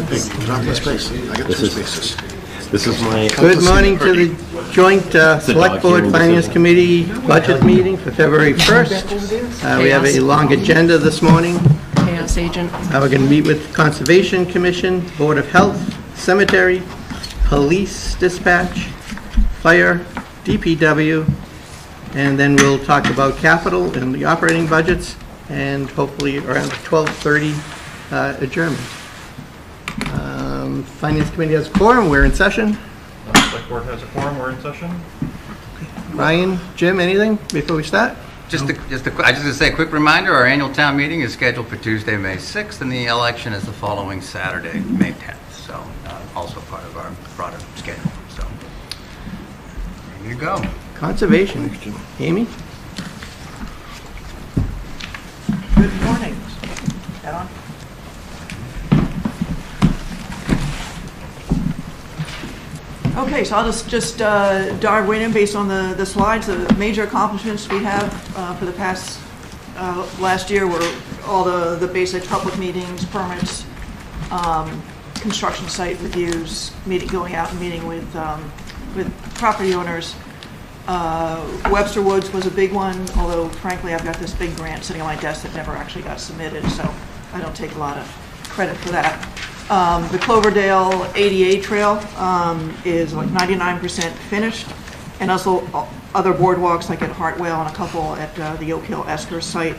Drop the space. I got two spaces. This is my... Good morning to the joint Select Board Finance Committee budget meeting for February 1st. We have a long agenda this morning. Chaos agent. We're going to meet with Conservation Commission, Board of Health, Cemetery, Police Dispatch, Fire, DPW, and then we'll talk about capital and the operating budgets, and hopefully around 12:30 adjournment. Finance Committee has a quorum. We're in session. Select Board has a quorum. We're in session. Ryan, Jim, anything before we start? I just going to say a quick reminder, our annual town meeting is scheduled for Tuesday, May 6th, and the election is the following Saturday, May 10th. So also part of our broader schedule. So there you go. Conservation. Amy? Good morning. That on? Okay, so I'll just dive right in based on the slides. The major accomplishments we have for the past last year were all the basic public meetings, permits, construction site reviews, going out and meeting with property owners. Webster Woods was a big one, although frankly I've got this big grant sitting on my desk that never actually got submitted, so I don't take a lot of credit for that. The Cloverdale ADA Trail is like 99% finished, and also other boardwalks like at Hartwell and a couple at the Oak Hill Esker site.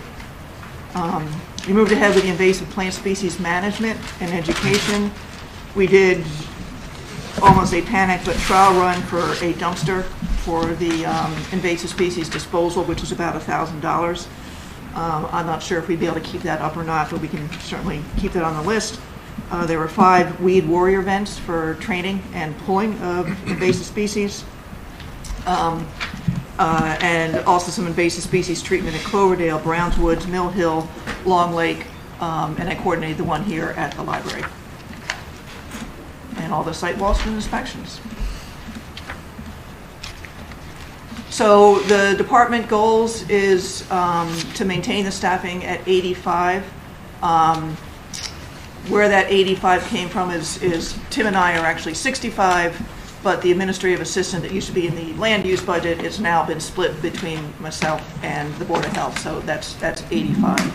We moved ahead with the invasive plant species management and education. We did almost a panic but trial run for a dumpster for the invasive species disposal, which is about $1,000. I'm not sure if we'd be able to keep that up or not, but we can certainly keep that on the list. There were 5 weed warrior events for training and pulling of invasive species, and also some invasive species treatment at Cloverdale, Browns Woods, Mill Hill, Long Lake, and I coordinated the one here at the library. And all the site walks and inspections. So the department goals is to maintain the staffing at 85. Where that 85 came from is Tim and I are actually 65, but the administrative assistant that used to be in the land use budget has now been split between myself and the Board of Health, so that's 85.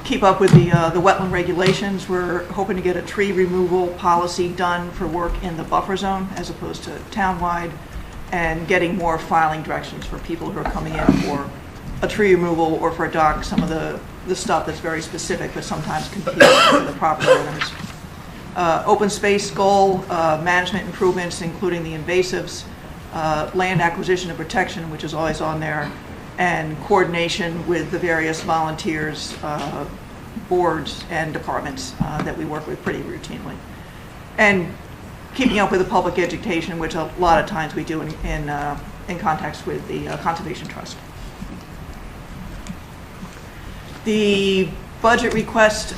Keep up with the wetland regulations. We're hoping to get a tree removal policy done for work in the buffer zone as opposed to townwide, and getting more filing directions for people who are coming in for a tree removal or for a dock, some of the stuff that's very specific but sometimes competes with the property owners. Open space goal, management improvements including the invasives, land acquisition and protection, which is always on there, and coordination with the various volunteers, boards and departments that we work with pretty routinely. And keeping up with the public education, which a lot of times we do in context with the Conservation Trust. The budget request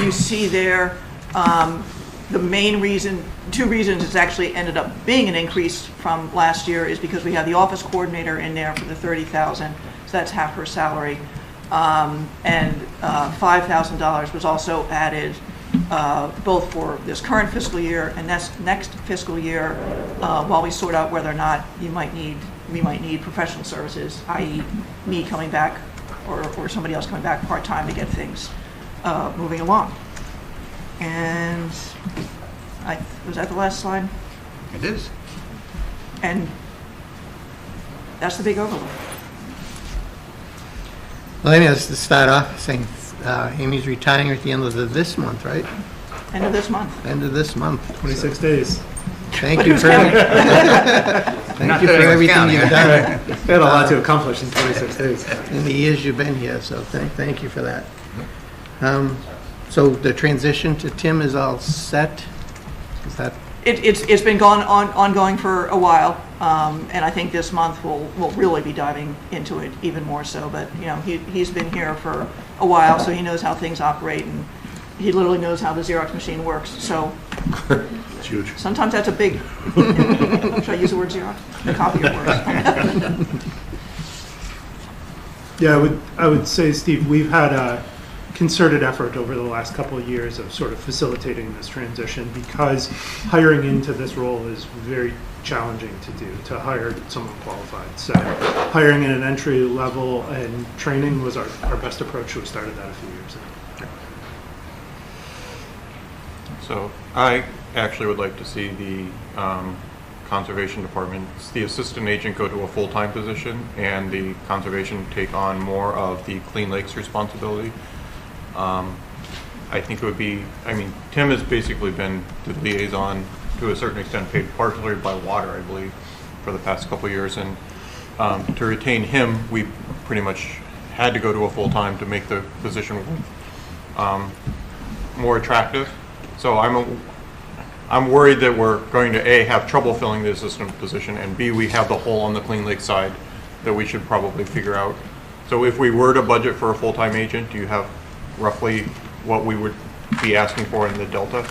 you see there, the main reason, 2 reasons it's actually ended up being an increase from last year is because we have the office coordinator in there for the $30,000, so that's half her salary, and $5,000 was also added both for this current fiscal year and next fiscal year, while we sort out whether or not we might need professional services, i.e. me coming back or somebody else coming back part-time to get things moving along. And was that the last slide? It is. And that's the big overlook. Well, let me just start off saying Amy's retiring at the end of this month, right? End of this month. End of this month. 26 days. Thank you for everything you've done. We had a lot to accomplish in 26 days. In the years you've been here, so thank you for that. So the transition to Tim is all set? Is that? It's been ongoing for a while, and I think this month we'll really be diving into it even more so. But you know, he's been here for a while, so he knows how things operate, and he literally knows how the Xerox machine works. So It's huge. sometimes that's a big. Should I use the word Xerox? The copier works. Yeah, I would say, Steve, we've had concerted effort over the last couple of years of sort of facilitating this transition, because hiring into this role is very challenging to do, to hire someone qualified. So hiring at an entry level and training was our best approach. We started that a few years ago. So I actually would like to see the Conservation Department, the assistant agent go to a full-time position and the conservation take on more of the Clean Lakes responsibility. I think it would be, I mean, Tim has basically been the liaison to a certain extent, paid partially by water, I believe, for the past couple of years. And to retain him, we pretty much had to go to a full-time to make the position more attractive. So I'm worried that we're going to A, have trouble filling the assistant position, and B, we have the hole on the Clean Lake side that we should probably figure out. So if we were to budget for a full-time agent, do you have roughly what we would be asking for in the Delta?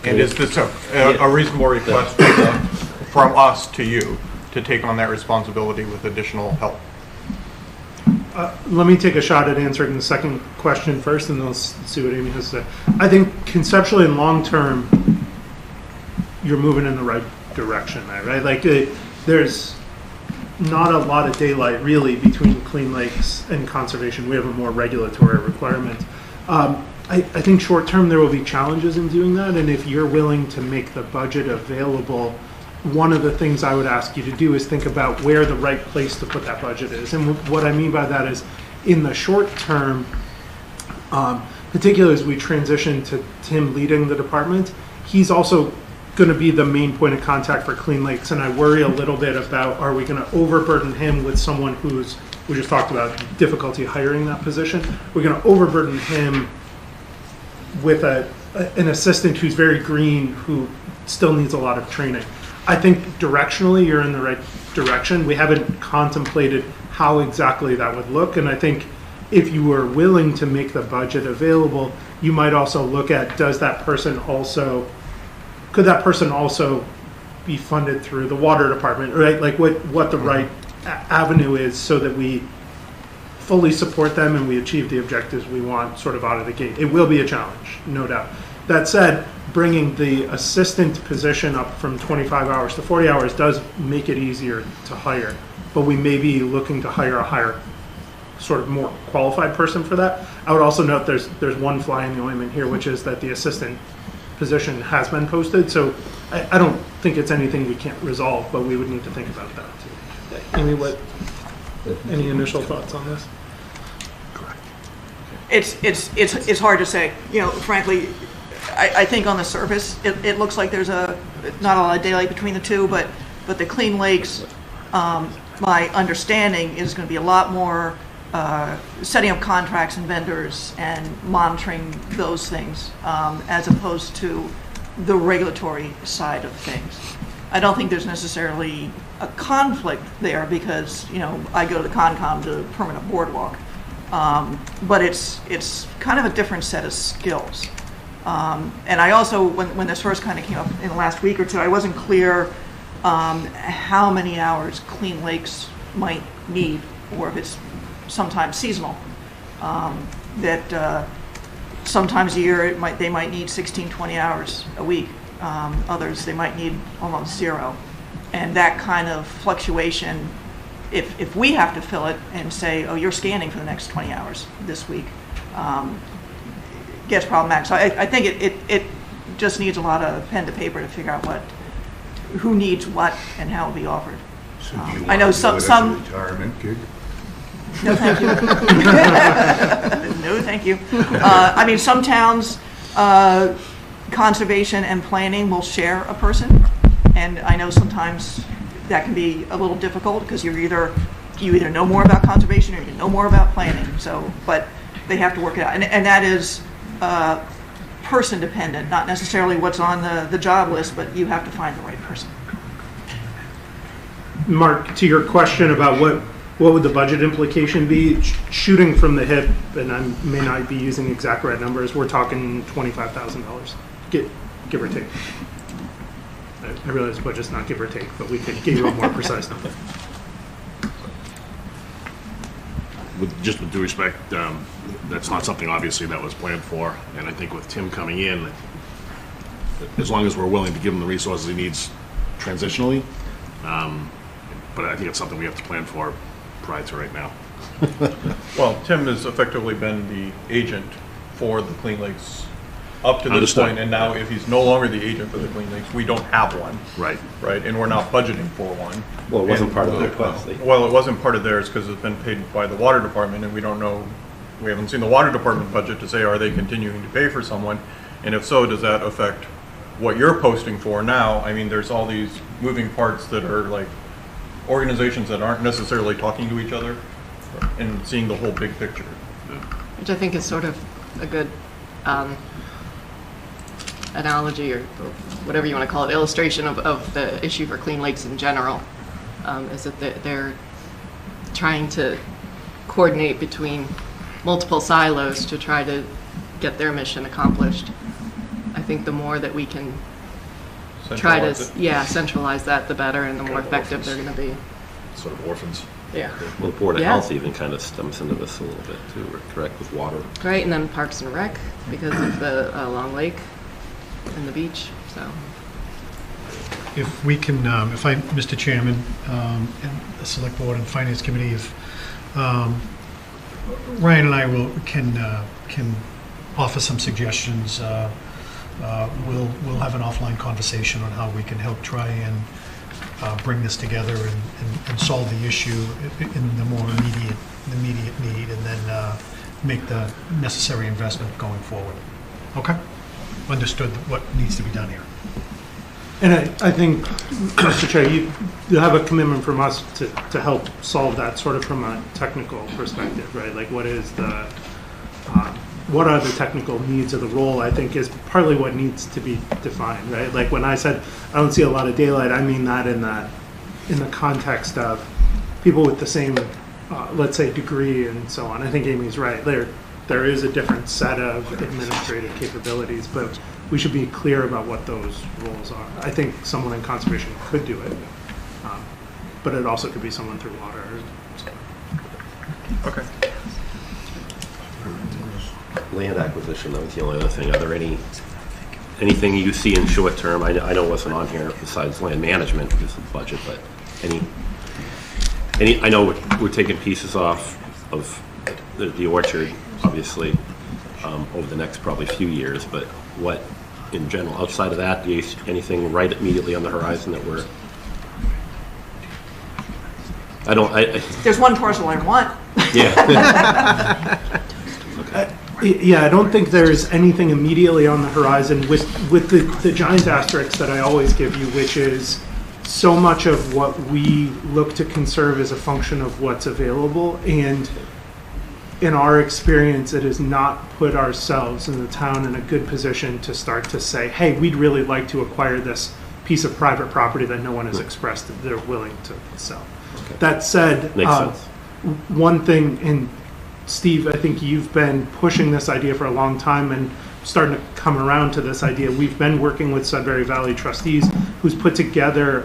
And is this a reasonable request from us to you to take on that responsibility with additional help? Let me take a shot at answering the second question first, and then I'll see what Amy has to say. I think conceptually and long term, you're moving in the right direction there, right? Like there's not a lot of daylight really between Clean Lakes and conservation. We have a more regulatory requirement. I think short term there will be challenges in doing that, and if you're willing to make the budget available, one of the things I would ask you to do is think about where the right place to put that budget is. And what I mean by that is, in the short term, particularly as we transition to Tim leading the department, he's also going to be the main point of contact for Clean Lakes. And I worry a little bit about, are we going to overburden him with someone who's, we just talked about difficulty hiring that position. We're going to overburden him with an assistant who's very green, who still needs a lot of training. I think directionally you're in the right direction. We haven't contemplated how exactly that would look, and I think if you were willing to make the budget available, you might also look at, could that person also be funded through the water department, right? Like what the right avenue is, so that we fully support them and we achieve the objectives we want sort of out of the gate. It will be a challenge, no doubt. That said, bringing the assistant position up from 25 hours to 40 hours does make it easier to hire, but we may be looking to hire a higher, sort of more qualified person for that. I would also note there's one fly in the ointment here, which is that the assistant position has been posted, so I don't think it's anything we can't resolve, but we would need to think about that too. Amy, any initial thoughts on this? It's hard to say. You know, frankly, I think on the surface, it looks like there's not a lot of daylight between the two, but the Clean Lakes, my understanding is going to be a lot more setting up contracts and vendors and monitoring those things, as opposed to the regulatory side of things. I don't think there's necessarily a conflict there, because, you know, I go to the Concom to permanent boardwalk, but it's kind of a different set of skills. And I also, when this first kind of came up in the last week or two, I wasn't clear how many hours Clean Lakes might need, or if it's sometimes seasonal. That sometimes a year they might need 16, 20 hours a week. Others they might need almost zero. And that kind of fluctuation, if we have to fill it and say, oh, you're scanning for the next 20 hours this week, gets problematic. So I think it just needs a lot of pen to paper to figure out who needs what and how it will be offered. So do you I know want to do it as a some retirement gig? No, thank you. No, thank you. I mean, some towns, conservation and planning will share a person, and I know sometimes that can be a little difficult, because you either know more about conservation or you know more about planning. So, but they have to work it out, and that is person dependent, not necessarily what's on the job list, but you have to find the right person. Mark, to your question about what would the budget implication be, shooting from the hip, and I may not be using exact right numbers, we're talking $25,000, give or take. I realize the budget's not give or take, but we could give you a more precise number. With due respect, that's not something obviously that was planned for. And I think with Tim coming in, as long as we're willing to give him the resources he needs transitionally, but I think it's something we have to plan for prior to right now. Well, Tim has effectively been the agent for the Clean Lakes up to this Understood. point, and now if he's no longer the agent for the Clean Lakes, we don't have one, Right. right? And we're not budgeting for one. Well, it wasn't And part of the request. Well, it wasn't part of theirs because it's been paid by the water department, and we don't know, we haven't seen the water department budget to say, are they continuing to pay for someone? And if so, does that affect what you're posting for now? I mean, there's all these moving parts that are like organizations that aren't necessarily talking to each other and seeing the whole big picture. Which I think is sort of a good analogy or whatever you want to call it, illustration of the issue for Clean Lakes in general, is that they're trying to coordinate between multiple silos to try to get their mission accomplished. I think the more that we can try to, Centralize it. centralize that, the better, and the more Kind of effective they're orphans. going to be. Sort of orphans. Yeah. Well, the Board of Yeah. Health even kind of stems into this a little bit too, correct, with water. Right, and then Parks and Rec because of the Long Lake and the beach, so. If we can, if I, Mr. Chairman, and the Select Board and Finance Committee, if Ryan and I can offer some suggestions. We'll have an offline conversation on how we can help try and bring this together and solve the issue in the more immediate need, and then make the necessary investment going forward. Okay? Understood what needs to be done here. And I think, Mr. Chair, you have a commitment from us to help solve that sort of from a technical perspective, right? Like what are the technical needs of the role, I think is partly what needs to be defined, right? Like when I said I don't see a lot of daylight, I mean that in the context of people with the same, let's say, degree and so on. I think Amy's right. There is a different set of administrative capabilities, but we should be clear about what those roles are. I think someone in conservation could do it, but it also could be someone through water. Okay. Land acquisition, that was the only other thing. Are there anything you see in short term? I know it wasn't on here besides land management because of the budget, but I know we're taking pieces off of the orchard, obviously, over the next probably few years, but what in general, outside of that, do you see anything right immediately on the horizon that we're... There's one parcel I want. Yeah. Yeah, I don't think there's anything immediately on the horizon with the giant asterisk that I always give you, which is so much of what we look to conserve is a function of what's available. And in our experience, it has not put ourselves in the town in a good position to start to say, hey, we'd really like to acquire this piece of private property that no one has expressed that they're willing to sell. Okay. That said, Makes sense. One thing, and Steve, I think you've been pushing this idea for a long time and starting to come around to this idea. We've been working with Sudbury Valley trustees who's put together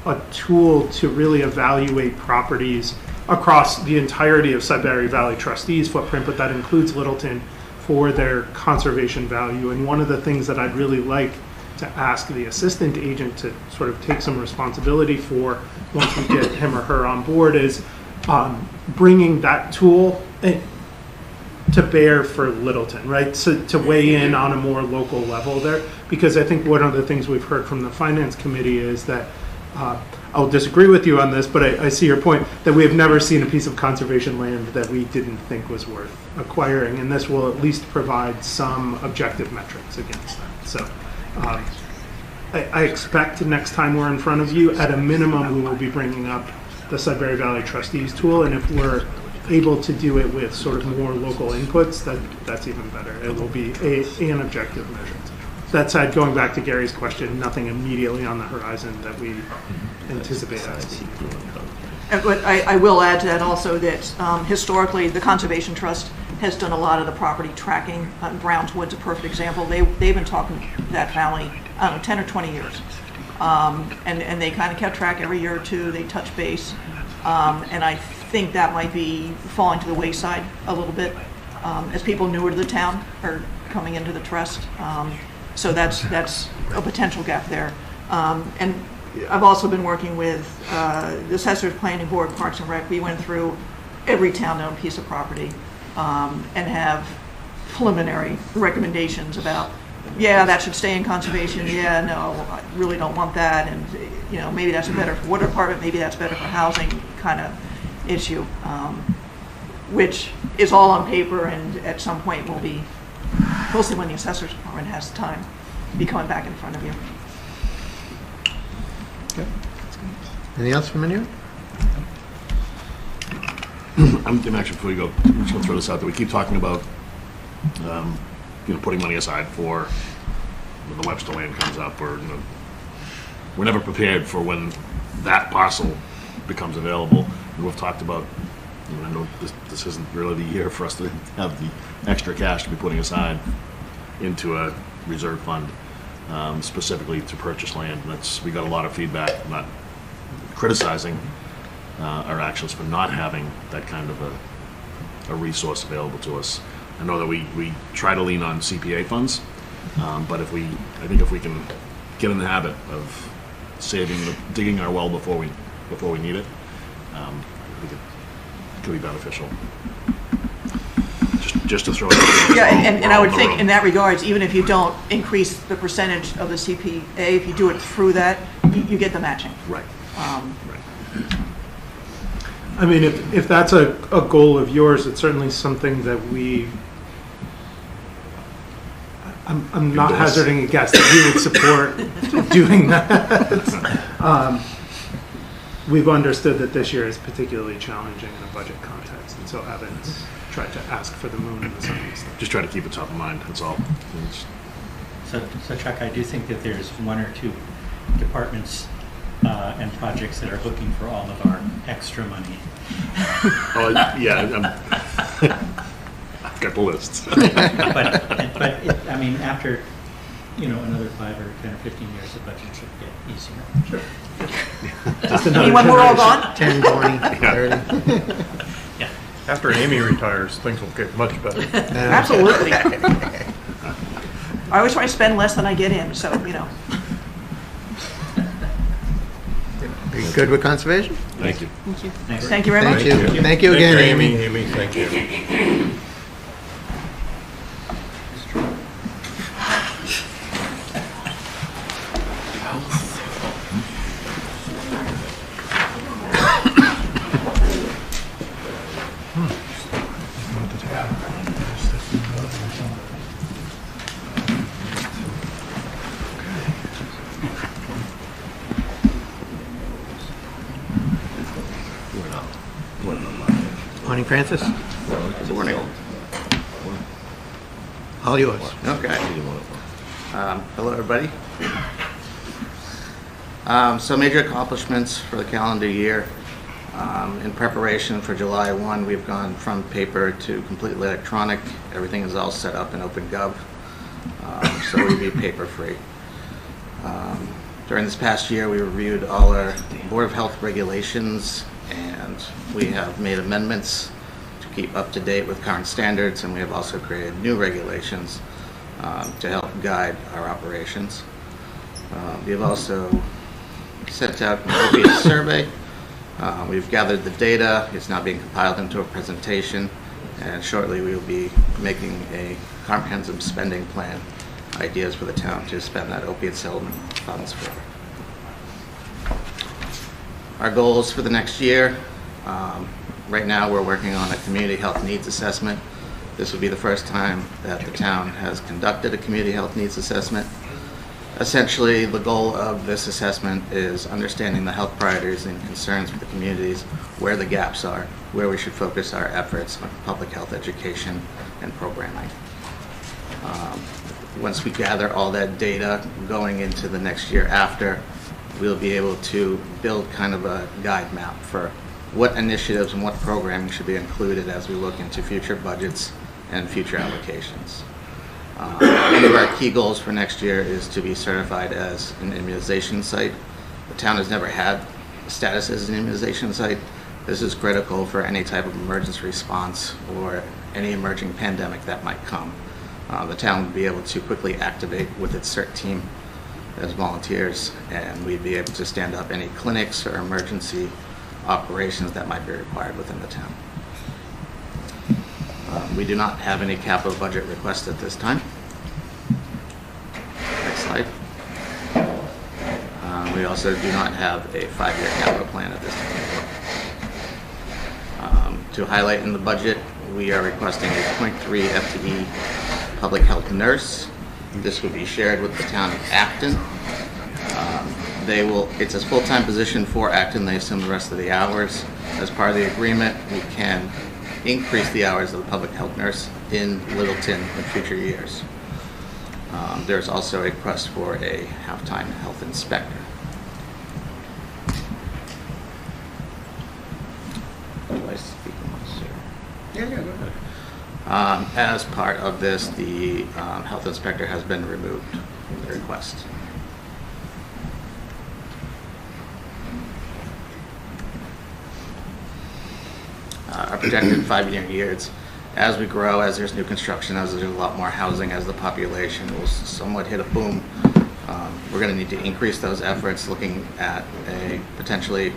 a tool to really evaluate properties across the entirety of Sudbury Valley trustees' footprint, but that includes Littleton for their conservation value. And one of the things that I'd really like to ask the assistant agent to sort of take some responsibility for once we get him or her on board is bringing that tool to bear for Littleton, right? So to weigh in on a more local level there, because I think one of the things we've heard from the finance committee is that I'll disagree with you on this, but I see your point that we have never seen a piece of conservation land that we didn't think was worth acquiring, and this will at least provide some objective metrics against that. So I expect next time we're in front of you, at a minimum, we will be bringing up the Sudbury Valley Trustees tool, and if we're able to do it with sort of more local inputs, that's even better. It will be an objective measure. That said, going back to Gary's question, nothing immediately on the horizon that we anticipate. But I will add to that also that historically the Conservation Trust has done a lot of the property tracking. Browns Wood's a perfect example. They've been talking to that valley, I don't know, 10 or 20 years. And they kind of kept track every year or two. They touch base. And I think that might be falling to the wayside a little bit. as people newer to the town are coming into the trust. So that's a potential gap there. And I've also been working with the Assessors Planning Board, Parks and Rec. We went through every town-owned piece of property and have preliminary recommendations about, yeah, that should stay in conservation, yeah, no, I really don't want that, and, you know, maybe that's better for water department, maybe that's better for housing kind of issue, which is all on paper, and at some point will be, mostly when the assessors department has time, be coming back in front of you. Anything else from anyone? I'm actually, before we go, I'm just gonna throw this out there. We keep talking about, putting money aside for when the Webster land comes up, or, we're never prepared for when that parcel becomes available. And we've talked about, I know this isn't really the year for us to have the extra cash to be putting aside into a reserve fund, specifically to purchase land. And we got a lot of feedback, not criticizing our actions for not having that kind of a resource available to us. I know that we try to lean on CPA funds, but I think if we can get in the habit of digging our well before we need it, I think it could be beneficial. Just to throw it out there. Yeah, and I would We're think on in that regards, even if you don't increase the percentage of the CPA, if you do it through that, you get the matching. Right. Right. I mean, if that's a goal of yours, it's certainly something that I'm not Endorse. hazarding a guess that we would support doing that. We've understood that this year is particularly challenging in a budget context, and so haven't tried to ask for the moon and the sun and stuff. Just try to keep it top of mind, that's all. So Chuck, I do think that there's one or two departments and projects that are looking for all of our extra money. Oh, yeah, I've got the list. I mean, after, another 5 or 10 or 15 years, the budget should get easier. Sure. I mean, when we're all gone? 10, 20, 30. Yeah. After Amy retires, things will get much better. Absolutely. I always try to spend less than I get in, so, Are you good with conservation? Thank you. Thank you very much. Thank you. Thank you again, Amy. Amy, thank you. Morning, Francis. Morning. All yours. Okay. Hello, everybody. So major accomplishments for the calendar year. In preparation for July 1, we've gone from paper to completely electronic. Everything is all set up in OpenGov, so we'll be paper-free. During this past year, we reviewed all our Board of Health regulations, and we have made amendments to keep up to date with current standards, and we have also created new regulations to help guide our operations. We have also sent out an opiate survey. We've gathered the data. It's now being compiled into a presentation, and shortly we will be making a comprehensive spending plan, ideas for the town to spend that opiate settlement funds for. Our goals for the next year, right now we're working on a community health needs assessment. This will be the first time that the town has conducted a community health needs assessment. Essentially, the goal of this assessment is understanding the health priorities and concerns of the communities, where the gaps are, where we should focus our efforts on public health education and programming. Once we gather all that data going into the next year after, we'll be able to build kind of a guide map for what initiatives and what programming should be included as we look into future budgets and future allocations. One of our key goals for next year is to be certified as an immunization site. The town has never had status as an immunization site. This is critical for any type of emergency response or any emerging pandemic that might come. The town would be able to quickly activate with its CERT team as volunteers, and we'd be able to stand up any clinics or emergency operations that might be required within the town. We do not have any capital budget requests at this time. Next slide. We also do not have a 5-year capital plan at this time. To highlight in the budget, we are requesting a 0.3 FTE public health nurse. This would be shared with the town of Acton. It's a full-time position for Acton. They assume the rest of the hours. As part of the agreement, we can increase the hours of the public health nurse in Littleton in future years. There's also a request for a half-time health inspector. Do I speak once here? Yeah, go ahead. As part of this, the health inspector has been removed from the request. Our projected 5-year years, as we grow, as there's new construction, as there's a lot more housing, as the population will somewhat hit a boom, we're going to need to increase those efforts, looking at a potentially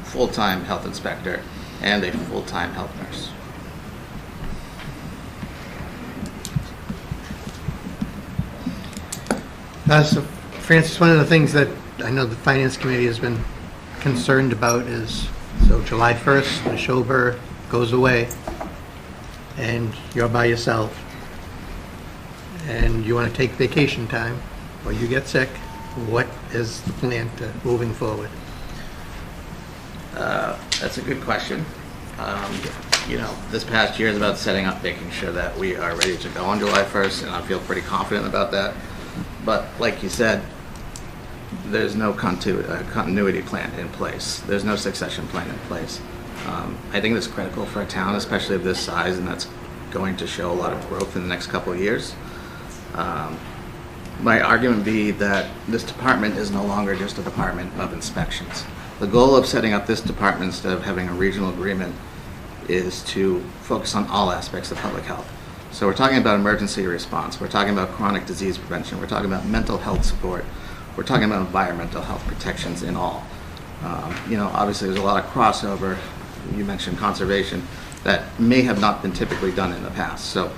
full-time health inspector and a full-time health nurse. So, Francis, one of the things that I know the Finance Committee has been concerned about is, so July 1st, the Schober goes away, and you're by yourself, and you want to take vacation time, or you get sick. What is the plan to moving forward? That's a good question. This past year is about setting up, making sure that we are ready to go on July 1st, and I feel pretty confident about that. But like you said, there's no continuity plan in place. There's no succession plan in place. I think it's critical for a town, especially of this size, and that's going to show a lot of growth in the next couple of years. My argument would be that this department is no longer just a department of inspections. The goal of setting up this department, instead of having a regional agreement, is to focus on all aspects of public health. So we're talking about emergency response, we're talking about chronic disease prevention, we're talking about mental health support, we're talking about environmental health protections in all. Obviously there's a lot of crossover, you mentioned conservation, that may have not been typically done in the past. So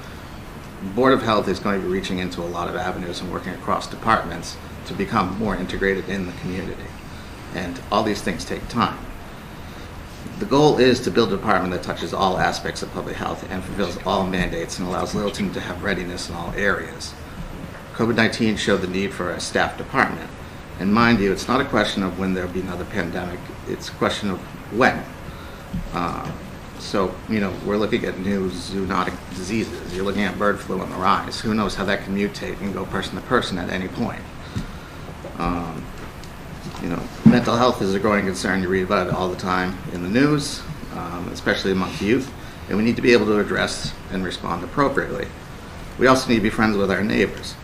Board of Health is going to be reaching into a lot of avenues and working across departments to become more integrated in the community. And all these things take time. The goal is to build a department that touches all aspects of public health and fulfills all mandates and allows Littleton to have readiness in all areas. COVID-19 showed the need for a staff department. And mind you, it's not a question of when there'll be another pandemic, it's a question of when. We're looking at new zoonotic diseases. You're looking at bird flu on the rise. Who knows how that can mutate and go person to person at any point. Mental health is a growing concern. You read about it all the time in the news, especially amongst youth, and we need to be able to address and respond appropriately. We also need to be friends with our neighbors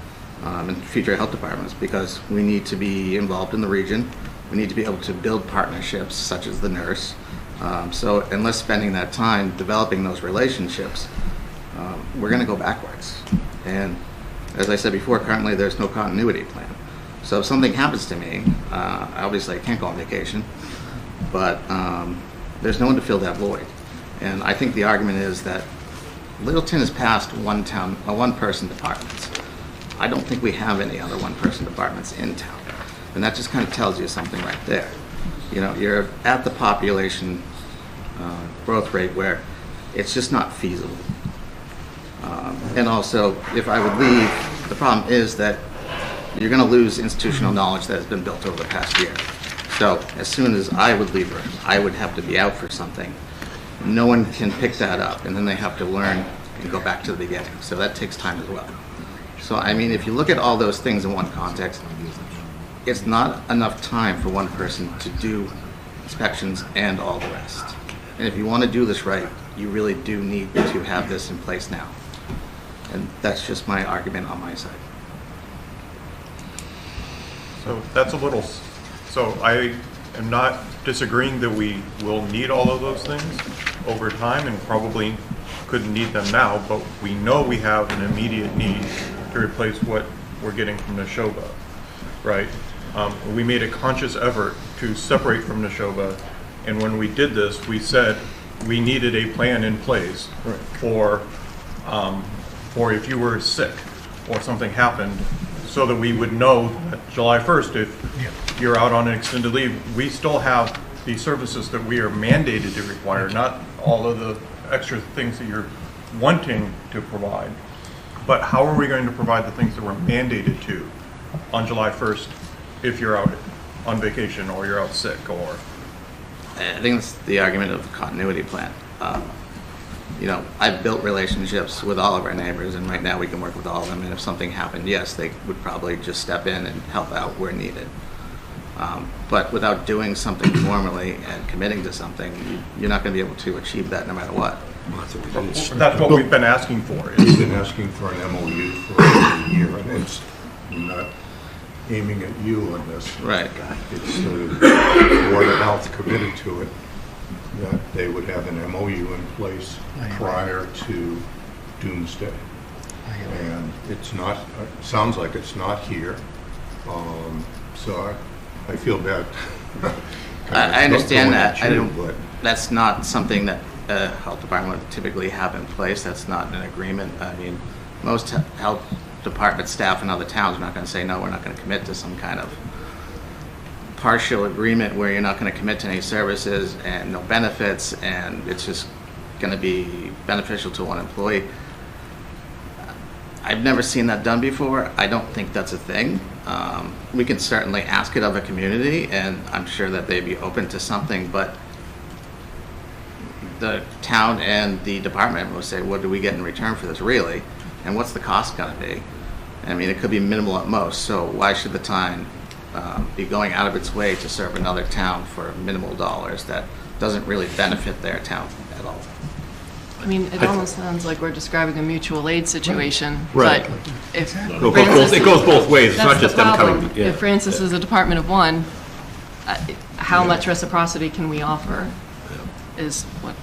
and future health departments, because we need to be involved in the region. We need to be able to build partnerships such as the nurse. So unless spending that time developing those relationships, we're going to go backwards. And as I said before, currently there's no continuity plan. So if something happens to me, obviously I can't go on vacation, but there's no one to fill that void. And I think the argument is that Littleton is past one-person departments. I don't think we have any other one-person departments in town. And that just kind of tells you something right there. You're at the population growth rate where it's just not feasible. And also, if I would leave, the problem is that you're going to lose institutional knowledge that has been built over the past year. So as soon as I would leave, I would have to be out for something. No one can pick that up, and then they have to learn and go back to the beginning. So that takes time as well. So if you look at all those things in one context, it's not enough time for one person to do inspections and all the rest. And if you want to do this right, you really do need to have this in place now. And that's just my argument on my side. So so I am not disagreeing that we will need all of those things over time and probably couldn't need them now, but we know we have an immediate need to replace what we're getting from Neshoba, right? We made a conscious effort to separate from Neshoba, and when we did this, we said we needed a plan in place for if you were sick or something happened, so that we would know that July 1st, if you're out on an extended leave, we still have the services that we are mandated to require, not all of the extra things that you're wanting to provide. But how are we going to provide the things that we're mandated to on July 1st if you're out on vacation or you're out sick or? I think it's the argument of the continuity plan. You know, I've built relationships with all of our neighbors, and right now we can work with all of them, and if something happened, yes, they would probably just step in and help out where needed. But without doing something formally and committing to something, you're not going to be able to achieve that no matter what. That's what we've been asking for. We've been asking for an MOU for a year, and it's not aiming at you on this. Right. It's the Board of Health committed to it, that they would have an MOU in place prior to doomsday. And it's not, sounds like it's not here. So I feel bad. I understand that. I don't, but that's not something that health department would typically have in place. That's not an agreement. I mean, most health department staff in other towns are not going to say, no, we're not going to commit to some kind of partial agreement where you're not going to commit to any services and no benefits, and it's just going to be beneficial to one employee. I've never seen that done before. I don't think that's a thing. We can certainly ask it of a community, and I'm sure that they'd be open to something, but the town and the department will say, what do we get in return for this really? And what's the cost going to be? I mean, it could be minimal at most, so why should the town be going out of its way to serve another town for minimal dollars that doesn't really benefit their town at all? I mean, it almost sounds like we're describing a mutual aid situation. Right. But if It goes both ways. It's not just them coming. Yeah. If Francis is a department of one, how much reciprocity can we offer is what.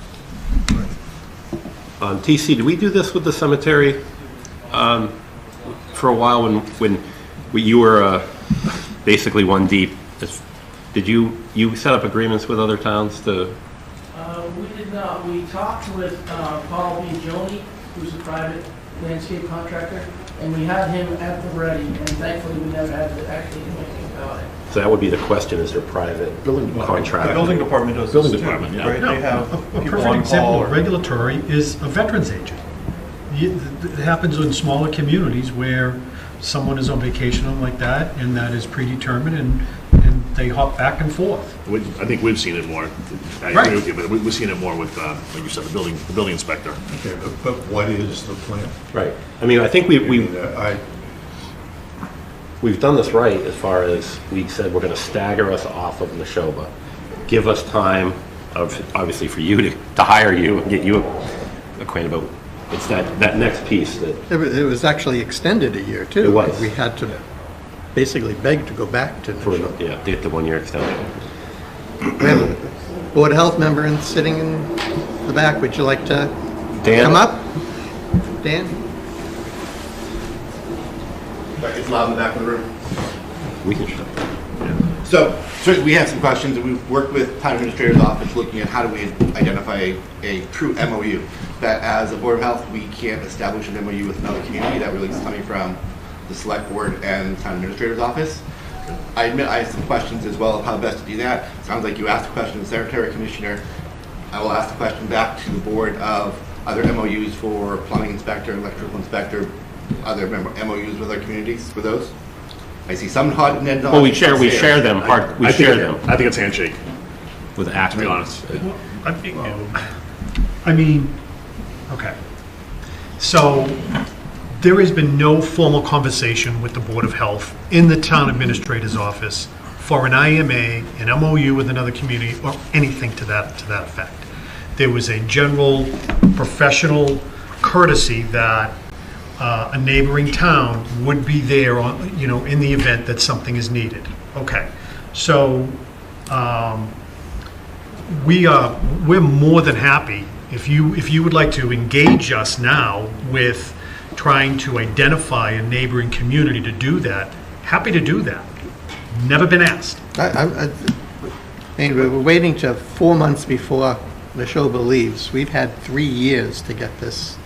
TC, did we do this with the cemetery for a while when you were basically one deep? Did you set up agreements with other towns to? We did not. We talked with Paul B. Joni, who's a private landscape contractor, and we had him at the ready, and thankfully we never had to actually do anything about it. So that would be the question, is there private building contract? The building department does Building this too, department, yeah. right? No, They have a people perfect on example call of or- regulatory is a veterans agent. It happens in smaller communities where someone is on vacation and like that, and that is predetermined, and they hop back and forth. I think we've seen it more. I Right. agree with you, but we've seen it more with, like you said, the building inspector. okay, but what is the plan? Right. I mean, I think I we've done this right as far as we said we're going to stagger us off of Neshoba, give us time of obviously for you to hire you and get you acquainted about. It's that next piece that It was actually extended a year, too. It was. We had to basically beg to go back to for Neshoba. to get the 1 year extension. We have a Board of Health member sitting in the back. Would you like to Dan? come up? Dan? It's loud in the back of the room. We can shut. So certainly we have some questions, and we've worked with town administrator's office looking at how do we identify a true MOU. That as a Board of Health, we can't establish an MOU with another community. That really is coming from the select board and town administrator's office. I admit I have some questions as well of how best to do that. Sounds like you asked a question to the Secretary Commissioner. I will ask the question back to the board of other MOUs for plumbing inspector, electrical inspector, other MOUs with other communities for those. I see some hot and then. Well, we share them. We share them I think it's handshake, with to Acton. be honest. I mean, okay. So there has been no formal conversation with the Board of Health in the town administrator's office for an IMA, an MOU with another community, or anything to that effect. There was a general professional courtesy that a neighboring town would be there on, in the event that something is needed. Okay, so we're more than happy If you would like to engage us now with trying to identify a neighboring community to do that, happy to do that. Never been asked. I mean, we're waiting to 4 months before Neshoba leaves. We've had 3 years to get this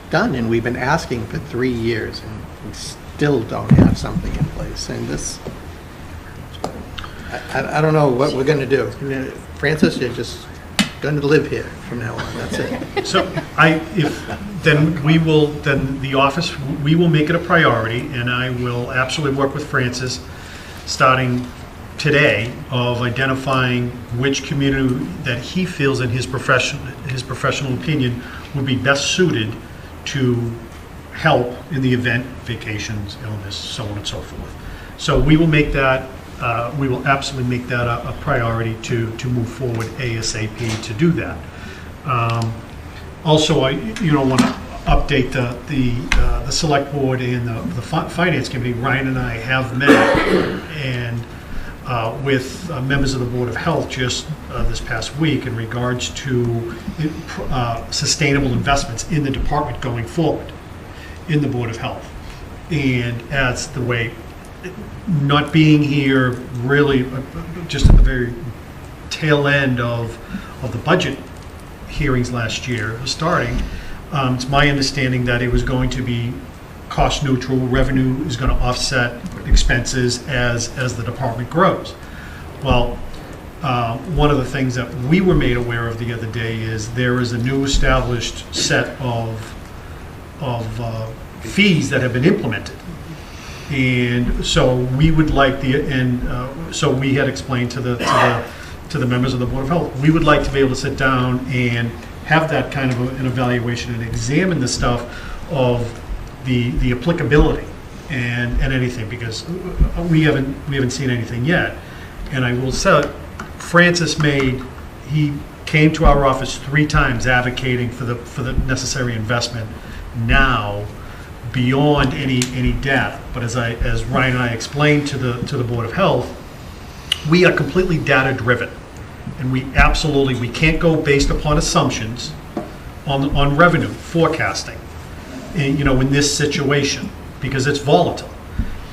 done, and we've been asking for 3 years, and we still don't have something in place. And this, I don't know what we're going to do. Francis, you're just going to live here from now on. That's it. So then the office, we will make it a priority, and I will absolutely work with Francis, starting today, of identifying which community that he feels in his professional opinion would be best suited to help in the event, vacations, illness, so on and so forth. So we will make that, we will absolutely make that a priority to move forward ASAP to do that. Also, I want to update the select board and the finance committee. Ryan and I have met and with members of the Board of Health just this past week in regards to sustainable investments in the department going forward in the Board of Health. And as the way, not being here really just at the very tail end of the budget hearings last year starting, it's my understanding that it was going to be cost neutral. Revenue is going to offset expenses as the department grows. Well, one of the things that we were made aware of the other day is there is a new established set of fees that have been implemented. And so we would like so we had explained to the members of the Board of Health, we would like to be able to sit down and have that kind of an evaluation and examine the stuff of the applicability and anything, because we haven't seen anything yet. And I will say, Francis he came to our office 3 times advocating for the necessary investment now beyond any data. But as Ryan and I explained to the Board of Health, we are completely data driven, and we can't go based upon assumptions on revenue forecasting, in this situation, because it's volatile.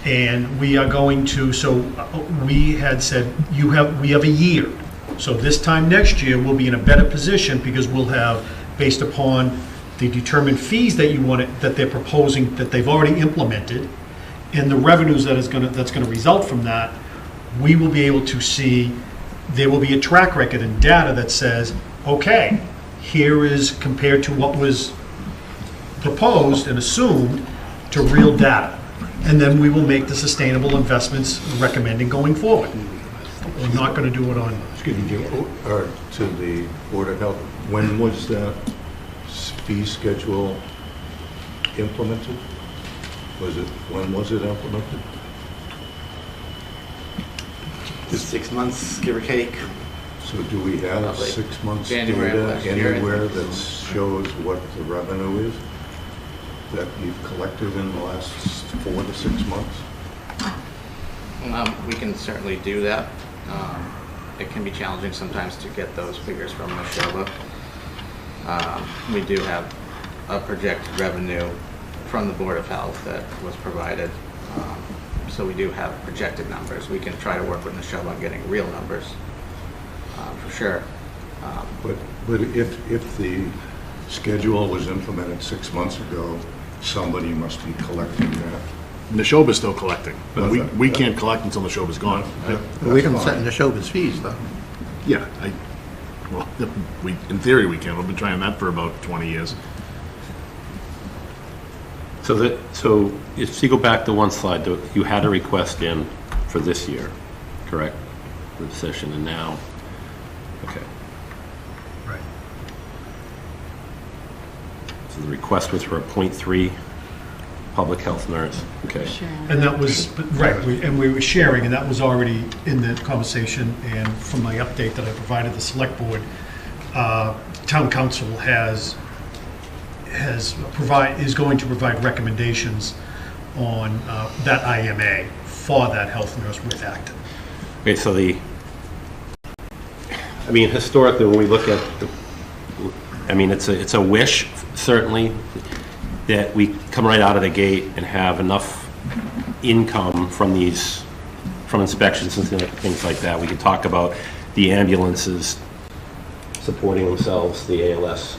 And we are going to, so we had said, we have a year. So this time next year, we'll be in a better position because we'll have, based upon the determined fees that they're proposing, that they've already implemented, and the revenues that's going to result from that, we will be able to see, there will be a track record and data that says, okay, here is compared to what was proposed and assumed to real data. And then we will make the sustainable investments recommending going forward. We're not going to do it on... Excuse me, Jim, or to the Board of Health, when was that fee schedule implemented? When was it implemented? 6 months, give or take. So do we have Like 6 months January of data last year, I anywhere think. that shows what the revenue is that you've collected in the last 4 to 6 months? We can certainly do that. It can be challenging sometimes to get those figures from Neshoba. We do have a projected revenue from the Board of Health that was provided. So we do have projected numbers. We can try to work with Neshoba on getting real numbers, for sure. But if the schedule was implemented 6 months ago, somebody must be collecting that. Neshoba's still collecting, but we can't collect until Neshoba's gone. We can set Neshoba's fees, though. Yeah, in theory we can. We've been trying that for about 20 years. So if you go back to one slide, you had a request in for this year, correct? For the session, and now, okay. Right. So the request was for a .3 public health nurse, okay. And that was, right, we were sharing, and that was already in the conversation, and from my update that I provided the select board, town council is going to provide recommendations on that IMA for that health nurse with Acton. Okay, so historically, when we look at I mean, it's a wish, certainly, that we come right out of the gate and have enough income from inspections and things like that. We could talk about the ambulances supporting themselves, the ALS.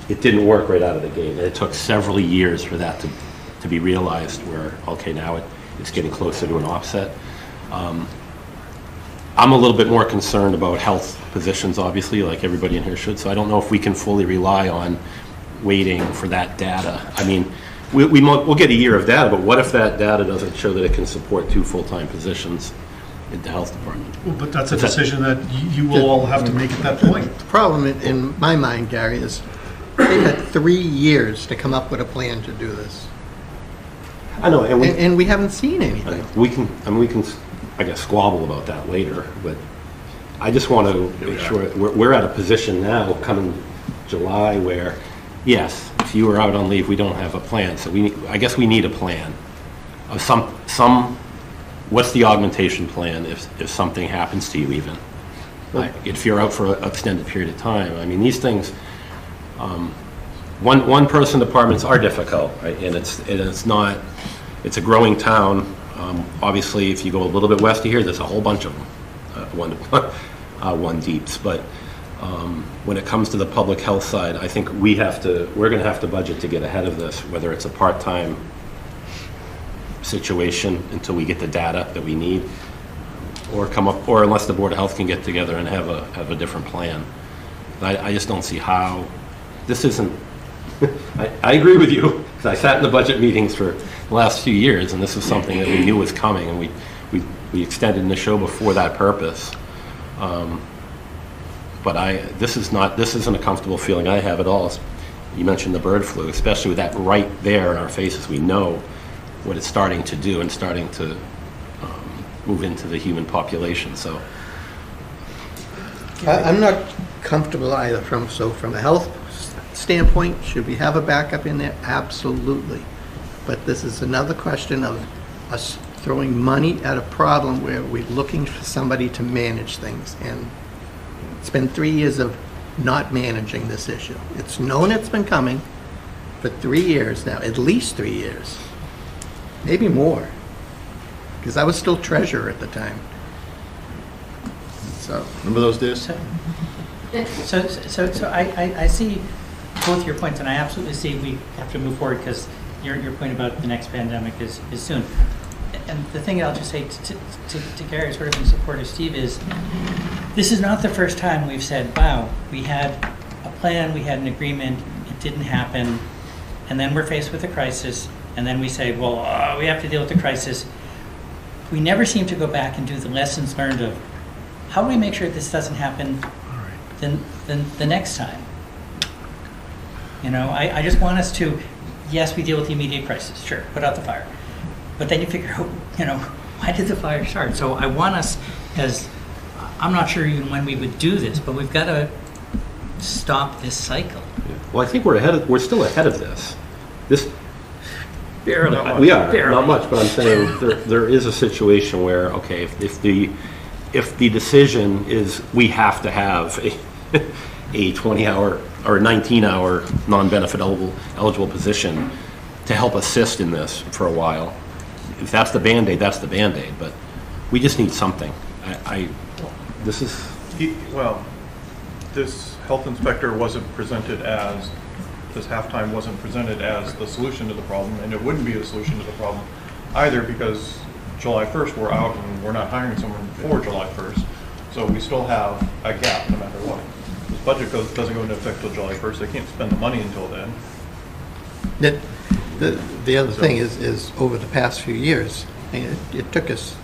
It didn't work right out of the gate. And it took several years for that to be realized where, okay, now it's getting closer to an offset. I'm a little bit more concerned about health positions, obviously, like everybody in here should, so I don't know if we can fully rely on waiting for that data. I mean, we'll get a year of data, but what if that data doesn't show that it can support 2 full-time positions in the health department? Well, but that's a decision that you will all have to make at that point. The problem in my mind, Gary, is they had 3 years to come up with a plan to do this. I know, and we haven't seen anything. We can, I guess, squabble about that later, but I just want to make sure we're at a position now coming July where, yes, if you were out on leave, we don't have a plan. So I guess we need a plan of some. What's the augmentation plan if something happens to you even? If you're out for an extended period of time. I mean, these things, one person departments are difficult, right? And it's not, it's a growing town. Obviously, if you go a little bit west of here, there's a whole bunch of them, one deeps. But when it comes to the public health side, I think we're going to have to budget to get ahead of this, whether it's a part-time situation until we get the data that we need, or unless the Board of Health can get together and have a different plan. I just don't see how this isn't. I agree with you, because I sat in the budget meetings for the last few years, and this was something that we knew was coming, and we extended the show before that purpose. But this isn't a comfortable feeling I have at all. You mentioned the bird flu, especially with that right there in our faces. We know what it's starting to do and starting to move into the human population. So I'm not comfortable either from a health standpoint. Should we have a backup in there? Absolutely. But this is another question of us throwing money at a problem where we're looking for somebody to manage things. And it's been 3 years of not managing this issue. It's known it's been coming for 3 years now, at least 3 years. Maybe more, because I was still treasurer at the time. So remember those days? So I see both your points, and I absolutely see we have to move forward because your point about the next pandemic is soon. And the thing I'll just say to Gary, sort of in support of Steve, is this is not the first time we've said, wow, we had a plan, we had an agreement, it didn't happen, and then we're faced with a crisis. And then we say, well, we have to deal with the crisis. We never seem to go back and do the lessons learned of how do we make sure this doesn't happen the next time. You know, I just want us to, yes, we deal with the immediate crisis, sure, put out the fire. But then you figure out, you know, why did the fire start? So I want us, I'm not sure even when we would do this, but we've got to stop this cycle. Well, I think we're still ahead of this. Barely. We are, barely. not much, but I'm saying there is a situation where, okay, if the decision is we have to have a 20-hour or 19-hour non-benefit eligible position to help assist in this for a while, if that's the Band-Aid, that's the Band-Aid, but we just need something. Well, this health inspector wasn't presented as, this halftime wasn't presented as the solution to the problem, and it wouldn't be the solution to the problem either, because July 1st we're out and we're not hiring someone for July 1st, so we still have a gap no matter what. This budget doesn't go into effect till July 1st. They can't spend the money until then. The other thing is over the past few years, it took us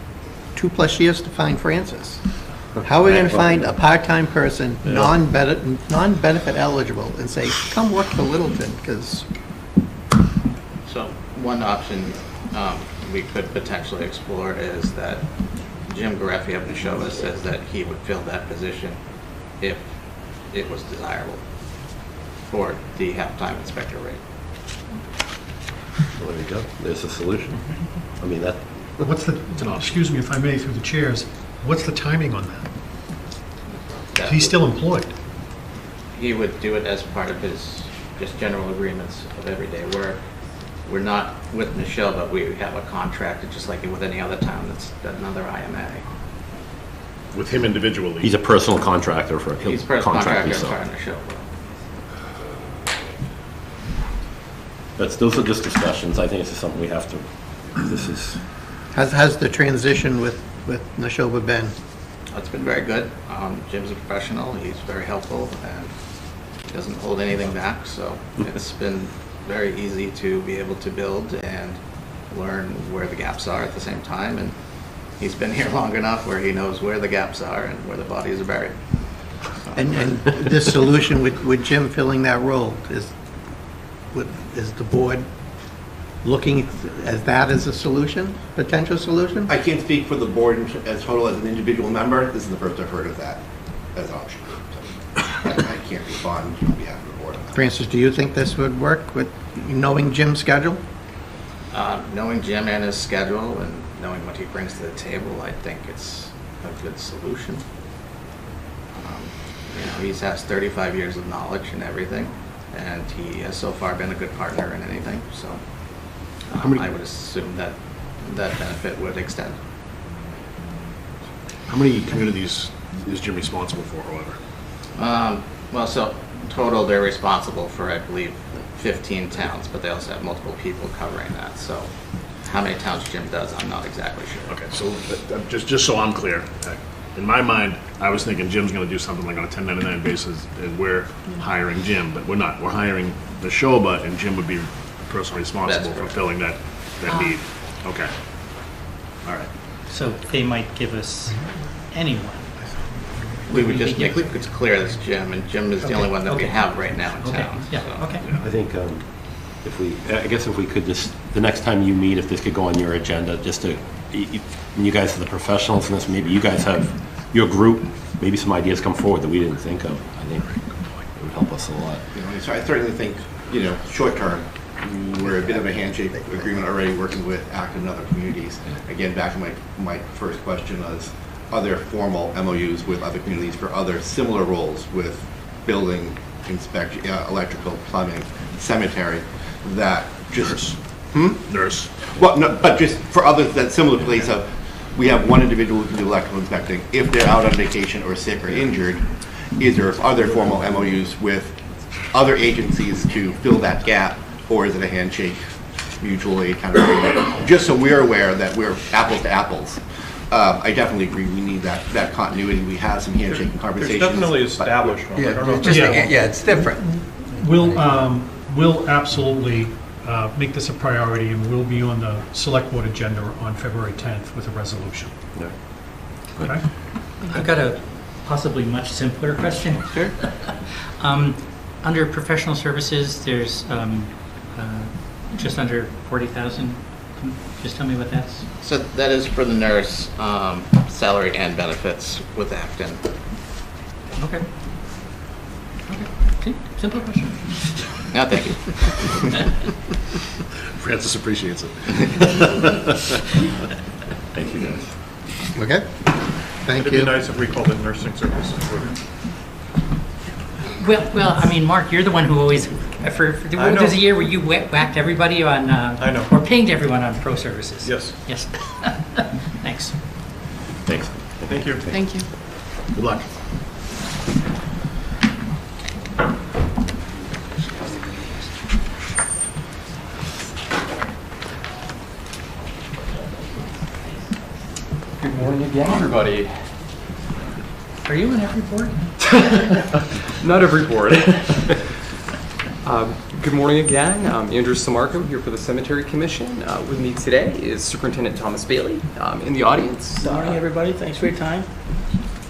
2+ years to find Francis. How are we going to find a part-time person, non-benefit eligible, and say, come work for Littleton, because... So one option we could potentially explore is that Jim Gareffi up in Neshoba says that he would fill that position if it was desirable for the half-time inspector rate. Well, there you go. There's a solution. I mean, that... What's excuse me if I may, through the chairs, what's the timing on that? He's still employed. he would do it as part of his just general agreements of everyday work. We're not with Michelle, but we have a contract, just like with any other town that's another IMA. With him individually? He's a personal contractor for, He's he'll personal contract contractor himself. for Michelle. Those are just discussions. I think it's just something we have to, this is, How's the transition with Neshoba been? It's been very good. Jim's a professional. He's very helpful, and he doesn't hold anything back. So it's been very easy to be able to build and learn where the gaps are at the same time. And he's been here long enough where he knows where the gaps are and where the bodies are buried. And this solution with Jim filling that role, is the board looking at that as a solution, potential solution? I can't speak for the board as total as an individual member. This is the first I've heard of that as an option. So I can't respond on behalf of the board on that. Francis, do you think this would work with knowing Jim's schedule? Knowing Jim and his schedule and knowing what he brings to the table, I think it's a good solution. He has 35 years of knowledge and everything, and he has so far been a good partner in anything. So I would assume that that benefit would extend. How many communities is Jim responsible for, however? Well, so total they're responsible for, I believe, 15 towns, but they also have multiple people covering that. So how many towns Jim does, I'm not exactly sure. Okay, so just so I'm clear, in my mind, I was thinking Jim's going to do something like on a 1099 basis, and we're hiring Jim, but we're not. We're hiring Neshoba, and Jim would be personally responsible for filling that need. Okay. All right. So they might give us anyone. We would just make it clear that's Jim, and Jim is the only one that we have right now in town. Yeah, so. okay. I think if we could just, the next time you meet, if this could go on your agenda, just to, you guys are the professionals in this, maybe you guys have your group, maybe some ideas come forward that we didn't think of. I think it would help us a lot. So I certainly think, short term, we're a bit of a handshake agreement already working with Acton and other communities. Again, back to my first question was, are there formal MOUs with other communities for other similar roles with building, inspection, electrical, plumbing, cemetery, that just... Nurse. Well, no, but just for others, that similar place of, we have one individual who can do electrical inspecting. If they're out on vacation or sick or injured, are there formal MOUs with other agencies to fill that gap, or is it a handshake, mutual aid kind of thing? Just so we're aware that we're apples to apples. I definitely agree we need that continuity. We have some handshaking conversations. There's definitely established one. I don't know. It's different. We'll absolutely make this a priority, and we'll be on the select board agenda on February 10th with a resolution. Yeah. Okay? I've got a possibly much simpler question. Sure. Under professional services, there's just under 40,000. Just tell me what that's. So that is for the nurse, salary and benefits with Acton. Okay. See, simple question. No, thank you. Francis appreciates it. Thank you, guys. Okay. Thank It'd you. be nice if we called it nursing services. Well, I mean, Mark, you're the one who always, there's a year where you whacked everybody on, I know. or pinged everyone on pro services. Yes. Yes. Thanks. Thanks. Thank you. Thank you. Good luck. Good morning again, everybody. Are you on every board? Not every board. Good morning again. I'm Andrew Samarco here for the Cemetery Commission. With me today is Superintendent Thomas Bailey. In the audience. Good morning, everybody. Thanks for your time.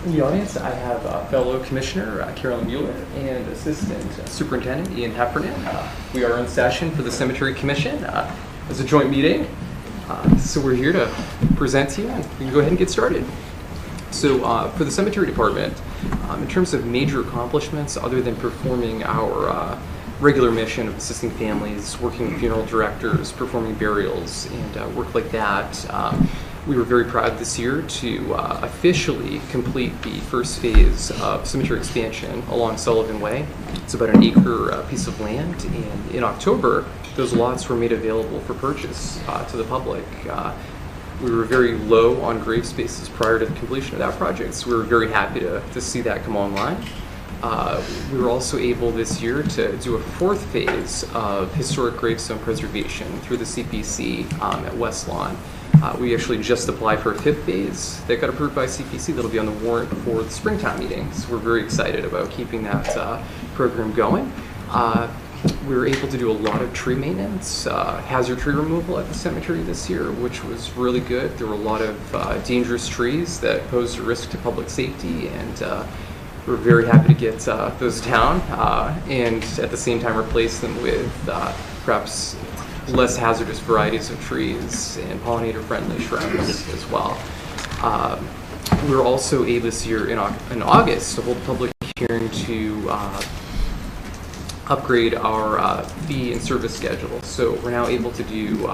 In the audience, I have fellow Commissioner Carolyn Mueller and Assistant Superintendent Ian Heffernan. We are in session for the Cemetery Commission as a joint meeting. So we're here to present to you, and we can go ahead and get started. So for the Cemetery Department, in terms of major accomplishments, other than performing our regular mission of assisting families, working with funeral directors, performing burials, and work like that, We were very proud this year to officially complete the first phase of cemetery expansion along Sullivan Way. It's about an acre piece of land, and in October, those lots were made available for purchase to the public. We were very low on grave spaces prior to the completion of that project, so we were very happy to see that come online. We were also able this year to do a fourth phase of historic gravestone preservation through the CPC at West Lawn. We actually just applied for a fifth phase that got approved by CPC. That'll be on the warrant for the springtime meeting. So we're very excited about keeping that program going. We were able to do a lot of tree maintenance, hazard tree removal at the cemetery this year, which was really good. There were a lot of dangerous trees that posed a risk to public safety, and we're very happy to get those down and at the same time replace them with perhaps less hazardous varieties of trees and pollinator-friendly shrubs as well. We were also able this year in August to hold a public hearing to upgrade our fee and service schedule. So we're now able to do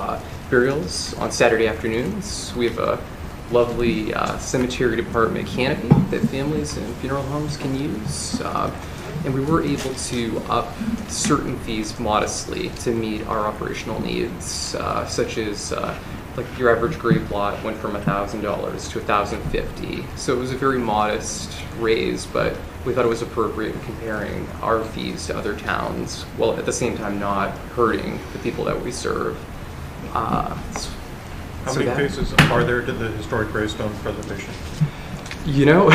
burials on Saturday afternoons. We have a lovely cemetery department canopy that families and funeral homes can use. And we were able to up certain fees modestly to meet our operational needs, such as like your average grave lot went from $1,000 to $1,050. So it was a very modest raise, but we thought it was appropriate in comparing our fees to other towns, while at the same time not hurting the people that we serve. How many phases are there to the historic gravestone preservation? You know,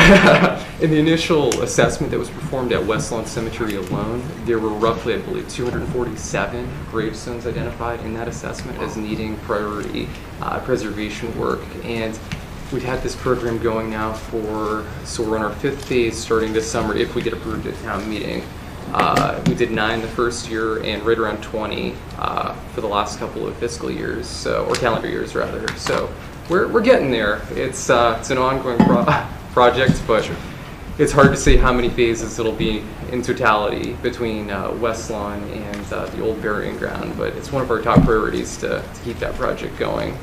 in the initial assessment that was performed at West Lawn Cemetery alone, there were roughly, I believe, 247 gravestones identified in that assessment as needing priority preservation work. And we've had this program going now so we're on our fifth phase starting this summer if we get approved at town meeting. We did 9 the first year and right around 20 for the last couple of fiscal years, or calendar years rather. So we're getting there. It's an ongoing project, but it's hard to say how many phases it'll be in totality between West Lawn and the old burying ground. But it's one of our top priorities to keep that project going.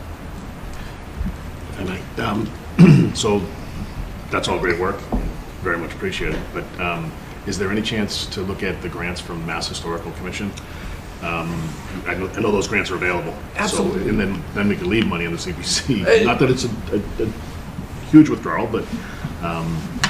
And so that's all great work. Very much appreciated. But is there any chance to look at the grants from Mass Historical Commission? I know those grants are available. Absolutely. So, and then we could leave money in the CPC. Not that it's a huge withdrawal, but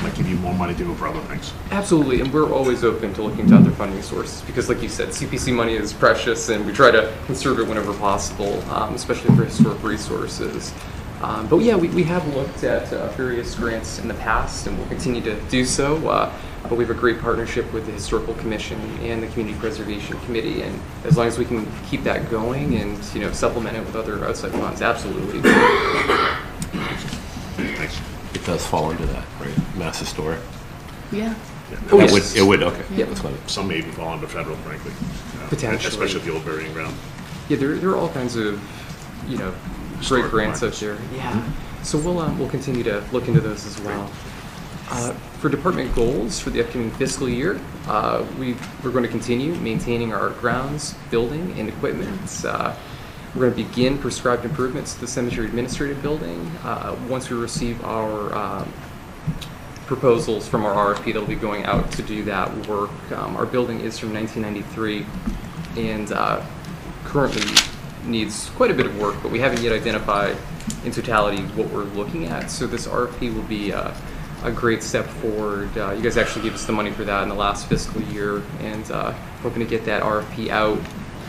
might give you more money to go for other things. Absolutely, and we're always open to looking to other funding sources because, like you said, CPC money is precious, and we try to conserve it whenever possible, especially for historic resources. But yeah, we have looked at various grants in the past, and we'll continue to do so. But we have a great partnership with the Historical Commission and the Community Preservation Committee, and as long as we can keep that going and supplement it with other outside funds, absolutely. Thanks. It does fall into that, right? Mass Historic. Yeah. Oh, It yes. would, okay. Yeah. That's fine. Some may even fall under federal, frankly. Potentially. Especially at the old burying ground. Yeah, there are all kinds of, great grants out there. Yeah. So we'll continue to look into those as well. For department goals for the upcoming fiscal year, we're going to continue maintaining our grounds, building, and equipment. We're going to begin prescribed improvements to the cemetery administrative building. Once we receive our proposals from our RFP that'll be going out to do that work. Our building is from 1993 and currently needs quite a bit of work, but we haven't yet identified in totality what we're looking at. So this RFP will be a great step forward. You guys actually gave us the money for that in the last fiscal year, and we're going to get that RFP out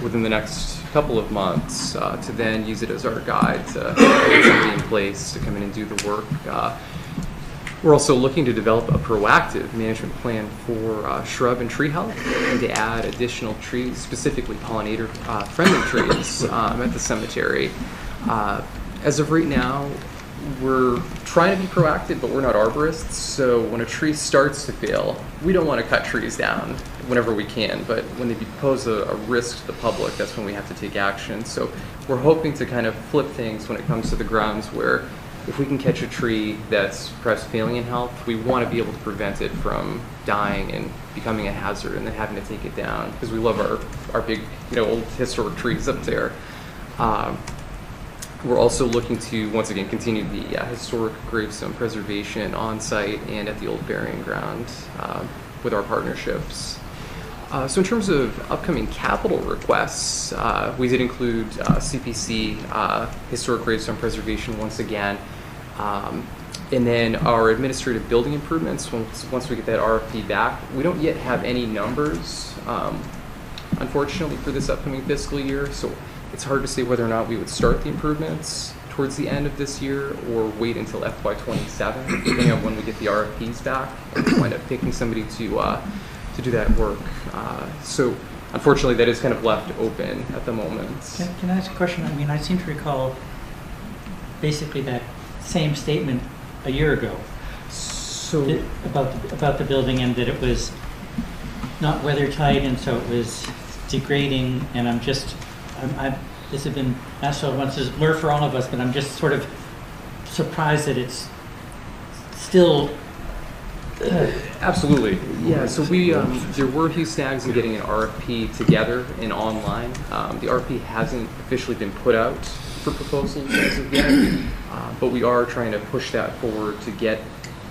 within the next couple of months to then use it as our guide to get something in place to come in and do the work. We're also looking to develop a proactive management plan for shrub and tree health and to add additional trees, specifically pollinator-friendly trees at the cemetery. As of right now, we're trying to be proactive, but we're not arborists, so when a tree starts to fail, we don't want to cut trees down whenever we can, but when they pose a risk to the public, that's when we have to take action. So we're hoping to kind of flip things when it comes to the grounds where if we can catch a tree that's perhaps failing in health, we want to be able to prevent it from dying and becoming a hazard and then having to take it down, because we love our big, old historic trees up there. We're also looking to, once again, continue the historic gravestone preservation on-site and at the old burying ground with our partnerships. So in terms of upcoming capital requests, we did include CPC, historic gravestone preservation once again, and then our administrative building improvements. Once we get that RFP back, we don't yet have any numbers, unfortunately, for this upcoming fiscal year. So it's hard to say whether or not we would start the improvements towards the end of this year or wait until FY27, depending on when we get the RFPs back and we wind up picking somebody to do that work. So unfortunately, that is kind of left open at the moment. Can I ask a question? I mean, I seem to recall basically that same statement a year ago. So about the building, and that it was not weather tight, and so it was degrading. And this has been asked once, as a blur for all of us, but I'm just sort of surprised that it's still. Absolutely. Yeah, so there were a few snags in getting an RFP together and online. The RFP hasn't officially been put out for proposals as of yet, but we are trying to push that forward to get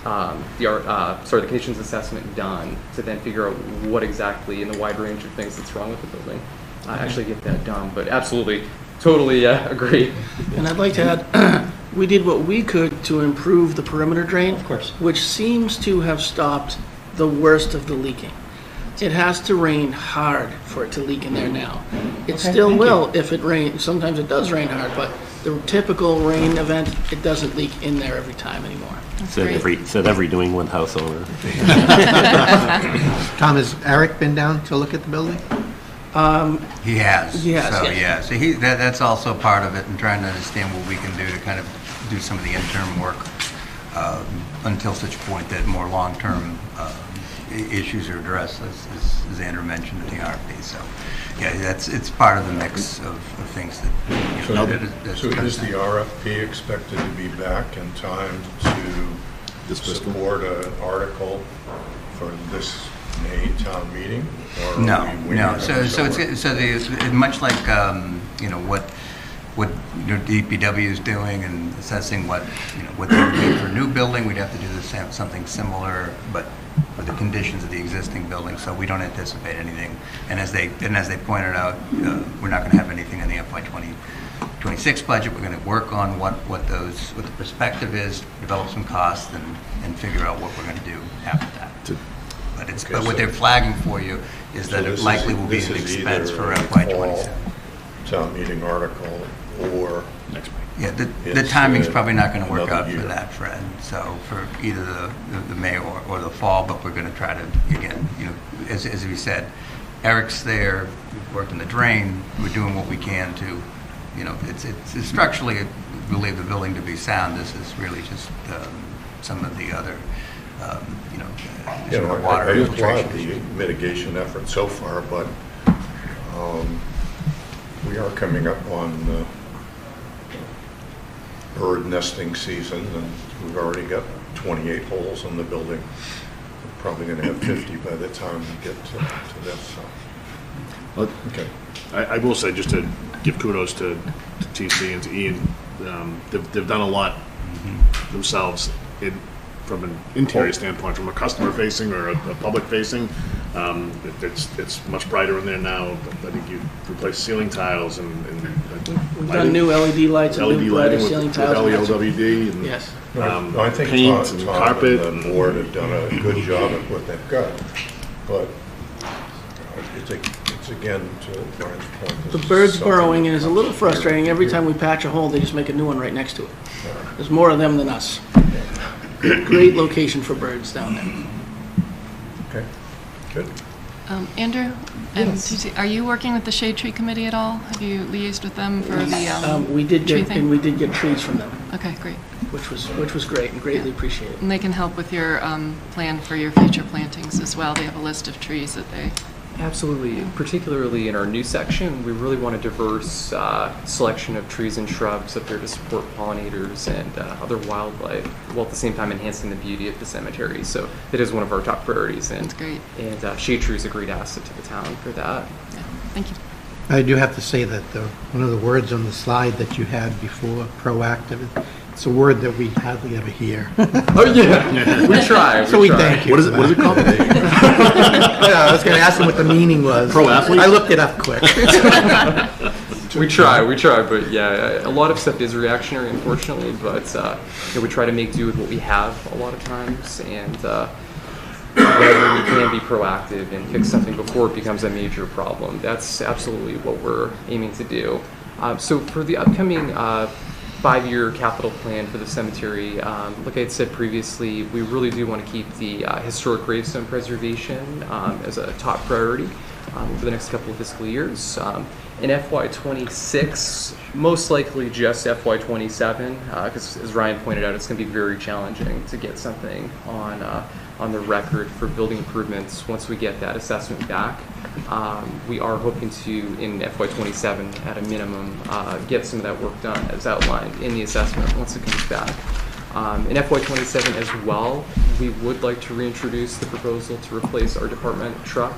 the conditions assessment done to then figure out what exactly in the wide range of things that's wrong with the building. Actually get that done, but absolutely, totally agree. And I'd like to add, we did what we could to improve the perimeter drain, of course, which seems to have stopped the worst of the leaking. It has to rain hard for it to leak in there now. It still will if it rains. Sometimes it does rain hard, but the typical rain event, it doesn't leak in there every time anymore. Said every New England house owner. Tom, has Eric been down to look at the building? He has. Yes. So yeah, so that's also part of it, and trying to understand what we can do to kind of do some of the interim work until such point that more long-term issues are addressed, as Andrew mentioned in the RFP. So yeah, it's part of the mix of things that. So is the RFP expected to be back in time to support an article for this May town meeting? Or No. So much like what DPW is doing and assessing what they would do for a new building, we'd have to do something similar, but for the conditions of the existing building. So we don't anticipate anything. And as they pointed out, we're not going to have anything in the FY26 budget. We're going to work on what the perspective is, develop some costs, and figure out what we're going to do after that. But what they're flagging for you is that it likely will be an expense for FY27. Town meeting article or next week. Yeah, the timing's probably not going to work out for that, Fred. So for either the May or the fall, but we're going to try to, again, as we said, Eric's there, we've worked in the drain, we're doing what we can to, it's structurally, we believe the building to be sound. This is really just some of the other, water I infiltration applaud the mitigation effort so far, but we are coming up on bird nesting season, and we've already got 28 holes in the building. We're probably going to have 50 by the time we get to this. So. Well, okay. I will say, just to give kudos to TC and to Ian, they've done a lot themselves from an interior standpoint, from a customer-facing or a public-facing. It's much brighter in there now. I think you replaced ceiling tiles and we've done new LED lights and new brighter lighting ceiling with tiles. LEOWD and yes. I think paint Tom and carpet and the board have done a good job at what they've got, but it's again, to Brian's point. The bird's burrowing, and it's a little frustrating. Every time we patch a hole, they just make a new one right next to it. There's more of them than us. Great location for birds down there. Okay, good. Andrew, and TC, are you working with the Shade Tree Committee at all? Have you liaised with them for the we did tree get thing? and we did get trees from them. Okay, great. Which was great and greatly appreciated. And they can help with your plan for your future plantings as well. They have a list of trees that they. Absolutely. Particularly in our new section, we really want a diverse selection of trees and shrubs up there to support pollinators and other wildlife, while at the same time enhancing the beauty of the cemetery. So that is one of our top priorities. And, that's great. And Shade Tree is a great asset to the town for that. Yeah. Thank you. I do have to say that one of the words on the slide that you had before, proactive, it's a word that we hardly ever hear. Oh, yeah, we try. So we thank you. What is it called? Yeah, I was going to ask him what the meaning was. Pro athlete? I looked it up quick. We try, but yeah, a lot of stuff is reactionary, unfortunately, but we try to make do with what we have a lot of times, and whenever we can be proactive and fix something before it becomes a major problem, that's absolutely what we're aiming to do. So for the upcoming 5-year capital plan for the cemetery, like I had said previously, we really do want to keep the historic gravestone preservation as a top priority over the next couple of fiscal years. In FY26, most likely just FY27, because as Ryan pointed out, it's going to be very challenging to get something on the record for building improvements once we get that assessment back. We are hoping to, in FY27, at a minimum, get some of that work done as outlined in the assessment once it comes back. In FY27 as well, we would like to reintroduce the proposal to replace our department truck.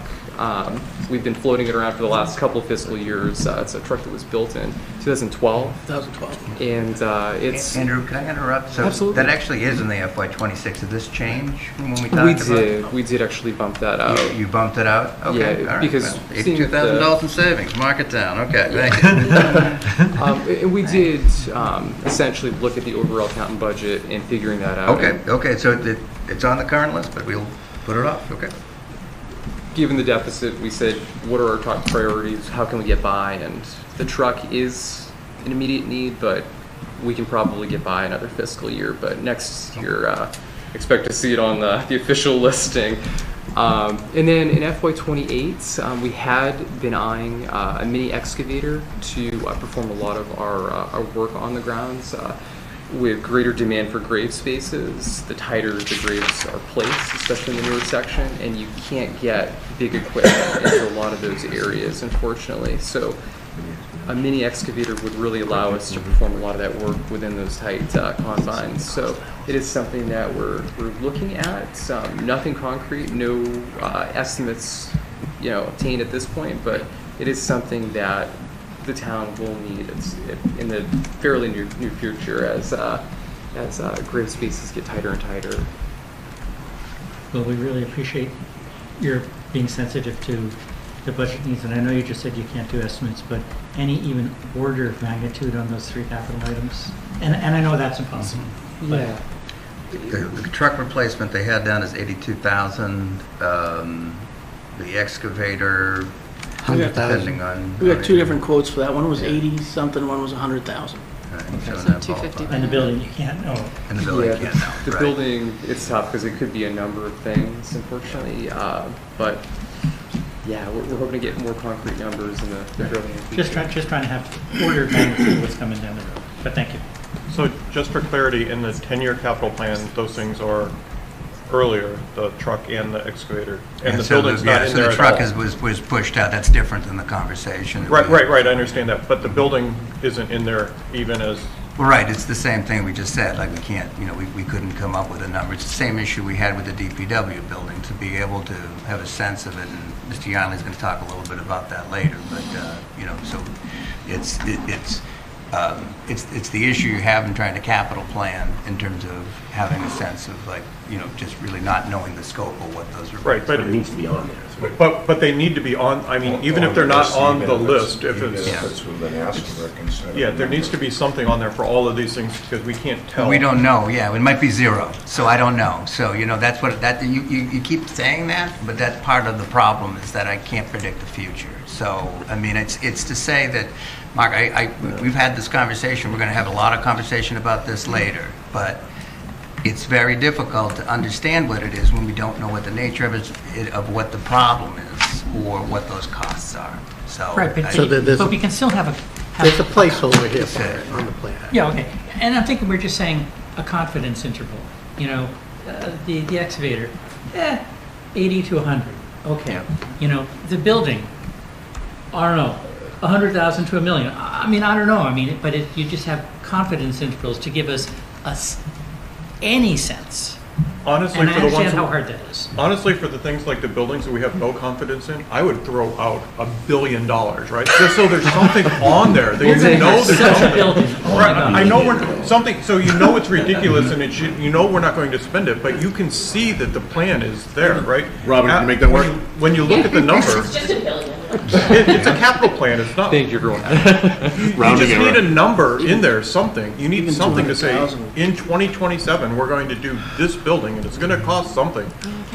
We've been floating it around for the last couple of fiscal years. It's a truck that was built in 2012. And it's... Andrew, can I interrupt? So Absolutely. that actually is in the FY26. Did this change from when we talked about it? We did actually bump that out. You bumped it out? Okay. Yeah, all right. because Well, $82,000 in savings. Mark it down. Okay, thank you. And we did essentially look at the overall count and budget and figuring that out. Okay, so it's on the current list, but we'll put it off. Okay. Given the deficit, we said, what are our top priorities? How can we get by? And the truck is an immediate need, but we can probably get by another fiscal year. But next year, expect to see it on the official listing. And then in FY28, we had been eyeing a mini excavator to perform a lot of our work on the grounds. With greater demand for grave spaces, the tighter the graves are placed, especially in the newer section, and you can't get big equipment into a lot of those areas, unfortunately. So a mini excavator would really allow us to perform a lot of that work within those tight confines. So it is something that we're looking at. Nothing concrete, no estimates, obtained at this point, but it is something that the town will need in the fairly near future as grave spaces get tighter and tighter. Well, we really appreciate your being sensitive to the budget needs, and I know you just said you can't do estimates, but any even order of magnitude on those 3 capital items? And I know that's impossible. Yeah. The truck replacement they had down is $82,000. The excavator, depending on... We got 2 different quotes for that. One was 80 something, one was 100,000. So 250. And the building, you can't know. And the building, you can't know. The right. building, it's tough because it could be a number of things, unfortunately. But yeah, we're hoping to get more concrete numbers in the fairly near future. Just trying to have order of magnitude of what's coming down the road. But thank you. So just for clarity, in the 10-year capital plan, those things are earlier, the truck and the excavator. And the building's not in there at all. So the truck was pushed out. That's different than the conversation. Right, I understand that. But the building isn't in there even as... Well, right, it's the same thing we just said. Like we can't, we couldn't come up with a number. It's the same issue we had with the DPW building, to be able to have a sense of it. And Mr. Yonley's going to talk a little bit about that later. But, so it's the issue you have in trying to capital plan in terms of having a sense of just really not knowing the scope of what those are. Right, but It needs to be on there. But they need to be on, even if they're not on the list, if it's... It's with an asterisk instead. Yeah, there needs to be something on there for all of these things, because we can't tell. We don't know, yeah, it might be 0, so I don't know. So, that's what, you keep saying that, but that's part of the problem, is that I can't predict the future. So, it's to say that, Mark, we've had this conversation, we're gonna have a lot of conversation about this later, but it's very difficult to understand what it is when we don't know what the nature of what the problem is or what those costs are. So, Right, but, but we can still have a... There's a placeholder here for it on the plan. Yeah, okay. And I'm thinking we're just saying a confidence interval. The excavator, 80 to 100. Okay. The building, I don't know, 100,000 to $1 million. I don't know. But you just have confidence intervals to give us any sense Honestly, And I for the ones understand how who- hard that is. Honestly, for the things like the buildings that we have no confidence in, I would throw out $1 billion, right? Just so there's something on there that We're you gonna know have there's such a something. building. Oh my Right, God. I know we're, something, so you know it's ridiculous and it should, you know we're not going to spend it, but you can see that the plan is there, right? Robin, can you make that work? When you look at the number, It's just $1 billion. it's a capital plan, it's not. Thank you, everyone. You Rounding just error. need a number in there, something. You need Even something to say, 200,000. in 2027, we're going to do this building, and it's gonna cost something.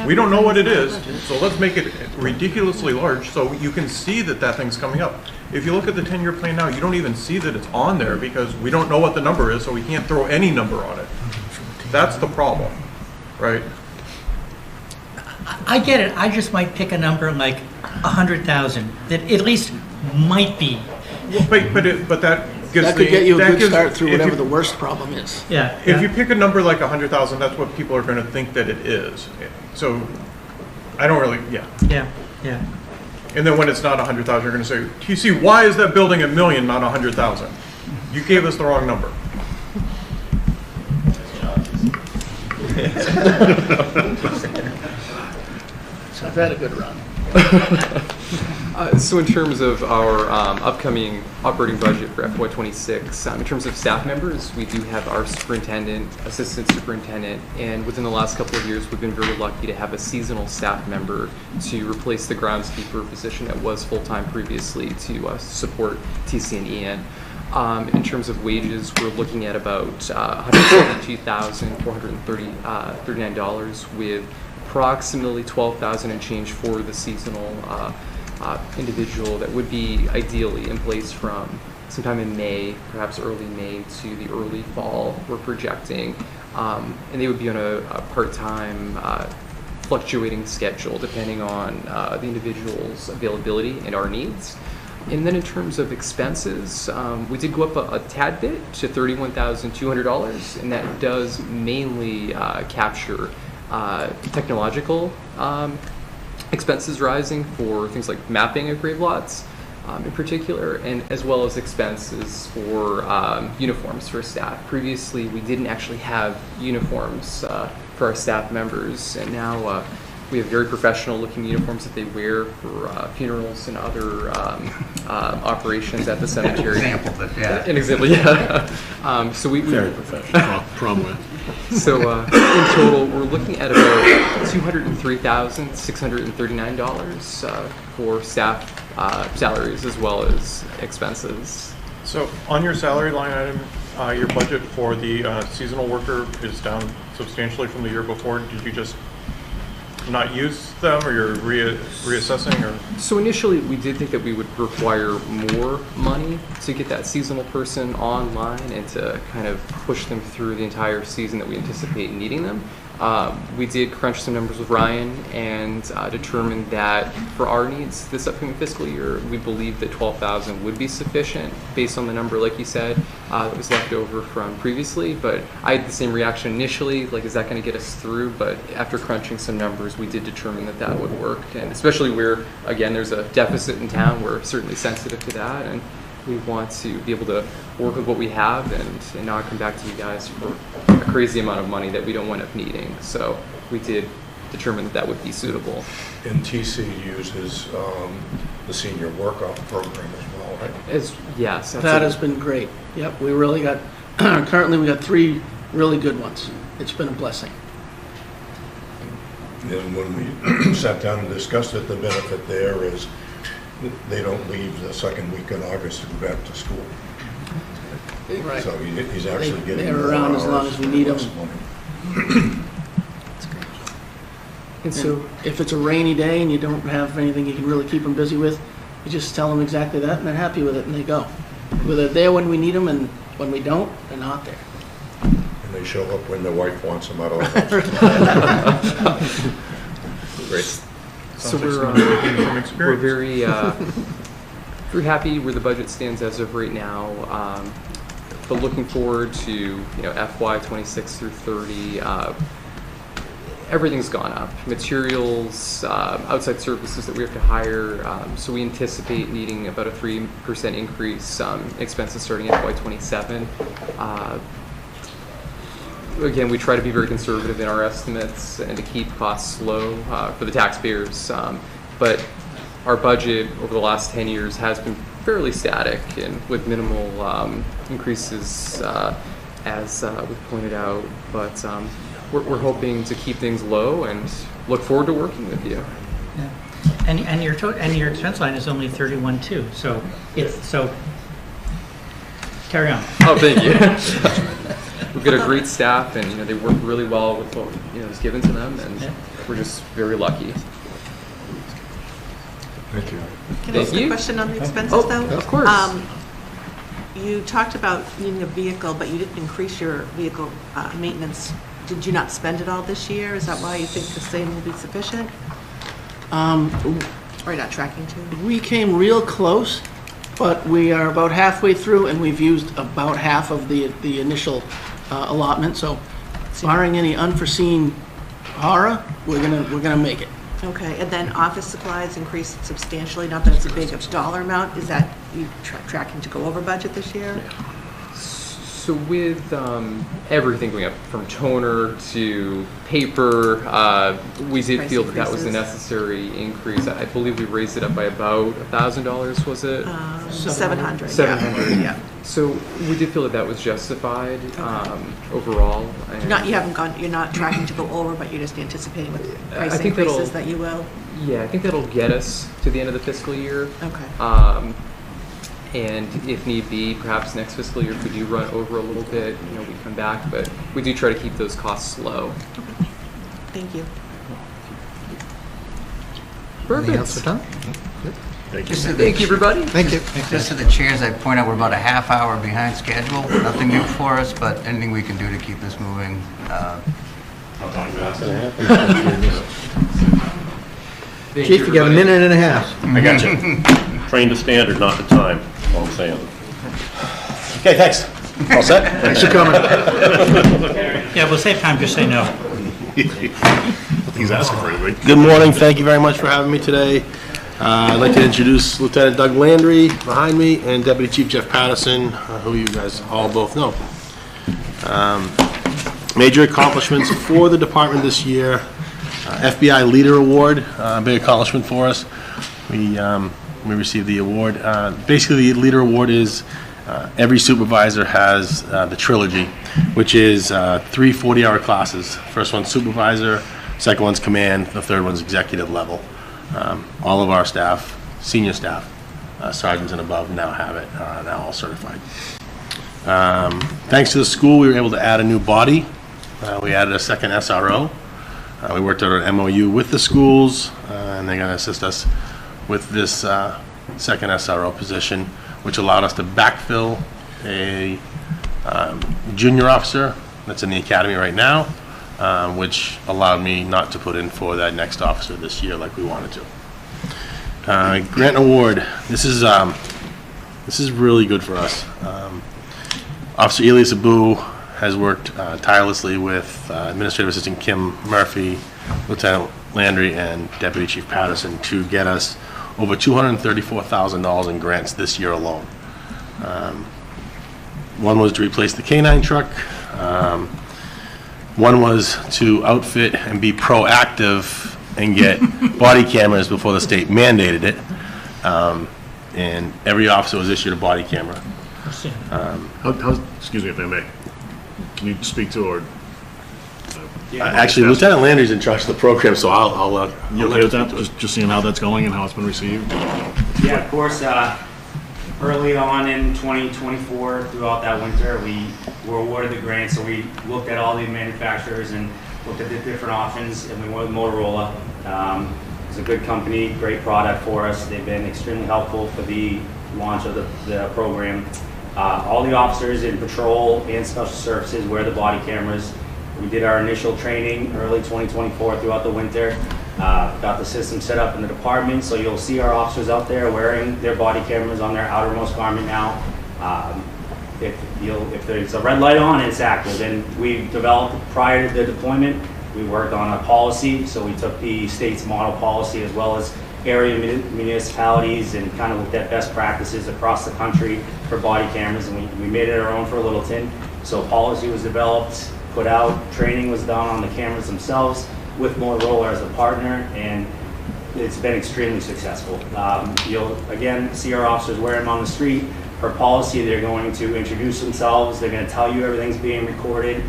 We don't know what it is, so let's make it ridiculously large, so you can see that that thing's coming up. If you look at the 10-year plan now, you don't even see that it's on there, because we don't know what the number is, so we can't throw any number on it. That's the problem, right? I get it. I just might pick a number like 100,000 that at least might be. But that gives That could me- get you a that good gives- start through if you- whatever the worst problem is. Yeah. If you pick a number like 100,000, that's what people are going to think that it is. So I don't really, yeah. Yeah. Yeah. And then when it's not 100,000, you're going to say, TC, why is that building $1 million, not 100,000? You gave us the wrong number. So I've had a good run. So in terms of our upcoming operating budget for FY26, in terms of staff members, we do have our superintendent, assistant superintendent, and within the last couple of years, we've been very lucky to have a seasonal staff member to replace the groundskeeper position that was full-time previously to support TC and Ian. In terms of wages, we're looking at about $172,439 with approximately $12,000 and change for the seasonal individual that would be ideally in place from sometime in May, perhaps early May to the early fall, we're projecting. And they would be on a part-time fluctuating schedule depending on the individual's availability and our needs. And then in terms of expenses, we did go up a tad bit to $31,200, and that does mainly capture technological expenses rising for things like mapping of grave lots in particular, and as well as expenses for uniforms for staff. Previously, we didn't actually have uniforms for our staff members, and now we have very professional looking uniforms that they wear for funerals and other operations at the cemetery. Example of it, yeah. An example, yeah. So we Very professional. Prom with. So in total, we're looking at about $203,639 for staff salaries as well as expenses. So on your salary line item, your budget for the seasonal worker is down substantially from the year before. Did you just not use them, or you're reassessing, or? So initially, we did think that we would require more money to get that seasonal person online and to kind of push them through the entire season that we anticipate needing them. We did crunch some numbers with Ryan and determined that for our needs this upcoming fiscal year, we believe that $12,000 would be sufficient based on the number, like you said, that was left over from previously. But I had the same reaction initially, like, is that going to get us through? But after crunching some numbers, we did determine that that would work. And especially where, again, there's a deficit in town, we're certainly sensitive to that. And we want to be able to work with what we have and not come back to you guys for a crazy amount of money that we don't wind up needing. So we did determine that that would be suitable. And TC uses the senior workout program as well, right? Yes. That has been great. Yep, we really got, currently we got 3 really good ones. It's been a blessing. And when we sat down and discussed it, the benefit there is they don't leave the second week in August to go back to school. Right. So he's actually getting They're more around as long hours as we need for them. less money. And so if it's a rainy day and you don't have anything you can really keep them busy with, you just tell them exactly that and they're happy with it and they go. They're there when we need them, and when we don't, they're not there. And they show up when their wife wants them out of the house. Great. So Sounds like we're somebody speaking from experience. very happy where the budget stands as of right now. But looking forward to FY 26 through 30, everything's gone up. Materials, outside services that we have to hire. So we anticipate needing about a 3% increase expenses starting FY 27. again, we try to be very conservative in our estimates and to keep costs low for the taxpayers. But our budget over the last 10 years has been fairly static and with minimal increases, as we've pointed out. But we're hoping to keep things low and look forward to working with you. Yeah. And your expense line is only 31.2. So carry on. Oh, thank you. We've got a great staff, and they work really well with what is given to them, and we're just very lucky. Thank you. Can I ask a question on the expenses, though? Of course. You talked about needing a vehicle, but you didn't increase your vehicle maintenance. Did you not spend it all this year? Is that why you think the same will be sufficient? Or not tracking to? We came real close, but we are about halfway through, and we've used about half of the initial allotment. So, barring any unforeseen horror, we're gonna make it. Okay, and then office supplies increased substantially. Not that it's a big dollar amount. Is that you tracking to go over budget this year? So with everything going up from toner to paper, we did feel that was a necessary increase. I believe we raised it up by about $1,000, was it? 700. 700. Yeah. So we did feel that was justified overall. And You're not tracking to go over, but you're just anticipating with price increases that you will? Yeah, I think that'll get us to the end of the fiscal year. Okay. And if need be, perhaps next fiscal year, if we do run over a little bit, we come back. But we do try to keep those costs low. Okay. Thank you. Perfect. Anything else for Tom? Thank you. Thank you, everybody. Thank you. Just to the chairs, I point out we're about a half hour behind schedule. Nothing new for us, but anything we can do to keep this moving. Chief, you got a minute and a half. I got you. Train to standard, not the time, that's all I'm saying. Okay, thanks. All set? Thanks for coming. Yeah, we'll save time, just say no. He's asking for anything. Good morning, thank you very much for having me today. I'd like to introduce Lieutenant Doug Landry behind me and Deputy Chief Jeff Patterson, who you guys all both know. Major accomplishments for the department this year. FBI Leader Award, a big accomplishment for us. We received the award. Basically, the Leader Award is every supervisor has the trilogy, which is 3 40-hour classes. First one's supervisor, second one's command, the third one's executive level. All of our staff, senior staff, sergeants and above now have it, now all certified. Thanks to the school, we were able to add a new body. We added a second SRO. We worked out an MOU with the schools, and they're going to assist us with this second SRO position, which allowed us to backfill a junior officer that's in the academy right now, which allowed me not to put in for that next officer this year like we wanted to. Grant award. This is really good for us. Officer Elias Abu has worked tirelessly with Administrative Assistant Kim Murphy, Lieutenant Landry, and Deputy Chief Patterson to get us over $234,000 in grants this year alone. One was to replace the K-9 truck. One was to outfit and be proactive and get body cameras before the state mandated it. And every officer was issued a body camera. Excuse me if I may. Can you speak to or? Actually, Lieutenant Landry's in charge of the program, so I'll You okay with that? Just seeing how that's going and how it's been received? Yeah, of course. Early on in 2024, throughout that winter, we were awarded the grant, so we looked at all the manufacturers and looked at the different options, and we went with Motorola. It's a good company, great product for us. They've been extremely helpful for the launch of the program. All the officers in patrol and special services wear the body cameras. We did our initial training early 2024 throughout the winter. Got the system set up in the department, so you'll see our officers out there wearing their body cameras on their outermost garment now. If there's a red light on, it's active. And we developed, prior to the deployment, we worked on a policy, so we took the state's model policy as well as area municipalities and kind of looked at best practices across the country for body cameras, and we made it our own for Littleton. So policy was developed, put out. Training was done on the cameras themselves with Motorola as a partner, and it's been extremely successful. You'll again see our officers wearing them on the street. Per policy, they're going to introduce themselves. They're going to tell you everything's being recorded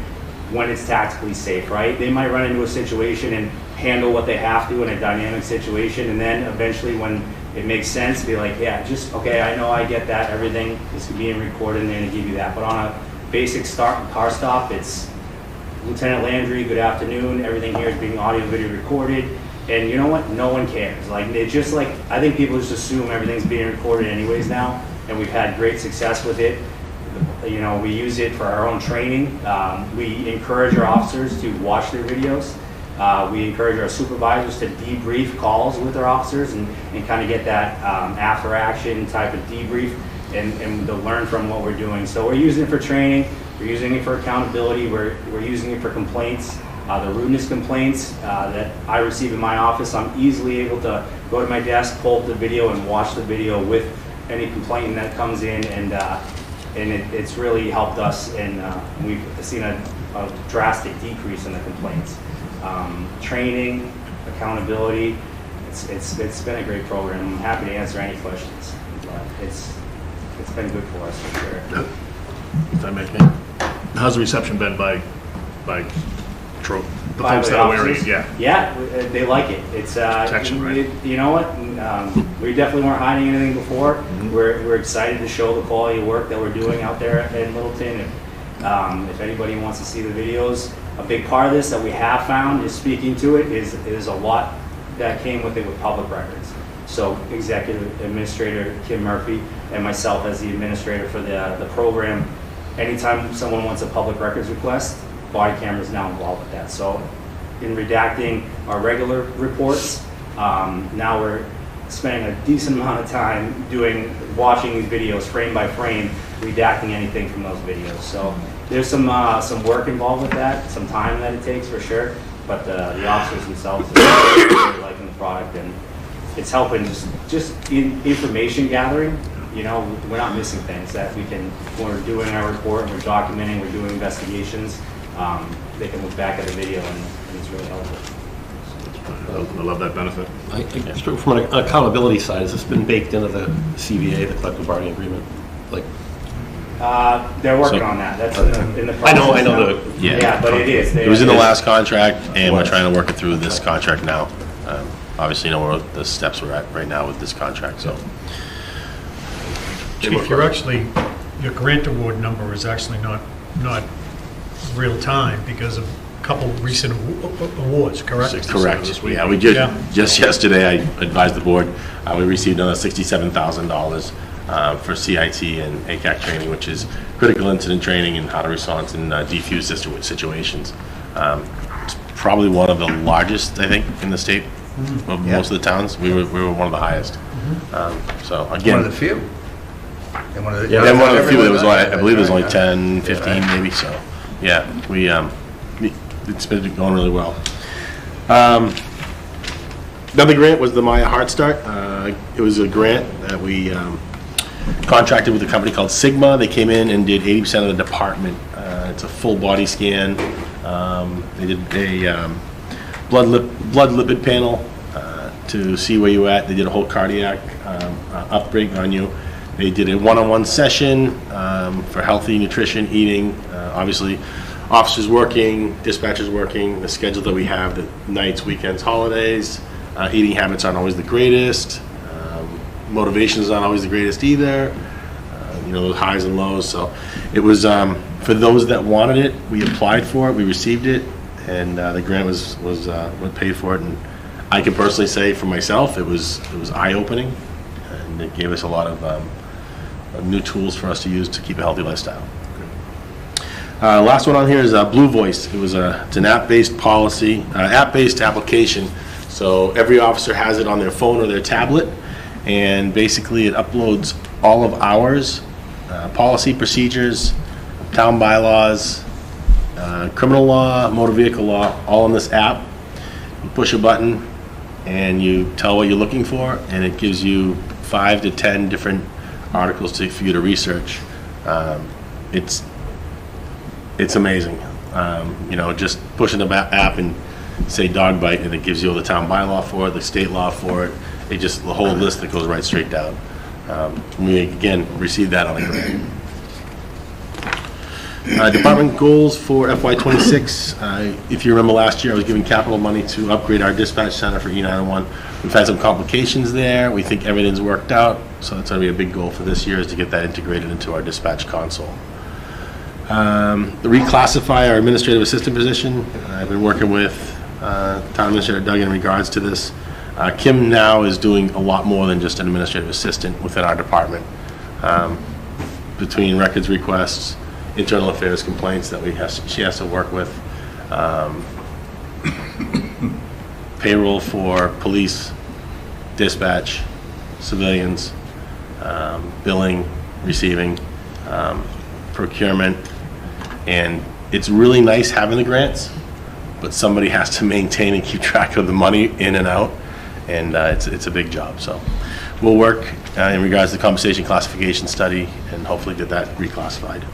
when it's tactically safe, right? They might run into a situation and handle what they have to in a dynamic situation, and then eventually when it makes sense, be like, yeah, just, okay, I know, I get that, everything is being recorded, and they're going to give you that. But on a basic car stop, it's Lieutenant Landry, good afternoon, everything here is being audio video recorded, and you know what? No one cares. Like, they just like, I think people just assume everything's being recorded anyways now, and we've had great success with it. You know, we use it for our own training. We encourage our officers to watch their videos. We encourage our supervisors to debrief calls with our officers and kind of get that after action type of debrief and to learn from what we're doing. So we're using it for training, we're using it for accountability, we're using it for complaints, the rudeness complaints that I receive in my office. I'm easily able to go to my desk, pull up the video and watch the video with any complaint that comes in, and it's really helped us, and we've seen a drastic decrease in the complaints. Training, accountability, it's been a great program. I'm happy to answer any questions, but it's been good for us for sure. If I may, how's the reception been by the folks that are wearing it? Yeah, they like it. It's protection, right? You know what? We definitely weren't hiding anything before. Mm-hmm. We're excited to show the quality of work that we're doing out there in Littleton. If anybody wants to see the videos, a big part of this that we have found is speaking to it is a lot that came with it with public records. So Executive Administrator Kim Murphy and myself as the administrator for the program, anytime someone wants a public records request, body camera is now involved with that. So in redacting our regular reports, now we're spending a decent amount of time watching these videos frame by frame, redacting anything from those videos. So there's some work involved with that, some time that it takes for sure, but the officers themselves are really liking the product, and it's helping just in information gathering. You know, we're not missing things that when we're doing our report and we're documenting, we're doing investigations, they can look back at the video and it's really helpful. I love that benefit. From an accountability side, has this been baked into the CBA, the collective bargaining agreement? Like, they're working on that. That's in the I process know. now. Yeah, but it is. It was in the last contract, and we're trying to work it through this contract now. Obviously, you know where the steps we're at right now with this contract, so. Chief, your grant award number is actually not real time because of a couple recent awards, correct? Correct. Yeah, we just yesterday, I advised the board, we received another $67,000 for CIT and ACAC training, which is critical incident training and how to respond in defuse situations. It's probably one of the largest, I think, in the state of most of the towns. We were one of the highest. So again, One of the few. And one of the, yeah, one of the few. There was, I believe, there's only 10, 15, maybe. So, yeah, it's been going really well. Another grant was the Maya Heart Start. It was a grant that we contracted with a company called Sigma. They came in and did 80% of the department. It's a full body scan. They did a blood lipid panel to see where you're at. They did a whole cardiac upbreak on you. They did a one-on-one session for healthy nutrition, eating. Obviously, officers working, dispatchers working, the schedule that we have, the nights, weekends, holidays. Eating habits aren't always the greatest. Motivation is not always the greatest either. You know, those highs and lows. So it was, for those that wanted it, we applied for it, we received it, and the grant was what paid for it. And I can personally say for myself, it was eye-opening, and it gave us a lot of new tools for us to use to keep a healthy lifestyle. Last one on here is Blue Voice. It's an app-based policy, app-based application. So every officer has it on their phone or their tablet, and basically it uploads all of ours, policy, procedures, town bylaws, criminal law, motor vehicle law, all in this app. You push a button and you tell what you're looking for, and it gives you 5 to 10 different articles for you to research. It's amazing. You know, just pushing the app and say dog bite, and it gives you the town bylaw for it, the state law for it. It just, the whole list that goes right straight down. We, again, received that on a grant. Department goals for FY26. If you remember last year, I was giving capital money to upgrade our dispatch center for E901. We've had some complications there. We think everything's worked out, so that's going to be a big goal for this year, is to get that integrated into our dispatch console. Reclassify our administrative assistant position. I've been working with Town Administrator Doug in regards to this. Kim now is doing a lot more than just an administrative assistant within our department. Between records requests, internal affairs complaints that she has to work with, payroll for police, dispatch, civilians, billing, receiving, procurement, and it's really nice having the grants, but somebody has to maintain and keep track of the money in and out, and it's a big job. So we'll work in regards to the compensation classification study and hopefully get that reclassified.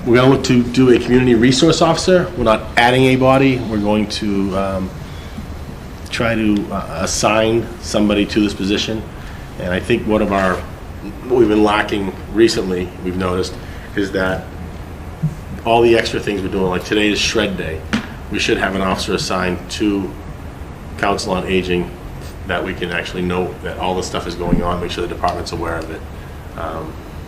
We're going to look to do a community resource officer. We're not adding a body. We're going to try to assign somebody to this position. And I think what we've been lacking recently, we've noticed, is that all the extra things we're doing, like today is shred day, we should have an officer assigned to Council on Aging that we can actually know that all this stuff is going on, make sure the department's aware of it.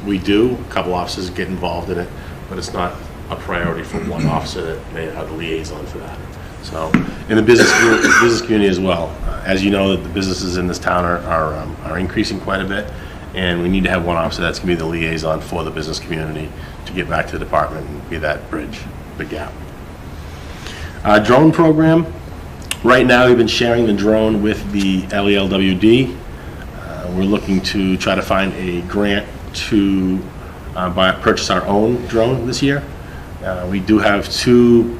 We do, a couple officers get involved in it, but it's not a priority for one officer that they are the liaison for that. So, in the business community as well, as you know, the businesses in this town are increasing quite a bit, and we need to have one officer that's going to be the liaison for the business community to get back to the department and be that bridge, the gap. Drone program. Right now, we've been sharing the drone with the LELWD. We're looking to try to find a grant to purchase our own drone this year. We do have two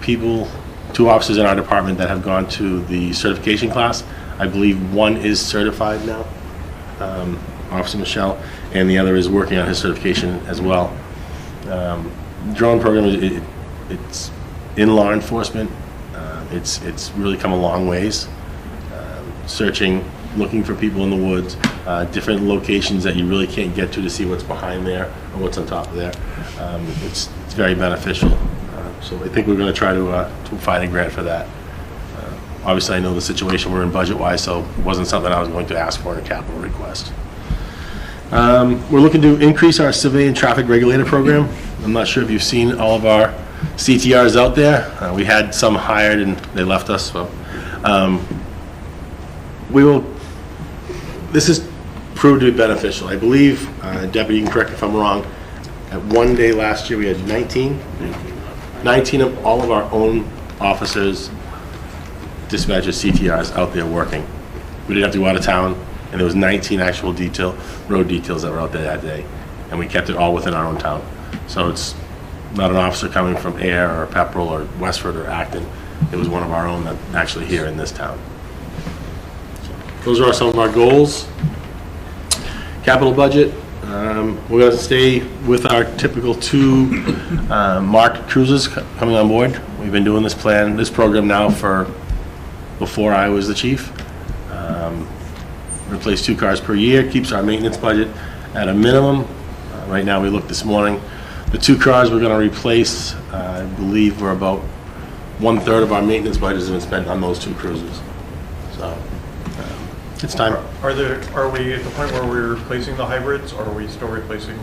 officers in our department that have gone to the certification class. I believe one is certified now, Officer Michelle, and the other is working on his certification as well. Drone program, it's in law enforcement. It's really come a long ways. Searching, looking for people in the woods, different locations that you really can't get to see what's behind there or what's on top of there. It's very beneficial. So I think we're going to try to find a grant for that. Obviously, I know the situation we're in budget-wise, so it wasn't something I was going to ask for in a capital request. We're looking to increase our civilian traffic regulator program. I'm not sure if you've seen all of our CTRs out there. We had some hired and they left us. So this has proved to be beneficial. I believe, Deputy, you can correct me if I'm wrong, at one day last year we had 19 of all of our own officers, dispatchers, CTRs out there working. We didn't have to go out of town, and there was 19 actual road details that were out there that day, and we kept it all within our own town. So it's not an officer coming from Air or Pepperell or Westford or Acton. It was one of our own that actually here in this town. So those are some of our goals. Capital budget. We're going to stay with our typical two marked cruisers coming on board. We've been doing this program now for before I was the chief. Replace 2 cars per year, keeps our maintenance budget at a minimum. Right now, we looked this morning. The 2 cars we're going to replace, I believe we're about 1/3 of our maintenance budget has been spent on those 2 cruisers. So it's time. Are we at the point where we're replacing the hybrids, or are we still replacing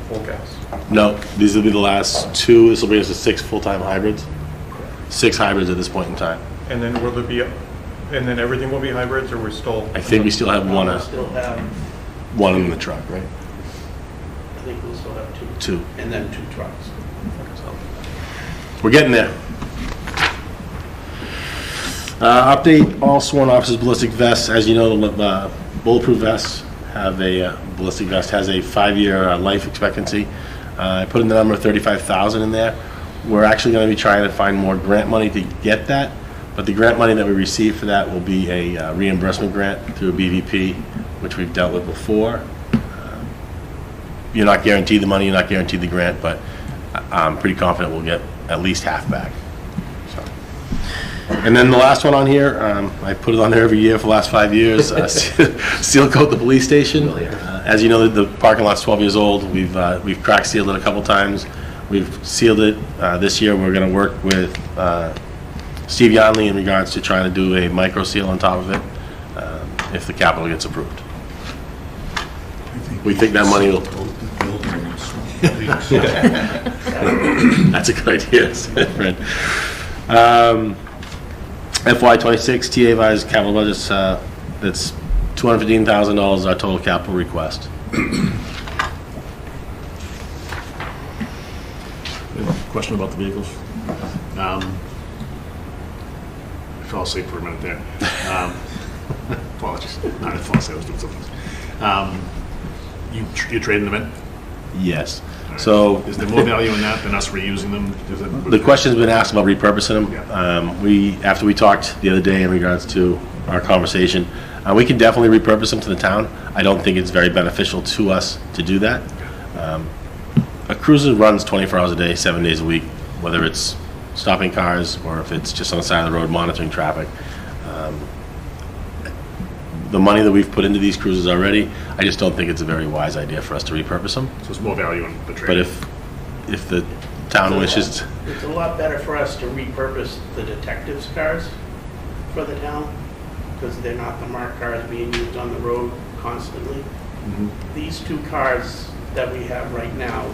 full gas? No, these will be the last 2. This will bring us to 6 full-time hybrids. 6 hybrids at this point in time. And then will there be, and then everything will be hybrids, or we're still? I think we still have one. Still have, One in the truck, right? I think we'll still have 2. 2. And then 2 trucks. So we're getting there. Update all sworn officers ballistic vests. As you know, the bulletproof vests have ballistic vest has a 5-year life expectancy. I put in the number of 35,000 in there. We're actually going to be trying to find more grant money to get that, but the grant money that we receive for that will be a reimbursement grant through BVP, which we've dealt with before. You're not guaranteed the money, you're not guaranteed the grant, but I'm pretty confident we'll get at least half back. So. And then the last one on here, I put it on there every year for the last 5 years, seal coat the police station. As you know, the parking lot's 12 years old. We've crack sealed it a couple times. We've sealed it. This year we're going to work with Steve Yonley in regards to trying to do a micro seal on top of it if the capital gets approved. We think that money will... That's a good idea, Fred. FY26 TA Advised capital budgets, that's $215,000 our total capital request. Question about the vehicles? I fell asleep for a minute there. Apologies. I didn't fall asleep, I was doing something else. You trading them in? Yes. Right. So is there more value in that than us reusing them? The question's been asked about repurposing them. After we talked the other day in regards to our conversation, we can definitely repurpose them to the town. I don't think it's very beneficial to us to do that. A cruiser runs 24 hours a day, 7 days a week, whether it's stopping cars or if it's just on the side of the road monitoring traffic. The money that we've put into these cruisers already, I just don't think it's a very wise idea for us to repurpose them. So it's more value in the trade. But if the town wishes to... It's a lot better for us to repurpose the detectives' cars for the town, because they're not the marked cars being used on the road constantly. Mm-hmm. These two cars that we have right now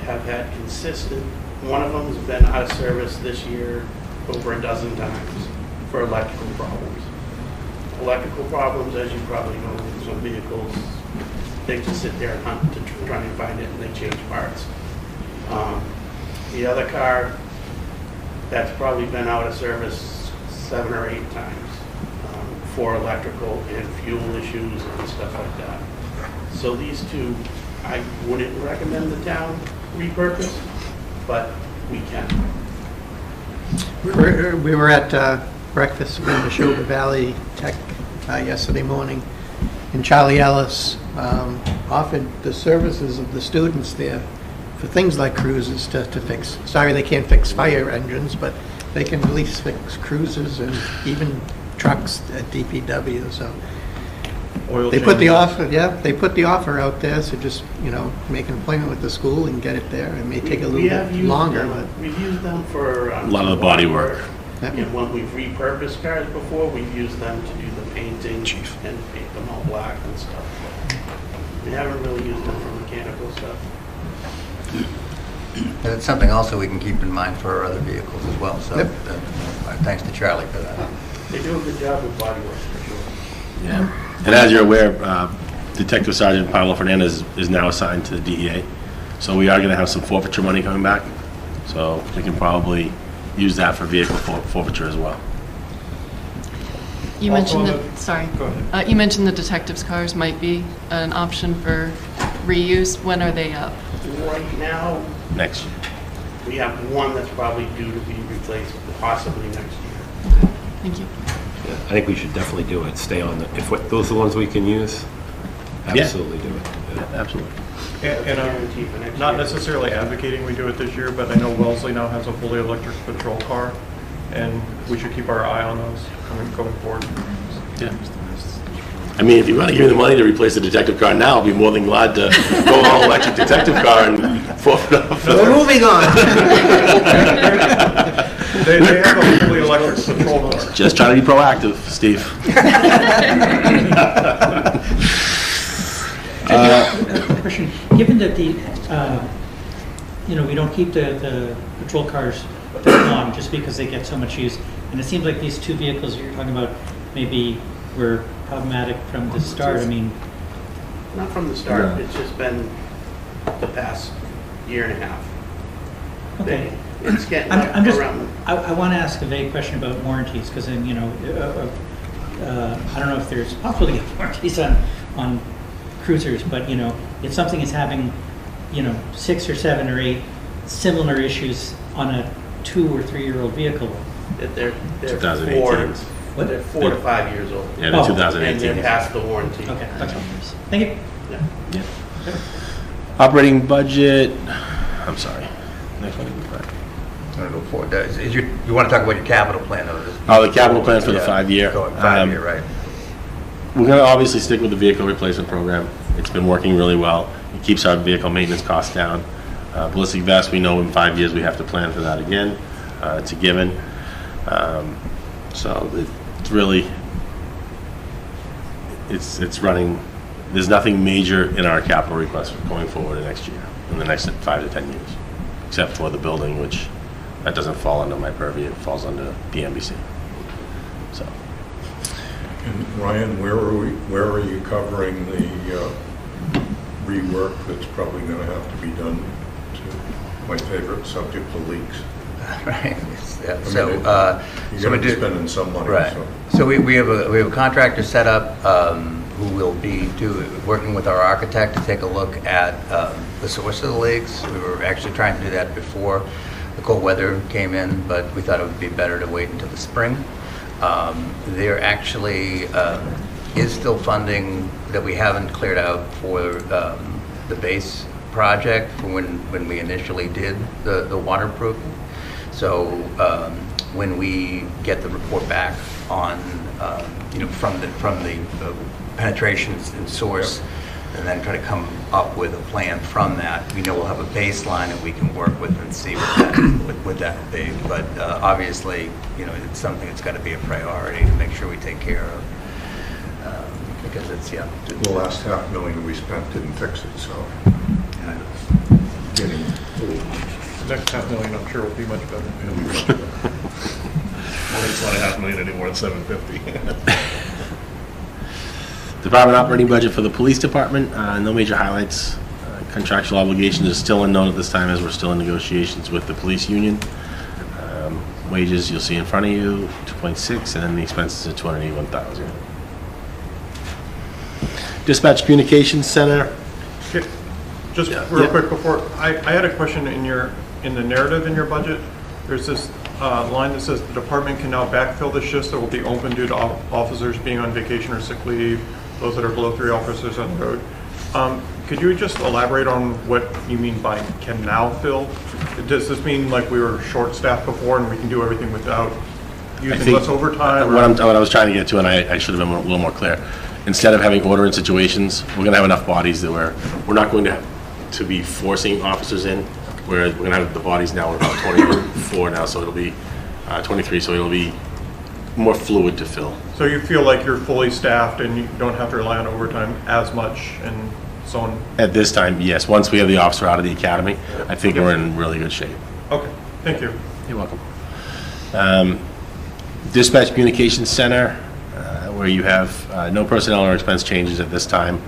have had consistent, one of them has been out of service this year over a dozen times for electrical problems. Electrical problems, as you probably know, in some vehicles, they just sit there and hunt to try and find it, and they change parts. The other car, that's probably been out of service 7 or 8 times for electrical and fuel issues and stuff like that. So these two, I wouldn't recommend the town repurpose, but we can. We were at breakfast with the Neshoba Valley Tech yesterday morning, and Charlie Ellis offered the services of the students there for things like cruisers to fix. Sorry, they can't fix fire engines, but they can at least fix cruisers and even trucks at DPW. So they put the offer. Yeah, they put the offer out there. So just make an appointment with the school and get it there. It may take a little bit longer, but we've used them for a lot of the body work. And when we've repurposed cars before, we've used them to do the painting and paint them all black and stuff. We haven't really used them for mechanical stuff. And it's something also we can keep in mind for our other vehicles as well. So thanks to Charlie for that. They do a good job with body work for sure. Yeah. And as you're aware, Detective Sergeant Paolo Fernandez is now assigned to the DEA. So we are going to have some forfeiture money coming back. So we can probably use that for vehicle forfeiture as well. You mentioned you mentioned the detectives' cars might be an option for reuse. When are they up? Right now, next year. We have one that's probably due to be replaced possibly next year. Thank you. Yeah, I think we should definitely do it. Stay on the, if those are the ones we can use, absolutely do it. Yeah, absolutely. And I'm not necessarily advocating we do it this year, but I know Wellesley now has a fully electric patrol car, and we should keep our eye on those going forward. Yeah. I mean, if you want to give me the money to replace the detective car now, I'll be more than glad to go all electric detective car and forfeit off. We're moving on. They have a fully electric patrol car. Just trying to be proactive, Steve. Question: given that we don't keep the patrol cars that long just because they get so much use, and it seems like these two vehicles you're talking about maybe were problematic from the start. I mean, not from the start. It's just been the past year and a half. Okay. It's getting around. I want to ask a vague question about warranties, because then I don't know if there's possible to get warranties on cruisers, but if something is having 6 or 7 or 8 similar issues on a 2 or 3 year old vehicle, They're 2018. They're 4 to 5 years old. Yeah, they're 2018. And they're past the warranty. Okay, thank you. Yeah. Operating budget, I'm sorry, next one? You want to talk about your capital plan, though? Oh, the capital plan for the 5-year. Going 5-year, right. We're going to obviously stick with the vehicle replacement program. It's been working really well. It keeps our vehicle maintenance costs down. Ballistic vest, we know in 5 years we have to plan for that again. It's a given. So it's really, it's running. There's nothing major in our capital request going forward next year, in the next 5 to 10 years, except for the building, which that doesn't fall under my purview. It falls under PMBC. So. And Ryan, where are you covering the rework that's probably going to have to be done to my favorite subject, the leaks? Right. Yeah. You're going to be spending some money. Right. So we have a contractor set up who will be working with our architect to take a look at the source of the leaks. We were actually trying to do that before the cold weather came in, but we thought it would be better to wait until the spring. There actually is still funding that we haven't cleared out for the base project for when we initially did the waterproofing. So when we get the report back on from the penetrations and source, and then try to come up with a plan from that, we know we'll have a baseline that we can work with and see what that will be. But obviously, it's something that's got to be a priority to make sure we take care of. Because it's, the last $500,000 we spent didn't fix it, so getting the next $500,000 I'm sure will be much better. Well, it's not $500,000 anymore, it's $750,000. Department operating budget for the police department, no major highlights. Contractual obligations are still unknown at this time as we're still in negotiations with the police union. Wages you'll see in front of you, 2.6, and then the expenses are 281,000. Dispatch Communications Center. Okay. Just real quick before, I had a question in the narrative in your budget. There's this line that says the department can now backfill the shifts that will be open due to officers being on vacation or sick leave, those that are below 3 officers on the road. Could you just elaborate on what you mean by can now fill? Does this mean like we were short-staffed before and we can do everything without using less overtime? What I was trying to get to, and I should have been a little more clear, instead of having order in situations, we're going to have enough bodies that we're not going to be forcing officers in. We're going to have the bodies now, we're about 24 now, so it'll be 23, so it'll be more fluid to fill. So you feel like you're fully staffed and you don't have to rely on overtime as much and so on? At this time, yes. Once we have the officer out of the academy, I think we're in really good shape. Okay, thank you. You're welcome. Dispatch Communications Center, where you have no personnel or expense changes at this time.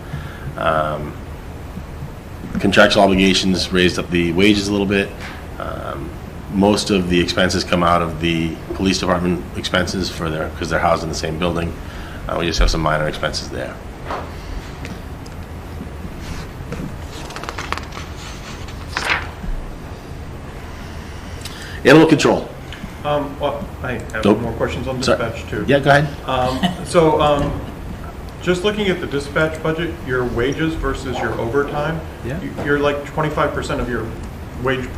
Contractual obligations raised up the wages a little bit. Most of the expenses come out of the police department expenses because they're housed in the same building. We just have some minor expenses there. Animal control. Well, I have more questions on dispatch too. Yeah, go ahead. Just looking at the dispatch budget, your wages versus your overtime, you're like 25% of your wage,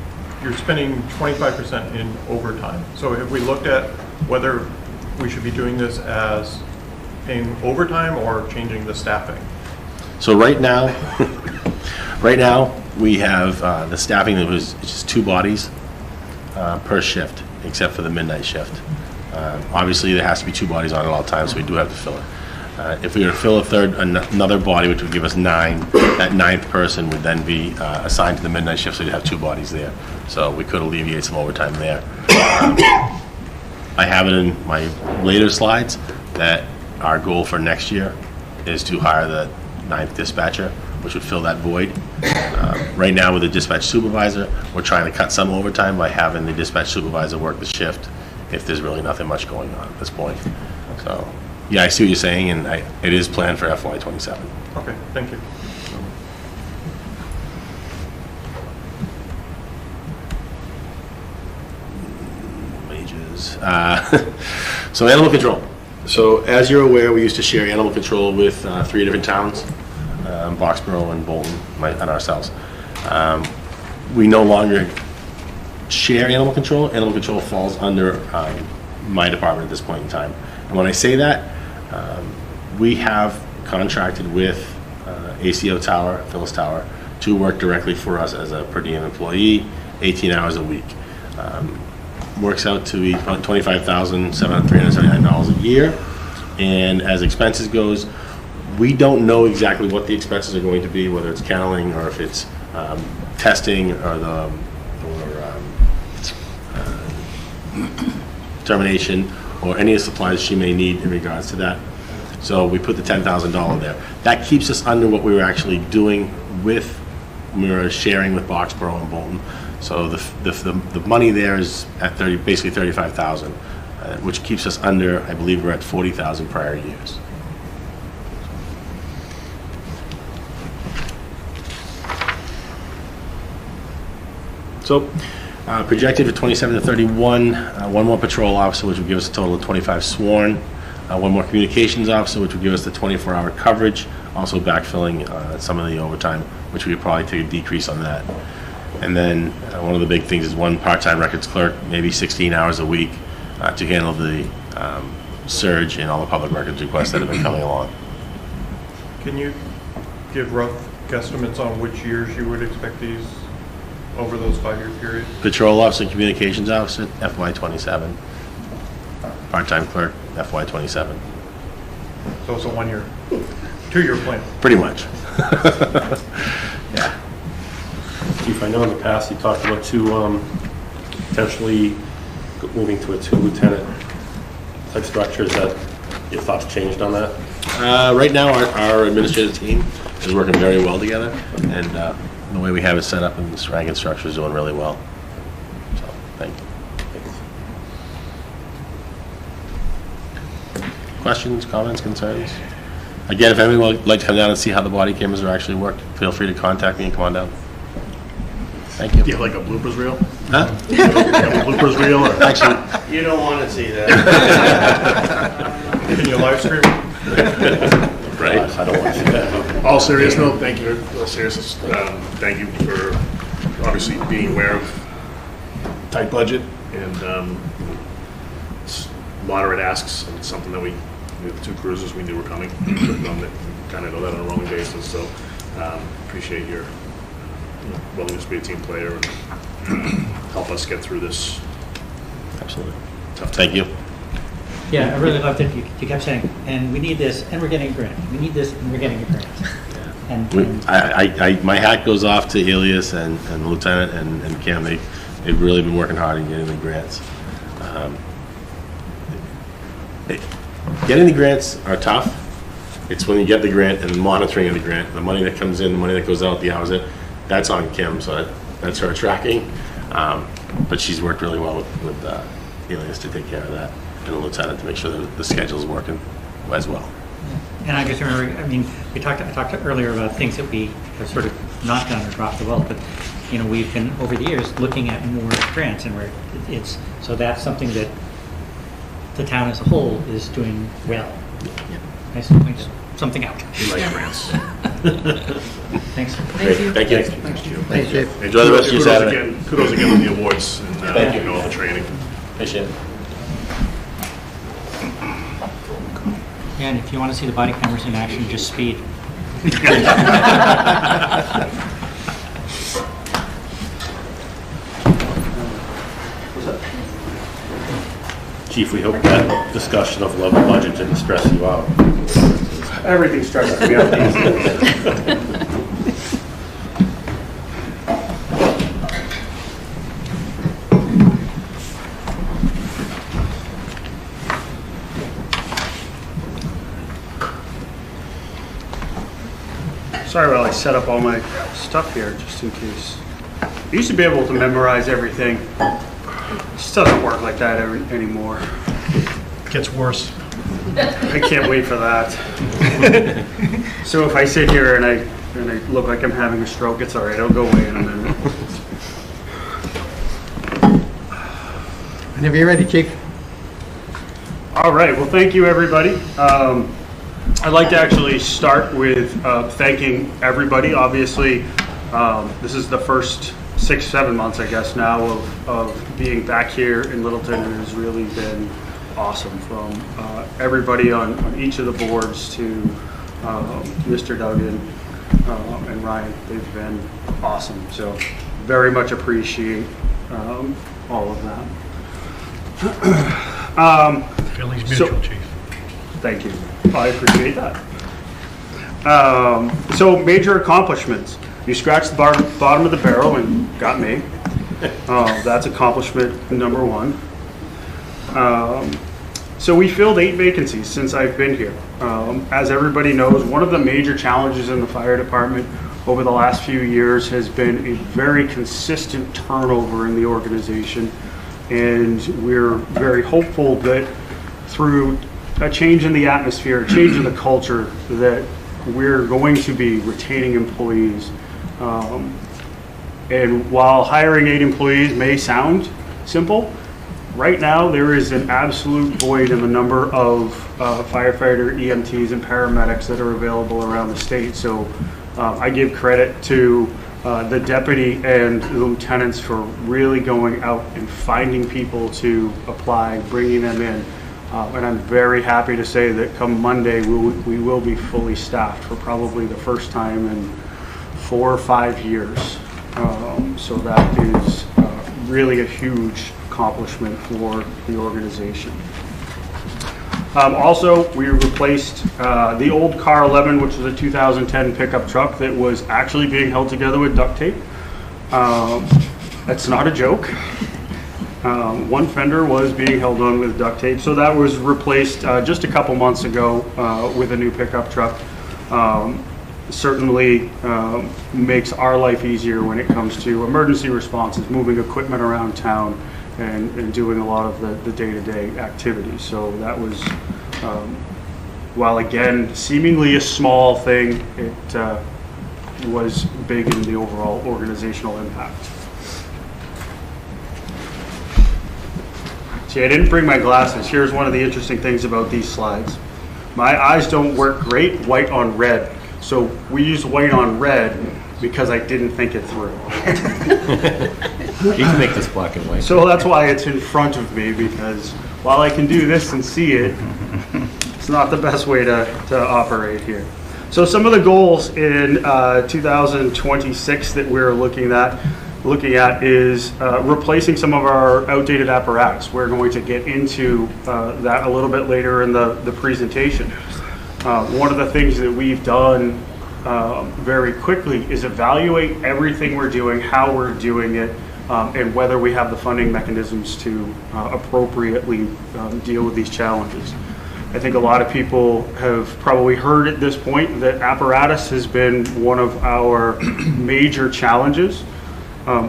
you're spending 25% in overtime. So have we looked at whether we should be doing this as paying overtime or changing the staffing? So right now we have the staffing that was just 2 bodies per shift, except for the midnight shift. Obviously, there has to be 2 bodies on at all times, so we do have to fill it. If we were to fill another body, which would give us 9, that 9th person would then be assigned to the midnight shift, so you'd have 2 bodies there. So we could alleviate some overtime there. I have it in my later slides that our goal for next year is to hire the 9th dispatcher, which would fill that void. Right now with the dispatch supervisor, we're trying to cut some overtime by having the dispatch supervisor work the shift if there's really nothing much going on at this point. So, yeah, I see what you're saying, and it is planned for FY27. Okay, thank you. Wages. So animal control. So as you're aware, we used to share animal control with 3 different towns, Boxborough and Bolton, and ourselves. We no longer share animal control falls under my department at this point in time. And when I say that, we have contracted with ACO Tower, Phyllis Tower, to work directly for us as a per diem employee, 18 hours a week. Works out to be $25,379 a year. And as expenses goes, we don't know exactly what the expenses are going to be, whether it's kenneling or if it's testing or termination or any of the supplies she may need in regards to that. So we put the $10,000 there. That keeps us under what we were actually doing with, we were sharing with Boxborough and Bolton. So the money there is at basically $35,000, which keeps us under, I believe we're at $40,000 prior years. So projected for 27 to 31, one more patrol officer, which would give us a total of 25 sworn, one more communications officer, which would give us the 24-hour coverage, also backfilling some of the overtime, which we would probably take a decrease on that. And then one of the big things is one part-time records clerk, maybe 16 hours a week to handle the surge in all the public records requests that have been coming along. Can you give rough guesstimates on which years you would expect these over those 5-year periods? Patrol officer and communications officer, FY27. Part-time clerk, FY27. So it's a 1-year, 2-year plan? Pretty much. Yeah. Chief, I know in the past you talked about potentially moving to a 2-lieutenant type structure. Is that your thoughts changed on that? Right now, our administrative team is working very well together, and the way we have it set up in this ranking structure is doing really well. So, thank you. Questions, comments, concerns? Again, if anyone would like to come down and see how the body cameras are actually worked, feel free to contact me and come on down. Thank you. Do you have like a bloopers reel? Huh? Do you have a bloopers reel? Or? Actually, You don't want to see that. Can you live stream? Right. I don't want to see that. All serious note, thank you. All seriousness, thank you for obviously being aware of tight budget and it's moderate asks. And it's something that we with the 2 cruisers we knew were coming. We kind of know that on a rolling basis. So appreciate your willingness to be a team player and help us get through this. Absolutely. Tough Thank you. Yeah, I really loved that you kept saying, and we need this, and we're getting a grant. We need this, and we're getting a grant. And My hat goes off to Elias and the Lieutenant and Cam. They've really been working hard in getting the grants. Getting the grants are tough. It's when you get the grant and the monitoring of the grant, the money that comes in, the money that goes out, the hours in, that's on Kim, so that's her tracking. But she's worked really well with Elias to take care of that, and the Lieutenant to make sure that the schedule's working as well. And I just remember, I mean, I talked earlier about things that we have sort of not done or dropped the ball, but we've been over the years looking at more grants, and so that's something that the town as a whole is doing well. Nice to point something out. We like grants. Thanks. Great. Thank you. Thank you. Enjoy the rest of your Saturday. Kudos again on the awards and Thank you. all the training. Appreciate it. And if you want to see the body cameras in action, just speed. Chief, we hope that discussion of level budget didn't stress you out. Everything stresses me out these days. Sorry while I set up all my stuff here, just in case. I used to be able to memorize everything. It just doesn't work like that anymore. Gets worse. I can't wait for that. So if I sit here and I look like I'm having a stroke, it's all right. It'll go away in a minute. Whenever you're ready, Chief. All right. Well, thank you, everybody. I'd like to actually start with thanking everybody. Obviously, this is the first 6, 7 months, I guess, now of being back here in Littleton has really been awesome. From everybody on each of the boards to Mr. Duggan and Ryan, they've been awesome. So very much appreciate all of that. Feelings mutual, Chief. Thank you. I appreciate that. So major accomplishments. You scratched the bottom of the barrel and got me. That's accomplishment number one. So we filled 8 vacancies since I've been here. As everybody knows, one of the major challenges in the fire department over the last few years has been a very consistent turnover in the organization. And we're very hopeful that through a change in the atmosphere, a change in the culture, that we're going to be retaining employees. And while hiring 8 employees may sound simple, right now there is an absolute void in the number of firefighter, EMTs, and paramedics that are available around the state. So I give credit to the deputy and the lieutenants for really going out and finding people to apply, bringing them in. And I'm very happy to say that come Monday, we will be fully staffed for probably the first time in 4 or 5 years. So that is really a huge accomplishment for the organization. Also, we replaced the old Car 11, which was a 2010 pickup truck that was actually being held together with duct tape. That's not a joke. One fender was being held on with duct tape, so that was replaced just a couple months ago with a new pickup truck. Certainly makes our life easier when it comes to emergency responses, moving equipment around town, and doing a lot of the day-to-day activities. So that was, while again seemingly a small thing, it was big in the overall organizational impact. See, I didn't bring my glasses. Here's one of the interesting things about these slides. My eyes don't work great white on red. So we used white on red because I didn't think it through. You can make this black and white. So that's why it's in front of me, because while I can do this and see it, it's not the best way to operate here. So some of the goals in 2026 that we're looking at is replacing some of our outdated apparatus. We're going to get into that a little bit later in the presentation. One of the things that we've done very quickly is evaluate everything we're doing, how we're doing it, and whether we have the funding mechanisms to appropriately deal with these challenges. I think a lot of people have probably heard at this point that apparatus has been one of our major challenges.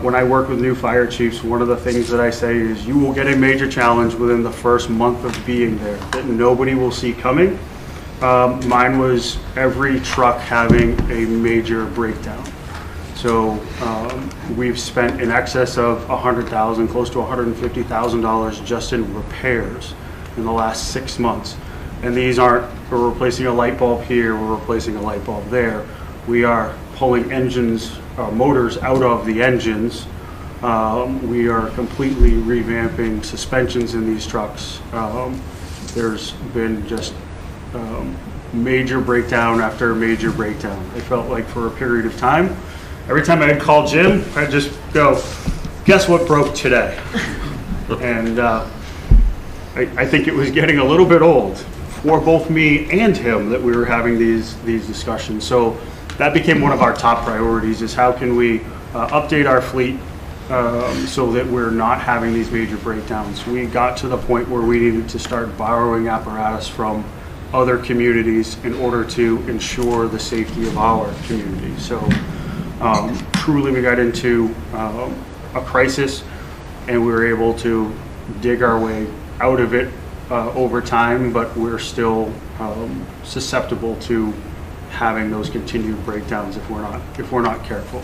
When I work with new fire chiefs, one of the things that I say is you will get a major challenge within the first month of being there that nobody will see coming. Mine was every truck having a major breakdown. So we've spent in excess of $100,000, close to $150,000 just in repairs in the last 6 months. And these aren't, we're replacing a light bulb here, we're replacing a light bulb there. We are pulling engines, motors out of the engines. We are completely revamping suspensions in these trucks. There's been just major breakdown after major breakdown. I felt like for a period of time, every time I'd call Jim, I'd just go, guess what broke today? And I think it was getting a little bit old for both me and him that we were having these discussions. So that became one of our top priorities, is how can we update our fleet so that we're not having these major breakdowns. We got to the point where we needed to start borrowing apparatus from other communities in order to ensure the safety of our community. So truly we got into a crisis, and we were able to dig our way out of it over time, but we're still susceptible to having those continued breakdowns if we're not careful.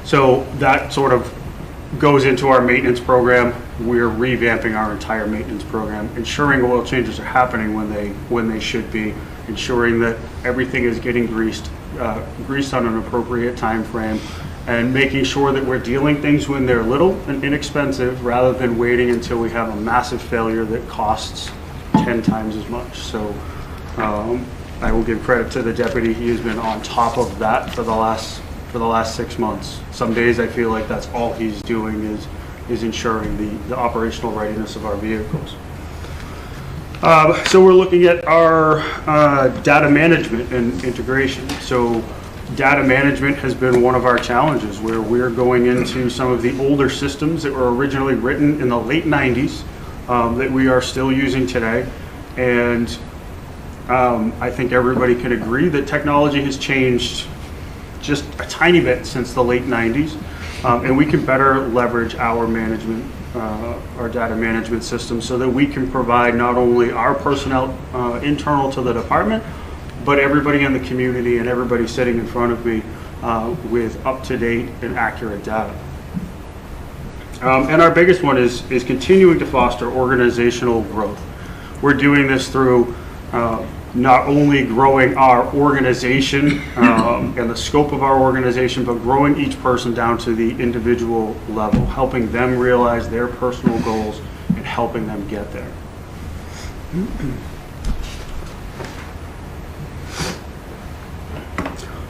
So that sort of goes into our maintenance program. We're revamping our entire maintenance program, ensuring oil changes are happening when they should be, ensuring that everything is getting greased on an appropriate time frame, and making sure that we're dealing things when they're little and inexpensive rather than waiting until we have a massive failure that costs 10 times as much. So I will give credit to the deputy. He has been on top of that for the last 6 months. Some days I feel like that's all he's doing is ensuring the operational readiness of our vehicles. So we're looking at our data management and integration. So data management has been one of our challenges, where we're going into some of the older systems that were originally written in the late 90s that we are still using today. And I think everybody can agree that technology has changed just a tiny bit since the late 90s, and we can better leverage our management, our data management system, so that we can provide not only our personnel internal to the department, but everybody in the community and everybody sitting in front of me with up-to-date and accurate data. And our biggest one is continuing to foster organizational growth. We're doing this through not only growing our organization and the scope of our organization, but growing each person down to the individual level, helping them realize their personal goals and helping them get there.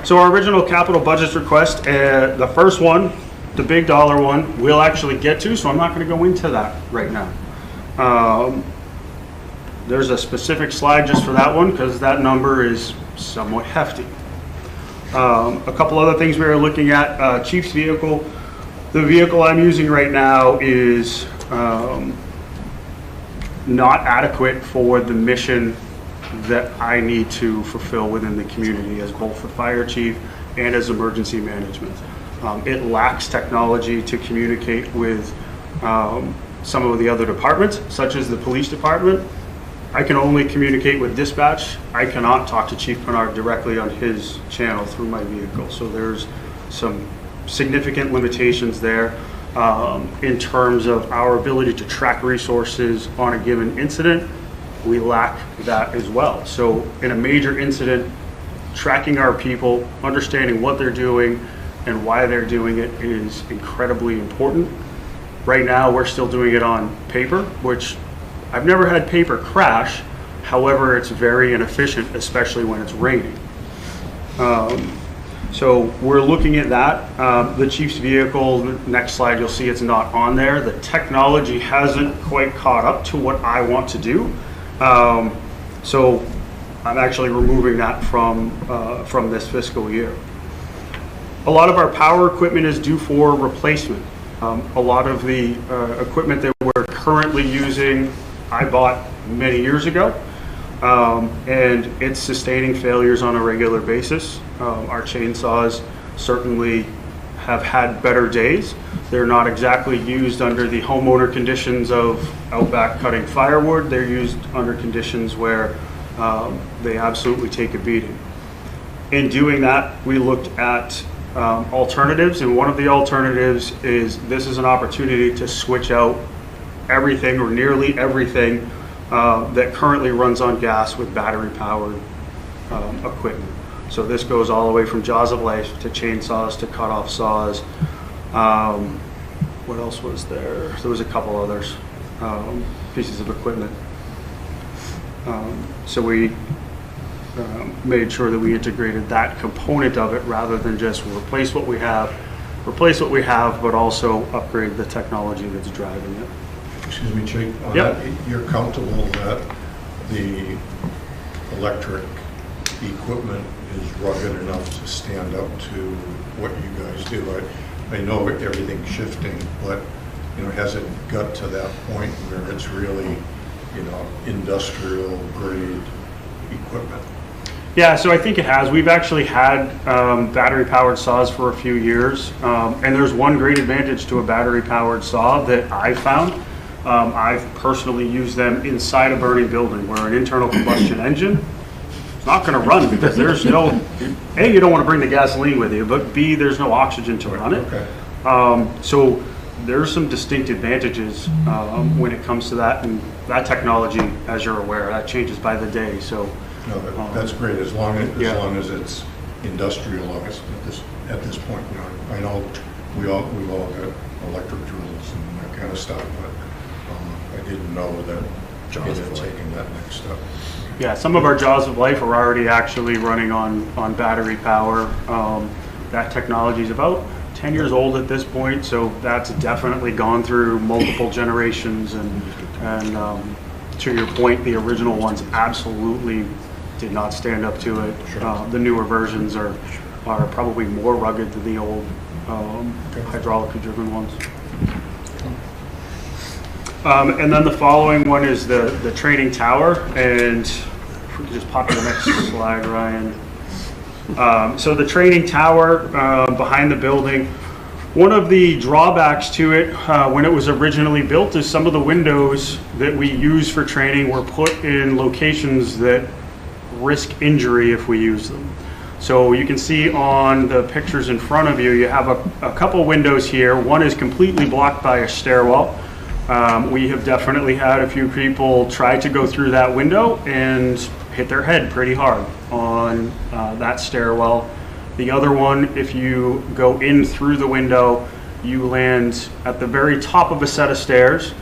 So our original capital budget request, the first one, the big dollar one, we'll actually get to, so I'm not going to go into that right now. There's a specific slide just for that one because that number is somewhat hefty. A couple other things we are looking at, Chief's vehicle. The vehicle I'm using right now is not adequate for the mission that I need to fulfill within the community as both the fire chief and as emergency management. It lacks technology to communicate with some of the other departments, such as the police department. I can only communicate with dispatch. I cannot talk to Chief Bernard directly on his channel through my vehicle. So there's some significant limitations there in terms of our ability to track resources on a given incident. We lack that as well. So in a major incident, tracking our people, understanding what they're doing and why they're doing it is incredibly important. Right now, we're still doing it on paper, which I've never had paper crash. However, it's very inefficient, especially when it's raining. So we're looking at that. The chief's vehicle, the next slide, you'll see it's not on there. The technology hasn't quite caught up to what I want to do. So I'm actually removing that from this fiscal year. A lot of our power equipment is due for replacement. A lot of the equipment that we're currently using, I bought many years ago, and it's sustaining failures on a regular basis. Our chainsaws certainly have had better days. They're not exactly used under the homeowner conditions of outback cutting firewood. They're used under conditions where they absolutely take a beating. In doing that, we looked at alternatives, and one of the alternatives is this is an opportunity to switch out everything or nearly everything that currently runs on gas with battery-powered equipment. So this goes all the way from jaws of life to chainsaws to cut-off saws. What else was there? There was a couple others pieces of equipment. So we made sure that we integrated that component of it rather than just replace what we have, but also upgrade the technology that's driving it. Excuse me, Chief. Yep. You're comfortable that the electric equipment is rugged enough to stand up to what you guys do? I know everything's shifting, but has it got to that point where it's really, industrial grade equipment? Yeah, so I think it has. We've actually had battery-powered saws for a few years, and there's one great advantage to a battery-powered saw that I've found. I've personally used them inside a burning building where an internal combustion engine is not going to run because there's no, A, you don't want to bring the gasoline with you, but B, there's no oxygen to run it. Okay. So there's some distinct advantages when it comes to that, and that technology, as you're aware, that changes by the day. So No, that's great, as long Yeah. as it's industrialized at this point. You know, I know we've all got electric drills and that kind of stuff, but I didn't know that it had taken that next step. Yeah, some of our Jaws of Life are already actually running on battery power. That technology is about 10 years old at this point, so that's definitely gone through multiple generations. And to your point, the original ones absolutely did not stand up to it. The newer versions are probably more rugged than the old hydraulically driven ones. And then the following one is the training tower, and if we could just pop to the next slide, Ryan. So the training tower behind the building, one of the drawbacks to it when it was originally built is some of the windows that we use for training were put in locations that risk injury if we use them. So you can see on the pictures in front of you, you have a couple windows here. One is completely blocked by a stairwell. We have definitely had a few people try to go through that window and hit their head pretty hard on that stairwell. The other one, if you go in through the window, you land at the very top of a set of stairs,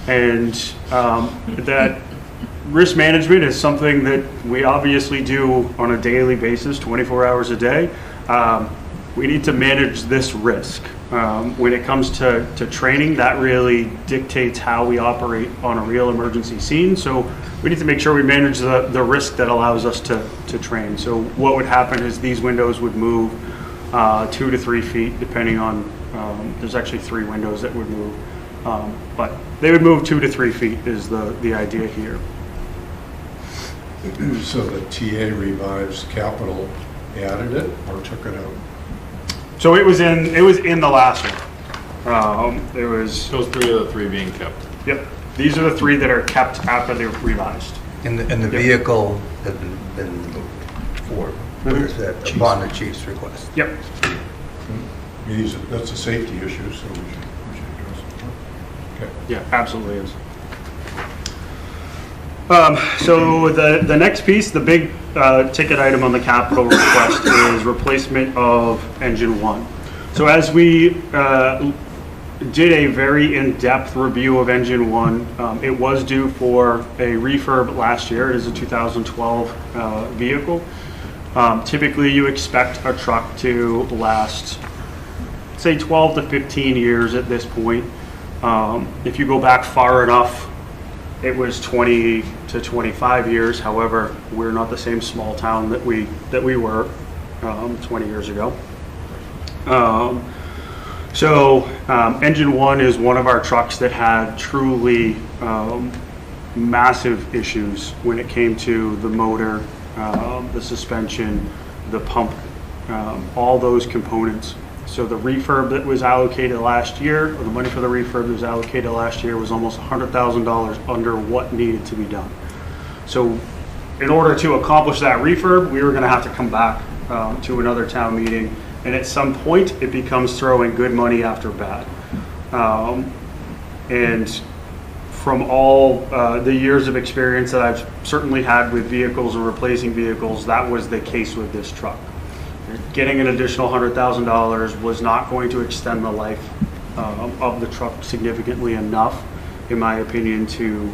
and that risk management is something that we obviously do on a daily basis, 24 hours a day. We need to manage this risk. When it comes to training, that really dictates how we operate on a real emergency scene. So we need to make sure we manage the risk that allows us to train. So what would happen is these windows would move 2 to 3 feet, depending on, there's actually 3 windows that would move. But they would move 2 to 3 feet is the idea here. So the TA revives capital added it or took it out? So it was in the last one. It was those 3 are the 3 being kept. Yep. These are the 3 that are kept after they're revised. And the vehicle has been moved forward. Where's that upon the chief's request? Yep. That's a safety issue, so we should address it. Okay. Yeah, absolutely is. So the next piece, the big ticket item on the capital request is replacement of engine 1. So as we did a very in-depth review of engine 1, it was due for a refurb last year. It is a 2012 vehicle. Typically you expect a truck to last, say, 12 to 15 years at this point. If you go back far enough, it was 20 to 25 years. However, we're not the same small town that we were 20 years ago. Engine 1 is one of our trucks that had truly massive issues when it came to the motor, the suspension, the pump, all those components. So the refurb that was allocated last year, or the money for the refurb that was allocated last year, was almost $100,000 under what needed to be done. So in order to accomplish that refurb, we were going to have to come back to another town meeting, and at some point it becomes throwing good money after bad. And from all the years of experience that I've certainly had with vehicles and replacing vehicles, that was the case with this truck. Getting an additional $100,000 was not going to extend the life of the truck significantly enough, in my opinion, to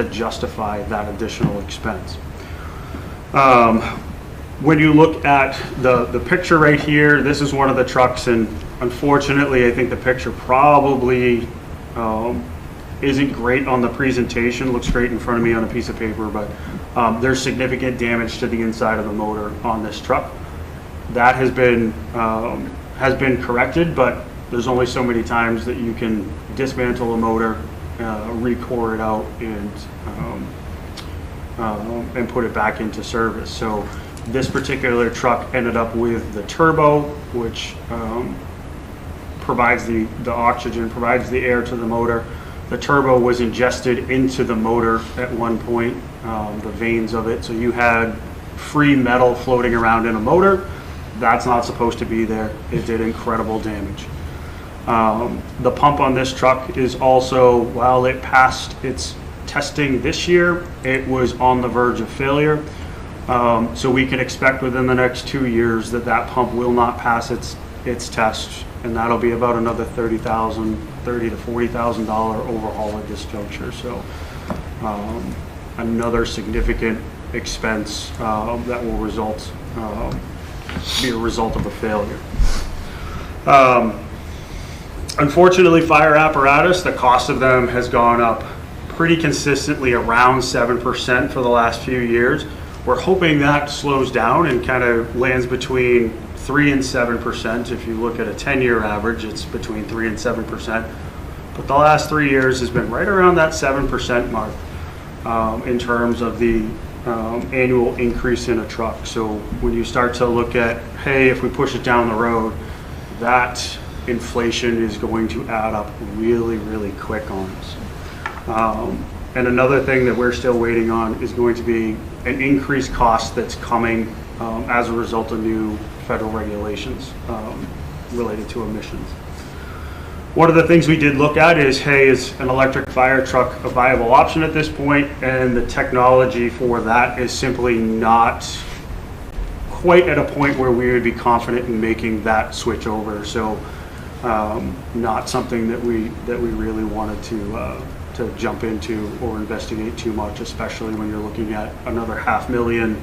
justify that additional expense. When you look at the picture right here, this is one of the trucks, and unfortunately, I think the picture probably isn't great on the presentation. Looks great in front of me on a piece of paper, but there's significant damage to the inside of the motor on this truck. That has been corrected, but there's only so many times that you can dismantle a motor, re-core it out, and put it back into service. So this particular truck ended up with the turbo, which provides the oxygen, provides the air to the motor. The turbo was ingested into the motor at one point, the veins of it. So you had free metal floating around in a motor. That's not supposed to be there. It did incredible damage. The pump on this truck is also, while it passed its testing this year, it was on the verge of failure. So we can expect within the next 2 years that that pump will not pass its test, and that'll be about another $30,000 to $40,000 overhaul at this juncture. So another significant expense that will be a result of a failure. Unfortunately, fire apparatus, the cost of them has gone up pretty consistently around 7% for the last few years. We're hoping that slows down and kind of lands between 3 and 7%. If you look at a 10-year average, it's between 3 and 7%. But the last 3 years has been right around that 7% mark in terms of the annual increase in a truck. So when you start to look at, hey, if we push it down the road, that inflation is going to add up really, really quick on us. And another thing that we're still waiting on is going to be an increased cost that's coming as a result of new federal regulations related to emissions. One of the things we did look at is, hey, is an electric fire truck a viable option at this point? And the technology for that is simply not quite at a point where we would be confident in making that switch over. So not something that we really wanted to jump into or investigate too much, especially when you're looking at another $500,000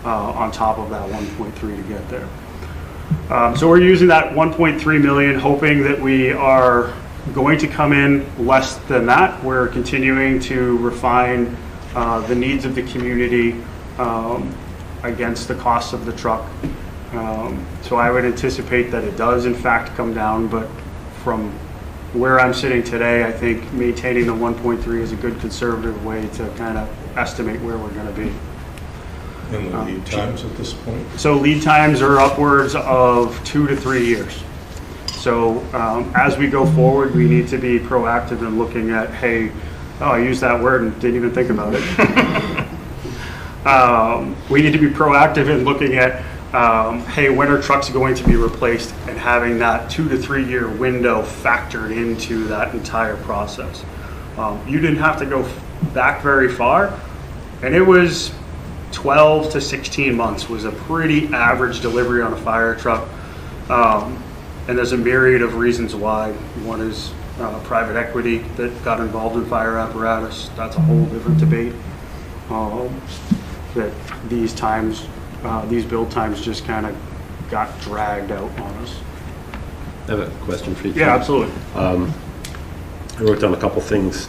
on top of that 1.3 to get there. So we're using that 1.3 million, hoping that we are going to come in less than that. We're continuing to refine the needs of the community against the cost of the truck. So I would anticipate that it does in fact come down, but from where I'm sitting today, I think maintaining the 1.3 is a good conservative way to kind of estimate where we're going to be. And the lead times at this point? So lead times are upwards of 2 to 3 years. So as we go forward, we need to be proactive in looking at, hey, oh, I used that word and didn't even think about it. We need to be proactive in looking at, hey, when are trucks going to be replaced, and having that 2 to 3 year window factored into that entire process. You didn't have to go back very far, and it was 12 to 16 months was a pretty average delivery on a fire truck. And there's a myriad of reasons why. One is private equity that got involved in fire apparatus. That's a whole different debate. That these times, these build times just kind of got dragged out on us. I have a question for you. Yeah, absolutely. I wrote down a couple things.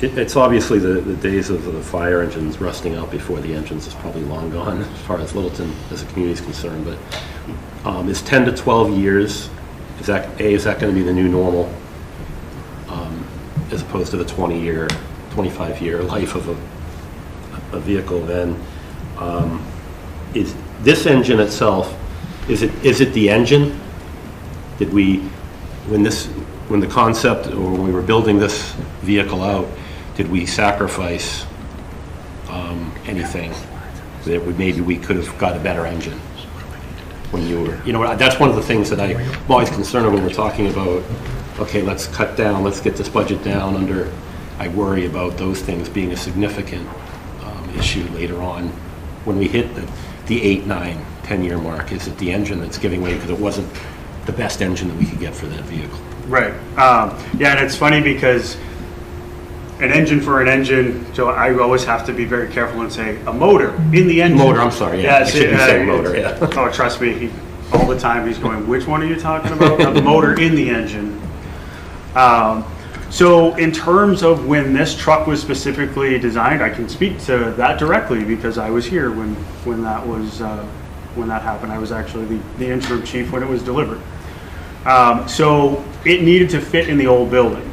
It's obviously the days of the fire engines rusting out before the engines is probably long gone as far as Littleton as a community is concerned, but is 10 to 12 years, is that going to be the new normal as opposed to the 20-year, 25-year life of a vehicle then? Is this engine itself, is it the engine? Did we, when the concept, or when we were building this vehicle out, did we sacrifice anything that maybe we could have got a better engine when you were, that's one of the things that I'm always concerned when we're talking about, okay, let's cut down, let's get this budget down under, I worry about those things being a significant issue later on when we hit the 8, 9, 10-year mark. Is it the engine that's giving way because it wasn't the best engine that we could get for that vehicle? Right. Yeah, and it's funny because an engine for an engine, so I always have to be very careful and say a motor in the engine. Motor, I'm sorry, yeah. I should be saying motor, yeah. Oh, trust me, all the time he's going, which one are you talking about? The motor in the engine. So in terms of when this truck was specifically designed, I can speak to that directly because I was here when that happened. I was actually the interim chief when it was delivered. So it needed to fit in the old building,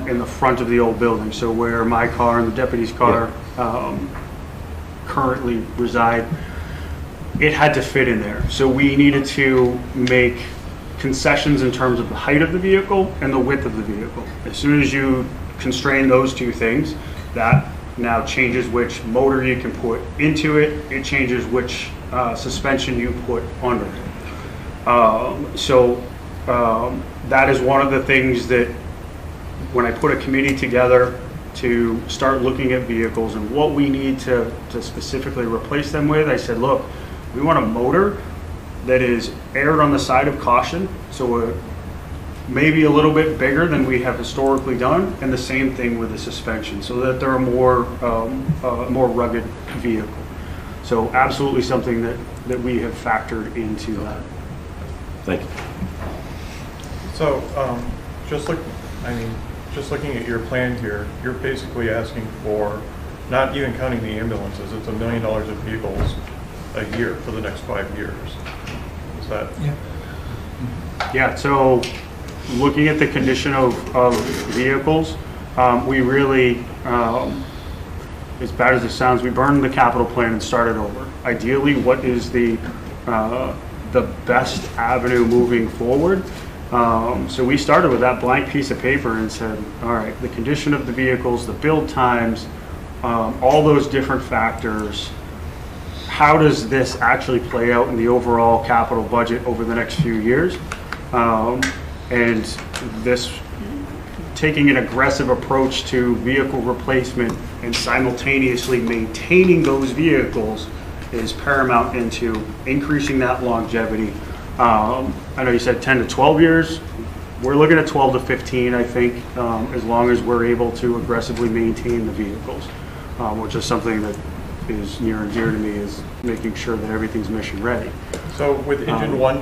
in the front of the old building. So where my car and the deputy's car currently reside, it had to fit in there. So we needed to make concessions in terms of the height of the vehicle and the width of the vehicle. As soon as you constrain those two things, that now changes which motor you can put into it. It changes which suspension you put under it. So that is one of the things that when I put a committee together to start looking at vehicles and what we need to specifically replace them with, I said, look, we want a motor that is erred on the side of caution, so maybe a little bit bigger than we have historically done, and the same thing with the suspension, so that they're a more rugged vehicle. So absolutely something that we have factored into that. Thank you. So, just looking at your plan here, you're basically asking for, not even counting the ambulances, it's $1 million of vehicles a year for the next 5 years. Is that? Yeah, so looking at the condition of vehicles, we really, as bad as it sounds, we burned the capital plan and started over. Ideally, what is the best avenue moving forward? So we started with that blank piece of paper and said, all right, the condition of the vehicles, the build times, all those different factors, how does this actually play out in the overall capital budget over the next few years? And this, taking an aggressive approach to vehicle replacement and simultaneously maintaining those vehicles is paramount into increasing that longevity. I know you said 10 to 12 years. We're looking at 12 to 15, I think, as long as we're able to aggressively maintain the vehicles, which is something that is near and dear to me, is making sure that everything's mission ready. So with engine one,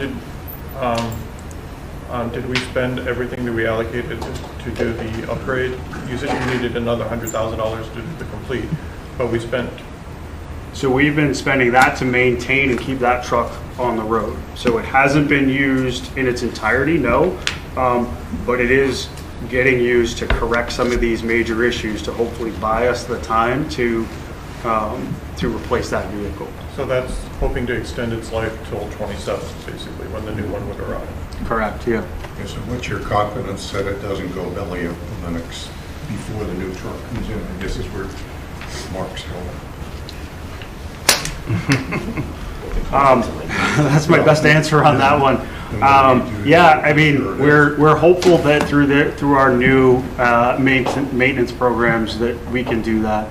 did we spend everything that we allocated to do the upgrade? You said you needed another $100,000 to do the complete, but we spent. So we've been spending that to maintain and keep that truck on the road. So it hasn't been used in its entirety, no, but it is getting used to correct some of these major issues to hopefully buy us the time to replace that vehicle. So that's hoping to extend its life till 27, basically, when the new one would arrive. Correct, yeah. Okay, so what's your confidence that it doesn't go belly up in the next, before the new truck comes in? I guess is where Mark's going. That's my best answer on that one. Yeah, I mean, we're hopeful that through our new maintenance programs that we can do that.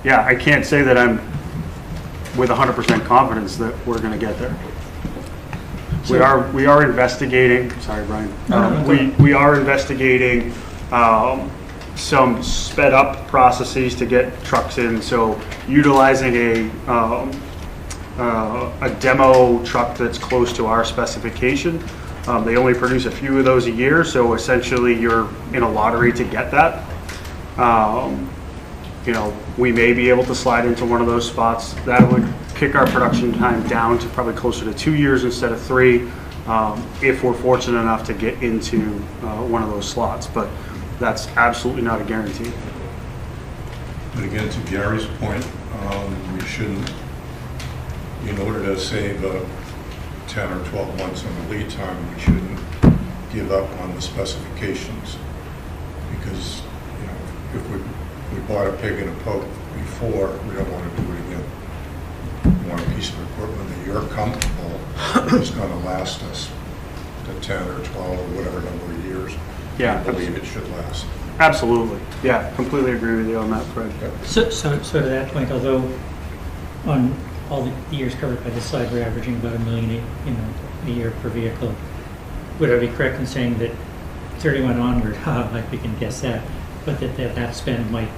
Yeah, I can't say that I'm with 100% confidence that we're going to get there. We are investigating. Sorry, Brian. We are investigating some sped up processes to get trucks in. So utilizing a demo truck that's close to our specification. They only produce a few of those a year, so essentially you're in a lottery to get that. You know, we may be able to slide into one of those spots. That would kick our production time down to probably closer to 2 years instead of 3, if we're fortunate enough to get into one of those slots. But that's absolutely not a guarantee. But again, to Gary's point, we shouldn't, in order to save 10 or 12 months on the lead time, we shouldn't give up on the specifications. Because, you know, if we bought a pig in a poke before, we don't want to do it again. We want a piece of equipment that you're comfortable is going to last us to 10 or 12 or whatever number of years. Yeah, I believe it should last. Absolutely. Yeah, completely agree with you on that, Fred. So to that point, although on all the years covered by this slide, we're averaging about $1 million, a year per vehicle. Would I be correct in saying that 31 onward, like we can guess that, but that spend might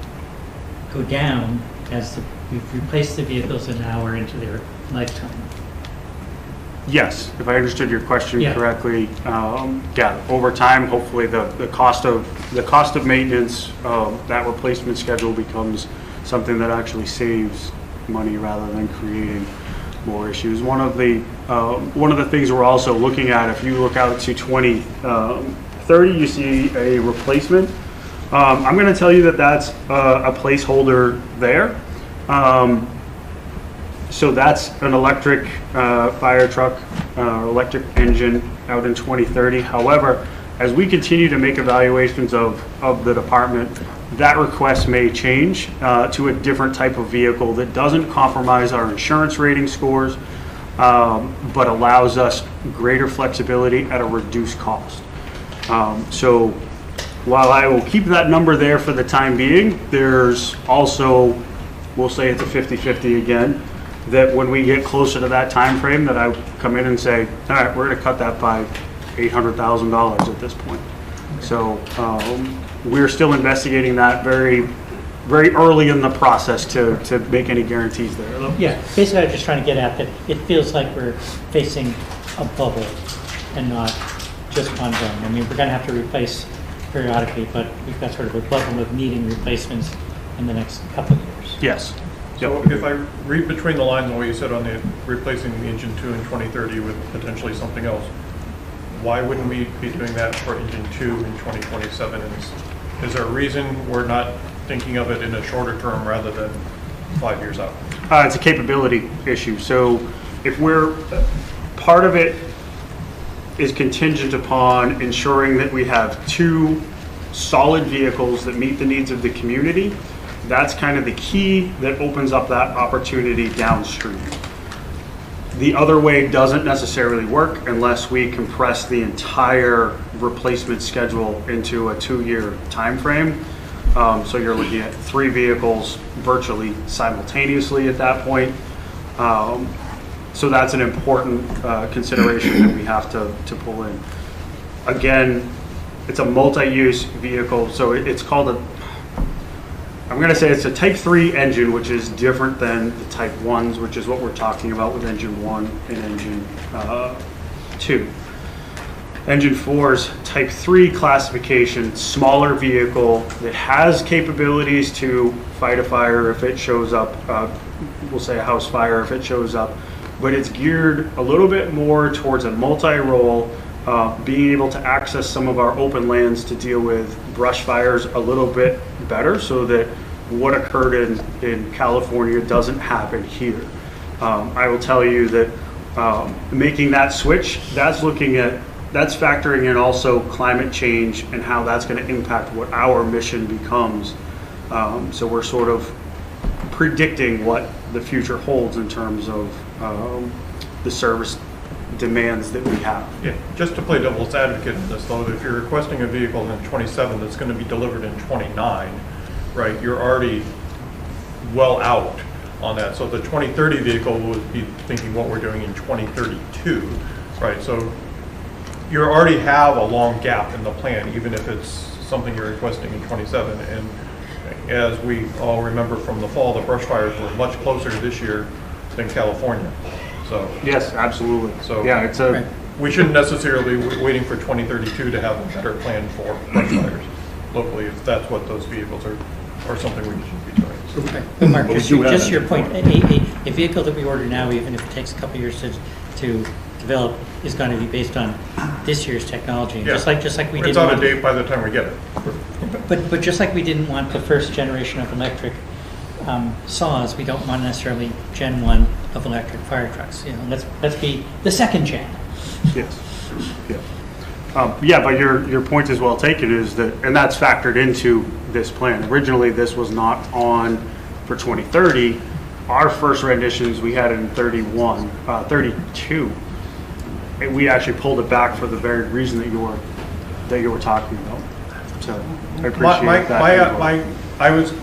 go down as we've replaced the vehicles and now we're into their lifetime? Yes, if I understood your question correctly, yeah, over time, hopefully the cost of maintenance, that replacement schedule becomes something that actually saves money rather than creating more issues. One of the things we're also looking at, if you look out to 2030, you see a replacement. I'm going to tell you that that's a placeholder there. So that's an electric fire truck, electric engine out in 2030. However, as we continue to make evaluations of the department, that request may change to a different type of vehicle that doesn't compromise our insurance rating scores, but allows us greater flexibility at a reduced cost. So while I will keep that number there for the time being, there's also, we'll say it's a 50-50 again, that when we get closer to that time frame, that I come in and say, all right, we're going to cut that by $800,000 at this point. So we're still investigating that very early in the process to make any guarantees there. Yeah, basically I'm just trying to get at that it feels like we're facing a bubble and not just ongoing. I mean, we're going to have to replace periodically, but we've got sort of a bubble of needing replacements in the next couple of years. Yes. So if I read between the lines on what you said on the replacing the engine 2 in 2030 with potentially something else, why wouldn't we be doing that for engine 2 in 2027? Is there a reason we're not thinking of it in a shorter term rather than 5 years out? It's a capability issue. So if we're, part of it is contingent upon ensuring that we have 2 solid vehicles that meet the needs of the community. That's kind of the key that opens up that opportunity downstream. The other way doesn't necessarily work unless we compress the entire replacement schedule into a 2-year time frame. So you're looking at 3 vehicles virtually simultaneously at that point. So that's an important consideration that we have to pull in. Again, it's a multi-use vehicle, so it's called I'm going to say it's a Type 3 engine, which is different than the Type 1s, which is what we're talking about with Engine 1 and Engine 2. Engine 4's Type 3 classification, smaller vehicle that has capabilities to fight a fire if it shows up, we'll say a house fire if it shows up, but it's geared a little bit more towards a multi-role, being able to access some of our open lands to deal with brush fires a little bit better so that what occurred in California doesn't happen here. I will tell you that making that switch, that's factoring in also climate change and how that's going to impact what our mission becomes. So we're sort of predicting what the future holds in terms of the service demands that we have. Yeah, just to play devil's advocate in this though, if you're requesting a vehicle in 27 that's going to be delivered in 29, right, you're already well out on that. So the 2030 vehicle would be thinking what we're doing in 2032, right? So you already have a long gap in the plan, even if it's something you're requesting in 27. And as we all remember from the fall, the brush fires were much closer this year than California. So yes, absolutely. So yeah, it's we shouldn't necessarily waiting for 2032 to have a better plan for brush fires locally, if that's what those vehicles are, or something we should be doing. So, but Mark, just to your point, a vehicle that we order now, even if it takes a couple of years to develop, is going to be based on this year's technology. Yeah. Just like we didn't. It's out of date by the time we get it. But just like we didn't want the first generation of electric saws, we don't want necessarily Gen 1 of electric fire trucks. You know, let's be the second gen. Yes. Yeah. Yeah, but your point is well taken. Is that, and that's factored into this plan. Originally, this was not on for 2030. Our first renditions we had it in 32. And we actually pulled it back for the very reason that you were talking about. So I appreciate that. I was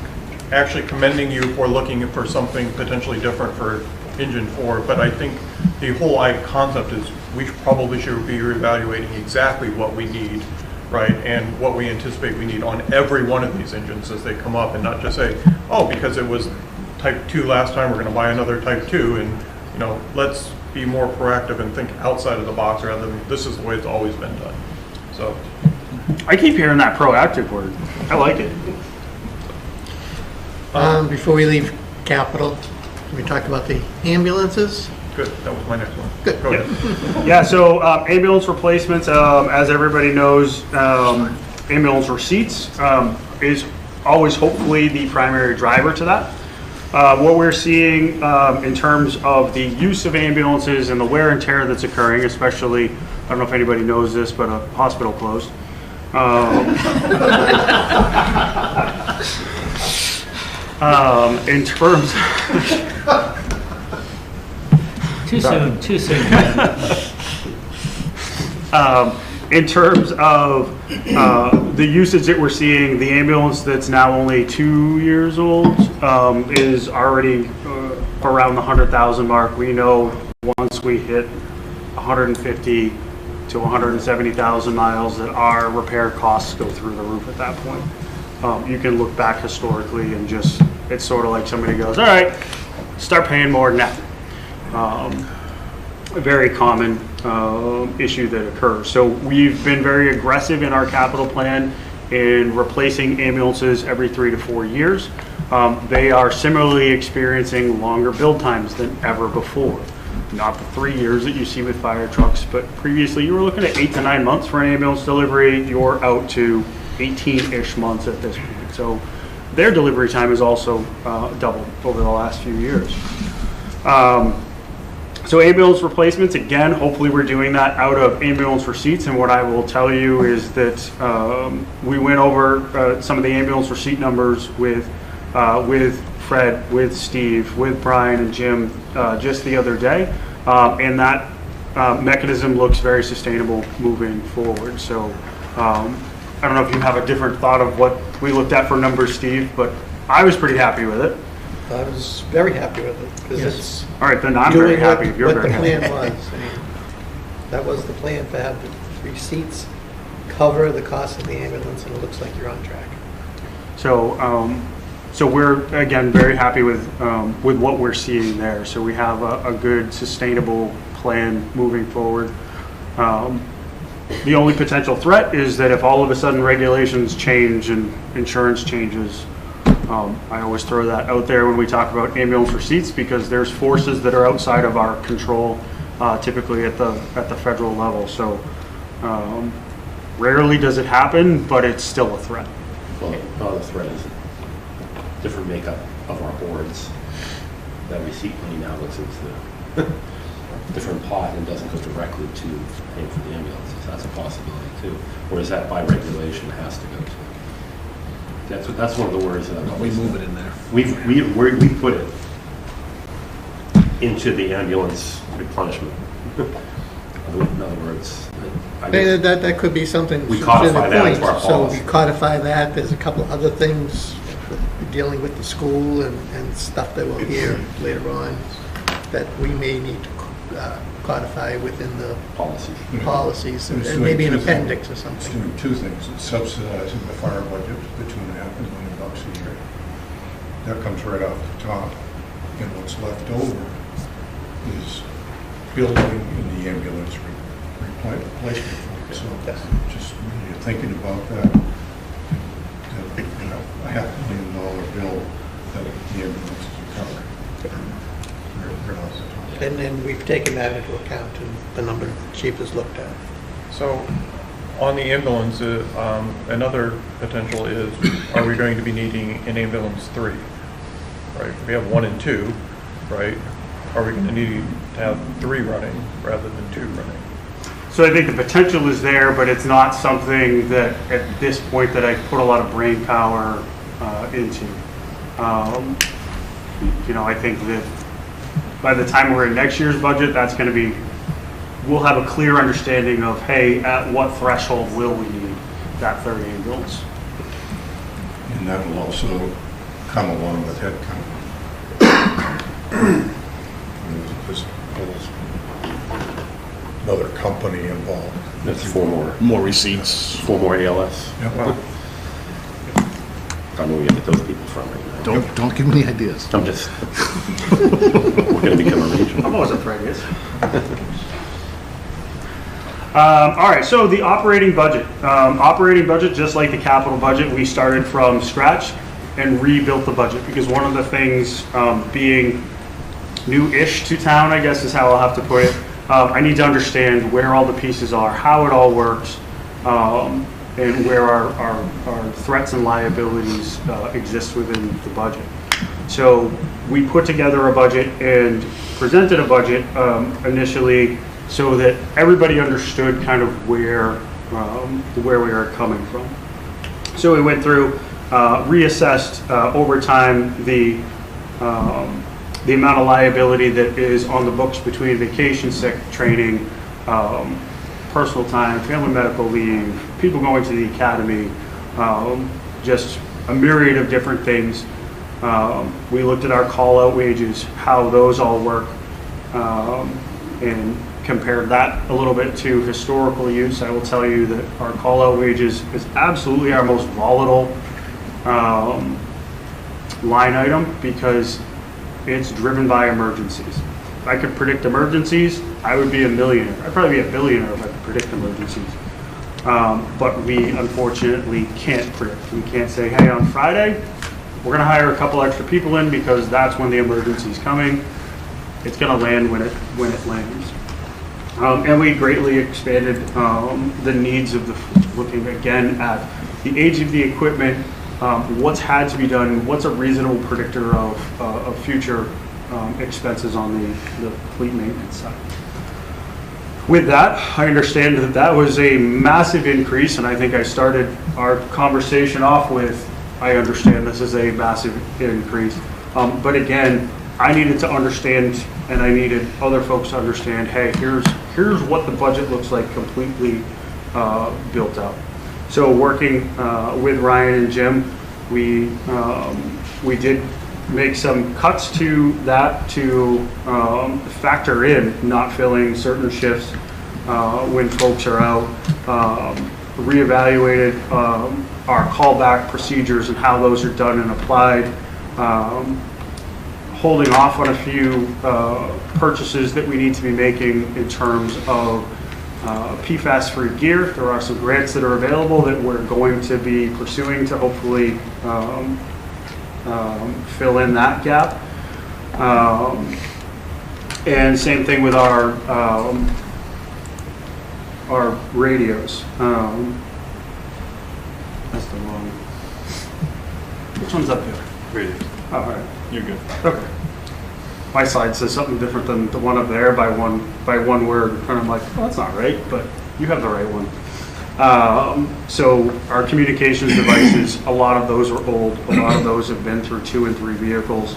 actually commending you for looking for something potentially different for Engine 4, but I think the whole concept is we probably should be reevaluating exactly what we need, right, and what we anticipate we need on every one of these engines as they come up, and not just say, oh, because it was Type 2 last time, we're going to buy another Type 2, and let's be more proactive and think outside of the box rather than this is the way it's always been done. So I keep hearing that proactive word. I like it. Before we leave capital, we talked about the ambulances. Good, that was my next one. Good. Go ahead. Yeah, so ambulance replacements, as everybody knows, ambulance receipts is always hopefully the primary driver to that. What we're seeing in terms of the use of ambulances and the wear and tear that's occurring, especially, I don't know if anybody knows this, but a hospital closed. In terms Too soon. In terms of the usage that we're seeing, the ambulance that's now only 2 years old is already around the 100,000 mark. We know once we hit 150 to 170,000 miles that our repair costs go through the roof at that point. You can look back historically and just, it's sort of like somebody goes, all right, start paying more than that. A very common issue that occurs. So we've been very aggressive in our capital plan in replacing ambulances every 3 to 4 years. They are similarly experiencing longer build times than ever before. Not the 3 years that you see with fire trucks, but previously you were looking at 8 to 9 months for an ambulance delivery. You're out to 18-ish months at this point. So their delivery time has also doubled over the last few years. So ambulance replacements, again, hopefully we're doing that out of ambulance receipts. And what I will tell you is that we went over some of the ambulance receipt numbers with Fred, with Steve, with Brian and Jim just the other day. And that mechanism looks very sustainable moving forward. So I don't know if you have a different thought of what we looked at for numbers, Steve, but I was pretty happy with it. I was very happy with it, because it's all right, then I'm very happy if you're very happy. What the plan was. I mean, that was the plan, to have the receipts cover the cost of the ambulance, and it looks like you're on track. So, so we're, again, very happy with what we're seeing there. So we have a good, sustainable plan moving forward. The only potential threat is that if all of a sudden regulations change and insurance changes, I always throw that out there when we talk about ambulance receipts, because there's forces that are outside of our control, typically at the federal level. So rarely does it happen, but it's still a threat. Well, not a threat is different makeup of our boards. That receipt money now goes into the different pot and doesn't go directly to paying for the ambulances. That's a possibility too. Whereas that by regulation has to go to. That's one of the worries that we move it in there. We put it into the ambulance replenishment. In other words, that could be something. We codify that into our policy. So we codify that. There's a couple of other things dealing with the school and stuff that we'll hear later on that we may need to codify within the policies, and maybe an appendix or something. It's doing two things. It's subsidizing the fire budget, the $2.5 million a year. That comes right off the top. And what's left over is building in the ambulance replacement fund. So just when you're thinking about that, a $500,000 bill that the ambulances are covering. Right off the top. And then we've taken that into account in the number the chief has looked at. So on the ambulance, another potential is, are we going to be needing an ambulance 3? Right? We have 1 and 2, right? Are we going to need to have 3 running rather than 2 running? So I think the potential is there, but it's not something that at this point that I put a lot of brain power into. You know, I think that by the time we're in next year's budget, that's going to be, we'll have a clear understanding of, hey, at what threshold will we need that third ambulance? And that will also come along with headcount. There's another company involved. That's 4 more receipts, 4 more ALS. Yep. Well, I don't know where you get those people from right now. Don't give me ideas. I'm just, we're going to become a region. I'm always afraid of it. All right, so the operating budget. Operating budget, just like the capital budget, we started from scratch and rebuilt the budget, because one of the things, being new-ish to town, I guess is how I'll have to put it, I need to understand where all the pieces are, how it all works, and where our threats and liabilities exist within the budget. So we put together a budget and presented a budget initially so that everybody understood kind of where we are coming from. So we went through, reassessed over time the amount of liability that is on the books between vacation, sick, training, personal time, family medical leave, people going to the academy, just a myriad of different things. We looked at our call-out wages, how those all work, and compared that a little bit to historical use. I will tell you that our call-out wages is absolutely our most volatile line item because it's driven by emergencies. If I could predict emergencies, I would be a millionaire. I'd probably be a billionaire if I could predict emergencies. But we unfortunately can't predict. We can't say, hey, on Friday, we're going to hire a couple extra people in because that's when the emergency is coming. It's going to land when it lands. And we greatly expanded the needs of looking again at the age of the equipment, what's had to be done, what's a reasonable predictor of future expenses on the fleet maintenance side. With that, I understand that that was a massive increase, and I think I started our conversation off with, I understand this is a massive increase. But again, I needed to understand, and I needed other folks to understand, hey, here's what the budget looks like completely built out. So working with Ryan and Jim, we did make some cuts to that to factor in not filling certain shifts when folks are out, reevaluated our callback procedures and how those are done and applied, holding off on a few purchases that we need to be making in terms of PFAS-free gear. There are some grants that are available that we're going to be pursuing to hopefully fill in that gap. And same thing with our radios. That's the wrong. Which one's up here? Radios. Oh, all right. You're good. Okay. My slide says something different than the one up there by one word, and I'm like, oh, that's not right, but you have the right one. So our communications devices, a lot of those are old. A lot of those have been through 2 and 3 vehicles.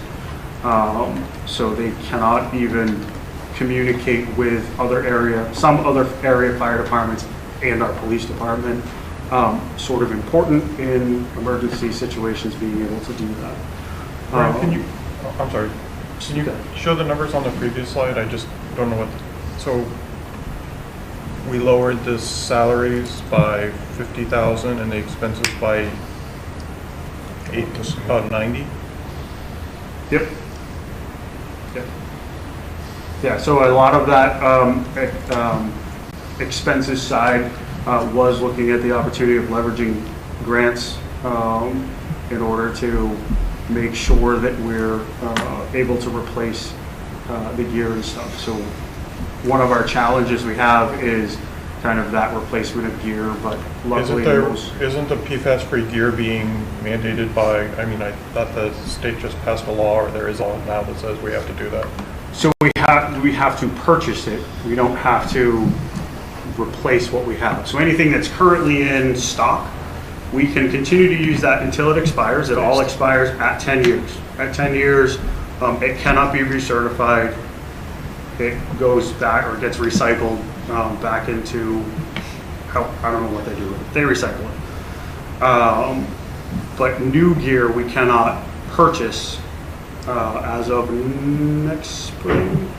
So they cannot even communicate with some other area fire departments and our police department. Sort of important in emergency situations being able to do that. Brian, I'm sorry, can you show the numbers on the previous slide? I just don't know so we lowered the salaries by 50,000 and the expenses by about 90? Yep. Yeah, so a lot of that expenses side was looking at the opportunity of leveraging grants in order to make sure that we're able to replace the gear and stuff. So one of our challenges we have is kind of that replacement of gear, but luckily isn't the PFAS-free gear being mandated by, I mean, I thought the state just passed a law, or there is a law now that says we have to do that. So we have to purchase it. We don't have to replace what we have. So anything that's currently in stock, we can continue to use that until it expires. It all expires at 10 years. At 10 years, it cannot be recertified. It goes back or gets recycled back into, I don't know what they do with it. They recycle it. But new gear we cannot purchase as of next spring.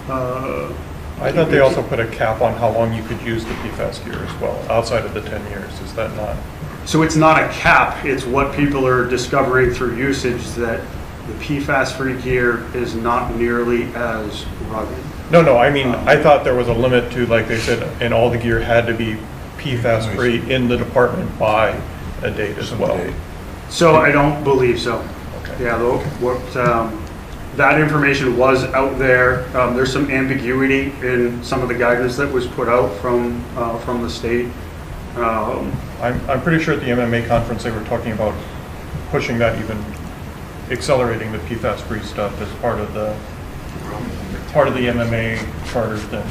I thought they also put a cap on how long you could use the PFAS gear as well, outside of the 10 years. Is that not? So it's not a cap, it's what people are discovering through usage, that the PFAS-free gear is not nearly as rugged. No, I mean, I thought there was a limit to, like they said, and all the gear had to be PFAS-free in the department by a date as well. So I don't believe so. Okay. Yeah, that information was out there. There's some ambiguity in some of the guidance that was put out from the state. I'm pretty sure at the MMA conference they were talking about pushing that, even accelerating the PFAS-free stuff as part of the MMA charter thing.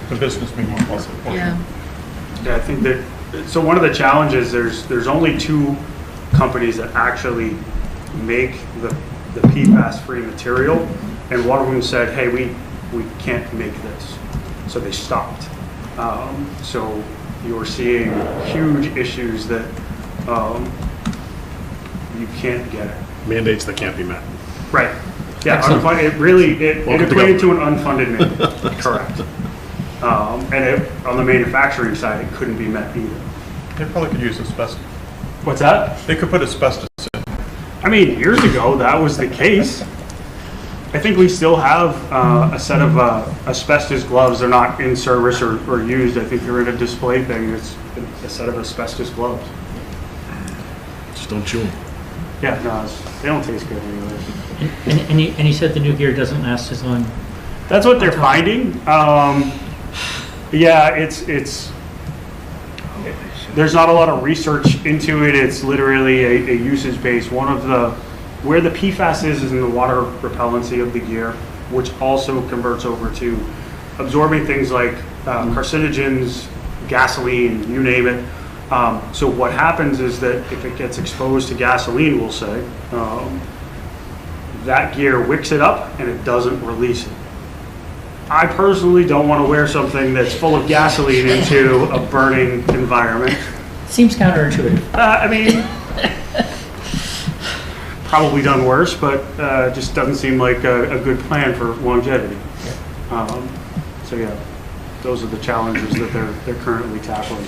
The business meeting also. Yeah. Yeah, I think that, so one of the challenges, there's only 2 companies that actually make the PFAS-free material, and one of them said, hey, we can't make this. So they stopped. So you're seeing huge issues that you can't get. Mandates that can't be met. Right. Yeah, Excellent. it Welcome to equated to an government. unfunded mandate. Correct. And on the manufacturing side, it couldn't be met either. They probably could use asbestos. What's that? They could put asbestos in. I mean, years ago, that was the case. I think we still have a set of asbestos gloves. They're not in service or used. I think they're in a display thing. It's a set of asbestos gloves. Just don't chew them. Yeah, no, they don't taste good anyway. And you said the new gear doesn't last as long? That's what they're finding. Yeah, it's there's not a lot of research into it. It's literally a usage base. Where the PFAS is in the water repellency of the gear, which also converts over to absorbing things like carcinogens, gasoline, you name it. So what happens is that if it gets exposed to gasoline, we'll say, that gear wicks it up and it doesn't release it. I personally don't want to wear something that's full of gasoline into a burning environment. Seems counterintuitive. I mean, probably done worse, but just doesn't seem like a good plan for longevity. So yeah, those are the challenges that they're currently tackling.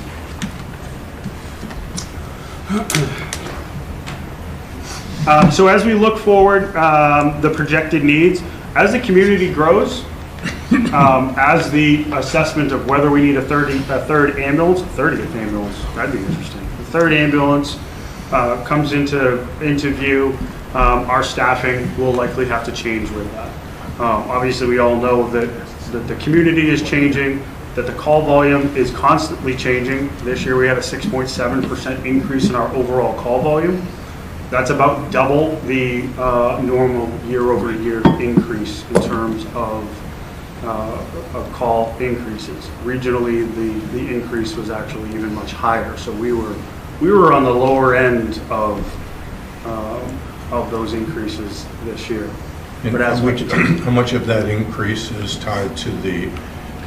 So as we look forward, the projected needs, as the community grows, as the assessment of whether we need a third ambulance, 30th ambulance, that'd be interesting. The third ambulance comes into view, our staffing will likely have to change with that. Obviously, we all know that the community is changing, that the call volume is constantly changing. This year we had a 6.7% increase in our overall call volume. That's about double the normal year-over-year increase in terms of call increases. Regionally, the increase was actually even much higher. So we were on the lower end of those increases this year. And but as how much of that increase is tied to the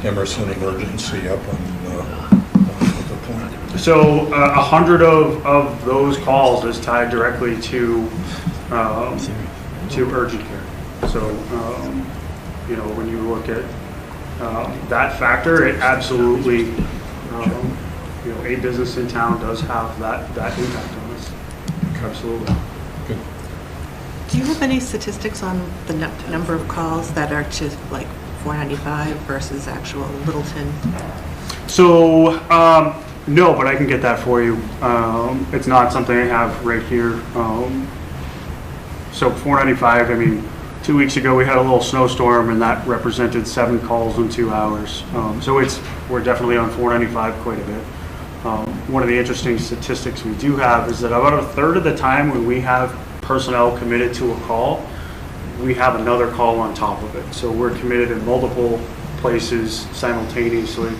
Emerson emergency up on the plant? So 100 of those calls is tied directly to urgent care. So when you look at that factor, it absolutely a business in town does have that impact on us. Absolutely. Good. Do you have any statistics on the number of calls that are to like 495 versus actual Littleton? So no, but I can get that for you. It's not something I have right here. So 495, I mean, 2 weeks ago we had a little snowstorm and that represented 7 calls in 2 hours. So we're definitely on 495 quite a bit. One of the interesting statistics we do have is that about a third of the time when we have personnel committed to a call, we have another call on top of it. So we're committed in multiple places simultaneously.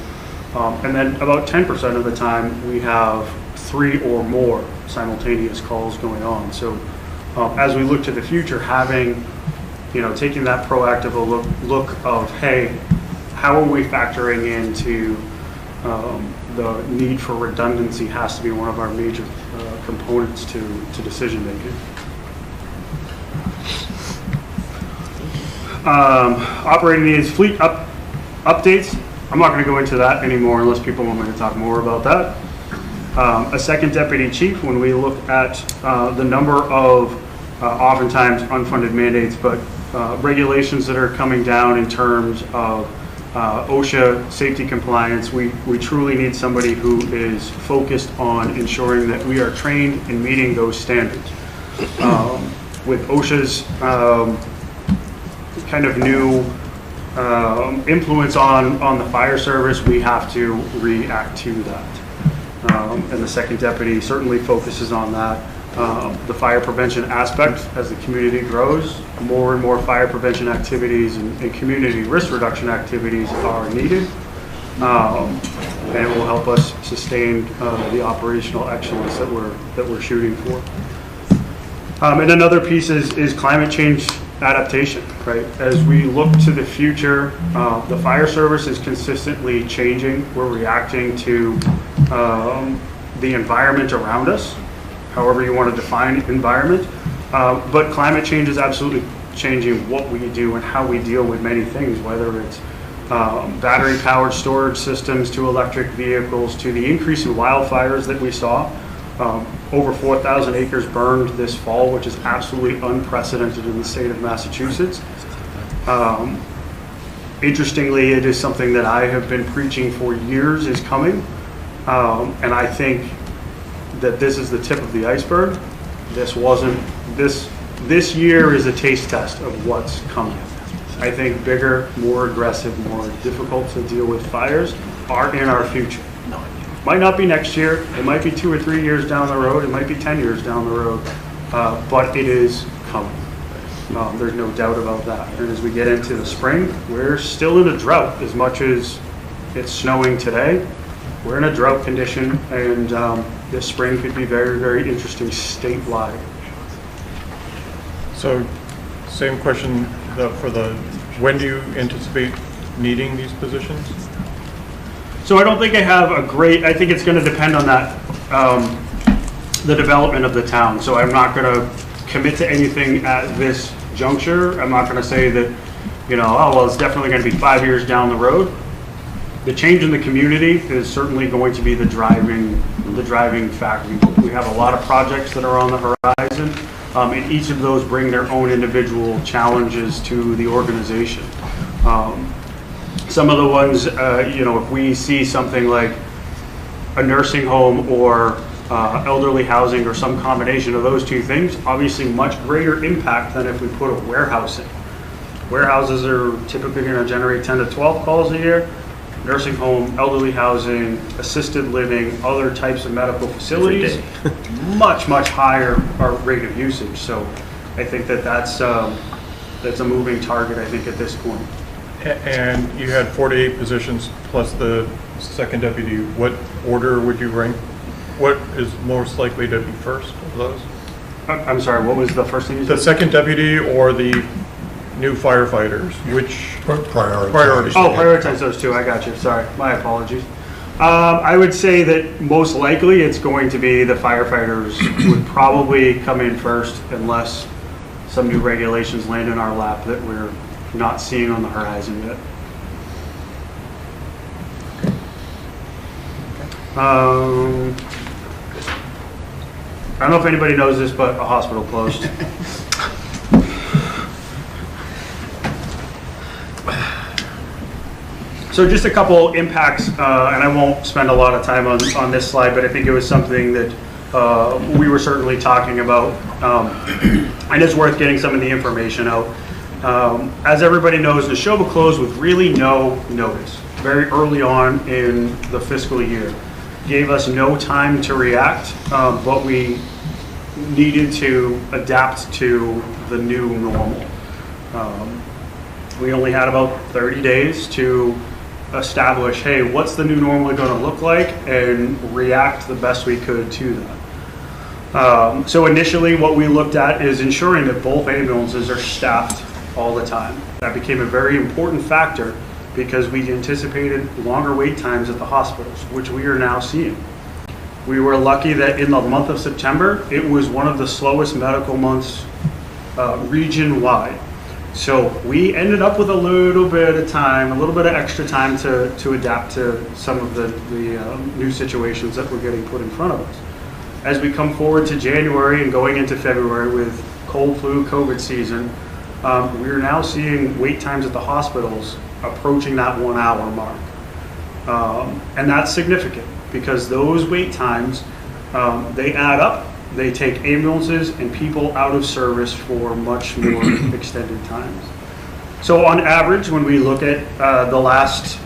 And then about 10% of the time we have 3 or more simultaneous calls going on. So as we look to the future, having, taking that proactive look of, hey, how are we factoring into the need for redundancy has to be one of our major components to decision making. Operating needs, fleet updates. I'm not going to go into that anymore unless people want me to talk more about that. A second deputy chief, when we look at the number of oftentimes unfunded mandates, but regulations that are coming down in terms of OSHA safety compliance, we truly need somebody who is focused on ensuring that we are trained in meeting those standards. With OSHA's kind of new influence on the fire service, we have to react to that. And the second deputy certainly focuses on that. The fire prevention aspect, as the community grows, more and more fire prevention activities and community risk reduction activities are needed. And it will help us sustain the operational excellence that we're shooting for. And another piece is climate change adaptation, right? As we look to the future, the fire service is consistently changing. We're reacting to the environment around us, however you want to define environment. But climate change is absolutely changing what we do and how we deal with many things, whether it's battery-powered storage systems to electric vehicles to the increase in wildfires that we saw. Over 4,000 acres burned this fall, which is absolutely unprecedented in the state of Massachusetts. Interestingly, it is something that I have been preaching for years is coming, and I think that this is the tip of the iceberg. This year is a taste test of what's coming. I think bigger, more aggressive, more difficult to deal with fires are in our future. Might not be next year, it might be 2 or 3 years down the road, it might be 10 years down the road, but it is coming. There's no doubt about that. And as we get into the spring, we're still in a drought. As much as it's snowing today, we're in a drought condition, and this spring could be very, very interesting statewide. So, same question when do you anticipate needing these positions? So I don't think I have I think it's going to depend on that, the development of the town. So I'm not going to commit to anything at this juncture. I'm not going to say that, oh, well, it's definitely going to be 5 years down the road. The change in the community is certainly going to be the driving factor. We have a lot of projects that are on the horizon, and each of those bring their own individual challenges to the organization. Some of the ones, if we see something like a nursing home or elderly housing or some combination of those two things, obviously much greater impact than if we put a warehouse in. Warehouses are typically going to generate 10 to 12 calls a year. Nursing home, elderly housing, assisted living, other types of medical facilities, much, much higher rate of usage. So I think that's a moving target, I think, at this point. And you had 48 positions plus the second deputy. What order would you rank? What is most likely to be first of those? I'm sorry, what was the first thing you said? The second deputy or the new firefighters? Which priorities? Oh, prioritize those two. I got you. Sorry, my apologies. I would say that most likely it's going to be the firefighters would probably come in first unless some new regulations land in our lap that we're not seeing on the horizon yet. I don't know if anybody knows this, but a hospital closed. So just a couple impacts, and I won't spend a lot of time on this slide, but I think it was something that we were certainly talking about, and it's worth getting some of the information out. As everybody knows, Neshoba closed with really no notice very early on in the fiscal year. Gave us no time to react, but we needed to adapt to the new normal. We only had about 30 days to establish, hey, what's the new normal going to look like, and react the best we could to that. So initially what we looked at is ensuring that both ambulances are staffed all the time. That became a very important factor because we anticipated longer wait times at the hospitals, which we are now seeing. We were lucky that in the month of September, it was one of the slowest medical months region-wide. So we ended up with a little bit of time, a little bit of extra time to adapt to some of the new situations that were getting put in front of us. As we come forward to January and going into February with cold flu, COVID season, we are now seeing wait times at the hospitals approaching that 1 hour mark. And that's significant because those wait times, they add up. They take ambulances and people out of service for much more extended times. So on average, when we look at the last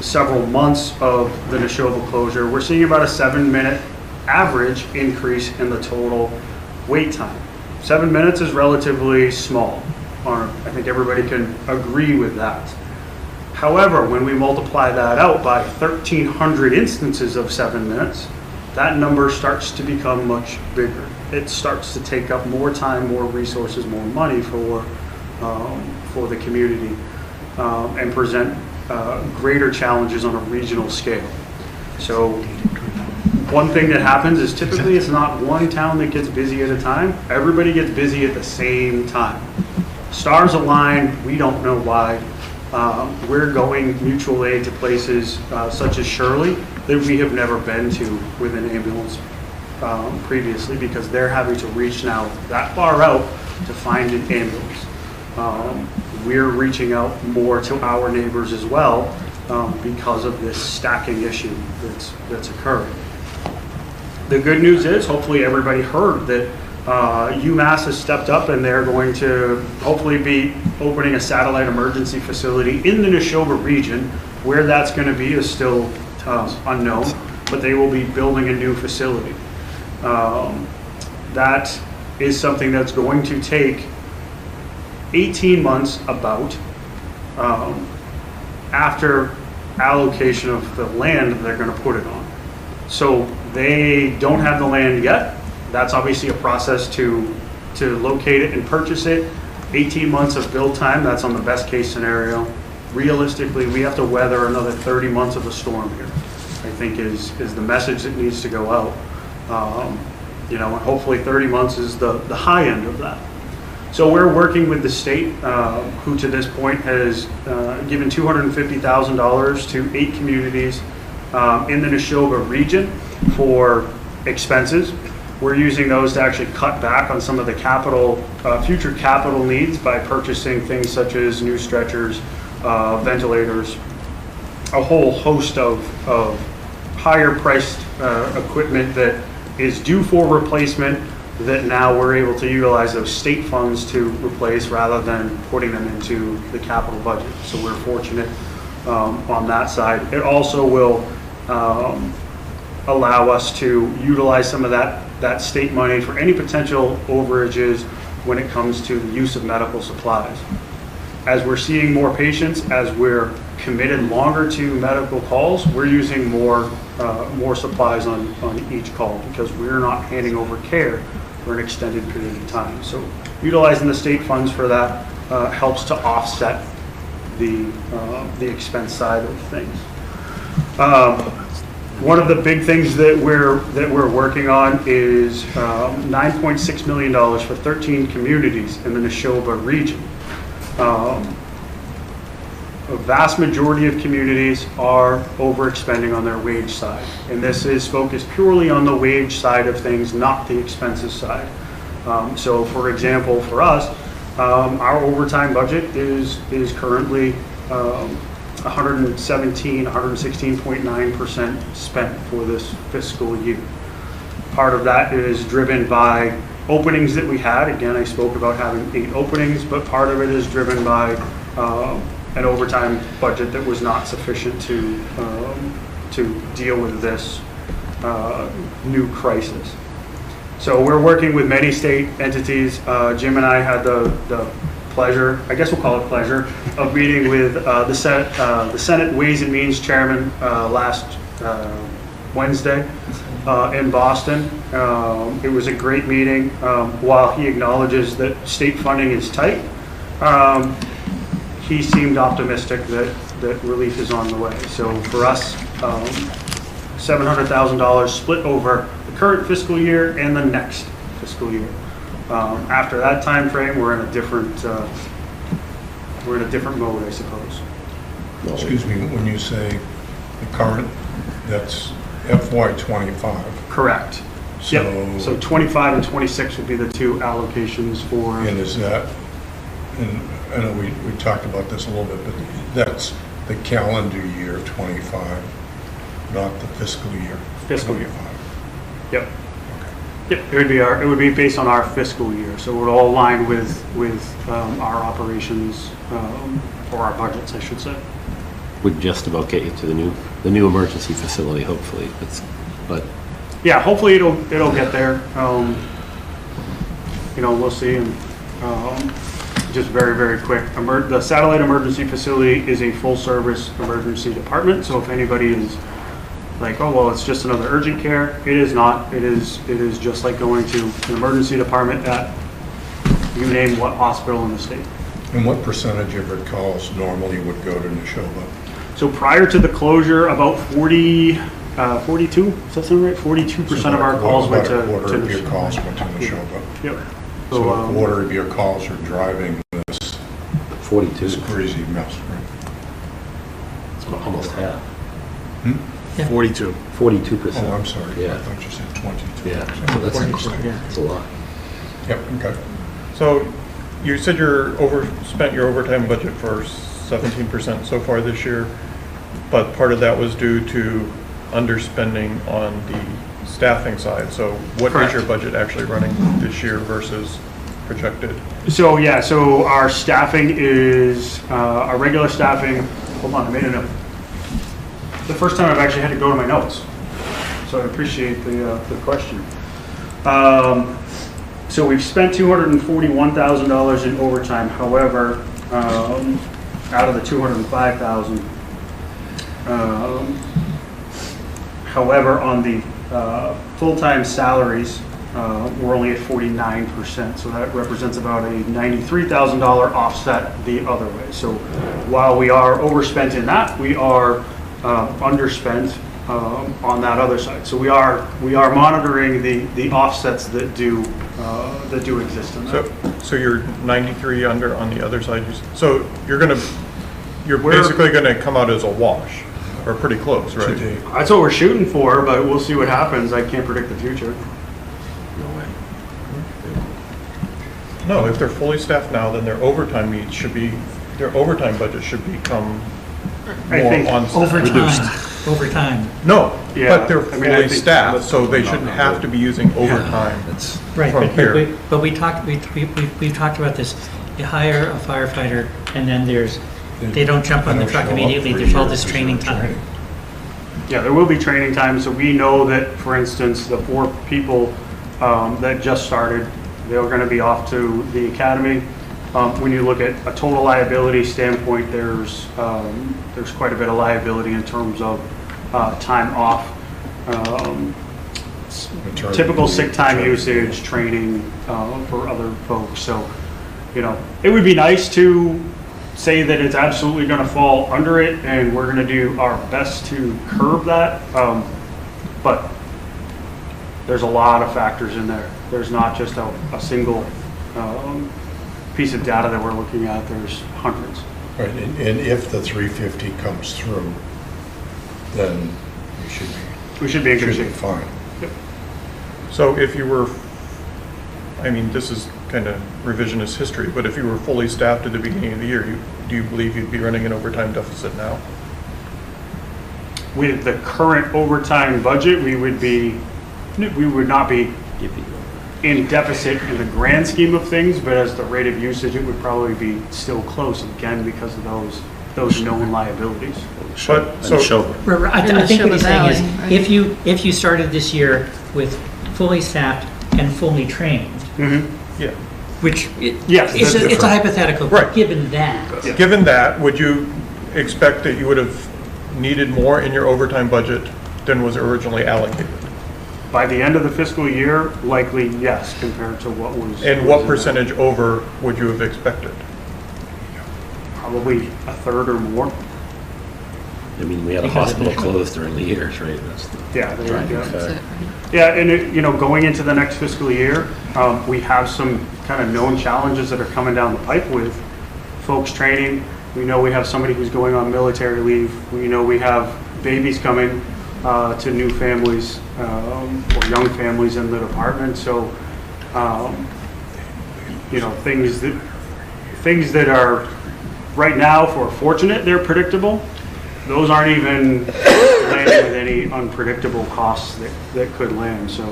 several months of the Neshoba closure, we're seeing about a 7-minute average increase in the total wait time. 7 minutes is relatively small. I think everybody can agree with that. However, when we multiply that out by 1,300 instances of 7 minutes, that number starts to become much bigger. It starts to take up more time, more resources, more money for for the community and present greater challenges on a regional scale. So one thing that happens is typically it's not one town that gets busy at a time. Everybody gets busy at the same time. Stars align, we don't know why. We're going mutual aid to places such as Shirley that we have never been to with an ambulance previously, because they're having to reach now that far out to find an ambulance. We're reaching out more to our neighbors as well because of this stacking issue that's occurring. The good news is, hopefully everybody heard that UMass has stepped up and they're going to hopefully be opening a satellite emergency facility in the Neshoba region. Where that's going to be is still unknown, but they will be building a new facility. That is something that's going to take 18 months about after allocation of the land they're going to put it on. So they don't have the land yet. That's obviously a process to locate it and purchase it. 18 months of build time, that's on the best case scenario. Realistically, we have to weather another 30 months of a storm here, I think is the message that needs to go out. You know, and hopefully 30 months is the high end of that. So we're working with the state, who to this point has given $250,000 to 8 communities in the Neshoba region for expenses. We're using those to actually cut back on some of the future capital needs by purchasing things such as new stretchers, ventilators, a whole host of higher priced equipment that is due for replacement, that now we're able to utilize those state funds to replace rather than putting them into the capital budget. So we're fortunate on that side. It also will allow us to utilize some of that state money for any potential overages when it comes to the use of medical supplies. As we're seeing more patients, as we're committed longer to medical calls, we're using more supplies on each call, because we're not handing over care for an extended period of time. So utilizing the state funds for that helps to offset the expense side of things. One of the big things that we're working on is $9.6 million for 13 communities in the Neshoba region. A vast majority of communities are overexpending on their wage side, and this is focused purely on the wage side of things, not the expenses side. So for example, for us, our overtime budget is currently 116.9% spent for this fiscal year. Part of that is driven by openings that we had. Again, I spoke about having 8 openings, but part of it is driven by an overtime budget that was not sufficient to deal with this new crisis. So we're working with many state entities. Jim and I had the pleasure, I guess we'll call it pleasure, of meeting with the Senate Ways and Means Chairman last Wednesday in Boston. It was a great meeting. While he acknowledges that state funding is tight, he seemed optimistic that relief is on the way. So for us, $700,000 split over the current fiscal year and the next fiscal year. After that time frame, we're in a different mode, I suppose. Excuse me, when you say the current, that's FY25. Correct. So, yep. So 25 and 26 would be the 2 allocations for. And is that, and I know we talked about this a little bit, but that's the calendar year 25, not the fiscal year. Fiscal year. Yep. Yep, it would be based on our fiscal year, so it would all align with our operations, or our budgets, I should say. Would just about get you to the new emergency facility, hopefully. But yeah, hopefully it'll get there. We'll see. And just very, very quick, the satellite emergency facility is a full-service emergency department. So if anybody is like, oh well, it's just another urgent care, it is not. It is just like going to an emergency department at you name what hospital in the state. And what percentage of your calls normally would go to Neshoba? So prior to the closure, about 42, does that sound right? 42% of our calls went to... About a quarter of your calls went to Neshoba. Yep. So a quarter of your calls are driving this 42. This crazy mess, right? It's almost half. 42. 42%. Oh, I'm sorry. Yeah. I thought you said 22. Yeah. That's a lot. Yep, okay. So you said spent your overtime budget for 17% so far this year, but part of that was due to underspending on the staffing side. So what is Correct. your budget actually running this year versus projected? So yeah, so our staffing is, our regular staffing, hold on, I made a note. The first time I've actually had to go to my notes. So I appreciate the question. So we've spent $241,000 in overtime. However, out of the $205,000, however, on the full-time salaries, we're only at 49%. So that represents about a $93,000 offset the other way. So while we are overspent in that, we are underspent on that other side. So we are monitoring the offsets that do exist in that. So you're 93 under on the other side. So you're basically going to come out as a wash, or pretty close, right? That's what we're shooting for, but we'll see what happens. I can't predict the future. No, if they're fully staffed now, then their overtime budget should become more on Overtime. No, Yeah, but they're I mean, I fully think staffed, that's so they shouldn't have to be using overtime Right, from here. but we've talked about this. You hire a firefighter, and then they don't jump on the truck immediately. There's all this training time. Yeah, there will be training time. So we know that, for instance, the 4 people that just started, they're going to be off to the academy. When you look at a total liability standpoint, there's quite a bit of liability in terms of time off, typical sick time usage, training for other folks. So, it would be nice to say that it's absolutely going to fall under it, and we're going to do our best to curb that. But there's a lot of factors in there. There's not just a single piece of data that we're looking at. There's hundreds. Right, and if the 350 comes through, then we should be in good shape. Fine. Yep. So if you were, this is kind of revisionist history, but if you were fully staffed at the beginning of the year, do you believe you'd be running an overtime deficit now? With the current overtime budget, we would not be in deficit in the grand scheme of things, but as the rate of usage, it would probably be still close again because of those known liabilities. I think what he's saying is, if you started this year with fully staffed and fully trained, Yeah. which yes, it's a hypothetical, right. But given that. Yeah. Given that, would you expect that you would have needed more in your overtime budget than was originally allocated? By the end of the fiscal year, likely yes, compared to what was. And what percentage over would you have expected? Probably a third or more. We had a hospital closed during the years, right? That's the driving factor. Yeah, and going into the next fiscal year, we have some kind of known challenges that are coming down the pipe with folks training. We know we have somebody who's going on military leave. We know we have babies coming to new families or young families in the department. So, things that are right now, if we're fortunate, they're predictable. Those aren't even landing with any unpredictable costs that could land. So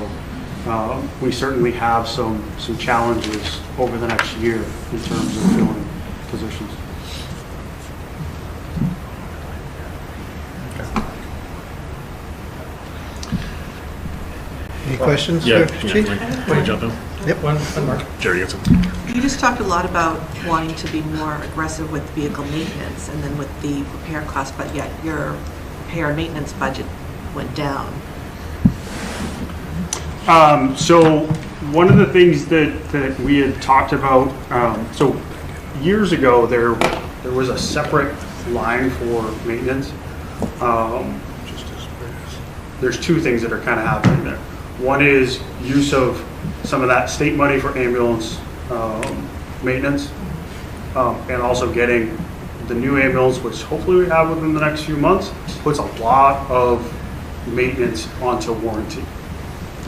we certainly have some challenges over the next year in terms of filling positions. Any questions Yeah, for Chief? Can I jump in? Yep. One more. Jerry gets it. You just talked a lot about wanting to be more aggressive with vehicle maintenance and then with the repair costs, but yet your repair and maintenance budget went down. So one of the things that we had talked about, so years ago, there was a separate line for maintenance. There's two things that are kind of happening there. One is use of some of that state money for ambulance maintenance, and also getting the new ambulance, which hopefully we have within the next few months, puts a lot of maintenance onto warranty.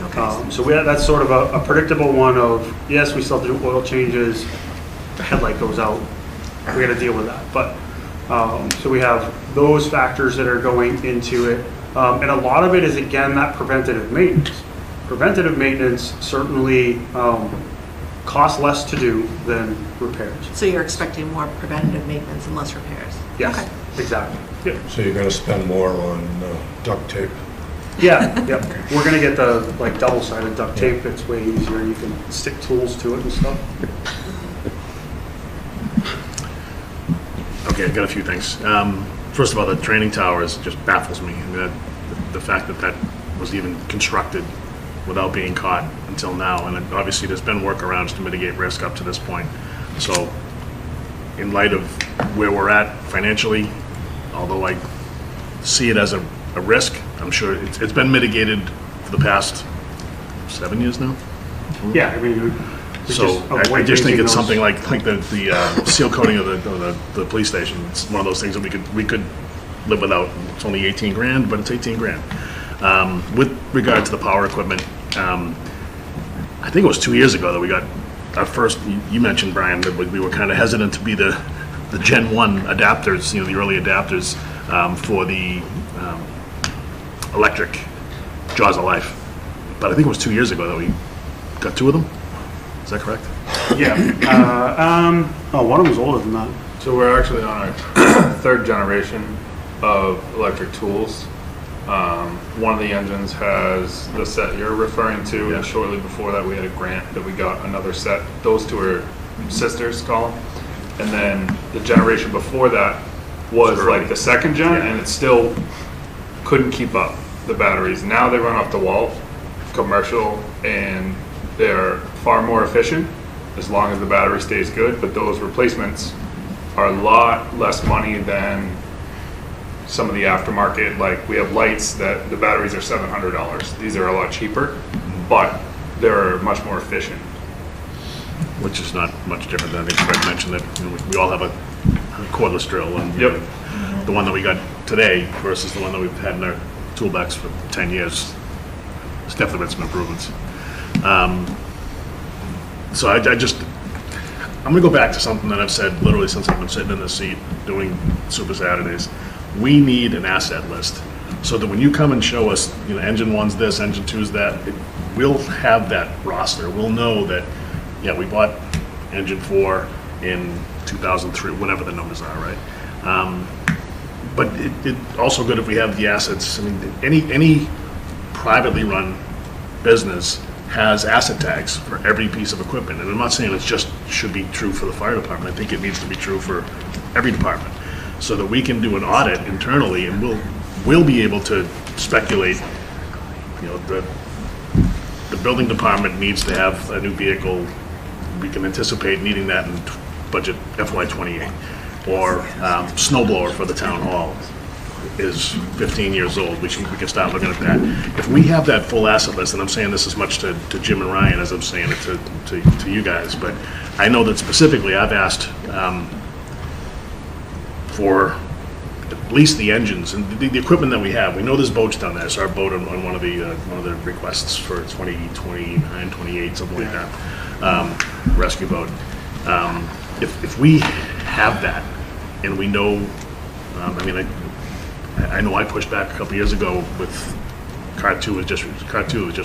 Okay. So that's sort of a predictable one of, yes, we still have to do oil changes, the headlight goes out, we got to deal with that. But so we have those factors that are going into it, and a lot of it is again that preventative maintenance. Preventative maintenance certainly costs less to do than repairs. So you're expecting more preventative maintenance and less repairs? Yes, Okay. exactly. Yep. So you're going to spend more on duct tape? Yeah, yep. We're going to get the double-sided duct tape. It's way easier. You can stick tools to it and stuff. Okay, I've got a few things. First of all, the training towers just baffles me. I mean, the fact that was even constructed without being caught until now, and obviously there's been workarounds to mitigate risk up to this point. So, in light of where we're at financially, although I see it as a risk, I'm sure it's been mitigated for the past 7 years now. Yeah, I mean, So I just think it's something like the seal coating of the police station. It's one of those things that we could live without. It's only 18 grand, but it's 18 grand. With regard to the power equipment, I think it was 2 years ago that we got our first. You mentioned, Brian, that we were kind of hesitant to be the Gen 1 adapters, the early adapters for the electric Jaws of Life. But I think it was 2 years ago that we got two of them. Is that correct? Yeah. One of them was older than that. So we're actually on our third generation of electric tools. One of the engines has the set you're referring to, and shortly before that we had a grant that we got another set. Those two are sisters, Colin. And then the generation before that was like the second gen, and it still couldn't keep up, the batteries. Now they run off the wall, commercial, and they're far more efficient as long as the battery stays good, but those replacements are a lot less money than some of the aftermarket. Like we have lights that the batteries are $700. These are a lot cheaper, but they're much more efficient. Which is not much different than I think Fred mentioned that we all have a cordless drill, and the one that we got today versus the one that we've had in our toolbox for 10 years. It's definitely been some improvements. So I'm going to go back to something that I've said literally since I've been sitting in this seat doing Super Saturdays. We need an asset list so that when you come and show us, engine one's this, engine two's that, we'll have that roster. We'll know that, yeah, we bought engine 4 in 2003, whatever the numbers are, right? But it's also good if we have the assets. I mean, any privately run business has asset tags for every piece of equipment. And I'm not saying it just should be true for the fire department. I think it needs to be true for every department so that we can do an audit internally and we'll be able to speculate, the building department needs to have a new vehicle. We can anticipate needing that in budget FY28. Or snow blower for the town hall is 15 years old. We can start looking at that. If we have that full asset list, and I'm saying this as much to Jim and Ryan as I'm saying it to you guys, but I know that specifically I've asked for at least the engines and the equipment that we have. We know there's boats down there. So our boat on one of the requests for 2029, 28, something like that, rescue boat. If we have that, and we know, I know I pushed back a couple years ago with car 2 was just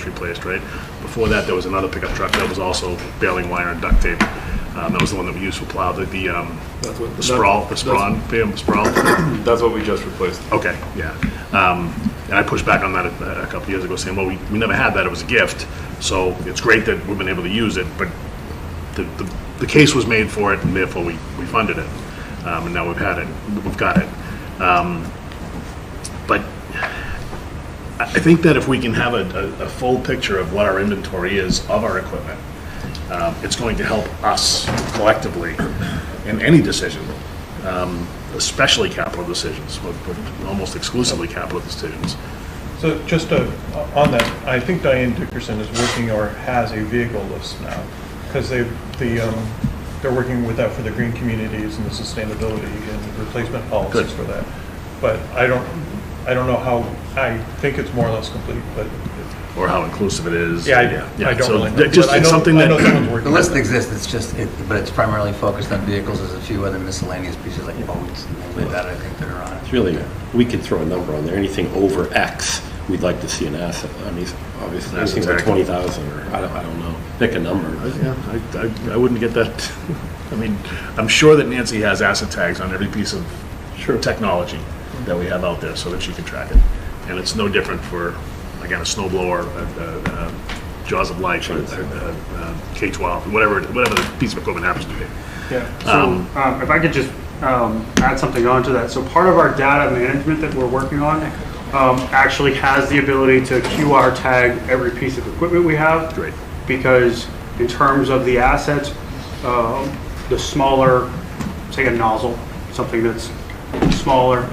replaced, right? Before that, there was another pickup truck that was also baling wire and duct tape. That was the one that we used for plow. The sprawl. That's what we just replaced. Okay, yeah. And I pushed back on that a couple years ago, saying, well, we never had that. It was a gift. So it's great that we've been able to use it, but the case was made for it, and therefore we funded it. And now we've got it. But I think that if we can have a full picture of what our inventory is of our equipment, it's going to help us collectively in any decision, especially capital decisions, but almost exclusively capital decisions. So just on that, I think Diane Dickerson is working or has a vehicle list now, because they're working with that for the green communities and the sustainability and replacement policies for that. But I don't know how, I think it's more or less complete, but. Or how inclusive it is. Yeah, I don't really know. Just, it's something that. The list exists, it's just, but it's primarily focused on vehicles. There's a few other miscellaneous pieces like boats and things like that, I think, that are on it. It's really, we could throw a number on there, anything over X, we'd like to see an asset. I mean, obviously, That's anything like exactly. 20,000 or, I don't know, pick a number. Yeah, I wouldn't get that. I mean, I'm sure that Nancy has asset tags on every piece of technology that we have out there so that she can track it. And it's no different for, again, a snow blower, Jaws of Life, K-12, whatever the piece of equipment happens to be. Yeah. So if I could just add something onto that. So part of our data management that we're working on actually has the ability to QR tag every piece of equipment we have. Great. Because in terms of the assets, the smaller, say a nozzle, something that's smaller,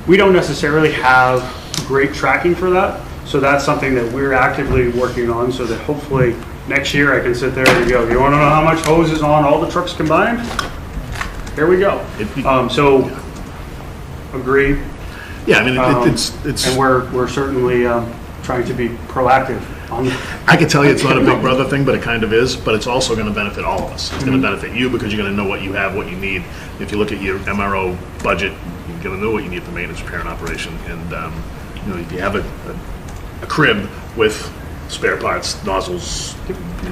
we don't necessarily have great tracking for that. So that's something that we're actively working on so that hopefully next year I can sit there and go, you want to know how much hose is on all the trucks combined? Here we go. So agree. Yeah, I mean, it's and we're certainly trying to be proactive on I can tell you it's not a big brother thing, but it kind of is, but it's also going to benefit all of us. It's going to benefit you because you're going to know what you have, what you need. If you look at your MRO budget, you're going to know what you need for maintenance, repair, and operation. And, if you have a crib with spare parts, nozzles,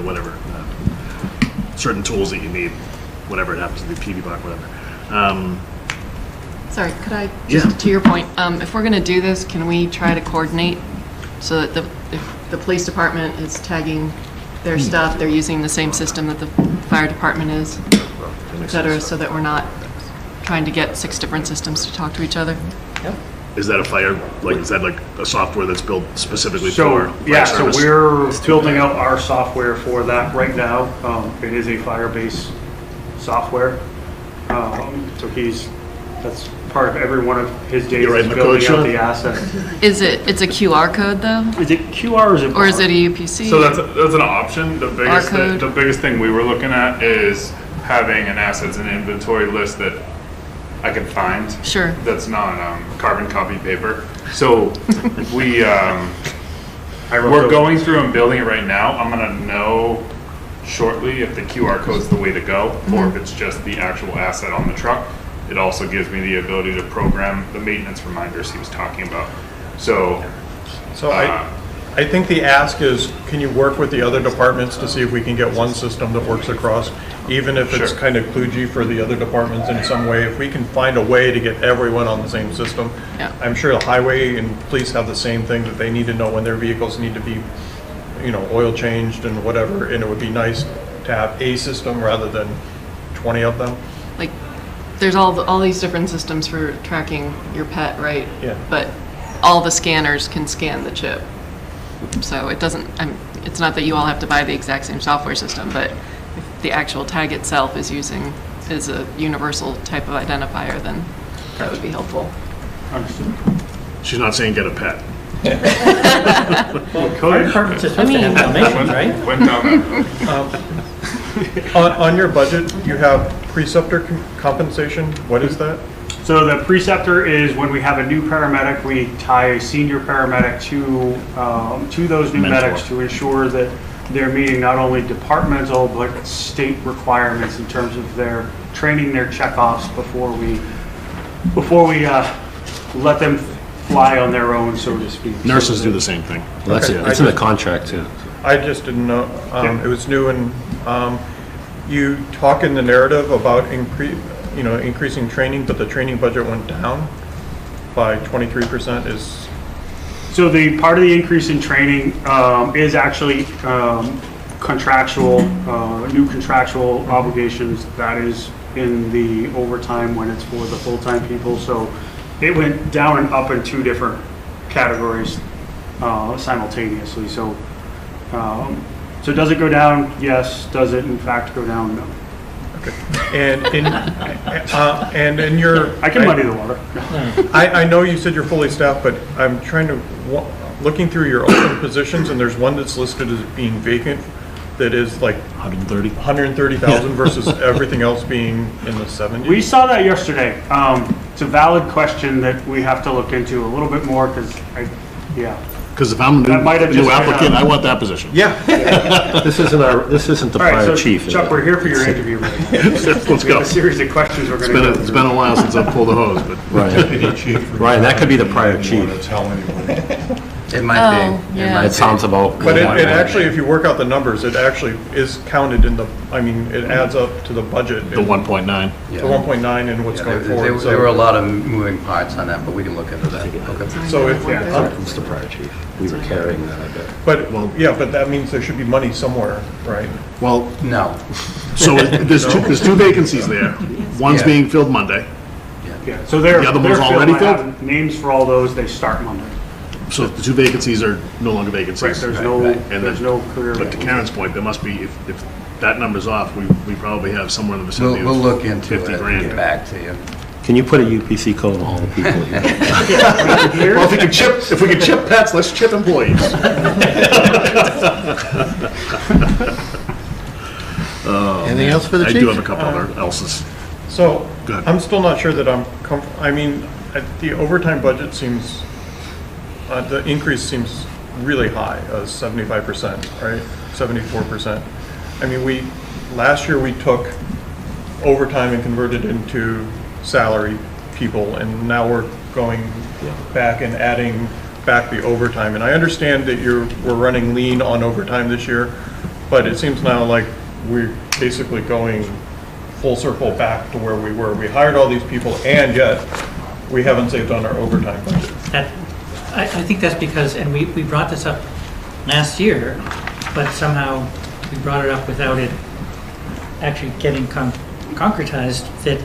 whatever, certain tools that you need, whatever it happens to be, PV box, whatever. Sorry, could I, just to your point, if we're going to do this, can we try to coordinate so that if the police department is tagging their stuff, they're using the same system that the fire department is, et cetera, so that we're not trying to get 6 different systems to talk to each other? Yep. Is that is that like a software that's built specifically So, for yeah, fire so service? we're building out our software for that right now. It is a Firebase software. So that's part of every one of his days You're is writing the building code, out Sean? the asset. It's a QR code though? Is it QR or is it Or is it a UPC? So that's an option. Barcode. The biggest thing we were looking at is having an assets and inventory list that I can find. Sure. That's not carbon copy paper. So we're going through and building it right now. I'm gonna know shortly if the QR code's the way to go or if it's just the actual asset on the truck. It also gives me the ability to program the maintenance reminders he was talking about. So I think the ask is, can you work with the other departments to see if we can get one system that works across, even if it's kind of kludgy for the other departments in some way. If we can find a way to get everyone on the same system, I'm sure the highway and police have the same thing that they need to know when their vehicles need to be, oil changed and whatever. And it would be nice to have a system rather than 20 of them. Like, there's all these different systems for tracking your pet, right? Yeah. But all the scanners can scan the chip. So it doesn't, it's not that you all have to buy the exact same software system, but if the actual tag itself is a universal type of identifier, then that would be helpful. Understood. She's not saying get a pet. Fire departments are supposed to have Dalmatians, right? Went down that. On your budget, you have preceptor compensation. What is that? So the preceptor is when we have a new paramedic, we tie a senior paramedic to those new Mentor. medics to ensure that they're meeting not only departmental but state requirements in terms of their training, their checkoffs before we let them fly on their own, so to speak. Nurses do the same thing. Well, it's in the contract too. I just didn't know. It was new, and you talk in the narrative about increasing training, but the training budget went down by 23%. So the part of the increase in training is actually contractual, new contractual obligations. That is in the overtime when it's for the full-time people. So it went down and up in 2 different categories simultaneously. So does it go down? Yes. Does it in fact go down? No. And in your... I can muddy the water. I know you said you're fully staffed, but I'm trying to, looking through your open positions, and there's one that's listed as being vacant that is like 130,000 versus everything else being in the 70s. We saw that yesterday. It's a valid question that we have to look into a little bit more because Because if I'm That might a have new just been applicant, a- I want that position. Yeah. This isn't the All right, prior so chief. is Chuck, it? we're here for your interview. Right? Let's We have go. a series of questions we're It's going to been, go it's been a while since I've pulled the hose, but. Ryan, that could be the prior chief. It might be. It sounds about. But it actually, if you work out the numbers, it actually is counted in the, I mean, it adds up to the budget. The 1.9. The 1.9 and what's Yeah, going there forward. there were a lot of moving parts on that, but we can look into that. Okay. So if, Mr. Prior Chief, we were carrying that, I bet. but, yeah, but that means there should be money somewhere, right? Well, No. so there's two vacancies there. One's Yeah. being filled Monday. Yeah, so they're, The other they're one's filled. already I filled? have names for all those. They start Monday. So the two vacancies are no longer vacancies. Right, there's no, And there's then- no career. But to Karen's point, there must be, if that number's off, we probably have somewhere in the vicinity We'll of look into 50 it and grand. get back to you. Can you put a UPC code on all the people? Well, if we could chip pets, let's chip employees. Anything else for the I chief? do have a couple other else's. So, Go ahead. I'm still not sure that I'm I mean, the overtime budget seems, the increase seems really high, 75%, right? 74%. I mean, last year we took overtime and converted into salary people, and now we're going back and adding back the overtime. And I understand that we're running lean on overtime this year, but it seems now like we're basically going full circle back to where we were. We hired all these people, and yet we haven't saved on our overtime budget. I think that's because, and we brought this up last year, but somehow we brought it up without it actually getting concretized, that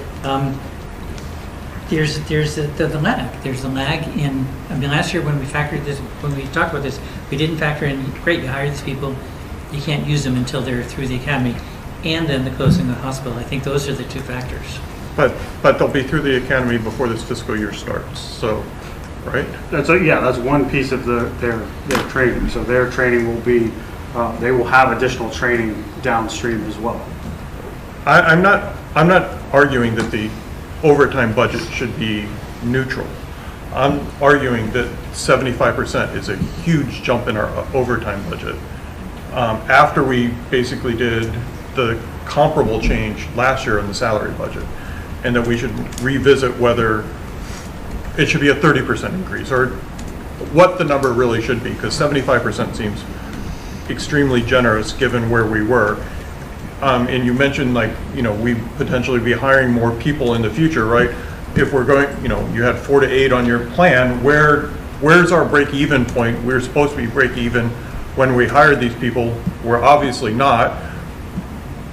there's the lag. There's the lag in, I mean, last year when we talked about this, we didn't factor in, great, you hire these people, you can't use them until they're through the academy, and then the closing of the hospital. I think those are the two factors. But they'll be through the academy before this fiscal year starts, so, right? That's one piece of their training. So their training will be, they will have additional training downstream as well. I'm not arguing that the overtime budget should be neutral. I'm arguing that 75% is a huge jump in our overtime budget. After we basically did the comparable change last year in the salary budget, and that we should revisit whether it should be a 30% increase, or what the number really should be, because 75% seems extremely generous given where we were. And you mentioned, like, we potentially be hiring more people in the future, right? If we're going, you had 4 to 8 on your plan, where's our break-even point? We're supposed to be break-even when we hired these people. We're obviously not.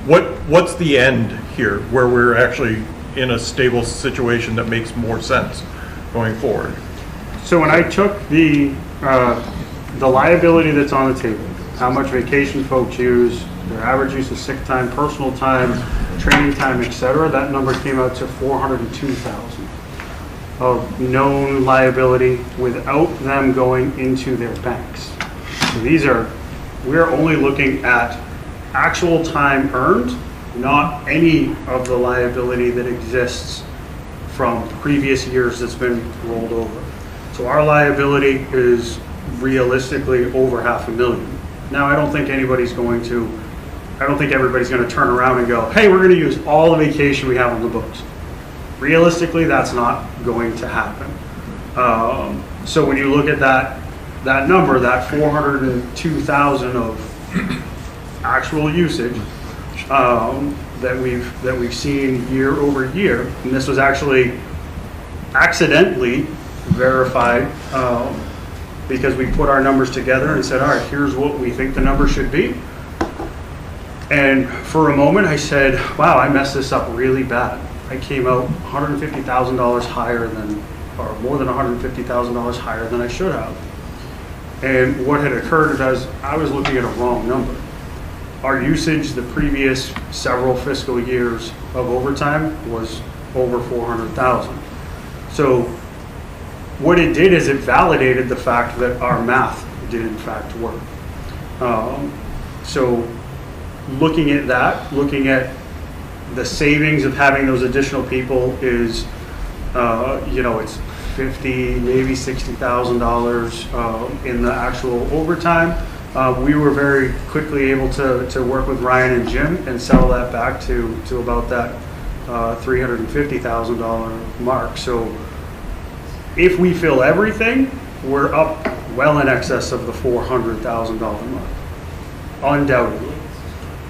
What's the end here, where we're actually in a stable situation that makes more sense going forward? So when I took the liability that's on the table, how much vacation folks use, their average use of sick time, personal time, training time, etc., that number came out to $402,000 of known liability without them going into their banks. So we're only looking at actual time earned, not any of the liability that exists from previous years that's been rolled over. So our liability is realistically over $500,000. Now, I don't think everybody's going to turn around and go, hey, we're going to use all the vacation we have on the books. Realistically, that's not going to happen. So when you look at that number, that 402,000 of actual usage that we've seen year over year, and this was actually accidentally verified because we put our numbers together and said, all right, here's what we think the number should be. And for a moment I said, wow, I messed this up really bad. I came out $150,000 higher than, or more than $150,000 higher than I should have. And what had occurred is I was looking at a wrong number. our usage the previous several fiscal years of overtime was over 400,000. So what it did is it validated the fact that our math did in fact work. So looking at that, looking at the savings of having those additional people is, it's $50,000, maybe $60,000 in the actual overtime. We were very quickly able to work with Ryan and Jim and settle that back to about that $350,000 mark. So if we fill everything, we're up well in excess of the $400,000 mark, undoubtedly.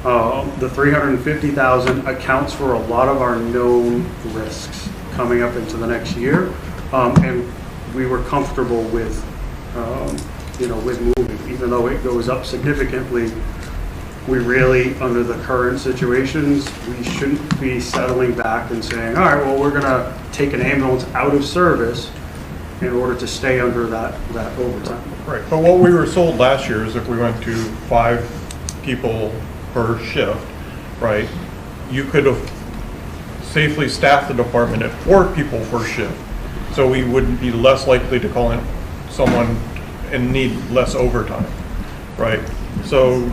The $350,000 accounts for a lot of our known risks coming up into the next year, and we were comfortable with, with moving, even though it goes up significantly. We really, under the current situations, we shouldn't be settling back and saying, all right, well, we're going to take an ambulance out of service in order to stay under that overtime. Right, but what we were sold last year is if we went to 5 people per shift, right, you could have safely staffed the department at 4 people per shift. So we would be less likely to call in someone and need less overtime, right? So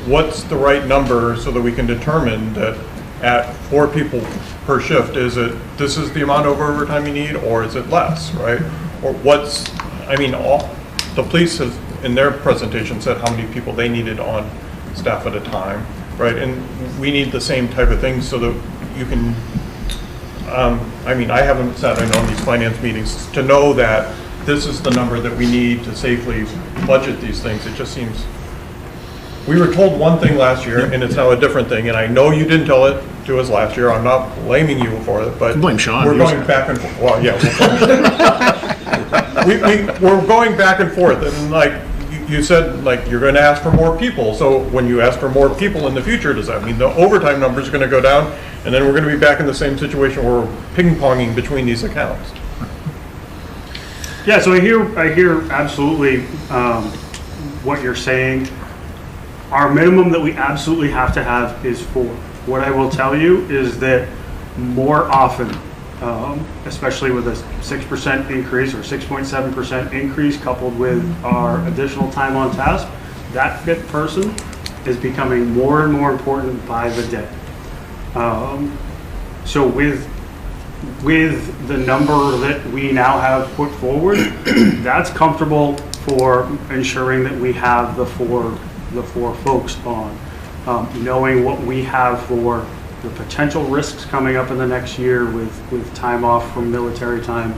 what's the right number so that we can determine that at 4 people per shift, this is the amount of overtime you need, or is it less, right? Or the police have, in their presentation, said how many people they needed on staff at a time, right? And we need the same type of things so that you can, I haven't sat in on these finance meetings to know that this is the number that we need to safely budget these things. It just seems, we were told one thing last year and it's now a different thing, and I know you didn't tell it to us last year. I'm not blaming you for it, but blame Sean. We're going back and forth. Well, yeah, we're going back and forth, and like you said, like you're going to ask for more people. So when you ask for more people in the future, does that mean the overtime number is going to go down, and then we're going to be back in the same situation where we're ping-ponging between these accounts? Yeah, so I hear absolutely what you're saying. Our minimum that we absolutely have to have is 4. What I will tell you is that more often, especially with a 6% increase or 6.7% increase coupled with our additional time on task, that 5th person is becoming more and more important by the day. So with the number that we now have put forward, that's comfortable for ensuring that we have the four folks on. Knowing what we have for the potential risks coming up in the next year with time off from military time,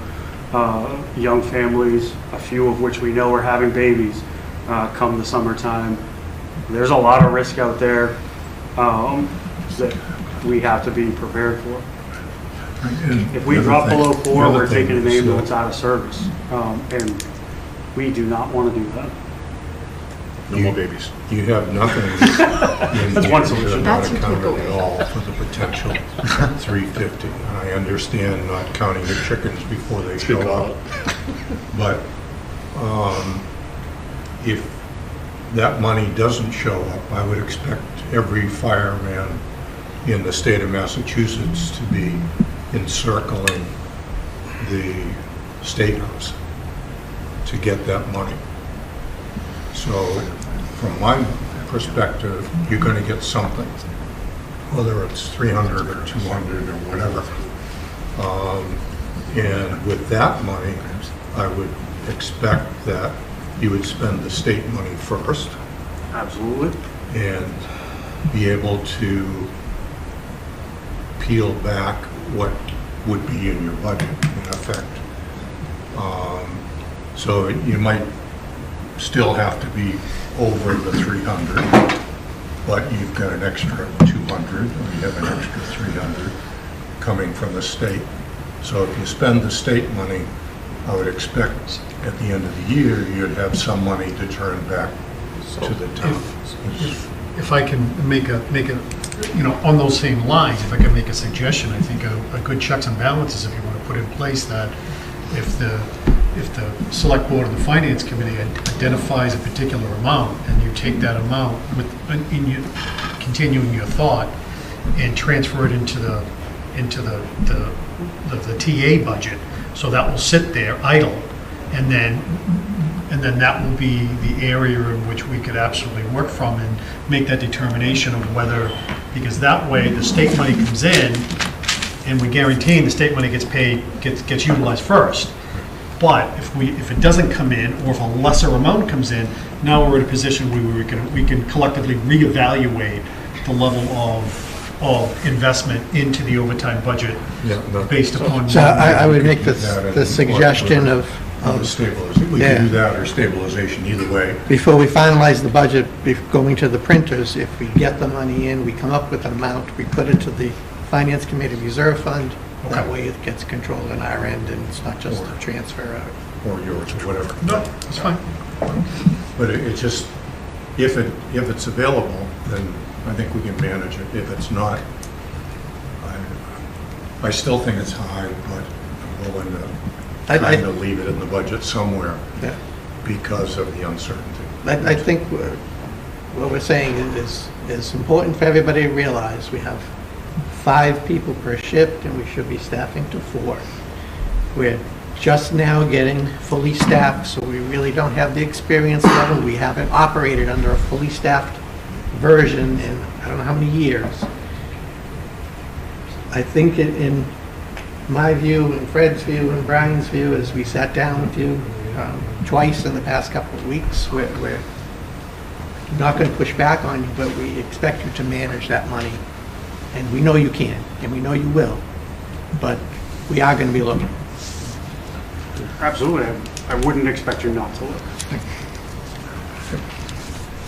young families, a few of which we know are having babies come the summertime. There's a lot of risk out there that we have to be prepared for. If we drop below 4, we're taking an ambulance out of service, and we do not want to do that. No more babies. You have nothing in That's one solution. not accounted at all for the potential 350. And I understand not counting the chickens before they show up. But if that money doesn't show up, I would expect every fireman in the state of Massachusetts to be encircling the State House to get that money. So from my perspective, you're going to get something, whether it's 300 or 200 or whatever. And with that money, I would expect that you would spend the state money first. Absolutely. And be able to peel back what would be in your budget, in effect. So you might still have to be over the 300, but you've got an extra 200, or you have an extra 300 coming from the state. So if you spend the state money, I would expect at the end of the year, you'd have some money to turn back to the town. If I can make a, on those same lines, if I can make a suggestion, I think a good checks and balances, if you want to put in place that if the if the select board or the finance committee identifies a particular amount, and you take that amount in your, continuing your thought, and transfer it into the TA budget, so that will sit there idle, and then that will be the area in which we could absolutely work from and make that determination of whether, because that way the state money comes in, and we guarantee the state money gets paid, gets utilized first. But if it doesn't come in, or if a lesser amount comes in, now we're in a position where we can collectively reevaluate the level of investment into the overtime budget based upon. So I would make the suggestion of stabilization. We can do that or stabilization, either way. Before we finalize the budget, going to the printers, if we get the money in, we come up with an amount, we put it to the Finance Committee Reserve Fund. That way it gets controlled on our end, and it's not just a transfer out. Or yours, or whatever. No, it's fine. But it's just, if it's available, then I think we can manage it. If it's not, I still think it's high, but I'm willing to kind of leave it in the budget somewhere because of the uncertainty. I think what we're saying is important for everybody to realize. We have 5 people per shift, and we should be staffing to 4. We're just now getting fully staffed, so we really don't have the experience level. We haven't operated under a fully staffed version in I don't know how many years. I think in my view, and Fred's view, and Brian's view, as we sat down with you twice in the past couple of weeks, we're not going to push back on you, but we expect you to manage that money. And we know you can, and we know you will, but we are going to be looking. Absolutely. I wouldn't expect you not to look.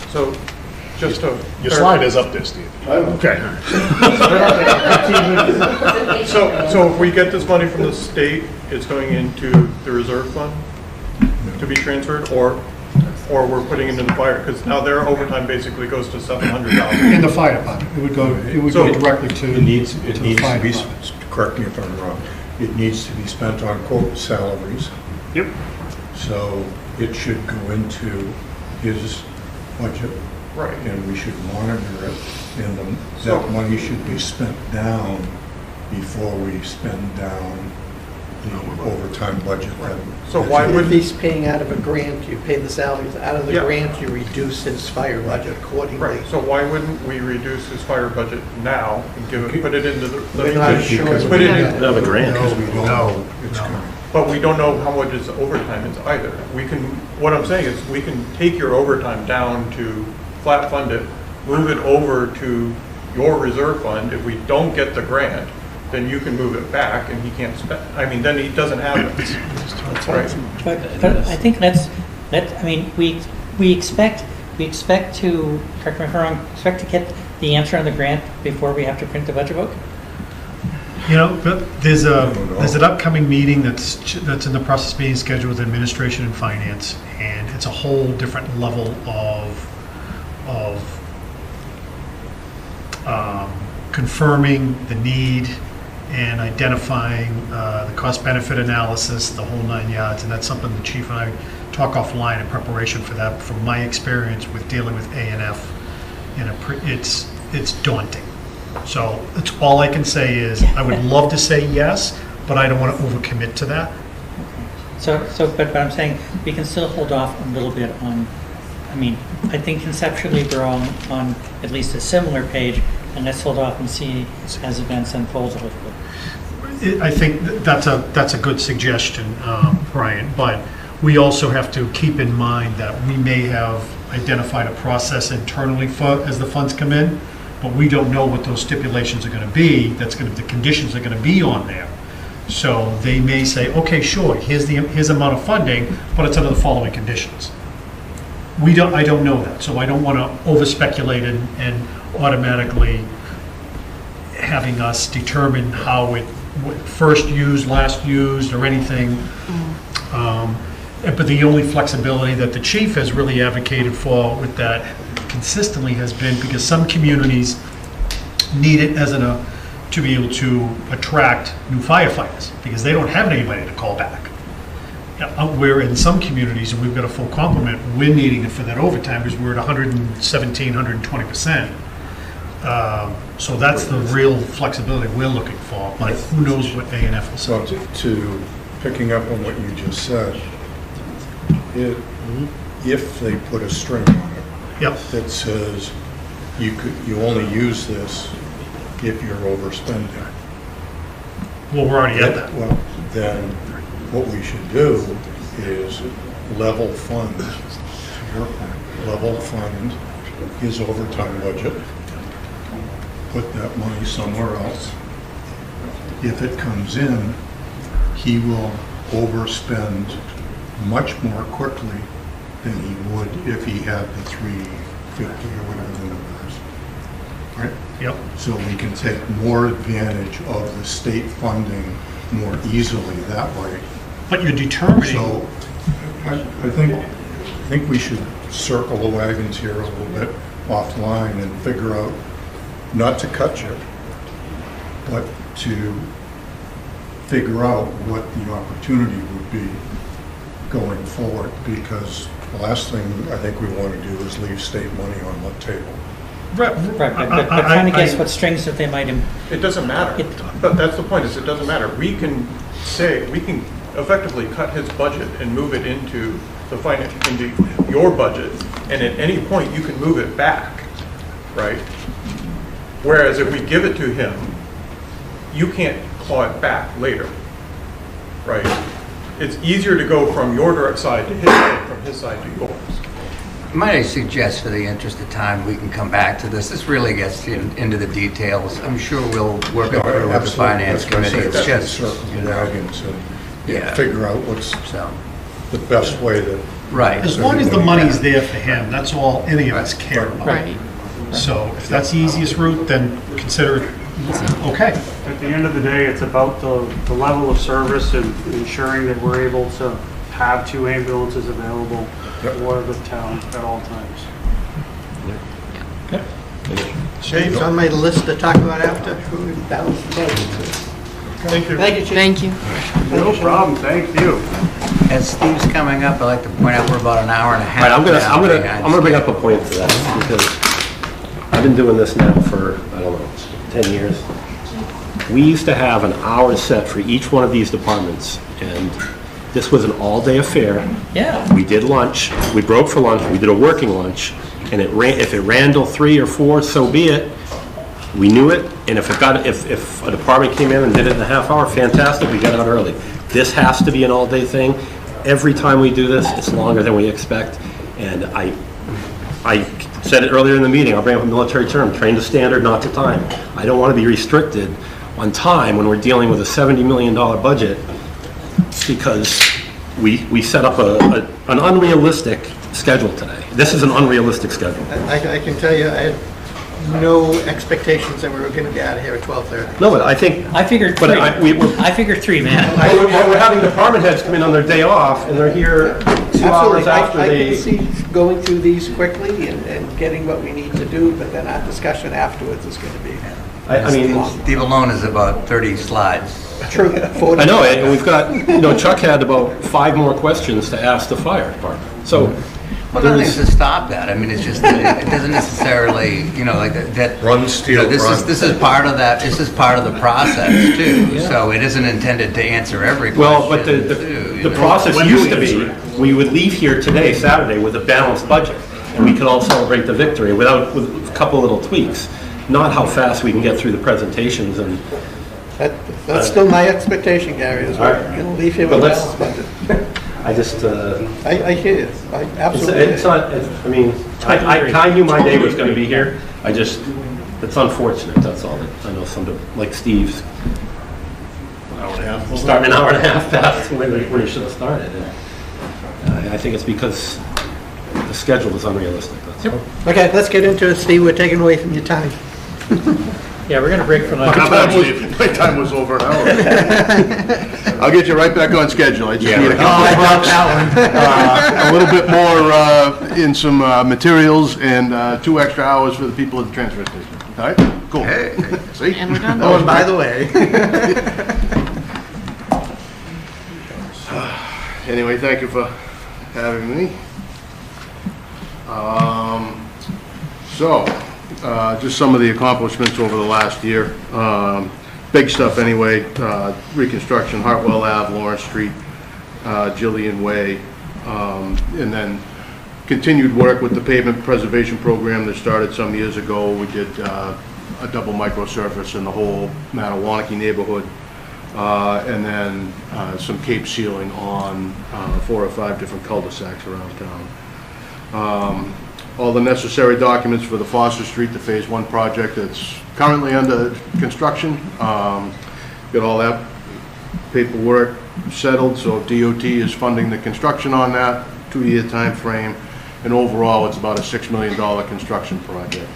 So, just to... Your slide is up there, Steve. Okay. So if we get this money from the state, it's going into the reserve fund to be transferred, or we're putting it in the fire, because now their overtime basically goes to $700,000. In the fire department, it would go directly to. It needs to be, correct me if I'm wrong, it needs to be spent on quote salaries. Yep. So it should go into his budget. Right. And we should monitor it, and that money should be spent down before we spend down the overtime budget. So why would... If he's paying out of a grant, you pay the salaries out of the grant, you reduce his fire budget accordingly. Right, so why wouldn't we reduce his fire budget now and put it into the... We're not sure. Put it in... Have a grant. No, we don't know it's coming. But we don't know how much his overtime is either. We can, what I'm saying is, we can take your overtime down to flat fund it, move it over to your reserve fund. If we don't get the grant, then you can move it back and he can't spend, I mean, then he doesn't have it. That's right. But I think I mean, we expect to, correct me if I'm wrong, expect to get the answer on the grant before we have to print the budget book? You know, there's an upcoming meeting that's in the process of being scheduled with administration and finance, and it's a whole different level of confirming the need and identifying the cost-benefit analysis, the whole 9 yards, and that's something the chief and I talk offline in preparation for that. From my experience with dealing with A&F, it's daunting. So that's all I can say is I would love to say yes, but I don't want to overcommit to that. But I'm saying we can still hold off a little bit on. I mean, I think conceptually we're all on at least a similar page, and let's hold off and see as events unfold a little bit. I think that's a good suggestion, Brian, but we also have to keep in mind that we may have identified a process internally as the funds come in, but we don't know what those stipulations are going to be. The conditions are going to be on there. So they may say, okay, sure, here's amount of funding, but it's under the following conditions. I don't know that, so I don't want to over speculate and automatically having us determine how it first used, last used, or anything. But the only flexibility that the chief has really advocated for with that consistently has been because some communities need it to be able to attract new firefighters because they don't have anybody to call back. Where in some communities, and we've got a full complement, we're needing it for that overtime because we're at 117, 120%. So that's the real flexibility we're looking for, but who knows what A&F will say. So to picking up on what you just said, if they put a string on it that says you only use this if you're overspending. Well, we're already at that. Well, then what we should do is level fund, level fund his overtime budget, put that money somewhere else. If it comes in, he will overspend much more quickly than he would if he had the 350 or whatever the number is. Right? Yep. So we can take more advantage of the state funding more easily that way. But you're determining. So I think we should circle the wagons here a little bit offline and figure out, not to cut you, but to figure out what the opportunity would be going forward, because the last thing I think we want to do is leave state money on the table. Right, but trying to guess what strings that they might... It doesn't matter. But that's the point, is it doesn't matter. We can effectively cut his budget and move it into your budget, and at any point you can move it back, right? Whereas if we give it to him, you can't claw it back later, right? It's easier to go from your direct side to his side, from his side to yours. Might I suggest, for the interest of time, we can come back to this. This really gets into the details. I'm sure we'll work it through with the finance committee. It's just, figure out what's the best way that. Right. As long as the money's there for him, that's all any of us care about. Right. So if that's the easiest route, then consider it okay. At the end of the day, it's about the level of service and ensuring that we're able to have 2 ambulances available for the town at all times. Shane's on my list to talk about after we balance the budget. Thank you. Thank you, Chief. Thank you. No problem, thank you. As Steve's coming up, I'd like to point out we're about an hour and a half. Right, I'm now gonna bring up a point to that, because I've been doing this now for, I don't know, 10 years. We used to have an hour set for each one of these departments, and this was an all-day affair. Yeah. We did lunch, we broke for lunch, we did a working lunch, and if it ran till 3 or 4, so be it. We knew it, and if a department came in and did it in a half hour, fantastic, we got out early. This has to be an all-day thing. Every time we do this, it's longer than we expect, and I said it earlier in the meeting, I'll bring up a military term, train to standard, not to time. I don't want to be restricted on time when we're dealing with a $70 million budget, because we set up an unrealistic schedule today. This is an unrealistic schedule. I can tell you, I had no expectations that we were going to be out of here at 12:30. No, but I think... I figured 3. I figured 3, man. We're having department heads come in on their day off, and they're here 2 hours after they... I can see going through these quickly and getting what we need to do, but then our discussion afterwards is going to be... I mean... Steve alone is about 30 slides. True. I know, and we've got, Chuck had about 5 more questions to ask the fire department. So... Well, nothing's to stop that. I mean, it's just that it doesn't necessarily, like that. Run, steal, this run. This is part of that. This is part of the process too. Yeah. So it isn't intended to answer every question. Well, but the process used to be we would leave here today, Saturday, with a balanced budget, and we could all celebrate the victory with a couple little tweaks. Not how fast we can get through the presentations and. That's still my expectation, Gary. Is we're going to leave here with a balanced budget. I just... I hear you. I absolutely it's not, I mean, I knew my day was going to be here. It's unfortunate, that's all. I know some, like Steve's, starting an hour and a half past when he should have started. And, I think it's because the schedule is unrealistic. That's all. Okay, let's get into it, Steve. We're taking away from your time. Yeah, we're going to break for lunch. My time was over an hour. I'll get you right back on schedule. I just need a little bit more in some materials and 2 extra hours for the people at the transfer station. All right? Cool. Hey. See? And we're done. Oh, and by the way. Anyway. anyway, thank you for having me. Just some of the accomplishments over the last year. Big stuff anyway, reconstruction, Hartwell Ave, Lawrence Street, Jillian Way, and then continued work with the pavement preservation program that started some years ago. We did a double microsurface in the whole Mattawanakee neighborhood, and then some cape sealing on 4 or 5 different cul-de-sacs around town. All the necessary documents for the Foster Street, the Phase 1 project that's currently under construction. Got all that paperwork settled, so DOT is funding the construction on that, 2-year time frame, and overall it's about a $6 million construction project.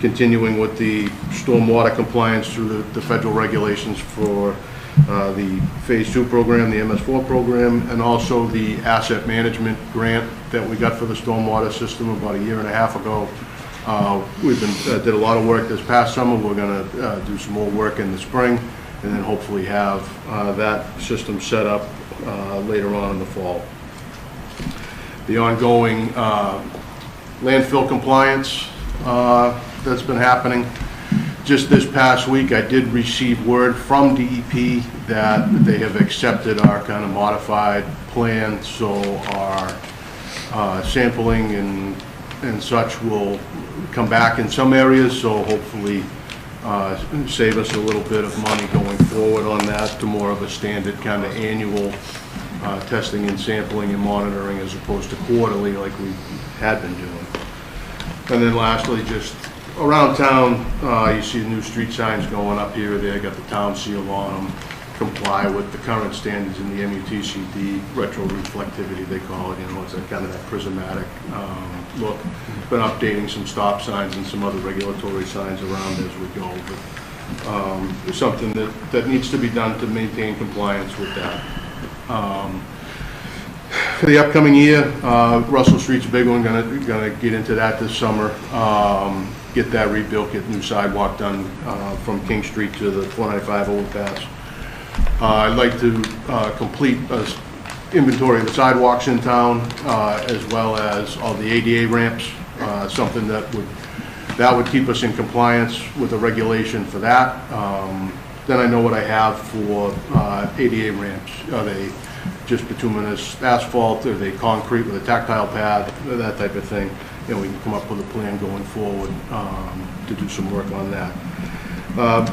Continuing with the stormwater compliance through the federal regulations for the Phase 2 program, the MS4 program, and also the asset management grant that we got for the stormwater system about 1.5 years ago. We've did a lot of work this past summer. We're going to do some more work in the spring, and then hopefully have that system set up later on in the fall. The ongoing landfill compliance that's been happening. Just this past week, I did receive word from DEP that they have accepted our kind of modified plan, so our sampling and such will come back in some areas, so hopefully save us a little bit of money going forward on that to more of a standard kind of annual testing and sampling and monitoring as opposed to quarterly like we had been doing. And then lastly, just around town, you see new street signs going up here or there, got the town seal on them, comply with the current standards in the MUTCD, retro reflectivity they call it, it's a kind of that prismatic look. Been updating some stop signs and some other regulatory signs around as we go, but it's something that needs to be done to maintain compliance with that. For the upcoming year, Russell Street's a big one, gonna get into that this summer. Get that rebuilt, get new sidewalk done from King Street to the 495 overpass. I'd like to complete an inventory of the sidewalks in town, as well as all the ADA ramps, something that would keep us in compliance with the regulation for that. Then I know what I have for ADA ramps. Are they just bituminous asphalt? Are they concrete with a tactile pad? That type of thing. And we can come up with a plan going forward to do some work on that.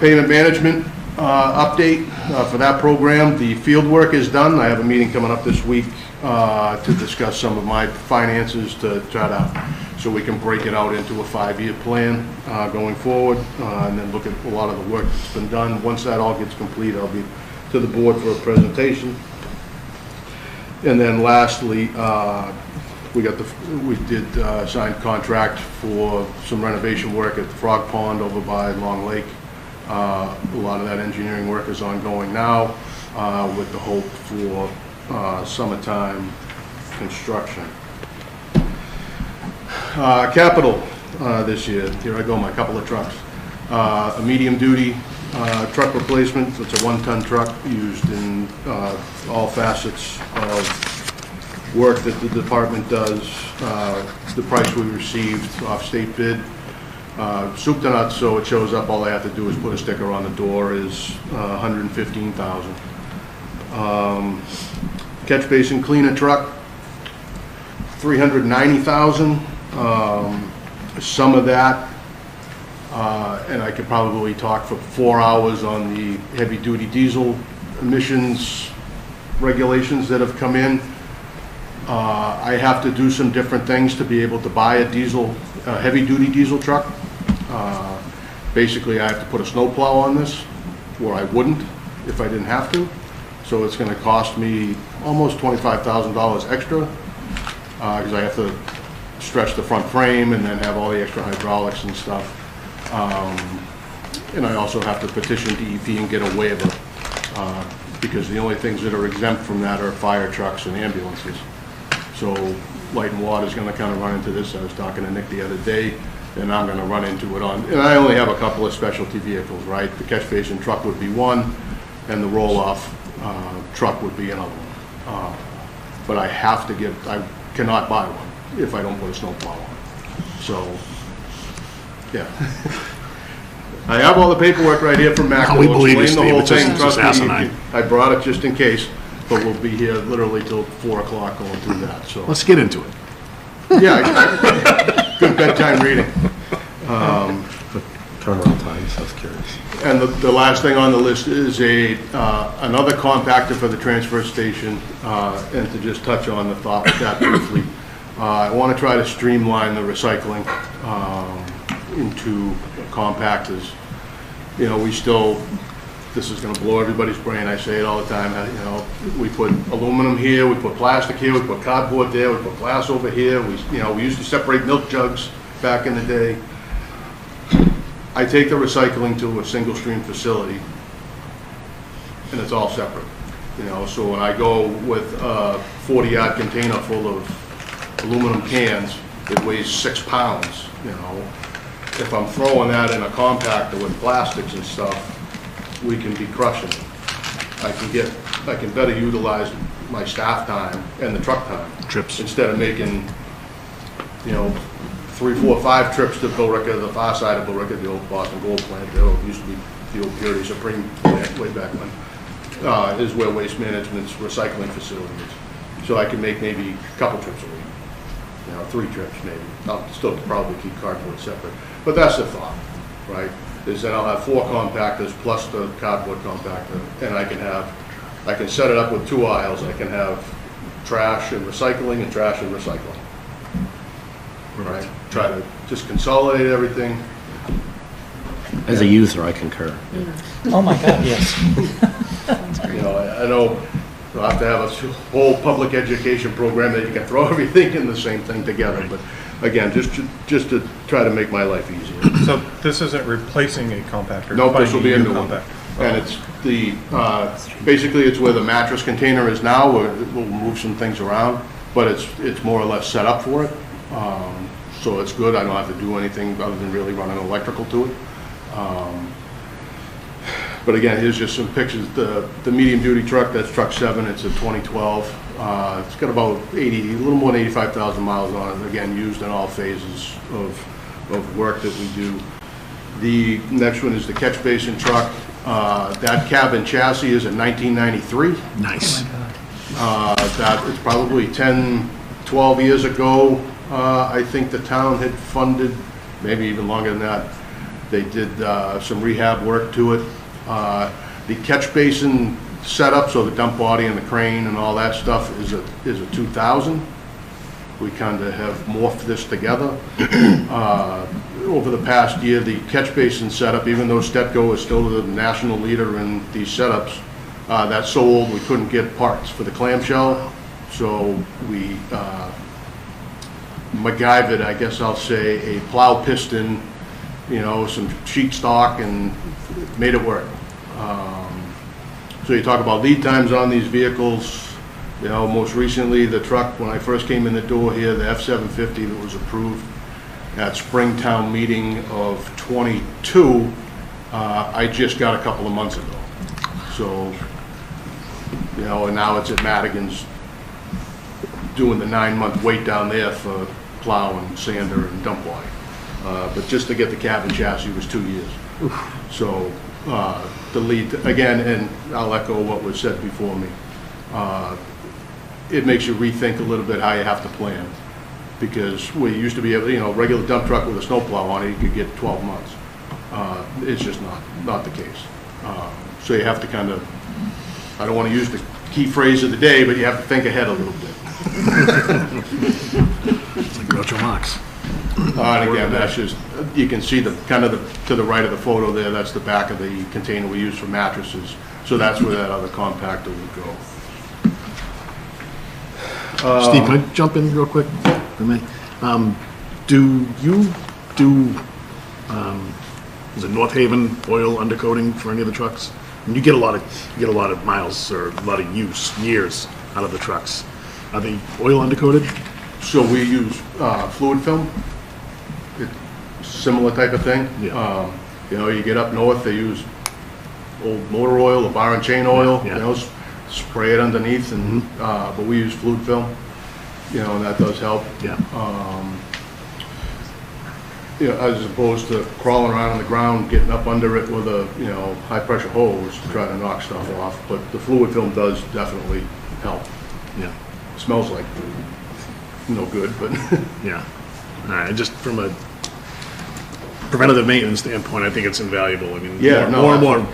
Payment management update for that program. The field work is done. I have a meeting coming up this week to discuss some of my finances to try to, so we can break it out into a 5-year plan going forward, and then look at a lot of the work that's been done. Once that all gets complete, I'll be to the board for a presentation. And then lastly, we did sign contract for some renovation work at the Frog Pond over by Long Lake. A lot of that engineering work is ongoing now, with the hope for summertime construction. Capital this year, here I go, my couple of trucks. A medium duty truck replacement. It's a 1-ton truck used in all facets of work that the department does. The price we received off state bid, soup to nuts, so it shows up. All I have to do is put a sticker on the door, is $115,000. Catch basin cleaner truck, $390,000. Some of that, and I could probably talk for 4 hours on the heavy duty diesel emissions regulations that have come in. I have to do some different things to be able to buy a heavy-duty diesel truck. Basically, I have to put a snowplow on this, where I wouldn't if I didn't have to. So it's going to cost me almost $25,000 extra, because I have to stretch the front frame and then have all the extra hydraulics and stuff. And I also have to petition DEP and get a waiver, because the only things that are exempt from that are fire trucks and ambulances. So Light and Water is going to kind of run into this. I was talking to Nick the other day, and I'm going to run into it on, and I only have a couple of specialty vehicles, right? The catch basin truck would be one, and the roll-off truck would be another one. But I have to get, I cannot buy one if I don't put a snowplow on. So, yeah. I have all the paperwork right here from Mac. No, we believe you, Explain the Steve. whole It's thing. just Trust me, asinine. I brought it just in case, but we'll be here literally till 4 o'clock going through that, so. Let's get into it. Yeah, good bedtime reading. Turnaround time, so I was curious. And the last thing on the list is another compactor for the transfer station, and to just touch on the thought with that briefly. I want to try to streamline the recycling into compactors. You know, we still, this is going to blow everybody's brain, I say it all the time, you know, we put aluminum here, we put plastic here, we put cardboard there, we put glass over here, we used to separate milk jugs back in the day. I take the recycling to a single stream facility and it's all separate, you know, so when I go with a 40-yard container full of aluminum cans, it weighs 6 pounds, you know. If I'm throwing that in a compactor with plastics and stuff, we can be crushing it. I can better utilize my staff time and the truck time. Trips. Instead of making, you know, 3, 4, 5 trips to Billerica, the far side of Billerica, the old Boston Gold plant, there used to be the old Purity Supreme plant way back when, is where Waste Management's recycling facility is. So I can make maybe a couple trips a week, you know, 3 trips maybe. I'll still probably keep cardboard separate. But that's the thought, right? Is that I'll have 4 compactors plus the cardboard compactor, and I can set it up with 2 aisles. I can have trash and recycling and trash and recycling. Right? Try to just consolidate everything. As a user, I concur. Oh my God, yes. You know, I know you'll have to have a whole public education program that you can throw everything in the same thing together, but again, just to try to make my life easier. So this isn't replacing a compactor? Nope, this will be a finding new one. compactor. And it's the, basically it's where the mattress container is now, where we'll move some things around, but it's more or less set up for it. So it's good, I don't have to do anything other than really run an electrical to it. But again, here's just some pictures. The medium duty truck, that's truck 7, it's a 2012. It's got about a little more than 85,000 miles on it. Again, used in all phases of work that we do. The next one is the catch basin truck. That cabin chassis is a 1993. Nice. That is probably 10, 12 years ago. I think the town had funded, maybe even longer than that. They did some rehab work to it. The catch basin setup, so the dump body and the crane and all that stuff is a 2000. We kind of have morphed this together. Over the past year, the catch basin setup, even though Stetco is still the national leader in these setups, that's so old we couldn't get parts for the clamshell. So we MacGyvered, I guess I'll say, a plow piston, you know, some sheet stock, and made it work. So you talk about lead times on these vehicles. You know, most recently, the truck, when I first came in the door here, the F-750 that was approved at Springtown meeting of 22, I just got a couple of months ago. So, you know, and now it's at Madigan's doing the 9-month wait down there for plow and sander and dump body. But just to get the cabin chassis was 2 years. So the lead, again, and I'll echo what was said before me, it makes you rethink a little bit how you have to plan. Because we used to be able, you know, regular dump truck with a snowplow on it, you could get 12 months. It's just not the case. So you have to kind of, I don't want to use the key phrase of the day, but you have to think ahead a little bit. It's like Groucho Marx. And again, that's just, you can see the kind of to the right of the photo there, that's the back of the container we use for mattresses. So that's where that other compactor would go. Steve, can I jump in real quick? For me? Do you do, is it North Haven oil undercoating for any of the trucks? And you get a lot of miles or a lot of years out of the trucks. Are they oil undercoated? So we use fluid film. Similar type of thing. Yeah. You know, you get up north, they use old motor oil or bar and chain oil. Yeah. You know, spray it underneath, and, but we use fluid film, you know, and that does help. Yeah. You know, as opposed to crawling around on the ground, getting up under it with a, you know, high-pressure hose to try to knock stuff off, but the fluid film does definitely help. Yeah. Smells like no good, but. Yeah. All right, just from a preventative maintenance standpoint, I think it's invaluable. I mean, Yeah, more no, and more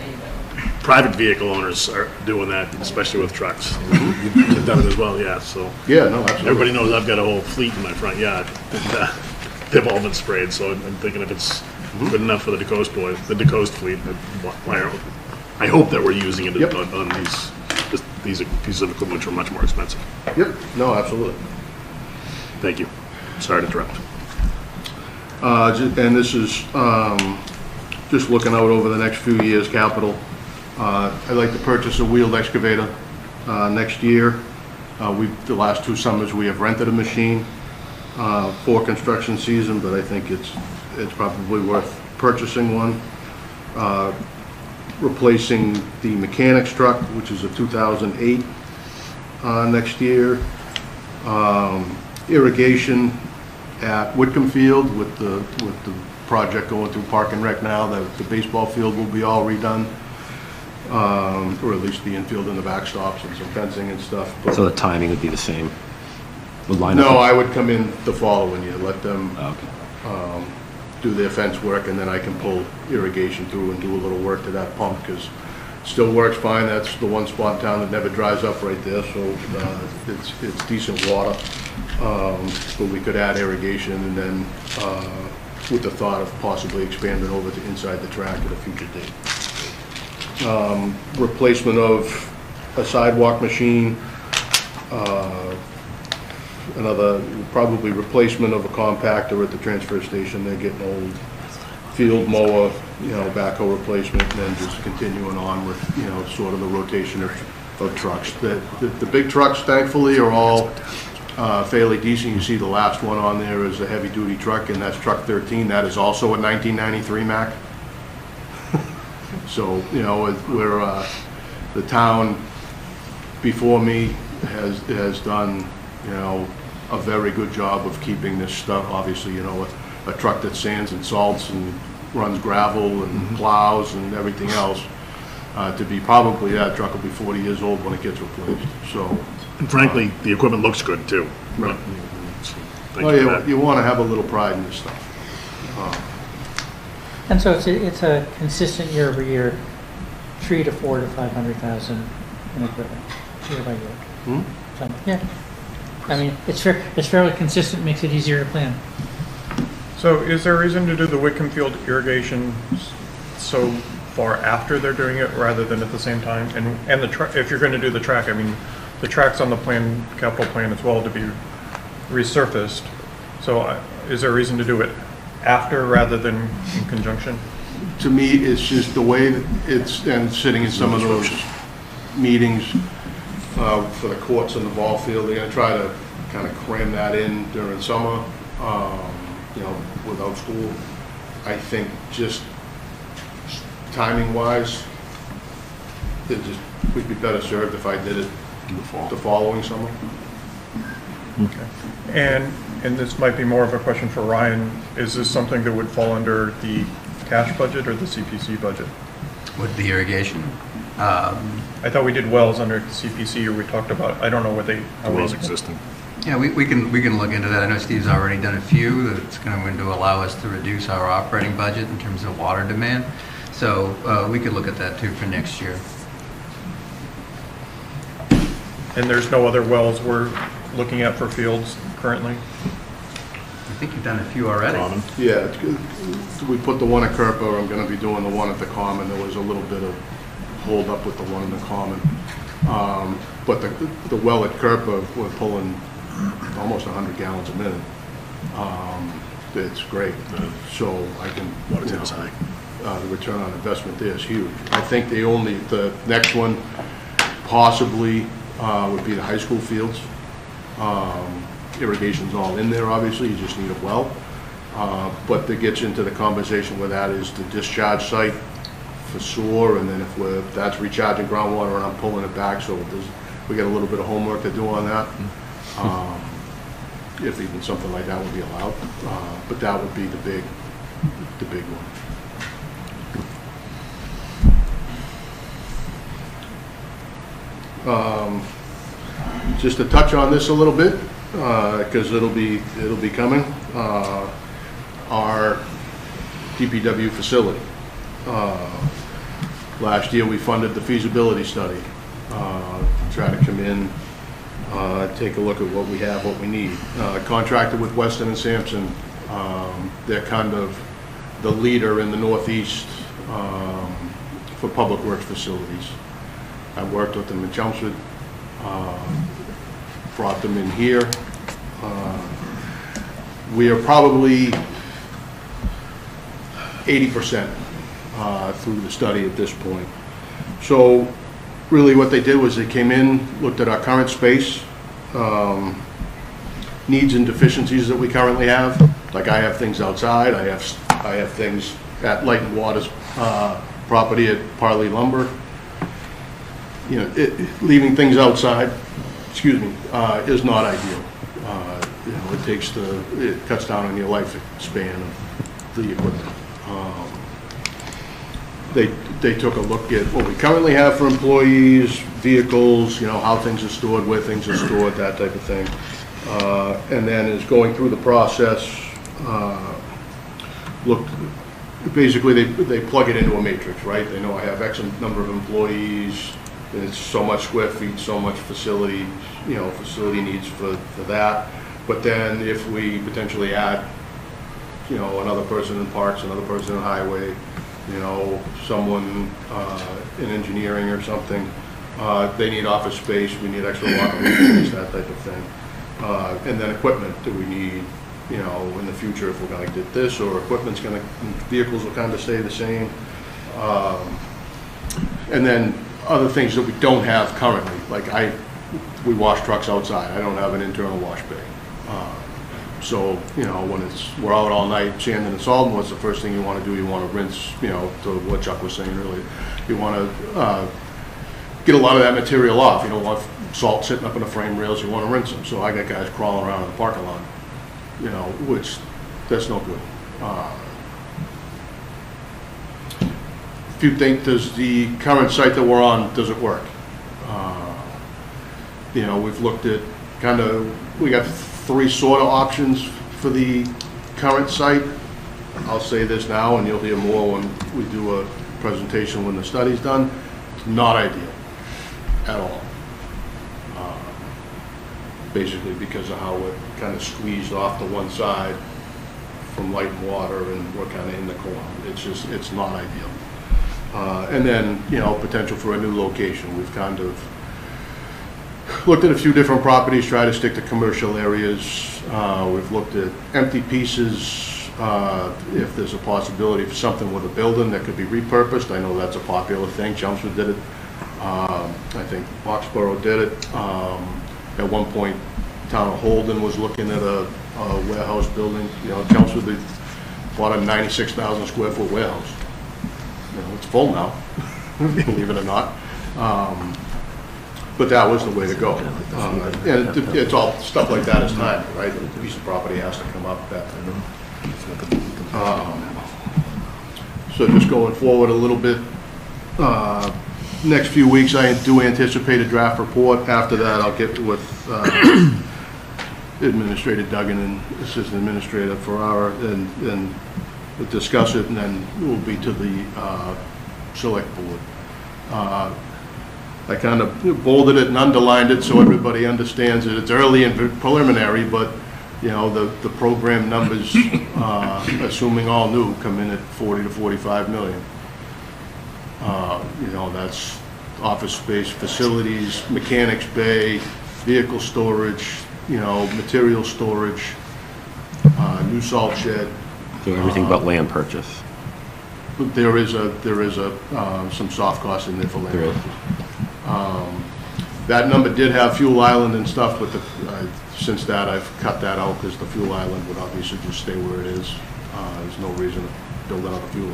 private vehicle owners are doing that, especially with trucks. You've done it as well, yeah, so. Yeah, no, absolutely. Everybody knows I've got a whole fleet in my front yard. And, they've all been sprayed, so I'm thinking if it's good enough for the DeCoste boys, the DeCoste fleet, I hope that we're using it on these pieces of equipment which are much more expensive. Yep, no, absolutely. Thank you. Sorry to interrupt. And this is just looking out over the next few years, capital. I'd like to purchase a wheeled excavator next year. The last 2 summers, we have rented a machine for construction season, but I think it's probably worth purchasing one. Replacing the mechanics truck, which is a 2008 next year. Irrigation at Whitcomb Field with the project going through Park and Rec now, the baseball field will be all redone. Or at least the infield and the backstops and some fencing and stuff. But So the timing would be the same? Would line no, up? I would come in the following year, let them do their fence work, and then I can pull irrigation through and do a little work to that pump, because it still works fine. That's the one spot in town that never dries up right there, so it's decent water. But we could add irrigation, and then with the thought of possibly expanding over to inside the track at a future date. Replacement of a sidewalk machine, another, probably replacement of a compactor at the transfer station. They're getting old. Field mower, you know, backhoe replacement, and then just continuing on with, you know, sort of the rotation of trucks. The big trucks, thankfully, are all fairly decent. You see the last one on there is a heavy-duty truck, and that's truck 13. That is also a 1993 Mack. So, you know, we're, the town before me has done, you know, a very good job of keeping this stuff. Obviously, you know, a truck that sands and salts and runs gravel and plows and everything else, to be probably, that truck will be 40 years old when it gets replaced, so. And frankly, the equipment looks good too. Right. Thank Well, you for that. you want to have a little pride in this stuff. And so it's a consistent year-over-year, 300 to 400 to 500,000 in equipment, year by year. So, yeah, I mean, it's fairly consistent, makes it easier to plan. So is there a reason to do the Whitcomb Field irrigation so far after they're doing it rather than at the same time? And if you're going to do the track, I mean, the track's on the plan, capital plan as well to be resurfaced. So is there a reason to do it after rather than in conjunction? To me, it's just the way that it's, and sitting in some of those meetings for the courts and the ball field, they're going to try to kind of cram that in during summer, you know, without school. I think just timing-wise, we'd be better served if I did it the following summer. Okay. And this might be more of a question for Ryan. Is this something that would fall under the cash budget or the CPC budget? With the irrigation? I thought we did wells under the CPC, or we talked about, I don't know what they... Wells existing. Yeah, we can look into that. I know Steve's already done a few that's going to allow us to reduce our operating budget in terms of water demand. So we could look at that too for next year. And there's no other wells we're looking at for fields currently? I think you've done a few already. Yeah, it's good. We put the one at Kerper. I'm going to be doing the one at the Common. There was a little bit of hold up with the one in the Common. But the well at Kerper, we're pulling almost 100 gallons a minute. It's great. So I can, water table's high. The return on investment there is huge. I think the next one possibly would be the high school fields. Irrigation's all in there, obviously, you just need a well. But that gets into the conversation where that is the discharge site for sewer, and then if that's recharging groundwater and I'm pulling it back, so we got a little bit of homework to do on that. If even something like that would be allowed, but that would be the big one. Just to touch on this a little bit, because it'll be coming. Our DPW facility. Last year we funded the feasibility study. Try to come in, take a look at what we have, what we need. Contracted with Weston and Sampson. They're kind of the leader in the Northeast for public works facilities. I worked with them in Chelmsford, brought them in here. We are probably 80% through the study at this point. So really what they did was they came in, looked at our current space, needs and deficiencies that we currently have. Like I have things outside, I have things at Light and Water's property at Parley Lumber. You know, leaving things outside, excuse me, is not ideal. You know, it cuts down on your lifespan of the equipment. They took a look at what we currently have for employees, vehicles, you know, how things are stored, where things are stored, that type of thing. And then is going through the process, basically they plug it into a matrix, right? They know I have X number of employees, and it's so much square feet, so much facility, you know, facility needs for that. But then if we potentially add, you know, another person in parks, another person in highway, you know, someone in engineering or something, they need office space, we need extra locker room space, that type of thing. And then equipment that we need, you know, in the future if we're going to get this, or vehicles will kind of stay the same. And then other things that we don't have currently, like we wash trucks outside. I don't have an internal wash bay. So, you know, when we're out all night sanding and salting, what's the first thing you want to do? You want to rinse, you know, to what Chuck was saying earlier. You want to get a lot of that material off. You don't want salt sitting up in the frame rails. You want to rinse them. So I got guys crawling around in the parking lot, you know, which that's no good. If you think, does the current site that we're on, does it work? You know, we've looked at we got 3 sort of options for the current site. I'll say this now, and you'll hear more when we do a presentation when the study's done. It's not ideal at all. Basically because of how we're kind of squeezed off to one side from Light and Water, and we're kind of in the corner. It's not ideal. And then, you know, potential for a new location. We've kind of looked at a few different properties, tried to stick to commercial areas. We've looked at empty pieces, if there's a possibility for something with a building that could be repurposed. I know that's a popular thing. Chelmsford did it. I think Foxborough did it. At one point, Town of Holden was looking at a warehouse building. You know, Chelmsford, they bought a 96,000 square foot warehouse. You know, it's full now, believe it or not. But that was the way to go. And it's all stuff like that is time, right? The piece of property has to come up. So just going forward a little bit, next few weeks I do anticipate a draft report. After that I'll get with Administrator Duggan and Assistant Administrator Ferrara and discuss it, and then we'll be to the Select Board. I kind of bolded it and underlined it so everybody understands it. It's early and preliminary, but you know, the program numbers, assuming all new, come in at 40 to 45 million. You know, that's office space, facilities, mechanics bay, vehicle storage, you know, material storage, new salt shed. So everything but land purchase. But there is some soft costs in there for land purchase. That number did have Fuel Island and stuff, but since that I've cut that out because the Fuel Island would obviously just stay where it is. There's no reason to build another Fuel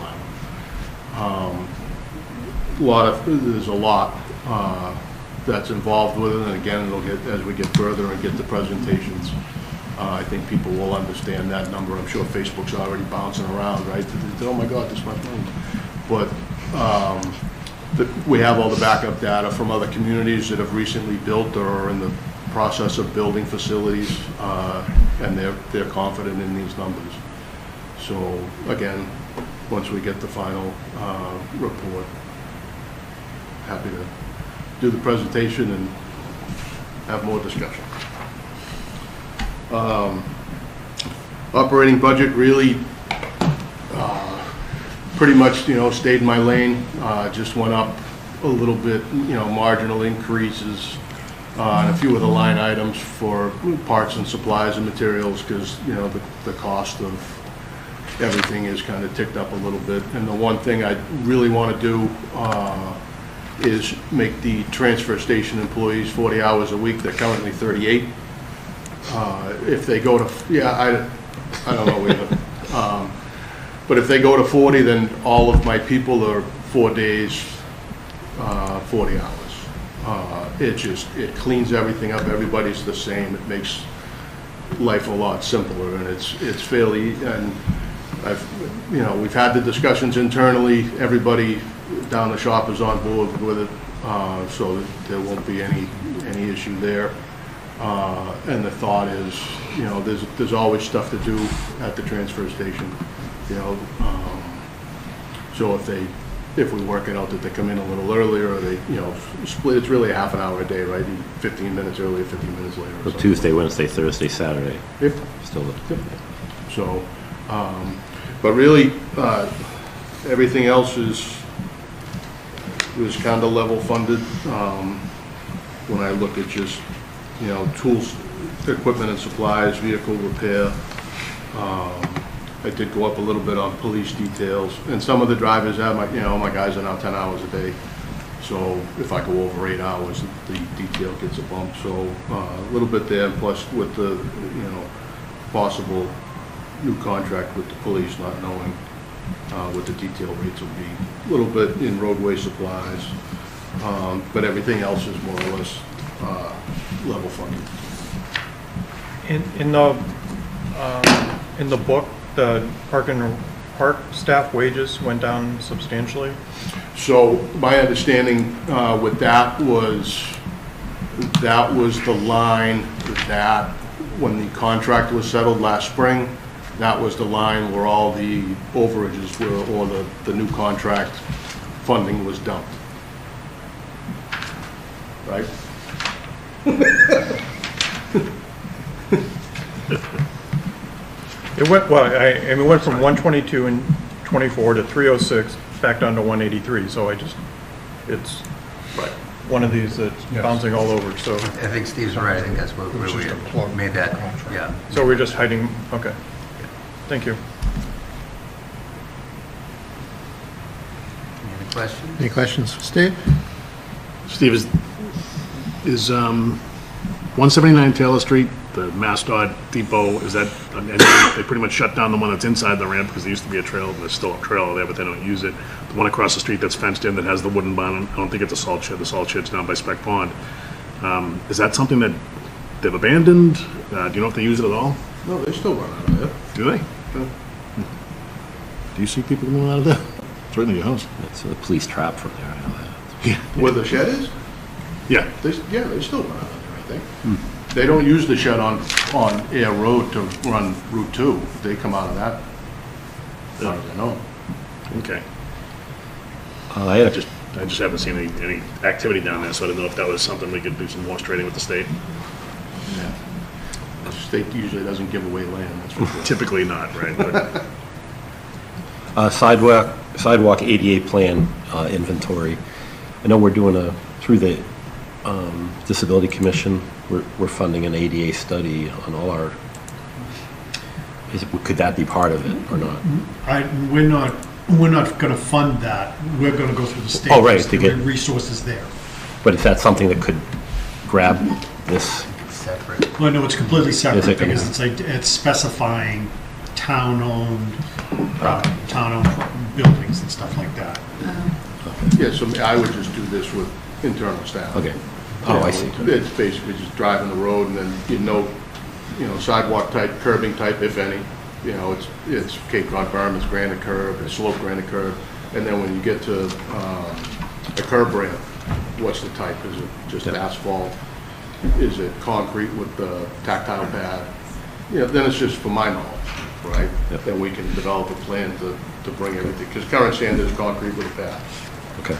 Island. there's a lot that's involved with it, and again, it'll get, as we get further and get the presentations, I think people will understand that number. I'm sure Facebook's already bouncing around, right? Oh my God, this much money. But we have all the backup data from other communities that have recently built or are in the process of building facilities, and they're confident in these numbers. So again, once we get the final report, happy to do the presentation and have more discussion. Operating budget really pretty much, stayed in my lane. Just went up a little bit, marginal increases on a few of the line items for parts and supplies and materials, because the cost of everything is kind of ticked up a little bit. And the one thing I really want to do is make the transfer station employees 40 hours a week. They're currently 38. If they go to, I don't know either. But if they go to 40, then all of my people are 4 days, 40 hours. It cleans everything up. Everybody's the same. It makes life a lot simpler, and it's fairly, and we've had the discussions internally. Everybody down the shop is on board with it, so there won't be any issue there. And the thought is, there's always stuff to do at the transfer station, so if we work it out that they come in a little earlier, or they, split, it's really a half an hour a day, right? 15 minutes earlier, 15 minutes later. So Tuesday, Wednesday, Thursday, Saturday. Yep. Still. Yep. So, but really, everything else was kind of level funded. When I look at just, tools, equipment and supplies, vehicle repair, I did go up a little bit on police details, and some of the drivers have my guys are now 10 hours a day. So if I go over 8 hours, the detail gets a bump. So a little bit there, plus with the, possible new contract with the police, not knowing what the detail rates will be. A little bit in roadway supplies, but everything else is more or less level funded. In the book, the park staff wages went down substantially. So my understanding with that was the line that when the contract was settled last spring, that was the line where all the overages were, or the new contract funding was dumped. Right? It went, it went from 122 and 24 to 306, back down to 183, so it's one of these that's bouncing all over, so. I think Steve's right, I think that's where we made that, yeah. So we're just hiding, okay. Thank you. Any questions? Any questions for Steve? Steve, is 179 Taylor Street, the MassDOT depot, is that, they pretty much shut down the one that's inside the ramp because there used to be a trail, and there's still a trail there, but they don't use it. The one across the street that's fenced in that has the wooden barn, I don't think it's a salt shed. The salt shed's down by Spec Pond. Is that something that they've abandoned? Do you know if they use it at all? No, they still run out of there. Do they? Yeah. Do you see people coming out of there? It's right near your house. It's a police trap from there, I know that. Yeah. Where the shed is? Yeah. They still run out of there, I think. They don't use the shed on Air Road to run Route 2. They come out of that, as far as I know. Okay. I just haven't seen any activity down there, so I didn't know if that was something we could do some horse trading with the state. Yeah. The state usually doesn't give away land, that's for sure. Typically not, right? But sidewalk ADA plan inventory. I know we're doing through the Disability Commission, we're funding an ADA study on all our, could that be part of it or not? We're not going to fund that. We're going to go through the state. Oh, right, to get resources there. But is that something that could grab this? Separate. Well, no, it's completely separate it? because it's specifying town-owned buildings and stuff like that. Yeah, so I would just do this with internal staff. Okay. Oh, I see. It's basically just driving the road and then sidewalk type, curbing type, if any. It's Cape Cod berm, it's granite curb, it's slope granite curb. And then when you get to a curb ramp, what's the type? Is it just asphalt? Is it concrete with the tactile pad? Then it's just for my knowledge, right? Then we can develop a plan to bring everything, because current standard is concrete with a pad. Okay.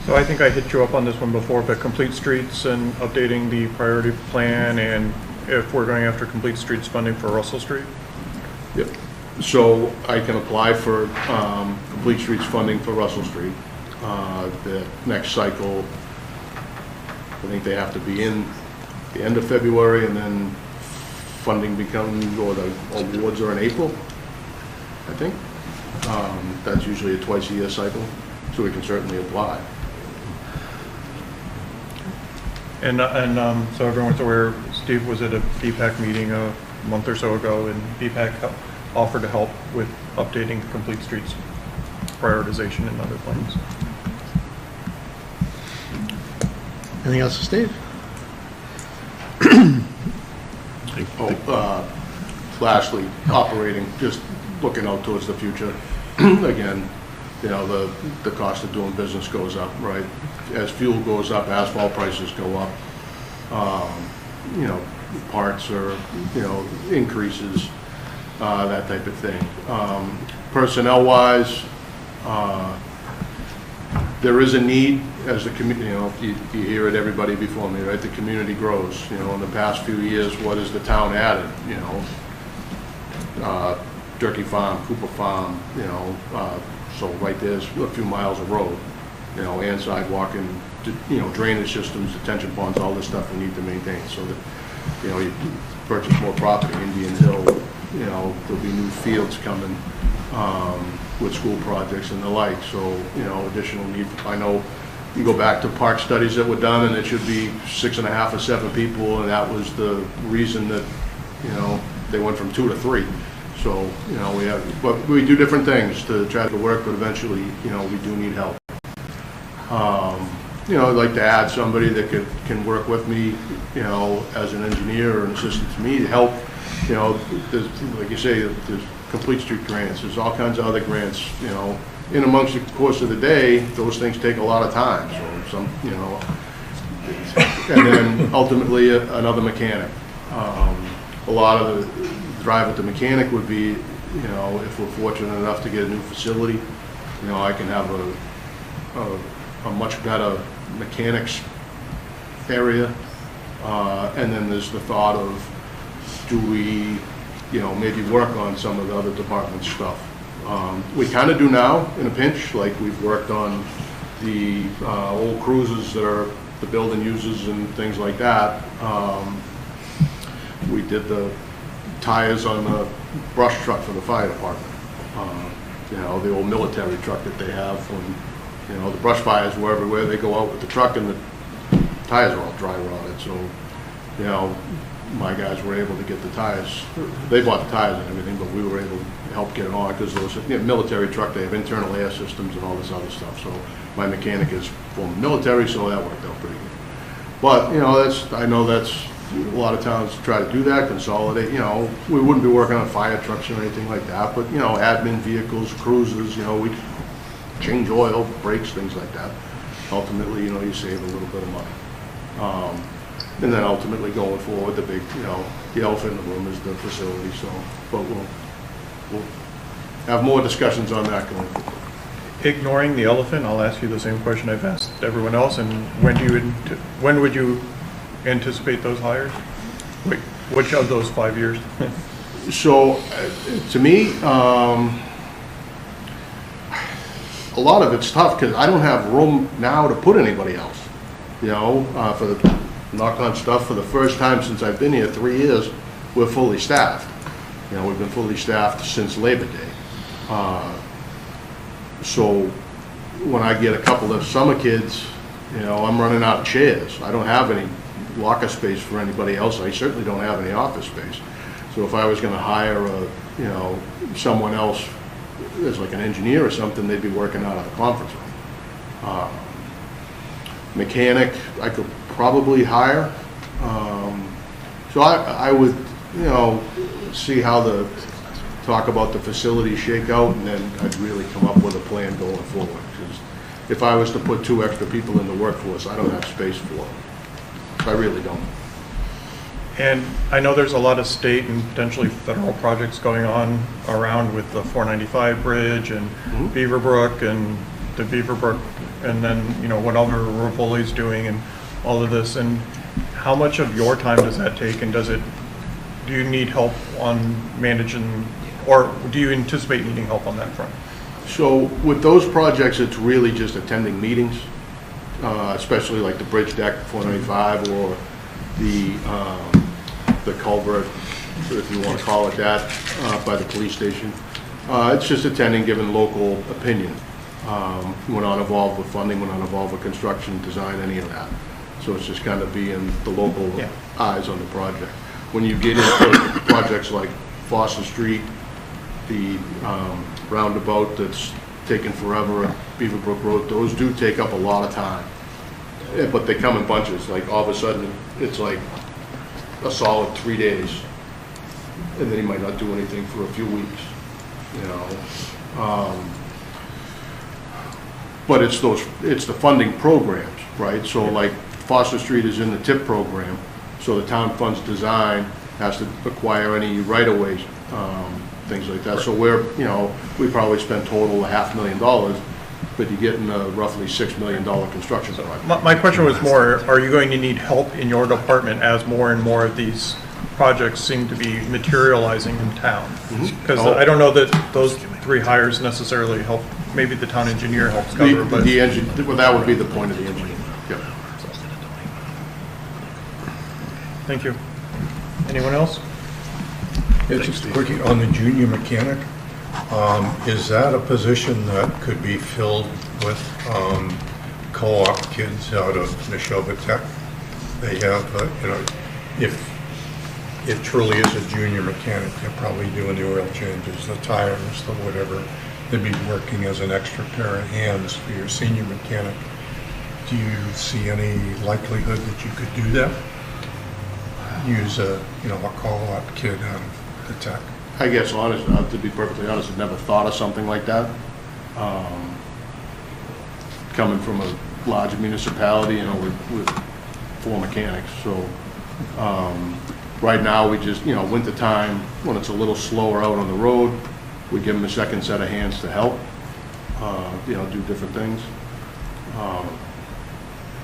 So I think I hit you up on this one before, but complete streets and updating the priority plan, and if we're going after complete streets funding for Russell Street? Yep. So I can apply for complete streets funding for Russell Street. The next cycle, I think they have to be in the end of February, and then funding becomes, or the awards are in April, I think. That's usually a twice-a-year cycle, so we can certainly apply. And so everyone's aware, Steve was at a BPAC meeting a month or so ago, and BPAC offered to help with updating complete streets prioritization and other plans. Anything else for Steve? Lastly, operating, just looking out towards the future. Again, the cost of doing business goes up, right? As fuel goes up, asphalt prices go up. Parts or, increases, that type of thing. Personnel-wise, there is a need as the community, you hear it, everybody before me, right? The community grows. In the past few years, what has the town added? Durkee Farm, Cooper Farm, so right there's a few miles of road, and sidewalk and, drainage systems, detention ponds, all this stuff we need to maintain so that, you purchase more property, Indian Hill, there'll be new fields coming, with school projects and the like, so, additional need. I know you go back to park studies that were done, and it should be 6.5 or 7 people, and that was the reason that, they went from 2 to 3. So, but we do different things to try to work, but eventually, we do need help. I'd like to add somebody that can work with me, as an engineer or an assistant to me to help, there's, like you say, there's complete street grants, there's all kinds of other grants, in amongst the course of the day, those things take a lot of time, so and then ultimately another mechanic. A lot of the drive with the mechanic would be, if we're fortunate enough to get a new facility, I can have a much better mechanics area, and then there's the thought of, do we, maybe work on some of the other department stuff. We kind of do now in a pinch, like we've worked on the old cruisers that are the building uses and things like that. We did the tires on the brush truck for the fire department. The old military truck that they have when, the brush fires were everywhere. They go out with the truck and the tires are all dry rotted. So, my guys were able to get the tires. They bought the tires and everything, but we were able to help get it on because those military truck, they have internal air systems and all this other stuff. So my mechanic is former military, so that worked out pretty good. But, I know that's a lot of towns try to do that, consolidate, we wouldn't be working on fire trucks or anything like that, but, admin vehicles, cruisers, we change oil, brakes, things like that. Ultimately, you save a little bit of money. And then ultimately going forward, the big, the elephant in the room is the facility, so, but we'll have more discussions on that going forward. Ignoring the elephant, I'll ask you the same question I've asked everyone else, and when would you anticipate those hires? Which of those 5 years? So, to me, a lot of it's tough because I don't have room now to put anybody else. For the knock on stuff, for the first time since I've been here 3 years, we're fully staffed. We've been fully staffed since Labor Day. So when I get a couple of summer kids, I'm running out of chairs. I don't have any locker space for anybody else. I certainly don't have any office space. So if I was going to hire someone else as like an engineer or something, they'd be working out of the conference room. Mechanic, I could probably hire. So I would, you know, see how talk about the facilities shake out, and then I'd really come up with a plan going forward. Because if I was to put 2 extra people in the workforce, I don't have space for them. I really don't. And I know there's a lot of state and potentially federal projects going on around with the 495 bridge and Beaverbrook and the Beaverbrook, and then, you know, whatever Rivoli's doing and all of this. And how much of your time does that take, and do you need help on managing, or do you anticipate needing help on that front? So with those projects, it's really just attending meetings, especially like the bridge deck 495 or the culvert, if you want to call it that, by the police station. It's just attending, giving local opinion. We're not involved with funding, we're not involved with construction, design, any of that. So it's just kind of being the local eyes on the project. When you get into projects like Foster Street, the roundabout that's taken forever at Beaverbrook Road, those do take up a lot of time. But they come in bunches. Like all of a sudden, it's like a solid 3 days, and then he might not do anything for a few weeks, you know. But it's the funding programs, right? So like Foster Street is in the TIP program, so the town funds design, has to acquire any right-of-ways, things like that. So we probably spend total $500,000, but you're getting a roughly $6 million construction project. My question was more, are you going to need help in your department as more and more of these projects seem to be materializing in town? Because I don't know that those 3 hires necessarily help. Maybe the town engineer helps cover, but well, that would be the point of the engineer. Yep. Thank you. Anyone else? Yeah, just a quickie on the junior mechanic. Is that a position that could be filled with co-op kids out of Neshoba Tech? They have, if it truly is a junior mechanic, they're probably doing the oil changes, the tires, the whatever. They'd be working as an extra pair of hands for your senior mechanic. Do you see any likelihood that you could do that? Use a call-out kid out of the tech? I guess, to be perfectly honest, I've never thought of something like that. Coming from a large municipality, with 4 mechanics. So right now, we just, winter time, when it's a little slower out on the road, we give them a second set of hands to help, do different things.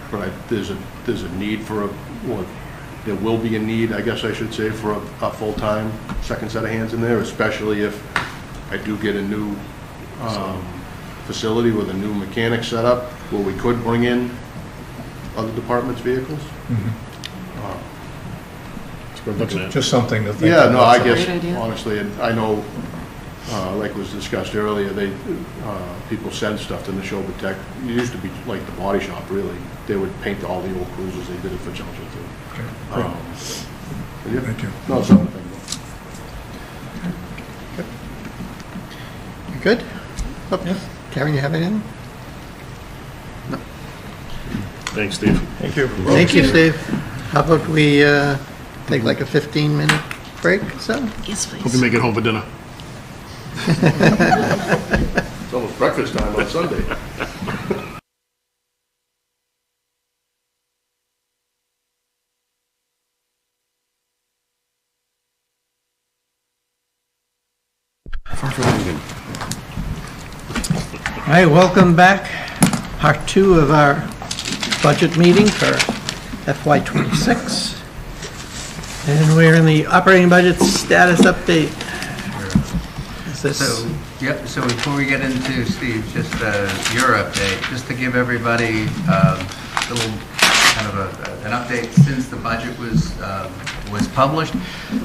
But there's a need for there will be a need, I guess I should say, for a full-time second set of hands in there, especially if I do get a new facility with a new mechanic set up where we could bring in other departments' vehicles. Just something to think about. Yeah, no, I guess, honestly, I know, like was discussed earlier, people send stuff to Neshoba Tech. It used to be like the body shop, really. They would paint all the old cruisers. They did it for Chelmsford, too. Okay. Thank you. No, something to think about. You good? Oh, Karen, you have anything? No. Thanks, Steve. Thank you. Thank you, Steve. How about we take like a 15-minute break or so? Yes, please. Hope you make it home for dinner. It's almost breakfast time on Sunday. All right, welcome back. Part 2 of our budget meeting for FY26. And we're in the operating budget status update. So before we get into, Steve, just your update, just to give everybody a little kind of an update since the budget was published.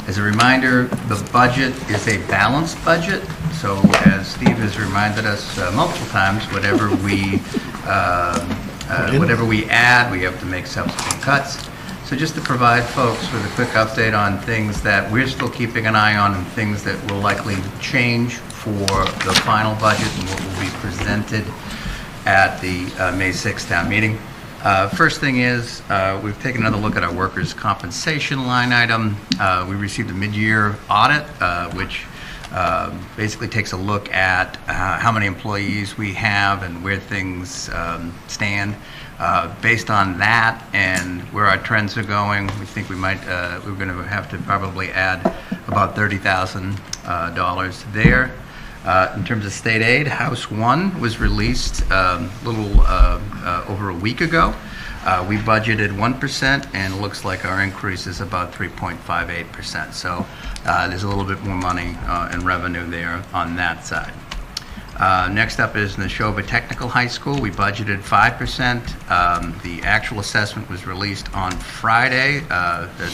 As a reminder, the budget is a balanced budget. So as Steve has reminded us multiple times, whatever we add, we have to make subsequent cuts. So just to provide folks with a quick update on things that we're still keeping an eye on and things that will likely change for the final budget and what will be presented at the May 6th town meeting. First thing is, we've taken another look at our workers' compensation line item. We received a mid-year audit, which basically takes a look at how many employees we have and where things stand. Based on that and where our trends are going, we think we might, we're going to have to probably add about $30,000 there. In terms of state aid, House 1 was released a little over a week ago. We budgeted 1%, and it looks like our increase is about 3.58%. So there's a little bit more money in revenue there on that side. Next up is Neshoba Technical High School. We budgeted 5%. The actual assessment was released on Friday. That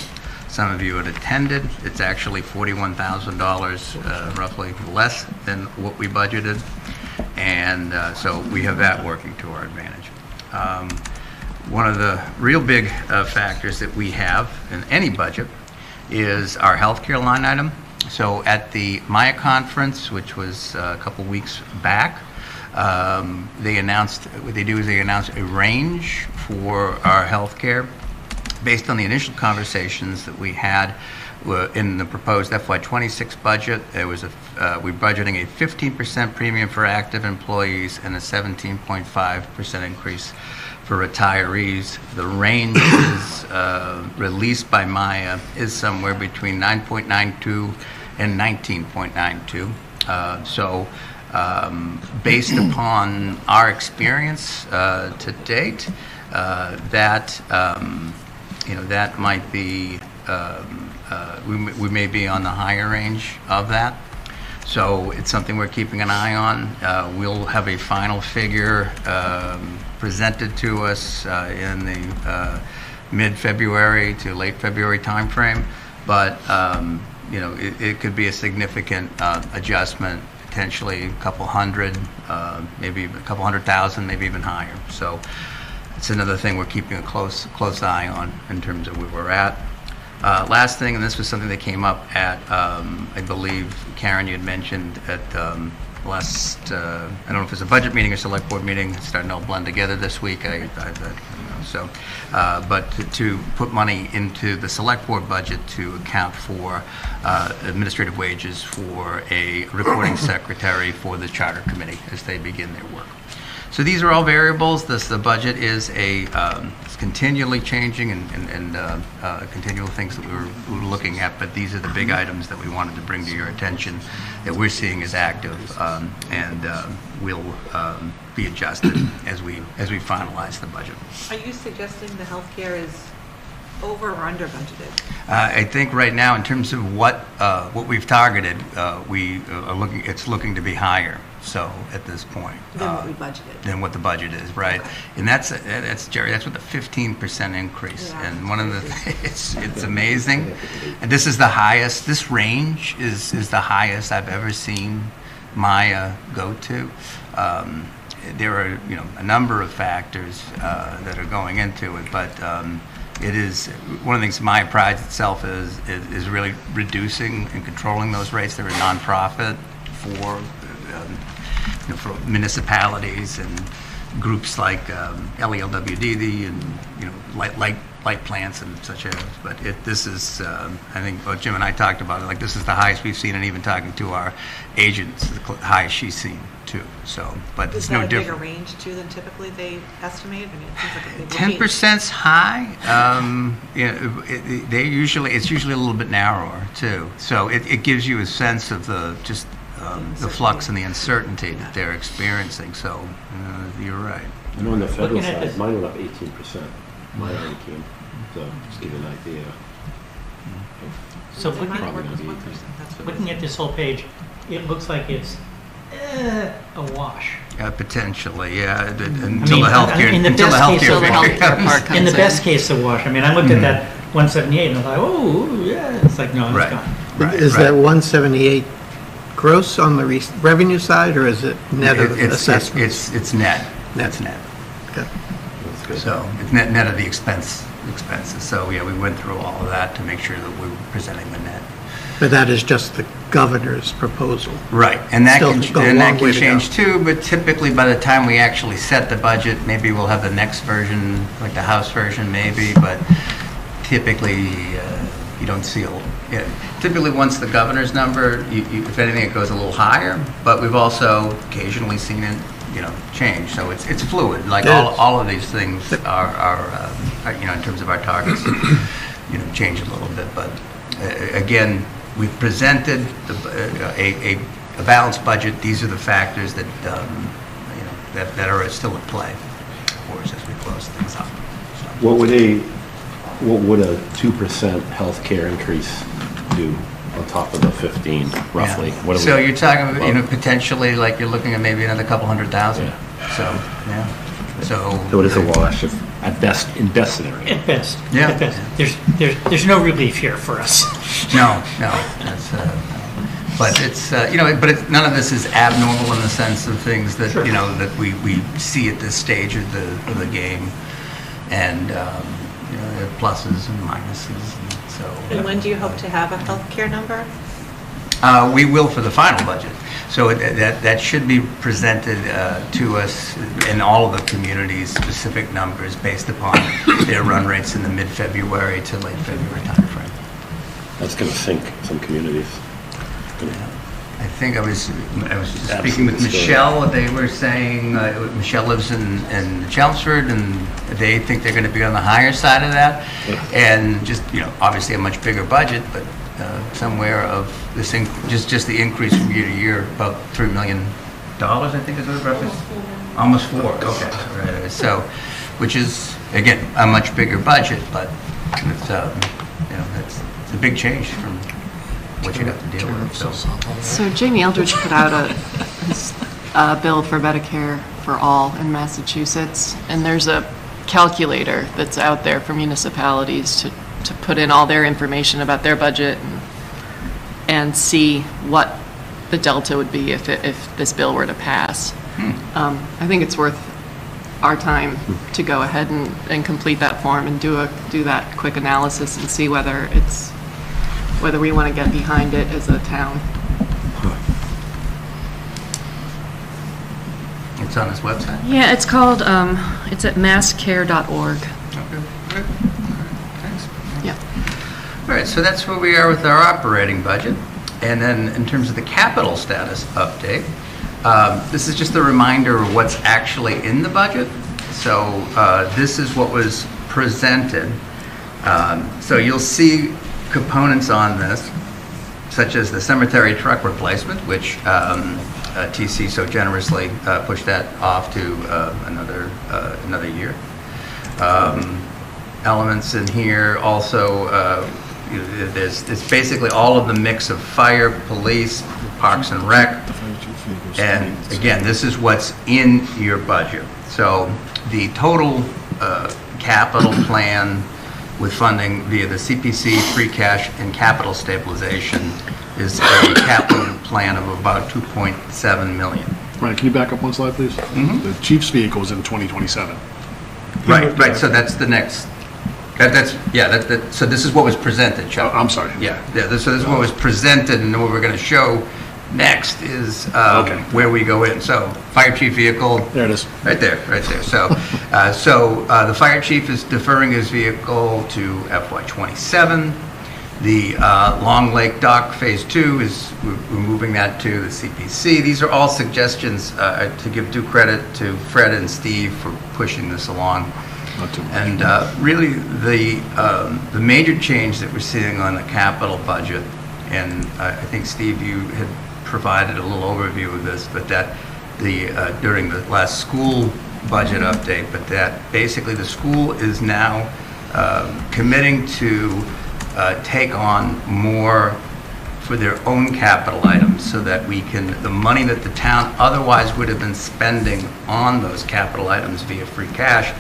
some of you had attended. It's actually $41,000, roughly less than what we budgeted. And so we have that working to our advantage. One of the real big factors that we have in any budget is our healthcare line item. So at the Maya conference, which was a couple weeks back, they announced, what they do is they announce a range for our healthcare based on the initial conversations that we had in the proposed FY26 budget. There was we're budgeting a 15% premium for active employees and a 17.5% increase for retirees. The range is released by Maya is somewhere between 9.92 and 19.92. So based upon our experience to date, that that might be we may be on the higher range of that. So it's something we're keeping an eye on. We'll have a final figure presented to us in the mid-February to late February timeframe, but it could be a significant adjustment, potentially a couple hundred, maybe a couple 100,000, maybe even higher. So it's another thing we're keeping a close eye on in terms of where we're at. Last thing, and this was something that came up at, I believe, Karen, you had mentioned at last, I don't know if it's a budget meeting or select board meeting, it's starting to all blend together this week. But to put money into the select board budget to account for administrative wages for a recording secretary for the charter committee as they begin their work. So these are all variables. The budget is it's continually changing and continual things that we're looking at, but these are the big items that we wanted to bring to your attention that we're seeing as active and will be adjusted as we finalize the budget. Are you suggesting the healthcare is over or under budgeted? I think right now, in terms of what we've targeted, we are looking. It's looking to be higher. So at this point, than what we budgeted. Than what the budget is, right? Okay. And that's Jerry. That's with a 15% increase. Yeah, and one of the it's amazing. And this is the highest. This range is the highest I've ever seen Maya go to. There are a number of factors that are going into it, but it is one of the things Maya prides itself is really reducing and controlling those rates. They're a nonprofit for municipalities and groups like LELWD and light plants and such as. But this is I think what Jim and I talked about it. Like this is the highest we've seen, and even talking to our agents, the highest she's seen too. So, but it's no different. Is that a bigger range too than typically they estimate? I mean, it seems like a big 10%'s high. It's usually a little bit narrower too. So it gives you a sense of the flux and the uncertainty that they're experiencing. So you're right. I know on the federal side, mine went up 18%. Mine already came. So just give you an idea. So looking at this whole page, it looks like it's a wash. Potentially, yeah. Until the healthcare figure. In the best case, a wash. I mean, I looked at that 178 and I thought, oh yeah, it's like no, it's gone. Right. Is that 178 gross on the revenue side, or is it net of assessments? It's net. That's net. So it's net of the expenses. So, yeah, we went through all of that to make sure that we were presenting the net. But that is just the governor's proposal. Right, and that Still can, got a and long that way can to go. change too, but typically by the time we actually set the budget, maybe we'll have the next version, like the House version maybe, but typically you don't see typically once the governor's number, if anything, it goes a little higher, but we've also occasionally seen it, change. So it's fluid, like all of these things are in terms of our targets, change a little bit, but again, we've presented a balanced budget. These are the factors that that are still at play for us as we close things up. So. What would a 2% healthcare increase do on top of the 15, roughly? Yeah. What are So we, you're talking, potentially, like you're looking at maybe another couple $100,000. Yeah. So, yeah. So it is a wash in best scenario. At best. Yeah. At best. There's no relief here for us. No. That's, but it's none of this is abnormal in the sense of things that that we see at this stage of the game, and there are pluses and minuses. And so. And when do you hope to have a healthcare number? We will for the final budget. So that should be presented to us in all of the communities, specific numbers based upon their run rates in the mid-February to late February timeframe. That's going to sink some communities. I think I was just speaking with Michelle. They were saying Michelle lives in Chelmsford, and they think they're going to be on the higher side of that, and just obviously a much bigger budget, but somewhere of this just the increase from year to year, about $3 million, I think is what it roughly. Almost $4. Okay, right. So, which is again a much bigger budget, but it's it's a big change from what you have to deal with. So Jamie Eldridge put out a bill for Medicare for all in Massachusetts, and there's a calculator that's out there for municipalities to put in all their information about their budget and see what the delta would be if this bill were to pass. I think it's worth our time to go ahead and complete that form and do that quick analysis and see whether we want to get behind it as a town. It's on his website? Yeah, it's called, it's at masscare.org. Okay, good. Thanks. Yeah. All right, so that's where we are with our operating budget. And then in terms of the capital status update, this is just a reminder of what's actually in the budget. So this is what was presented. So you'll see components on this, such as the cemetery truck replacement, which TC so generously pushed that off to another year. Elements in here also, it's basically all of the mix of fire, police, parks and rec. And again, this is what's in your budget. So the total capital plan with funding via the CPC, free cash, and capital stabilization is a capital plan of about $2.7 million. Right, can you back up one slide, please? Mm-hmm. The chief's vehicle is in 2027. Right, so that's the next, so this is what was presented, Chuck. I'm sorry. So this is what was presented, and what we're going to show next is where we go in. So fire chief vehicle. There it is. Right there. So the fire chief is deferring his vehicle to FY27. The Long Lake Dock Phase 2 we're moving that to the CPC. These are all suggestions to give due credit to Fred and Steve for pushing this along. And really the major change that we're seeing on the capital budget, and I think Steve, you had provided a little overview of this, but that during the last school budget update, but that basically the school is now committing to take on more for their own capital items, so that the money that the town otherwise would have been spending on those capital items via free cash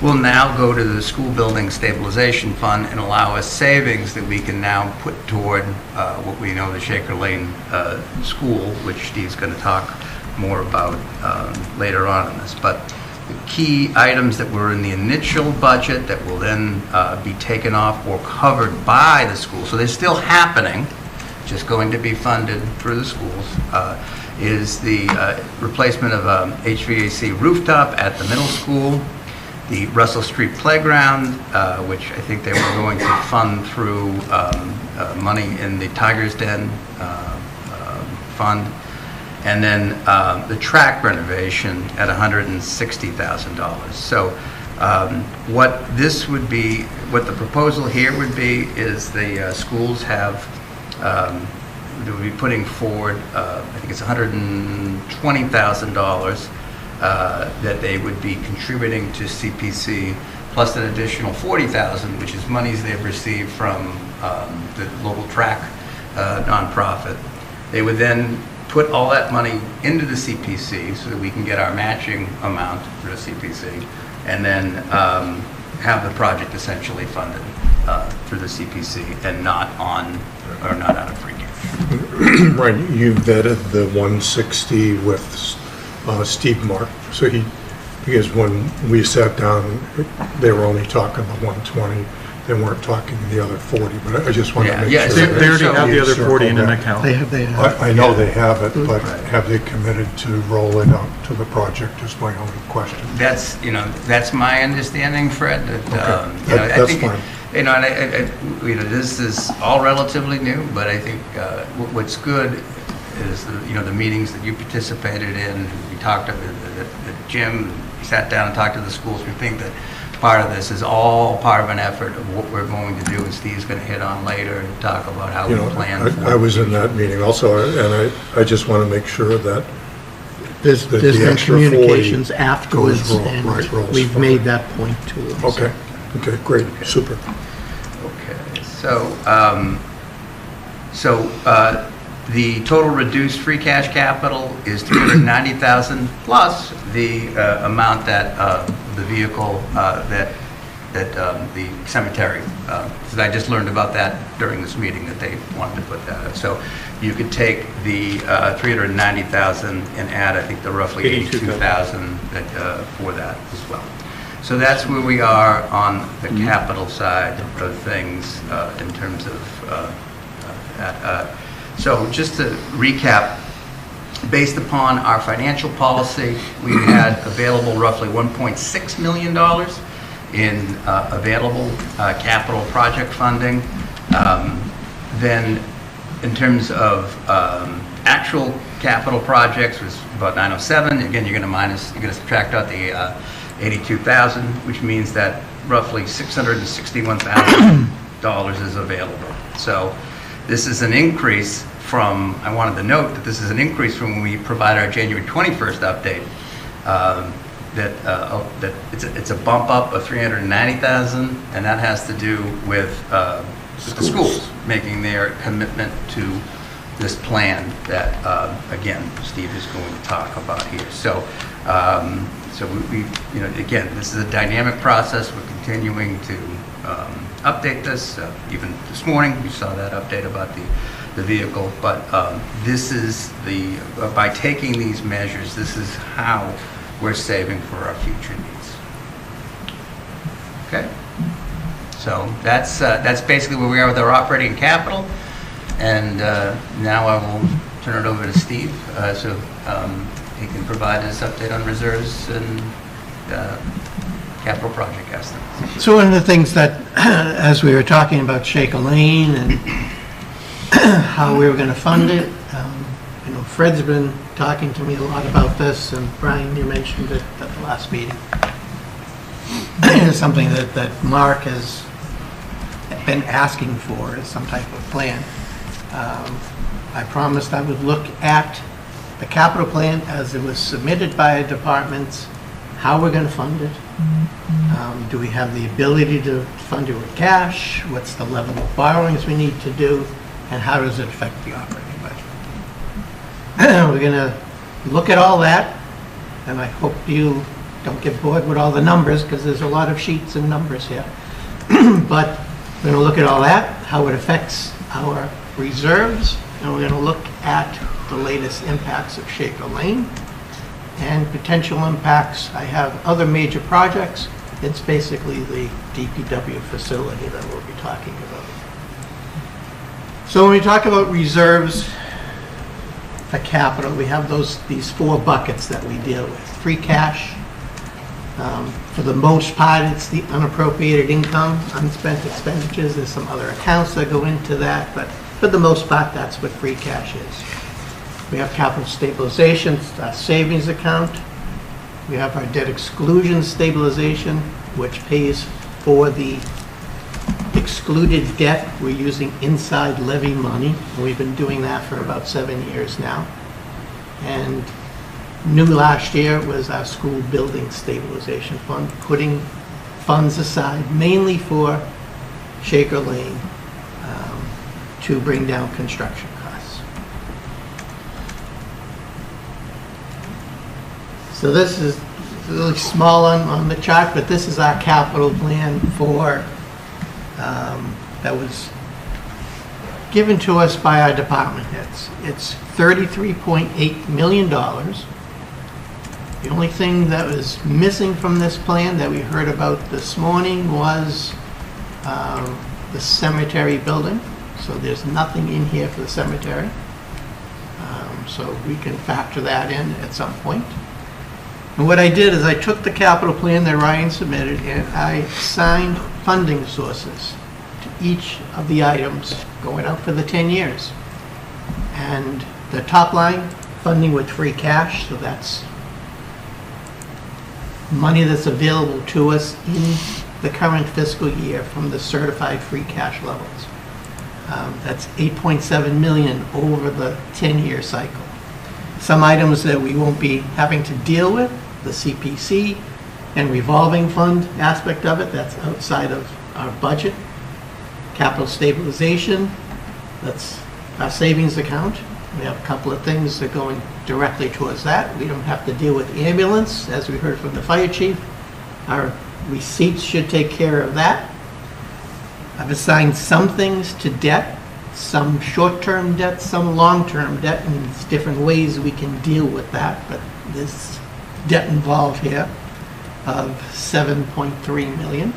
will now go to the school building stabilization fund and allow us savings that we can now put toward what we know the Shaker Lane School, which Steve's going to talk more about later on in this. But key items that were in the initial budget that will then be taken off or covered by the school. So they're still happening, just going to be funded through the schools, is the replacement of HVAC rooftop at the middle school, the Russell Street Playground, which I think they were going to fund through money in the Tiger's Den fund, and then the track renovation at $160,000. So what this would be, what the proposal here would be, is the schools have, they would be putting forward, I think it's $120,000 that they would be contributing to CPC, plus an additional $40,000, which is monies they've received from the local track nonprofit. They would then put all that money into the CPC so that we can get our matching amount for the CPC, and then have the project essentially funded through the CPC and not on, or not out of free cash. Right, you vetted the 160 with Steve Mark, so because when we sat down, they were only talking the 120, they weren't talking the other 40, but I just wanted to make sure. They already have the other 40 in an account. They have. I know they have it, but have they committed to roll it out to the project is my only question. That's, that's my understanding, Fred, that, That's fine. This is all relatively new, but I think what's good is the meetings that you participated in. We talked about the Jim sat down and talked to the schools. We think that part of this is all part of an effort of what we're going to do, and Steve's going to hit on later and talk about how we plan for I was in that meeting also, and I just want to make sure that there's been communications afterwards, and we've made that point to them. Okay, okay, great, super. Okay, so the total reduced free cash capital is $390,000 plus the amount that the vehicle that the cemetery. So I just learned about that during this meeting that they wanted to put that up. So you could take the $390,000 and add, I think, the roughly $82,000 for that as well. So that's where we are on the capital side of things in terms of so just to recap, based upon our financial policy, we had available roughly $1.6 million in available capital project funding. Then in terms of actual capital projects was about 907. Again, you're going to subtract out the 82,000, which means that roughly $661,000 is available. So this is an increase from, I wanted to note that this is an increase from when we provide our January 21st update, that it's a bump up of $390,000, and that has to do with the schools making their commitment to this plan that, again, Steve is going to talk about here. So, we again, this is a dynamic process. We're continuing to update this. Even this morning, we saw that update about the vehicle. But this is by taking these measures, this is how we're saving for our future needs. Okay. So that's basically where we are with our operating capital. And now I will turn it over to Steve so he can provide us update on reserves and capital project estimates. So one of the things that, as we were talking about Shaker Lane and how we were going to fund it, Fred's been talking to me a lot about this, and Brian, you mentioned it at the last meeting. It's something that Mark has been asking for, is some type of plan. I promised I would look at the capital plan as it was submitted by departments, how we're going to fund it. Do we have the ability to fund it with cash? What's the level of borrowings we need to do? And how does it affect the operating budget? We're going to look at all that, and I hope you don't get bored with all the numbers, because there's a lot of sheets and numbers here. But we're going to look at all that, how it affects our reserves, and we're going to look at the latest impacts of Shaker Lane. and potential impacts. I have other major projects. It's basically the DPW facility that we'll be talking about. So when we talk about reserves for capital, we have these 4 buckets that we deal with. Free cash, for the most part, it's the unappropriated income, unspent expenditures. There's some other accounts that go into that, but for the most part, that's what free cash is. We have capital stabilization, our savings account. We have our debt exclusion stabilization, which pays for the excluded debt. We're using inside levy money, and we've been doing that for about 7 years now. And new last year was our school building stabilization fund, putting funds aside mainly for Shaker Lane to bring down construction costs. So this is really small on the chart, but this is our capital plan for that was given to us by our department heads. It's $33.8 million. The only thing that was missing from this plan that we heard about this morning was the cemetery building. So there's nothing in here for the cemetery. So we can factor that in at some point. And what I did is I took the capital plan that Ryan submitted and I assigned funding sources to each of the items going out for the 10 years. And the top line, funding with free cash, so that's money that's available to us in the current fiscal year from the certified free cash levels. That's $8.7 million over the 10-year cycle. Some items that we won't be having to deal with, the CPC and revolving fund aspect of it, that's outside of our budget. Capital stabilization, that's our savings account. We have a couple of things that are going directly towards that. We don't have to deal with ambulance, as we heard from the fire chief. Our receipts should take care of that. I've assigned some things to debt, some short-term debt, some long-term debt, and there's different ways we can deal with that, but there's debt involved here of $7.3 million.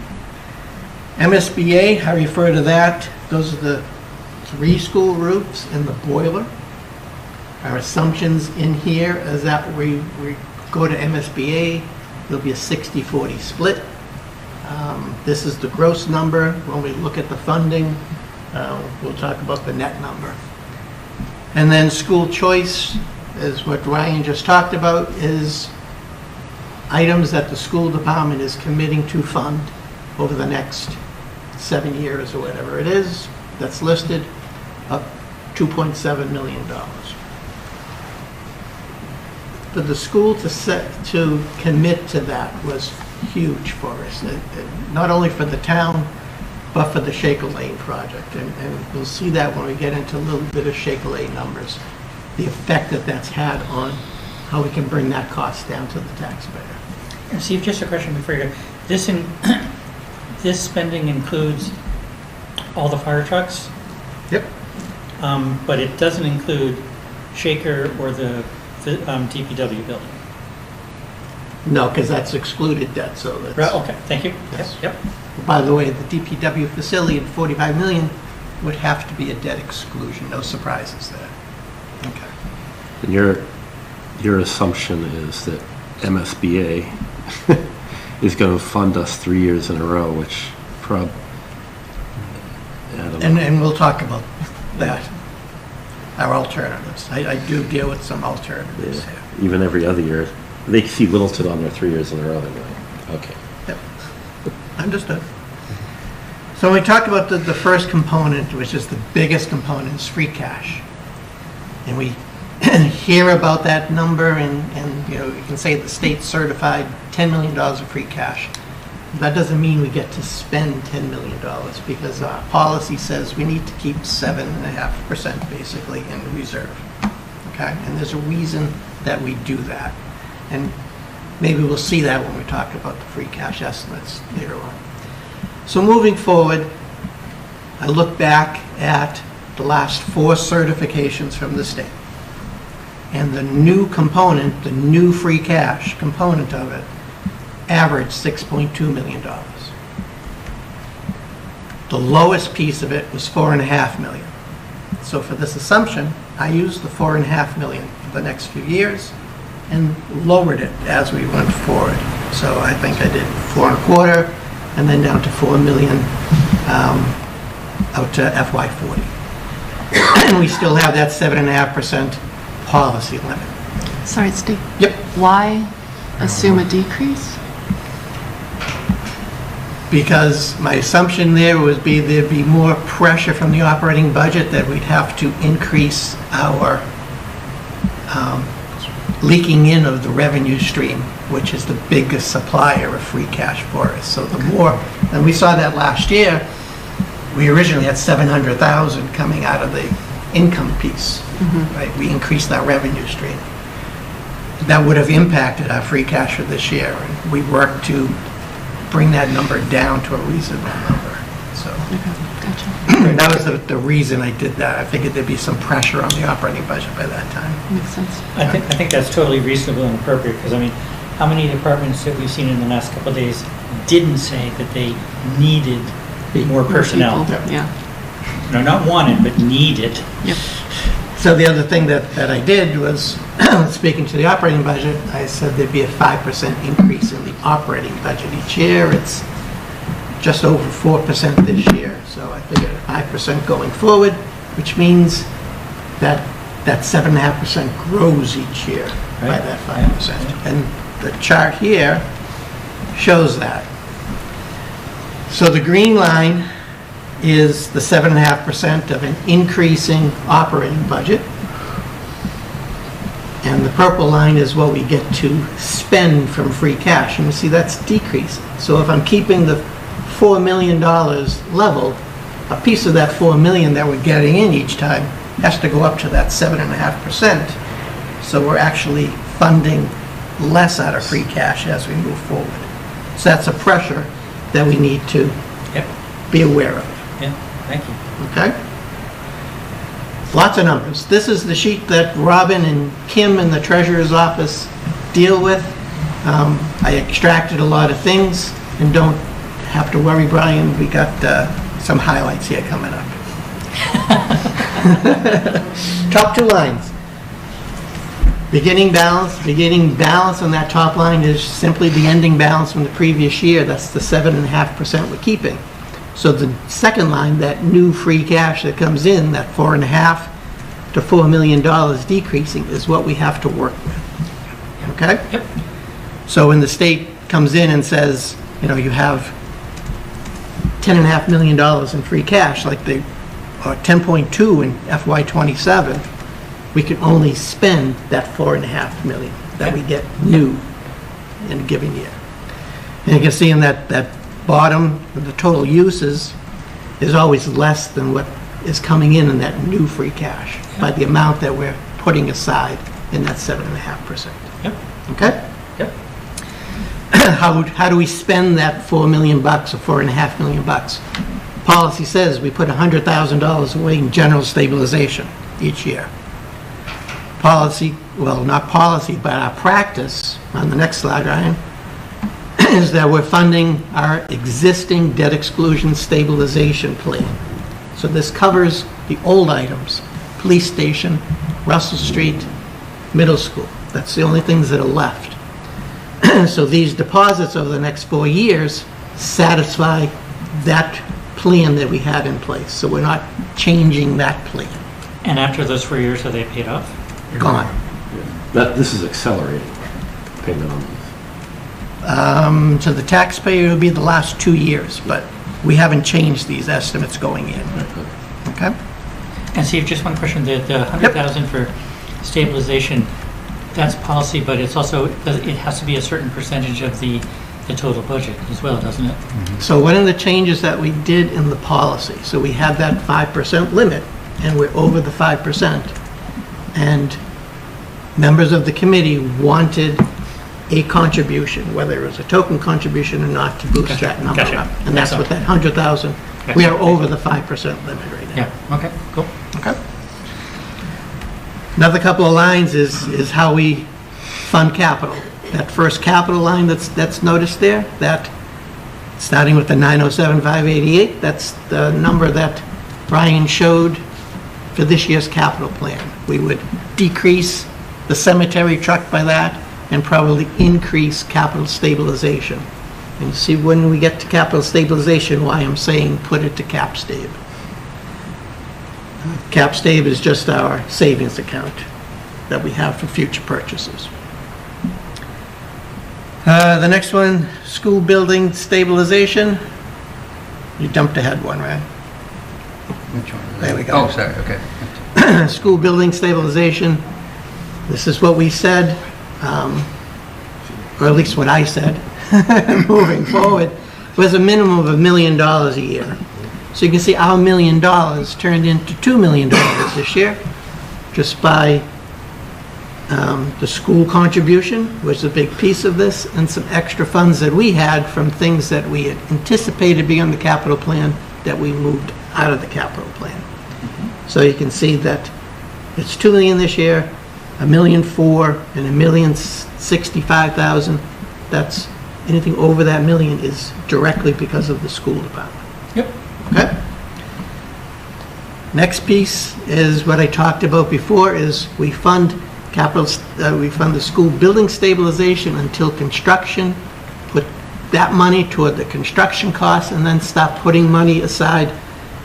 MSBA, I refer to that, those are the 3 school roofs and the boiler. Our assumptions in here is that we go to MSBA, there'll be a 60-40 split. This is the gross number. When we look at the funding, we'll talk about the net number. And then school choice is what Ryan just talked about, is items that the school department is committing to fund over the next 7 years or whatever it is, that's listed, up $2.7 million. For the school to commit to that was huge for us, not only for the town, but for the Shaker Lane project. And we'll see that when we get into a little bit of Shaker Lane numbers, the effect that that's had on how we can bring that cost down to the taxpayer. And Steve, just a question before you go. This spending includes all the fire trucks? Yep. But it doesn't include Shaker or the DPW building? No, because that's excluded debt, so that's... Right, okay, thank you. Yes. Yep. By the way, the DPW facility at $45 million would have to be a debt exclusion, no surprises there. Okay. And your assumption is that MSBA is going to fund us 3 years in a row, which and we'll talk about that, our alternatives. I do deal with some alternatives here. Even every other year. They see Littleton on there 3 years in a row, they're going, okay. Yep. Understood. So when we talk about the first component, which is the biggest component, is free cash. And we hear about that number, and you know, you can say the state certified $10 million of free cash. That doesn't mean we get to spend $10 million, because our policy says we need to keep 7.5% basically in reserve. Okay, and there's a reason that we do that, and maybe we'll see that when we talk about the free cash estimates later on. So moving forward, I look back at the last 4 certifications from the state. And the new component, the new free cash component of it, averaged $6.2 million. The lowest piece of it was $4.5 million. So for this assumption, I used the $4.5 million for the next few years and lowered it as we went forward. So I think I did 4.25 and then down to $4 million out to FY40. And we still have that 7.5% policy limit. Sorry, Steve. Yep. Why assume a decrease? Because my assumption there would be there'd be more pressure from the operating budget that we'd have to increase our leaking in of the revenue stream, which is the biggest supplier of free cash for us. So the more, and we saw that last year, we originally had $700,000 coming out of the income piece, right? We increased that revenue stream. That would have impacted our free cash for this year, and we worked to bring that number down to a reasonable number. So that was the reason I did that. I figured there'd be some pressure on the operating budget by that time. Makes sense. I think that's totally reasonable and appropriate, because I mean, how many departments that we've seen in the last couple of days didn't say that they needed more personnel? Yeah. No, not wanted, but needed. Yep. So the other thing that I did was, speaking to the operating budget, I said there'd be a 5% increase in the operating budget each year. It's just over 4% this year. So I figured 5% going forward, which means that 7.5% grows each year by that 5%. And the chart here shows that. So the green line is the 7.5% of an increasing operating budget. And the purple line is what we get to spend from free cash. And you see that's decreasing. So if I'm keeping the $4 million level, a piece of that $4 million that we're getting in each time has to go up to that 7.5%. So we're actually funding less out of free cash as we move forward. So that's a pressure that we need to be aware of. Yeah, thank you. Okay? Lots of numbers. This is the sheet that Robin and Kim in the treasurer's office deal with. I extracted a lot of things, and don't have to worry, Brian, we got some highlights here coming up. Top two lines. Beginning balance on that top line is simply the ending balance from the previous year. That's the 7.5% we're keeping. So the second line, that new free cash that comes in, that $4.5 to $4 million decreasing, is what we have to work with. Okay? Yep. So when the state comes in and says, you know, you have $10.5 million in free cash, like they, or 10.2 in FY27, we can only spend that $4.5 million that we get new in a given year. And you can see in that bottom, the total uses is always less than what is coming in that new free cash by the amount that we're putting aside in that 7.5%. Yep. Okay? Yep. How do we spend that $4 million or $4.5 million? Policy says we put $100,000 away in general stabilization each year. Policy, well, not policy, but our practice, on the next slide, Ryan, is that we're funding our existing debt exclusion stabilization plan. So this covers the old items, police station, Russell Street, middle school. That's the only things that are left. So these deposits over the next 4 years satisfy that plan that we had in place. So we're not changing that plan. And after those 4 years, are they paid off? Gone. This is accelerating payment on these. To the taxpayer, it would be the last 2 years, but we haven't changed these estimates going in. Okay? And Steve, just one question. The 100,000 for stabilization, that's policy, but it's also, it has to be a certain percentage of the total budget as well, doesn't it? So one of the changes that we did in the policy, so we had that 5% limit, and we're over the 5%. And members of the committee wanted a contribution, whether it was a token contribution or not, to boost that number up. And that's what that 100,000, we are over the 5% limit right now. Yeah, okay, cool. Okay. Another couple of lines is how we fund capital. That first capital line that's noticed there, that starting with the 907,588, that's the number that Brian showed for this year's capital plan. We would decrease the cemetery truck by that and probably increase capital stabilization. And you see when we get to capital stabilization why I'm saying put it to CapStave. CapStave is just our savings account that we have for future purchases. The next one, school building stabilization. You jumped ahead one, right? Which one? There we go. Oh, sorry, okay. School building stabilization. This is what we said, or at least what I said, moving forward, was a minimum of $1 million a year. So you can see our $1 million turned into $2 million this year, just by the school contribution was a big piece of this, and some extra funds that we had from things that we had anticipated being on the capital plan that we moved out of the capital plan. So you can see that it's $2 million this year, $1.4 million and $1,065,000. That's anything over that million is directly because of the school department. Yep. Okay. Next piece is what I talked about before, is we fund we fund the school building stabilization until construction, put that money toward the construction costs, and then stop putting money aside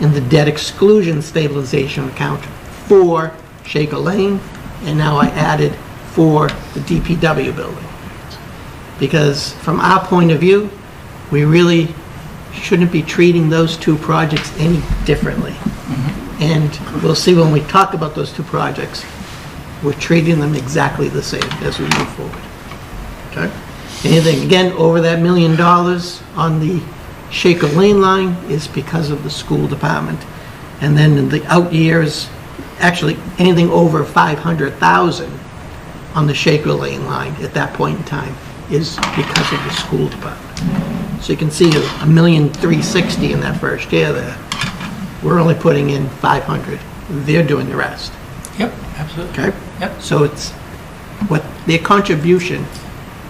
in the debt exclusion stabilization account for Shaker Lane, and now I added for the DPW building. Because from our point of view, we really shouldn't be treating those two projects any differently. And we'll see when we talk about those two projects, we're treating them exactly the same as we move forward. Okay? Anything, again, over that $1 million on the Shaker Lane line is because of the school department. And then in the out years, actually anything over $500,000 on the Shaker Lane line at that point in time is because of the school department. So you can see $1,360,000 in that first year there. We're only putting in 500. They're doing the rest. Yep, absolutely. Okay? Yep. So it's what their contribution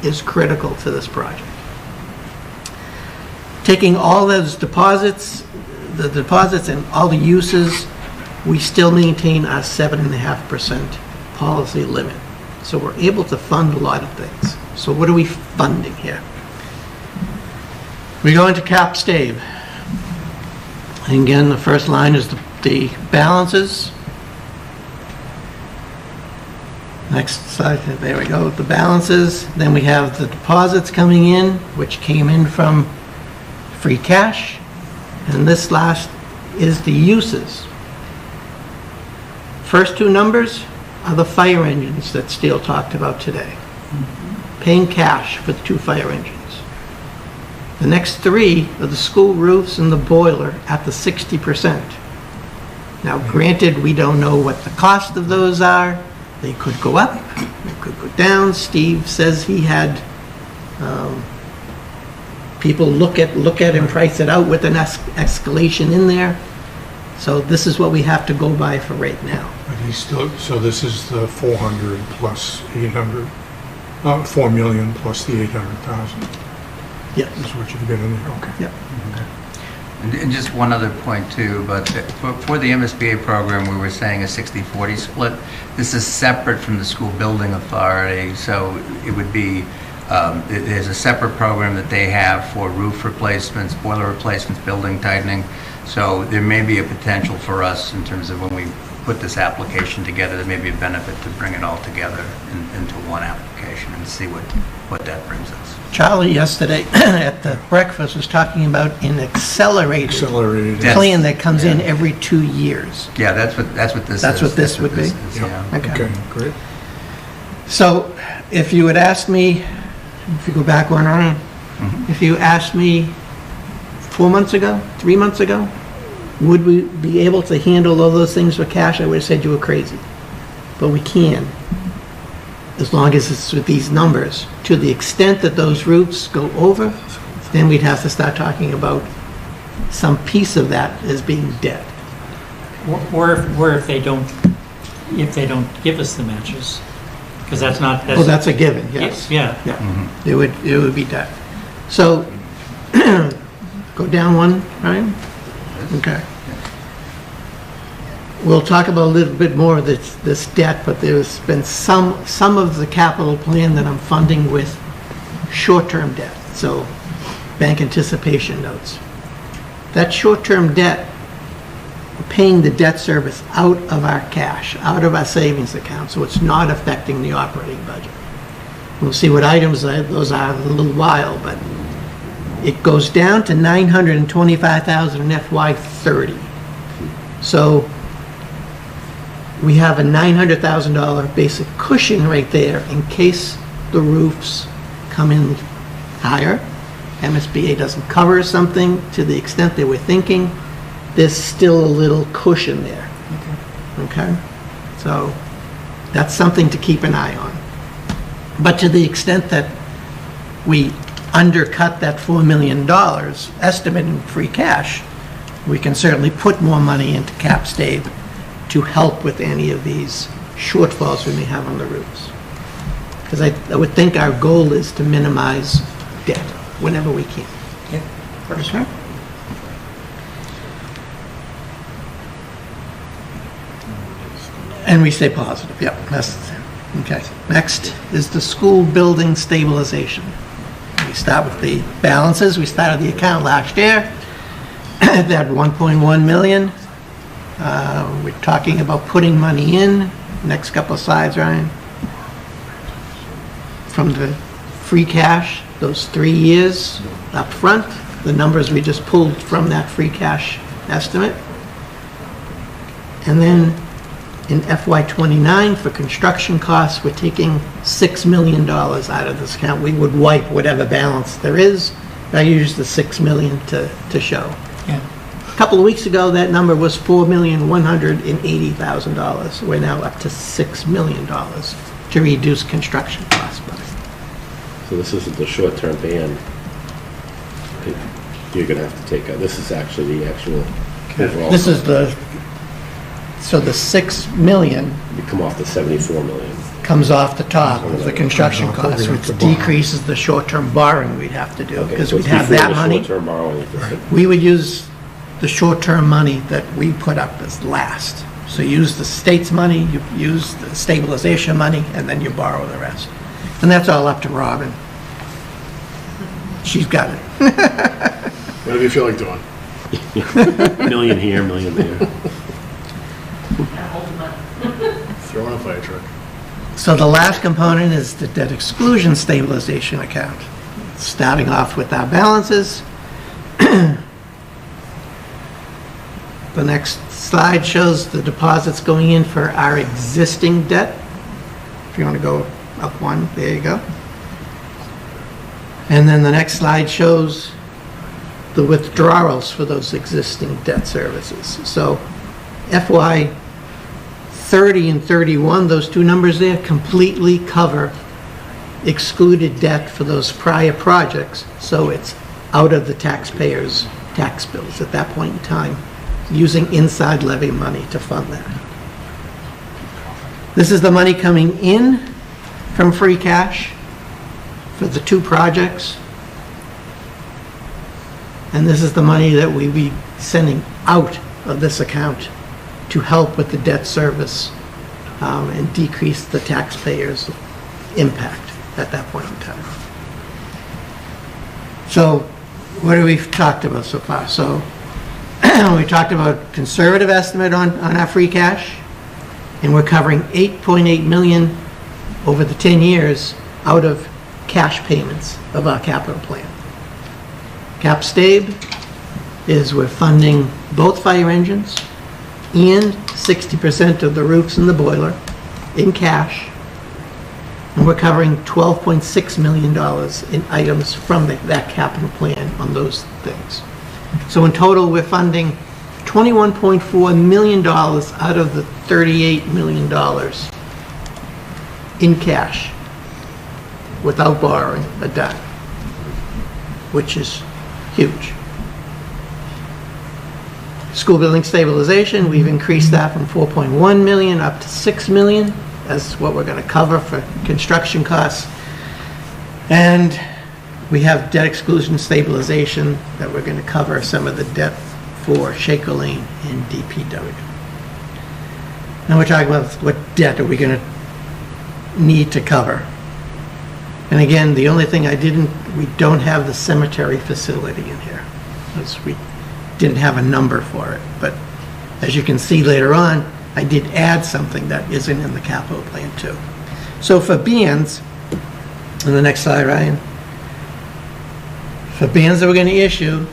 is critical to this project. Taking all those deposits, the deposits and all the uses, we still maintain our 7.5% policy limit. So we're able to fund a lot of things. So what are we funding here? We go into CapStave. And again, the first line is the balances. Next slide, there we go, the balances. Then we have the deposits coming in, which came in from free cash. And this last is the uses. First two numbers are the fire engines that Steele talked about today. Paying cash for the two fire engines. The next three are the school roofs and the boiler at the 60%. Now, granted, we don't know what the cost of those are. They could go up, they could go down. Steve says he had people look at and price it out with an escalation in there. So this is what we have to go by for right now. But he's still, so this is the 400 plus 800, 4 million plus the 800,000. Yeah. That's what you've got in there, okay. Yep. And just one other point too, but for the MSBA program, we were saying a 60-40 split. This is separate from the school building authority, so it would be, there's a separate program that they have for roof replacements, boiler replacements, building tightening. So there may be a potential for us in terms of when we put this application together, there may be a benefit to bring it all together into one application and see what that brings us. Charlie yesterday at the breakfast was talking about an accelerated plan that comes in every 2 years. Yeah, that's what this is. That's what this would be? Yeah. Okay, great. So if you had asked me, if you go back one around, if you asked me 4 months ago, 3 months ago, would we be able to handle all those things with cash, I would have said you were crazy. But we can, as long as it's with these numbers. To the extent that those roofs go over, then we'd have to start talking about some piece of that as being debt. Or if they don't if they don't give us the matches, because that's not. Well, that's a given, yes. Yeah. It would be that. So, go down one, Ryan? Okay. We'll talk about a little bit more of this debt, but there's been some of the capital plan that I'm funding with short-term debt, so bank anticipation notes. That short-term debt, we're paying the debt service out of our cash, out of our savings account, so it's not affecting the operating budget. We'll see what items those are in a little while, but it goes down to $925,000 in FY30. So we have a $900,000 basic cushion right there in case the roofs come in higher. MSBA doesn't cover something to the extent they were thinking. There's still a little cushion there. Okay? So that's something to keep an eye on. But to the extent that we undercut that $4 million estimate in free cash, we can certainly put more money into CapStave to help with any of these shortfalls we may have on the roofs. Because I would think our goal is to minimize debt whenever we can. Yeah. Okay. And we stay positive, yep. Okay. Next is the school building stabilization. We start with the balances. We started the account last year at that 1.1 million. We're talking about putting money in. Next couple of slides, Ryan. From the free cash, those 3 years up front, the numbers we just pulled from that free cash estimate. And then in FY29 for construction costs, we're taking $6 million out of this account. We would wipe whatever balance there is. I use the $6 million to show. Yeah. A couple of weeks ago, that number was $4,180,000. We're now up to $6 million to reduce construction costs by. So this isn't the short-term ban you're going to have to take out. This is actually the actual overall. This is so the $6 million. You come off the 74 million. Comes off the top of the construction costs, which decreases the short-term borrowing we'd have to do, because we'd have that money. Short-term borrowing. We would use the short-term money that we put up as last. So you use the state's money, you use the stabilization money, and then you borrow the rest. And that's all up to Robin. She's got it. Whatever you feel like doing. Million here, million there. Throw in a fire truck. So the last component is the debt exclusion stabilization account. Starting off with our balances. The next slide shows the deposits going in for our existing debt. If you want to go up one, there you go. And then the next slide shows the withdrawals for those existing debt services. So FY 30 and 31, those two numbers there completely cover excluded debt for those prior projects. So it's out of the taxpayers' tax bills at that point in time, using inside levy money to fund that. This is the money coming in from free cash for the two projects. And this is the money that we be sending out of this account to help with the debt service and decrease the taxpayers' impact at that point in time. So what have we talked about so far? So we talked about conservative estimate on our free cash, and we're covering $8.8 million over the 10 years out of cash payments of our capital plan. CapStave is we're funding both fire engines and 60% of the roofs and the boiler in cash, and we're covering $12.6 million in items from that capital plan on those things. So in total, we're funding $21.4 million out of the $38 million in cash without borrowing a dime, which is huge. School building stabilization, we've increased that from 4.1 million up to 6 million. That's what we're going to cover for construction costs. And we have debt exclusion stabilization that we're going to cover some of the debt for Shaker Lane and DPW. Now we're talking about what debt are we going to need to cover. And again, the only thing we don't have the cemetery facility in here, because we didn't have a number for it. But as you can see later on, I did add something that isn't in the capital plan too. So for bands, on the next slide, Ryan, for bands that we're going to issue,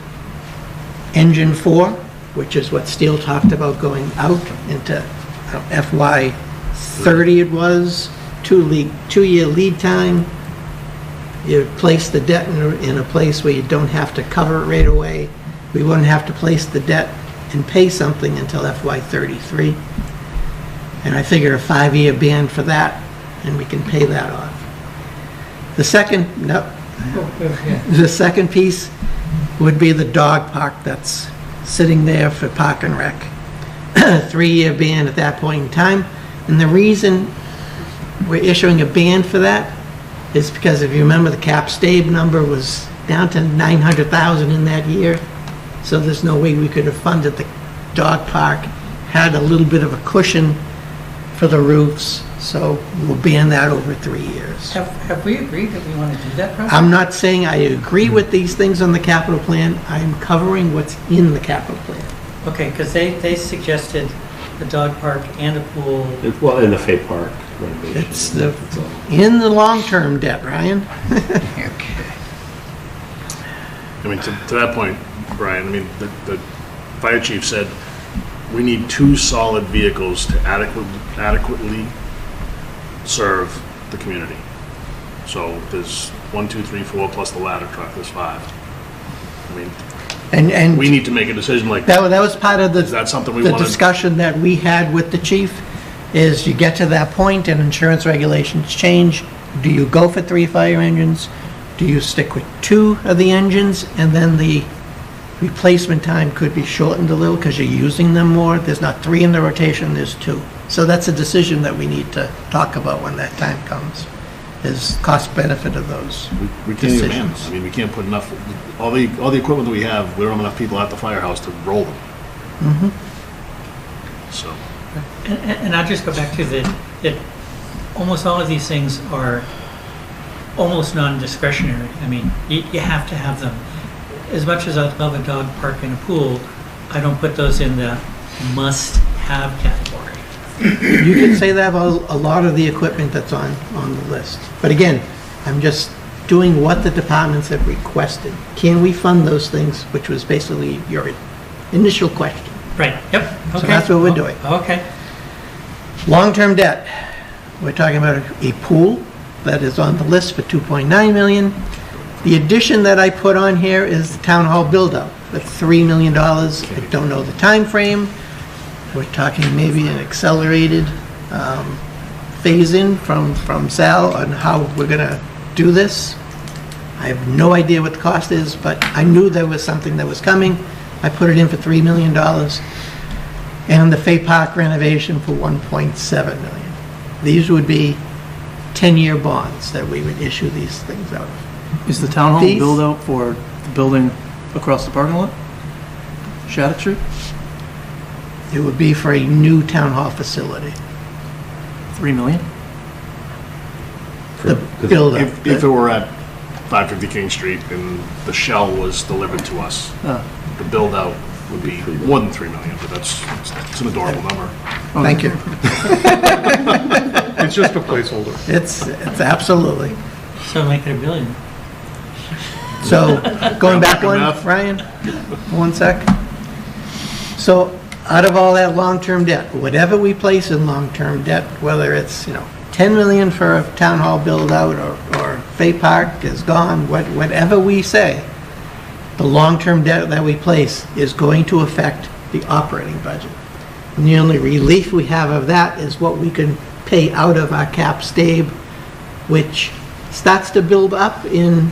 Engine 4, which is what Steele talked about going out into FY 30 it was, 2-year lead time. You place the debt in a place where you don't have to cover it right away. We wouldn't have to place the debt and pay something until FY 33. And I figure a 5-year ban for that, and we can pay that off. The second, the second piece would be the dog park that's sitting there for Park and Rec. 3-year ban at that point in time. And the reason we're issuing a ban for that is because if you remember, the cap stave number was down to 900,000 in that year. So there's no way we could have funded the dog park, had a little bit of a cushion for the roofs, so we'll ban that over 3 years. Have we agreed that we want to do that project? I'm not saying I agree with these things on the capital plan. I'm covering what's in the capital plan. Okay, because they suggested the dog park and a pool. Well, in the Fay Park renovation. It's in the long-term debt, Ryan. I mean, to that point, Brian, I mean, the fire chief said we need 2 solid vehicles to adequately serve the community. So there's 1, 2, 3, 4 plus the ladder truck, there's 5. I mean, and we need to make a decision like that was part of is that something we the want discussion that we had with the chief, is you get to that point and insurance regulations change. Do you go for 3 fire engines? Do you stick with 2 of the engines, and then the replacement time could be shortened a little because you're using them more? There's not 3 in the rotation, there's 2. So that's a decision that we need to talk about when that time comes, is cost benefit of those we can't even decisions. manage. I mean, we can't put enough, all the equipment that we have, we don't have enough people at the firehouse to roll them. So. And I'll just go back to that almost all of these things are almost non-discretionary. I mean, you have to have them. As much as I love a dog park and a pool, I don't put those in the must-have category. You can say that about a lot of the equipment that's on the list. But again, I'm just doing what the departments have requested. Can we fund those things, which was basically your initial question. Right, yep, okay. So that's what we're doing. Okay. Long-term debt. We're talking about a pool that is on the list for 2.9 million. The addition that I put on here is the town hall build-out for $3 million. I don't know the time frame. We're talking maybe an accelerated phase-in from Sal on how we're going to do this. I have no idea what the cost is, but I knew there was something that was coming. I put it in for $3 million. And the Fay Park renovation for $1.7 million. These would be 10-year bonds that we would issue these things out of. Is the town hall build out for the building across the parking lot? Shattuck Street? It would be for a new town hall facility. $3 million? The build out. If it were at 550 King Street and the shell was delivered to us, the build out would be more than $3 million, but it's an adorable number. Thank you. It's just a placeholder. It's absolutely. So make it $1 billion. So, going back one, Ryan, 1 sec. So, out of all that long-term debt, whatever we place in long-term debt, whether it's, 10 million for a town hall build-out or Fay Park is gone, whatever we say, the long-term debt that we place is going to affect the operating budget. And the only relief we have of that is what we can pay out of our cap stave, which starts to build up in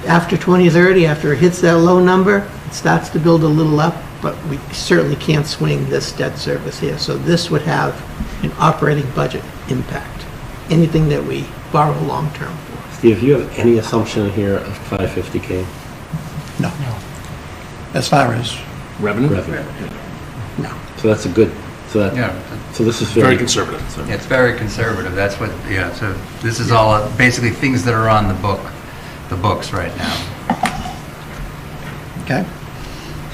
after 2030, after it hits that low number, it starts to build a little up, but we certainly can't swing this debt service here. So this would have an operating budget impact, anything that we borrow long-term for. Steve, you have any assumption here of 550K? No. As far as Revenue? No. So that's a good, so that, Yeah. so this is Very conservative. Yeah, it's very conservative. That's what, yeah, so this is all basically things that are on the books right now. Okay?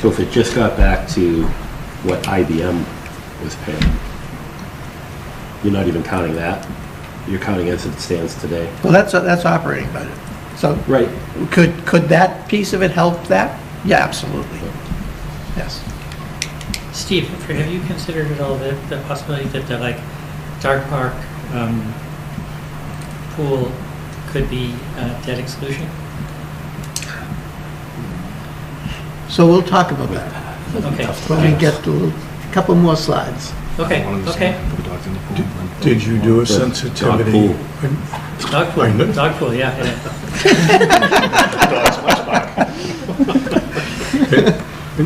So if it just got back to what IBM was paying, you're not even counting that? You're counting as it stands today? Well, that's operating budget. So right. Could that piece of it help that? Yeah, absolutely. Yes. Steve, have you considered at all the possibility that the Dark Park pool could be debt exclusion? So we'll talk about that. Okay. When we get to a couple more slides. Okay, okay. Did you do a sensitivity? Dog pool, dog pool, yeah.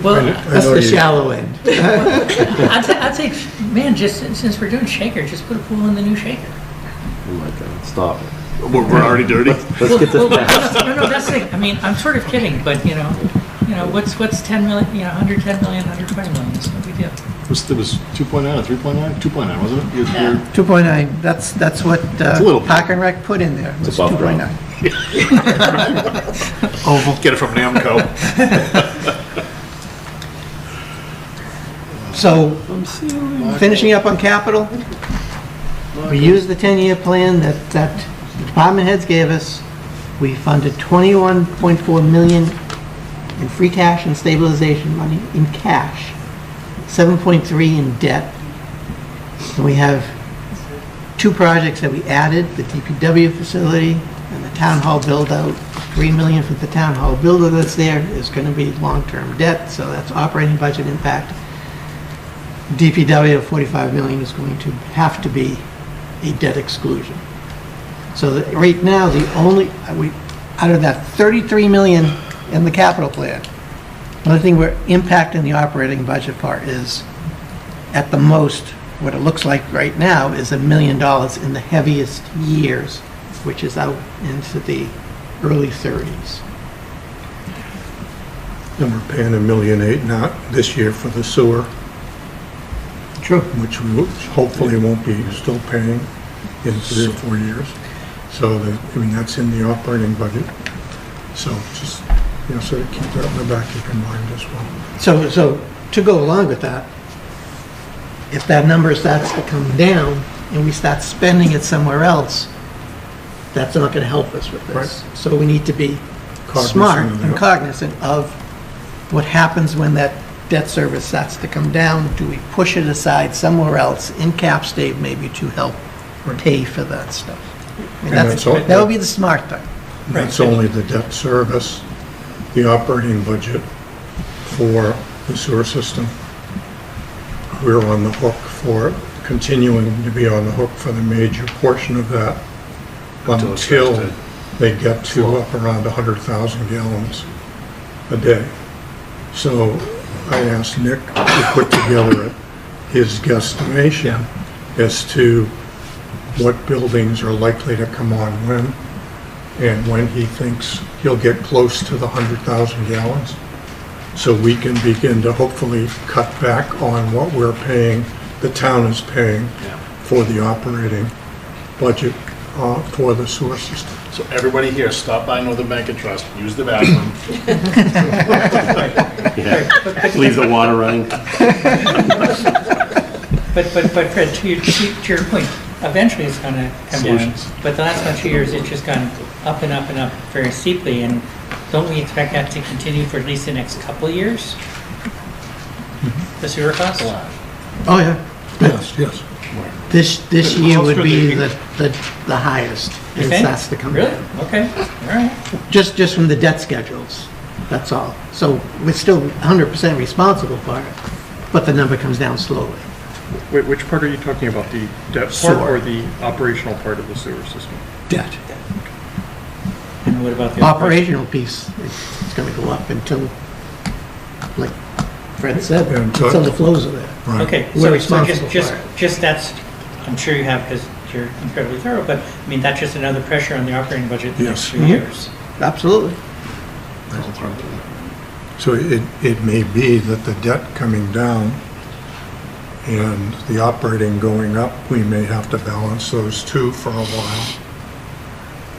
Well, that's the shallow end. I'd say, man, just since we're doing shaker, just put a pool in the new shaker. Oh my God, stop it. We're already dirty? Let's get this back. No, that's the thing. I mean, I'm sort of kidding, but you know, what's 10 million, 110 million, 120 million, it's no big deal. It was 2.9 or 3.9? 2.9, wasn't it? Yeah. 2.9, that's what a little Park and Rec put in there. It was above 2.9. Oval. Get it from Namco. So, finishing up on capital, we used the 10-year plan that the department heads gave us. We funded 21.4 million in free cash and stabilization money in cash, 7.3 in debt. And we have two projects that we added, the DPW facility and the town hall build-out. 3 million for the town hall build-out that's there is going to be long-term debt, so that's operating budget impact. DPW of 45 million is going to have to be a debt exclusion. So right now, the only, out of that 33 million in the capital plan, the only thing we're impacting the operating budget part is, at the most, what it looks like right now is $1 million in the heaviest years, which is out into the early 30s. And we're paying $1.8 million now this year for the sewer. True. Which we hopefully won't be still paying in 3 or 4 years. So that's in the operating budget. So just, sort of keep that in the back of your mind as well. So to go along with that, if that number starts to come down and we start spending it somewhere else, that's not going to help us with this. Right. So we need to be Cognizant smart of and that. cognizant of what happens when that debt service starts to come down. Do we push it aside somewhere else in cap state maybe to help pay for that stuff? I mean, And that's all- that would be the smart thing. That's only the debt service, the operating budget for the sewer system. We're on the hook for continuing to be on the hook for the major portion of that until they get to up around 100,000 gallons a day. So I asked Nick to put together his guesstimation as to what buildings are likely to come on when, and when he thinks he'll get close to the 100,000 gallons. So we can begin to hopefully cut back on what we're paying, the town is paying for the operating budget for the sewer system. So everybody here, stop by Northern Bank and Trust, use the bathroom. Leave the water running. But Fred, to your point, eventually it's going to come Solutions. down. But the last bunch of years, it's just gone up and up and up very steeply. And don't we expect that to continue for at least the next couple of years? The sewer costs? Oh, yeah. Yes. This year would be the highest. You It think? starts to come Really? down. Okay, all right. Just from the debt schedules, that's all. So we're still 100% responsible for it, but the number comes down slowly. Wait, which part are you talking about? The debt part Sewer. or the operational part of the sewer system? Debt. And what about the other operational piece, it's gonna go up until, like Fred said, Yeah, until the flows are there. Right. Okay, We're so responsible just, for it. just that's, I'm sure you have, because you're incredibly thorough, but, I mean, that's just another pressure on the operating budget the next Yes. few years. Absolutely. So it may be that the debt coming down and the operating going up, we may have to balance those two for a while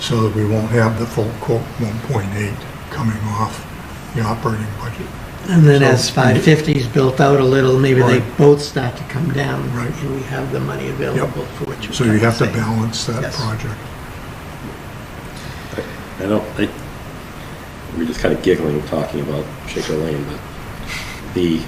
so that we won't have the full quote 1.8 coming off the operating budget. And then So- as 550 is built out a little, maybe they Right. both start to come down. Right. And we have the money available for what you're So you trying have to say. balance that Yes. project. We're just kind of giggling talking about Shaker Lane, but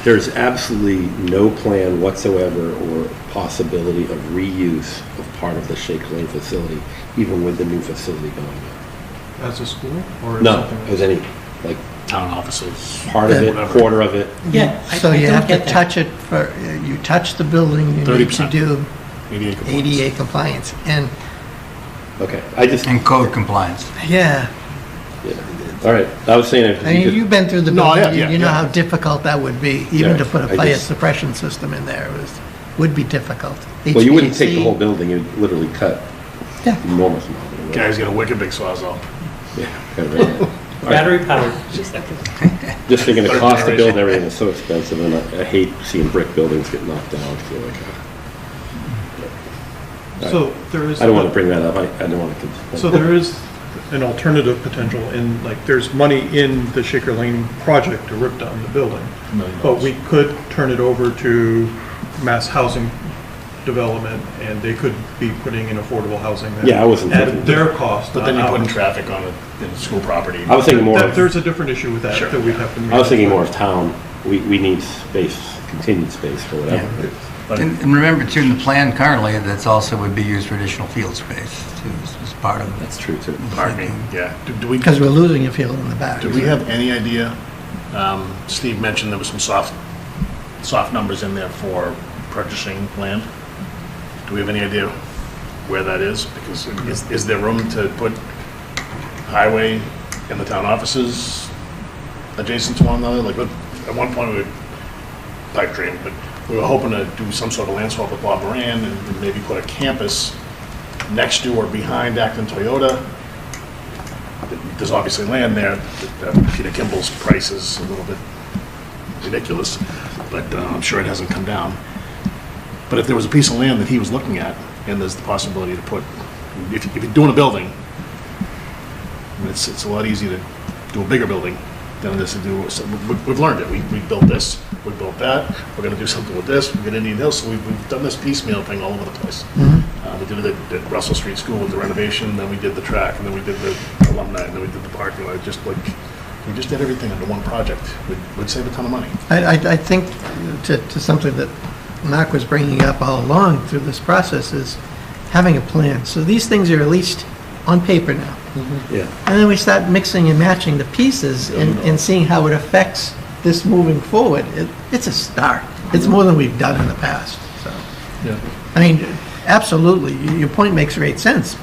there's absolutely no plan whatsoever or possibility of reuse of part of the Shaker Lane facility, even with the new facility going in. As a school? Or No, something else? as any, like, Town offices. part of it, whatever. quarter of it. Yeah, So you don't have to get that. touch it for, you touch the building, you need to 30%. do ADA compliance. ADA compliance. And, Okay, I just, And code compliance. yeah, yeah. All right, I was saying if I you mean, could, you've been through the No, building, yeah, you know yeah. how difficult that would be, Yeah, even to put a I fire just- suppression system in there would be difficult. well, you wouldn't take the HVAC. whole building, you'd literally cut Yeah. enormous amount of it. Guy's got a wicked big sawzall. Yeah, kind of right. All right. Battery powered. Just thinking the cost to build everything is so expensive, and I hate seeing brick buildings get knocked down. I feel like, So there is. I don't want to bring that up. I don't want to. So there is an alternative potential in, like, there's money in the Shaker Lane project to rip down the building. $1 million. But we could turn it over to mass housing development, and they could be putting in affordable housing there. Yeah, I wasn't At thinking- their cost. But then not you're putting ours. traffic on it in school property. I was thinking more of, There's a different issue with that, Sure. that we'd have to. I was thinking more of town. We need space, continued space for whatever. And remember too, in the plan currently, that's also would be used for additional field space too, as part of it. That's true too. Pardon me, yeah. Do we, Because we're losing a field in the back. do we have any idea? Steve mentioned there was some soft numbers in there for purchasing land. Do we have any idea where that is? Because is there room to put highway in the town offices adjacent to one another? Like, at one point, we would pipe dream, but we were hoping to do some sort of land swap with Bob Moran and maybe put a campus next to or behind Acton Toyota. There's obviously land there. Peter Kimball's price is a little bit ridiculous, but I'm sure it hasn't come down. But if there was a piece of land that he was looking at, and there's the possibility to put, if you're doing a building, it's a lot easier to do a bigger building than it is to do, so we've learned it. We built this, we built that, we're gonna do something with this, we get Indian Hills, so we've done this piecemeal thing all over the place. We did it at Russell Street School with the renovation, then we did the track, and then we did the alumni, and then we did the parking lot. Just like, we just did everything under one project. We'd save a ton of money. I think to something that Mark was bringing up all along through this process is having a plan. So these things are at least on paper now. Yeah. And then we start mixing and matching the pieces and seeing how it affects this moving forward. It's a start. It's more than we've done in the past, so. Yeah. I mean, absolutely, your point makes great sense,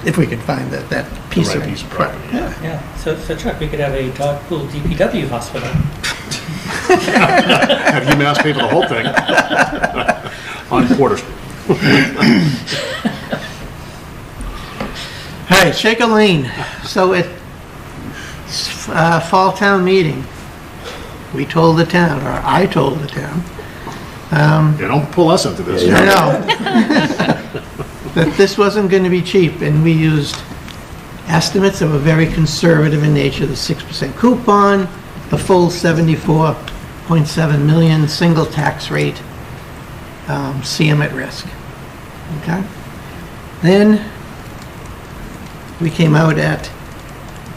if we could find that piece right of. piece of property. Yeah. Yeah, so Chuck, we could have a dog pool DPW hospital. Have UMass pay for the whole thing on Porter Street. All right, Shaker Lane. So at fall town meeting, we told the town, or I told the town. Yeah, don't pull us into this. I know. That this wasn't going to be cheap, and we used estimates that were very conservative in nature, the 6% coupon, the full 74.7 million, single tax rate, CM at risk. Okay? Then we came out at,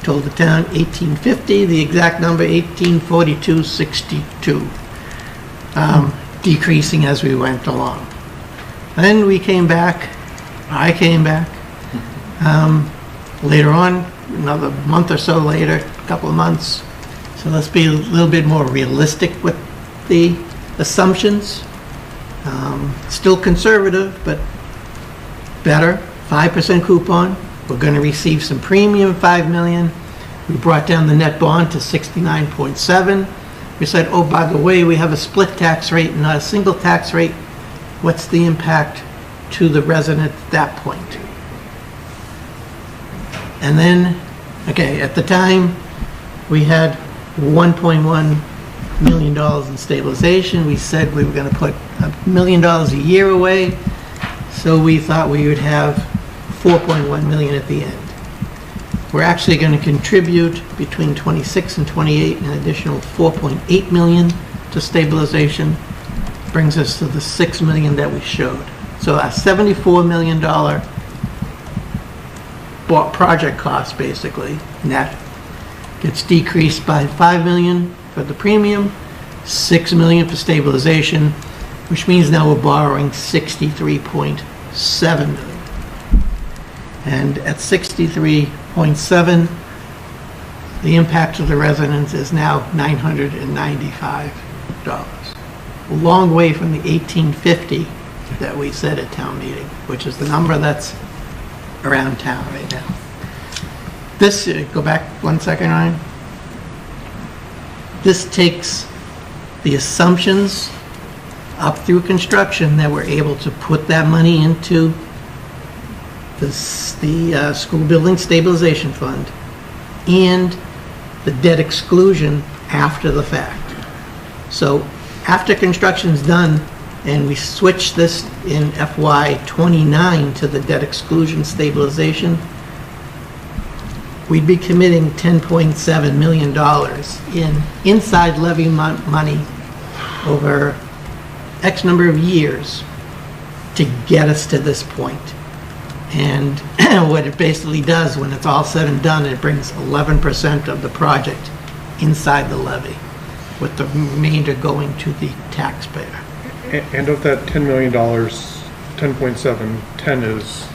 told the town 1850, the exact number 1842.62, decreasing as we went along. Then we came back, I came back, later on, another month or so later, a couple of months. So let's be a little bit more realistic with the assumptions. Still conservative, but better. 5% coupon, We're going to receive some premium, $5 million. We brought down the net bond to 69.7. We said, oh, by the way, we have a split tax rate and not a single tax rate. What's the impact to the resident at that point? And then, okay, at the time, we had $1.1 million in stabilization. We said we were going to put $1 million a year away, so we thought we would have $4.1 million at the end. We're actually going to contribute between 26 and 28 an additional $4.8 million to stabilization, brings us to the $6 million that we showed. So our $74 million project cost, basically, net, gets decreased by $5 million for the premium, $6 million for stabilization, which means now we're borrowing $63.7 million. And at 63.7, the impact to the residents is now $995. A long way from the $1,850 that we said at town meeting, which is the number that's around town right now. This, go back 1 second, Ryan. This takes the assumptions up through construction that we're able to put that money into the school building stabilization fund and the debt exclusion after the fact. So after construction's done and we switch this in FY29 to the debt exclusion stabilization, we'd be committing $10.7 million in inside levy money over X number of years to get us to this point. And what it basically does when it's all said and done, it brings 11% of the project inside the levy, with the remainder going to the taxpayer. And of that $10 million, 10.7, 10 is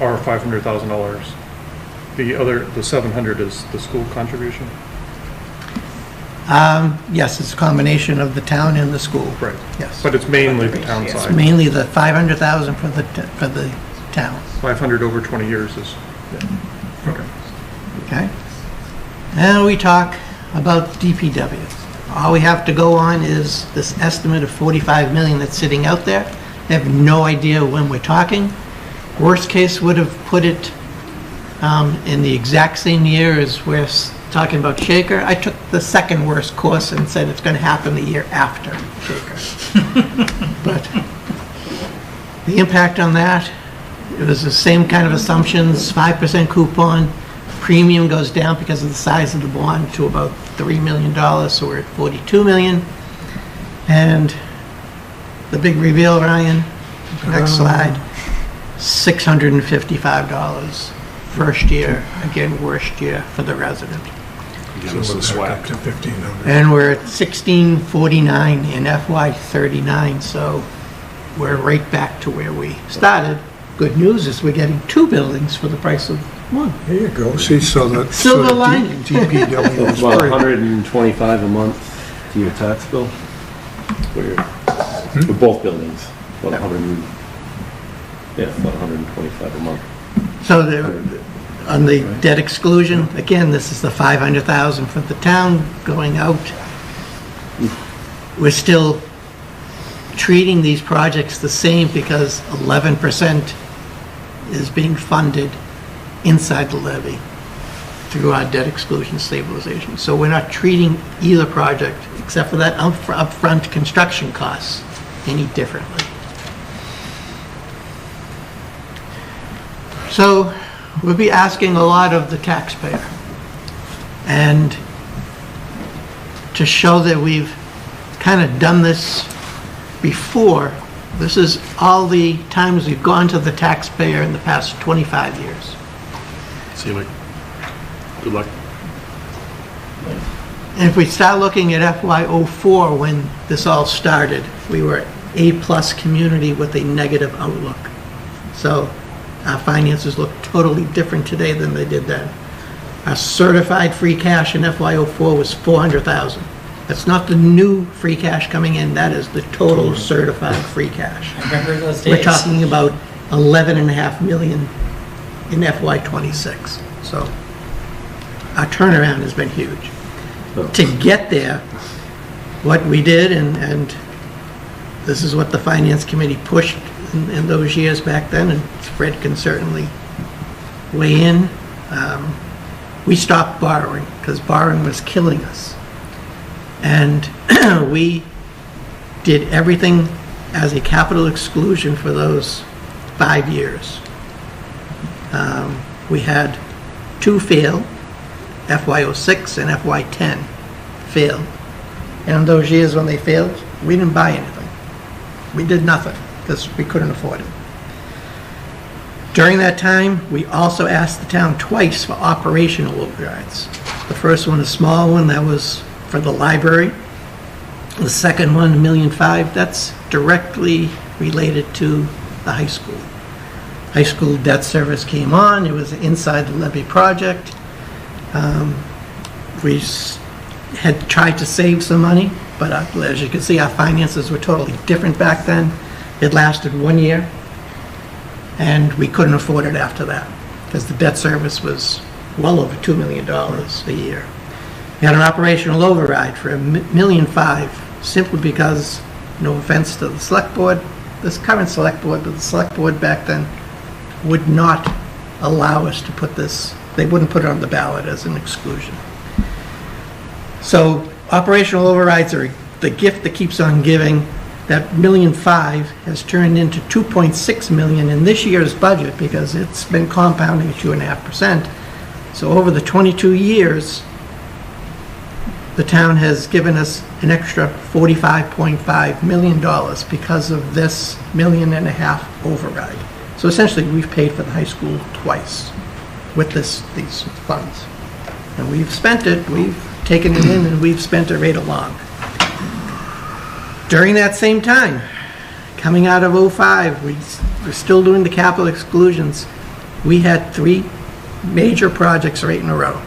our $500,000. The 700 is the school contribution? Yes, it's a combination of the town and the school. Right. Yes. But it's mainly the town side. It's mainly the $500,000 for the town. 500 over 20 years is, okay. Okay. Now we talk about DPW. All we have to go on is this estimate of $45 million that's sitting out there. I have no idea when we're talking. Worst case would have put it in the exact same year as we're talking about Shaker. I took the second worst course and said it's going to happen the year after Shaker. But the impact on that, it was the same kind of assumptions, 5% coupon, premium goes down because of the size of the bond to about $3 million, so we're at $42 million. And the big reveal, Ryan, next slide, $655. First year, again, worst year for the resident. Again, this is swag. To 1,500. And we're at 1649 in FY39, so we're right back to where we started. Good news is we're getting 2 buildings for the price of 1. There you go. See, so that Silver lining. DPW is About free. $125 a month to your tax bill. For both buildings, about 100. Yeah, about 125 a month. So on the debt exclusion, again, this is the $500,000 for the town going out. We're still treating these projects the same because 11% is being funded inside the levy through our debt exclusion stabilization. So we're not treating either project, except for that upfront construction costs, any differently. So we'll be asking a lot of the taxpayer. And to show that we've kind of done this before, this is all the times we've gone to the taxpayer in the past 25 years. See you, Mike. Good luck. And if we start looking at FY04, when this all started, we were A+ community with a negative outlook. So our finances look totally different today than they did then. Our certified free cash in FY04 was $400,000. That's not the new free cash coming in, that is the total certified free cash. I remember those days. We're talking about $11.5 million in FY '26. So our turnaround has been huge. To get there, what we did, and this is what the Finance Committee pushed in those years back then, and Fred can certainly weigh in, we stopped borrowing, because borrowing was killing us. And we did everything as a capital exclusion for those 5 years. We had 2 fail, FY06 and FY10 failed. And in those years when they failed, we didn't buy anything. We did nothing because we couldn't afford it. During that time, we also asked the town twice for operational overrides. The first one, a small one, that was for the library. The second one, $1.5 million, that's directly related to the high school. High school debt service came on. It was inside the levy project. We had tried to save some money, but as you can see, our finances were totally different back then. It lasted 1 year, and we couldn't afford it after that because the debt service was well over $2 million a year. We had an operational override for $1.5 million, simply because, no offense to the select board, this current select board, but the select board back then would not allow us to put this, they wouldn't put it on the ballot as an exclusion. So operational overrides are the gift that keeps on giving. That $1.5 million has turned into $2.6 million in this year's budget because it's been compounding at 2.5%. So over the 22 years, the town has given us an extra $45.5 million because of this $1.5 million override. So essentially, we've paid for the high school twice with these funds. And we've spent it, we've taken it in, and we've spent it right along. During that same time, coming out of '05, we're still doing the capital exclusions. We had 3 major projects right in a row.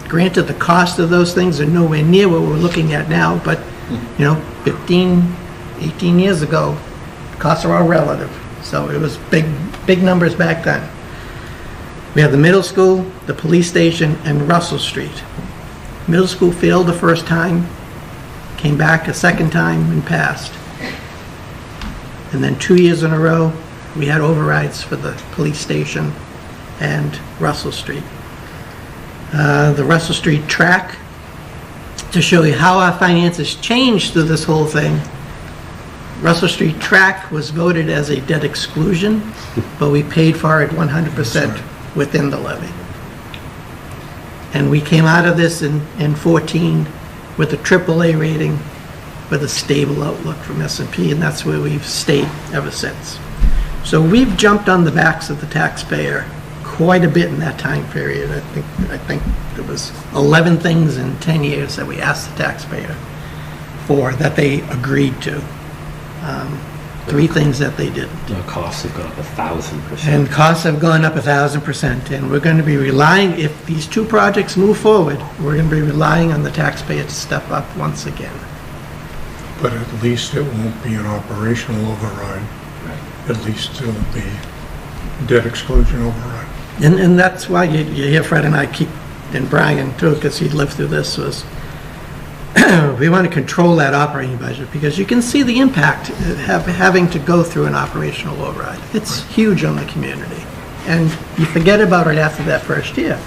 Granted, the cost of those things are nowhere near what we're looking at now, but, 15, 18 years ago, costs are all relative. So it was big numbers back then. We have the middle school, the police station, and Russell Street. Middle school failed the first time, came back a second time and passed. And then 2 years in a row, we had overrides for the police station and Russell Street. The Russell Street track, to show you how our finances changed through this whole thing. Russell Street track was voted as a debt exclusion, but we paid for it 100% within the levy. And we came out of this in 14 with a AAA rating with a stable outlook from S&P, and that's where we've stayed ever since. So we've jumped on the backs of the taxpayer quite a bit in that time period. I think there was 11 things in 10 years that we asked the taxpayer for that they agreed to. 3 things that they didn't. The costs have gone up 1,000%. And costs have gone up 1,000%. And we're going to be relying, if these 2 projects move forward, we're going to be relying on the taxpayer to step up once again. But at least it won't be an operational override. Right. At least it'll be debt exclusion override. And that's why you hear Fred and I keep, and Brian too, because he lived through this, was we want to control that operating budget because you can see the impact of having to go through an operational override. It's huge on the community. And you forget about it after that first year.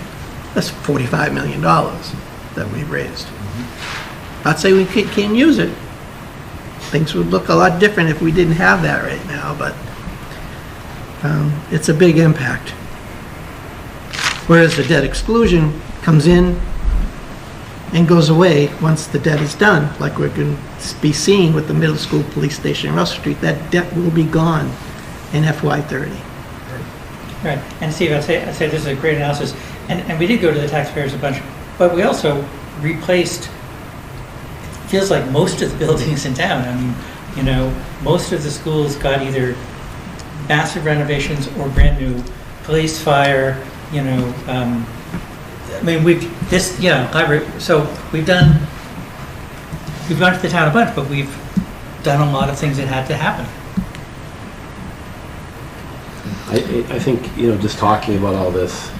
That's $45 million that we raised. Not saying we can't use it. Things would look a lot different if we didn't have that right now, but it's a big impact. Whereas the debt exclusion comes in and goes away once the debt is done, like we're going to be seeing with the middle school, police station, Russell Street. That debt will be gone in FY30. Right, and Steve, I'd say this is a great analysis, and we did go to the taxpayers a bunch, but we also replaced, it feels like most of the buildings in town. I mean, most of the schools got either massive renovations or brand new. Police, fire, library. So we've gone to the town a bunch, but we've done a lot of things that had to happen. I think, just talking about all this,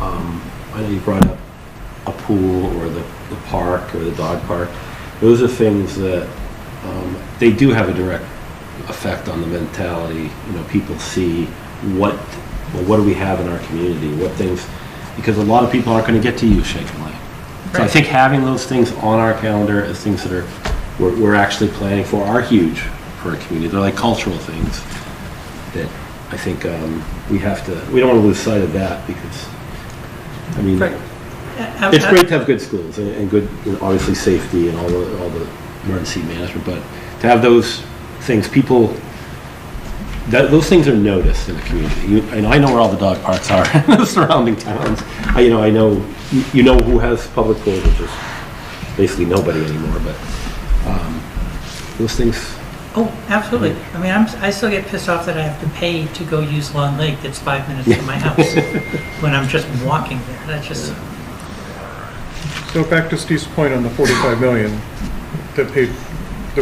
I know you brought up a pool or the park or the dog park. Those are things that they do have a direct effect on the mentality. People see what do we have in our community, what things, because a lot of people aren't going to get to use Shaken Lake. So I think having those things on our calendar as things that we're actually planning for are huge for a community. They're like cultural things that I think we don't want to lose sight of that, because, I mean, it's great to have good schools and good, obviously safety and all the emergency management, but to have those things, those things are noticed in the community. And I know where all the dog parks are in the surrounding towns. I know who has public pools, which is basically nobody anymore, but those things. Oh, absolutely. I mean, I still get pissed off that I have to pay to go use Long Lake that's 5 minutes from my house when I'm just walking there. That's just... So back to Steve's point on the 45 million that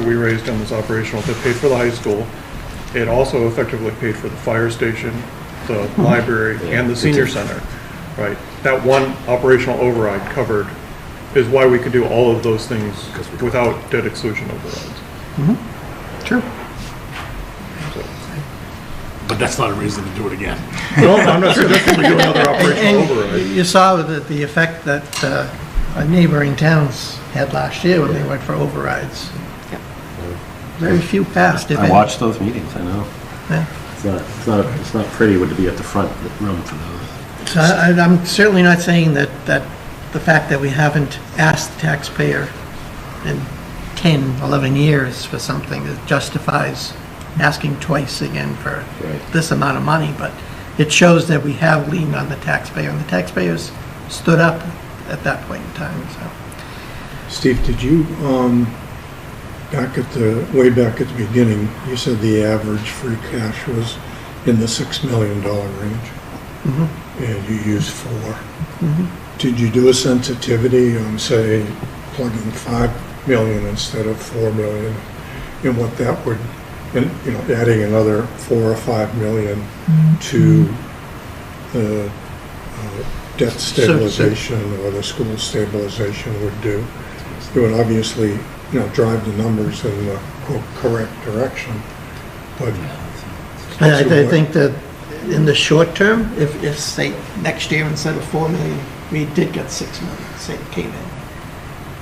we raised on this operational, that paid for the high school. It also effectively paid for the fire station, the library, and the senior center, right? That one operational override covered is why we could do all of those things without debt exclusion overrides. True. But that's not a reason to do it again. No, I'm not suggesting we do another operational override. You saw the effect that neighboring towns had last year when they went for overrides. Very few passed. I watched those meetings, I know. Yeah. It's not pretty to be at the front room for those. So I'm certainly not saying that the fact that we haven't asked the taxpayer in 10, 11 years for something that justifies asking twice again for this amount of money, but it shows that we have leaned on the taxpayer, and the taxpayers stood up at that point in time. So, Steve, did you, way back at the beginning, you said the average free cash was in the $6 million range, and you used 4. Did you do a sensitivity on, say, plugging 5 million instead of 4 million, and what that would, and adding another 4 or 5 million to the debt stabilization or the school stabilization would do? It would obviously, drive the numbers in the correct direction, but I think that in the short term, if say next year instead of 4 million, we did get 6 million, say it came in.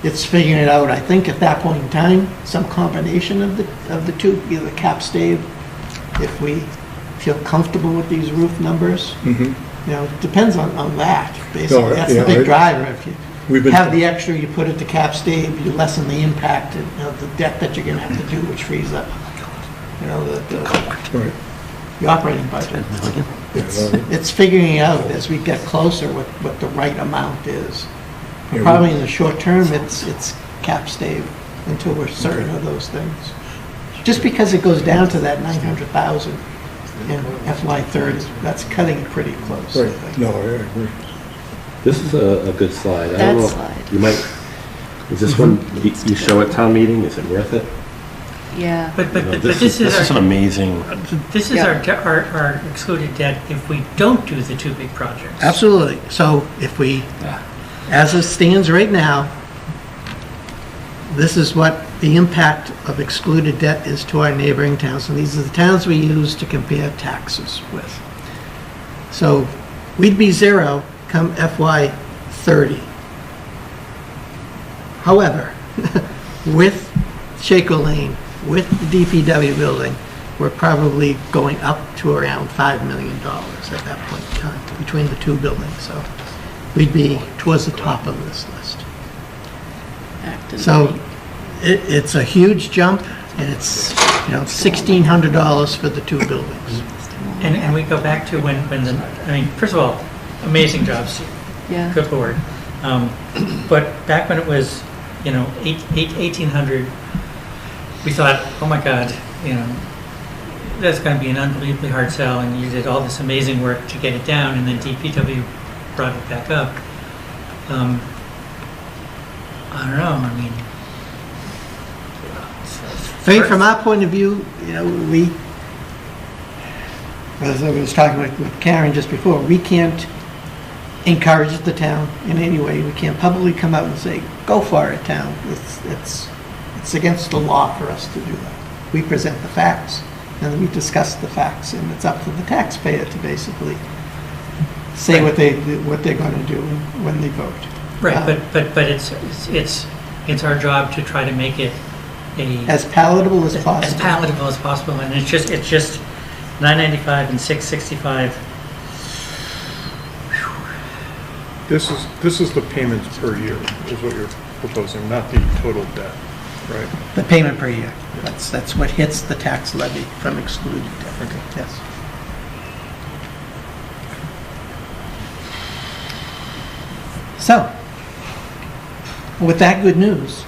It's figuring it out. I think at that point in time, some combination of the two, either cap stave, if we feel comfortable with these roof numbers, it depends on that. Basically, that's the big driver. If you have the extra, you put it to cap stave, you lessen the impact of the debt that you're going to have to do, which frees up, the operating budget. It's figuring out as we get closer what the right amount is. Probably in the short term, it's cap stave until we're certain of those things. Just because it goes down to that 900,000 in FY30, that's cutting it pretty close. I think. No, I agree. This is a good slide. I That don't know. slide. You might. Is this one you show at town meeting? Is it worth it? Yeah. But This is an amazing. This is our excluded debt if we don't do the 2 big projects. Absolutely. So if we, as it stands right now, this is what the impact of excluded debt is to our neighboring towns. And these are the towns we use to compare taxes with. So we'd be 0 come FY30. However, with Shaker Lane, with the DPW building, we're probably going up to around $5 million at that point in time between the 2 buildings. So we'd be towards the top of this list. So it's a huge jump, and it's $1,600 for the 2 buildings. And we go back to when first of all, amazing job, Steve. Yeah. Good Lord. But back when it was, 1,800, we thought, oh my God, that's going to be an unbelievably hard sell, and you did all this amazing work to get it down, and then DPW brought it back up. I don't know. I mean, from our point of view, as I was talking with Karen just before, we can't encourage the town in any way. We can't publicly come out and say, go for it, town. It's against the law for us to do that. We present the facts, and then we discuss the facts, and it's up to the taxpayer to basically say what they're going to do when they vote. Right, but it's our job to try to make it as palatable as possible. As palatable as possible, and it's just $9.95 and $6.65. This is the payments per year, is what you're proposing, not the total debt, right? The payment per year. That's what hits the tax levy from excluded debt. Okay. Yes. So, with that good news,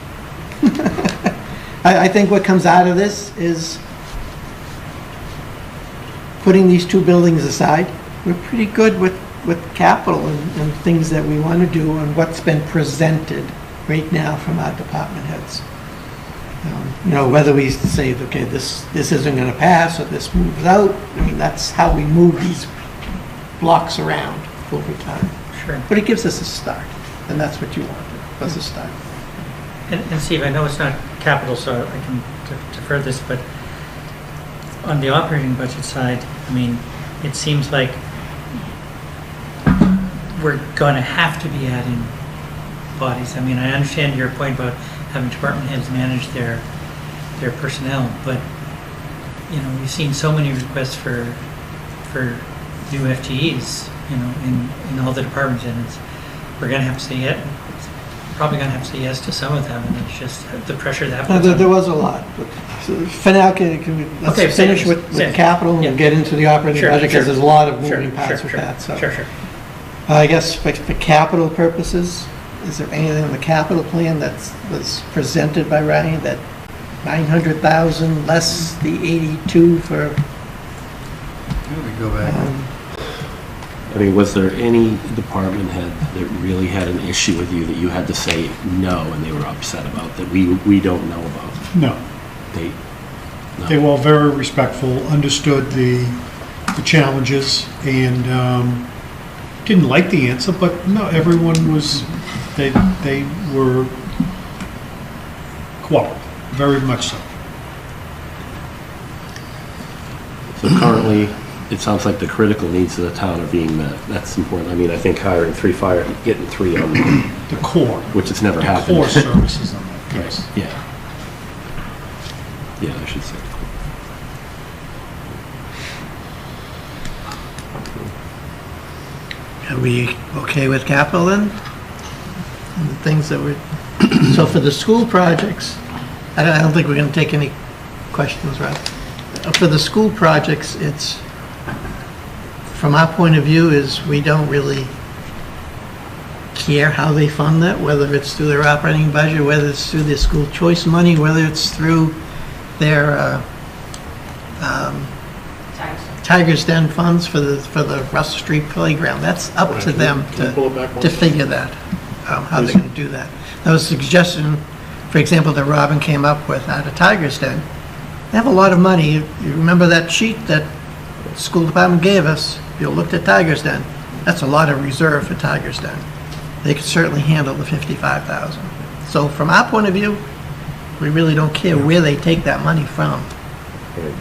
I think what comes out of this is putting these two buildings aside. We're pretty good with capital and things that we want to do and what's been presented right now from our department heads. Whether we say, okay, this isn't going to pass or this moves out, I mean, that's how we move these blocks around over time. Sure. But it gives us a start, and that's what you wanted, was a start. And Steve, I know it's not capital, so I can defer this, but on the operating budget side, I mean, it seems like we're going to have to be adding bodies. I mean, I understand your point about having department heads manage their personnel, but we've seen so many requests for new FTEs, in all the departments, and we're going to have to say yes. Probably going to have to say yes to some of them, and it's just the pressure that puts on. There was a lot. But for now, let's finish with capital and get into the operating budget, because there's a lot of moving parts with that. So. Sure. I guess for capital purposes, is there anything on the capital plan that was presented by Ryan that 900,000 less the 82 for? We go back. I mean, was there any department head that really had an issue with you that you had to say no and they were upset about, that we don't know about? No. They were all very respectful, understood the challenges, and didn't like the answer, but no, everyone was, they were cooperative, very much so. So currently, it sounds like the critical needs of the town are being met. That's important. I mean, I think hiring 3 fire, getting 3 on the core, which has never happened. Core services on that case. Yeah. Yeah, I should say. Are we okay with capital then? And the things that we're, so for the school projects, I don't think we're going to take any questions, right? For the school projects, it's, from our point of view, is we don't really care how they fund that, whether it's through their operating budget, whether it's through their school choice money, whether it's through their Tiger's Den funds for the Russell Street playground. That's up to them to figure that, how they're going to do that. That was a suggestion, for example, that Robin came up with out of Tiger's Den. They have a lot of money. You remember that sheet that the school department gave us? You looked at Tiger's Den. That's a lot of reserve for Tiger's Den. They could certainly handle the $55,000. So from our point of view, we really don't care where they take that money from.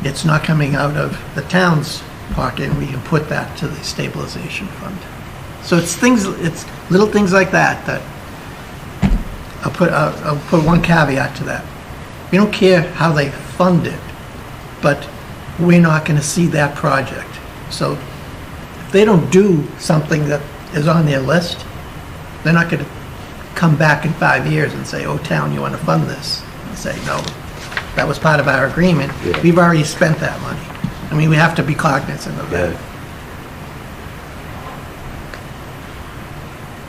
It's not coming out of the town's pocket, and we can put that to the stabilization fund. So it's little things like that I'll put one caveat to that. We don't care how they fund it, but we're not going to see that project. So if they don't do something that is on their list, they're not going to come back in 5 years and say, oh, town, you want to fund this? And say, no, that was part of our agreement. Yeah. We've already spent that money. I mean, we have to be cognizant of that.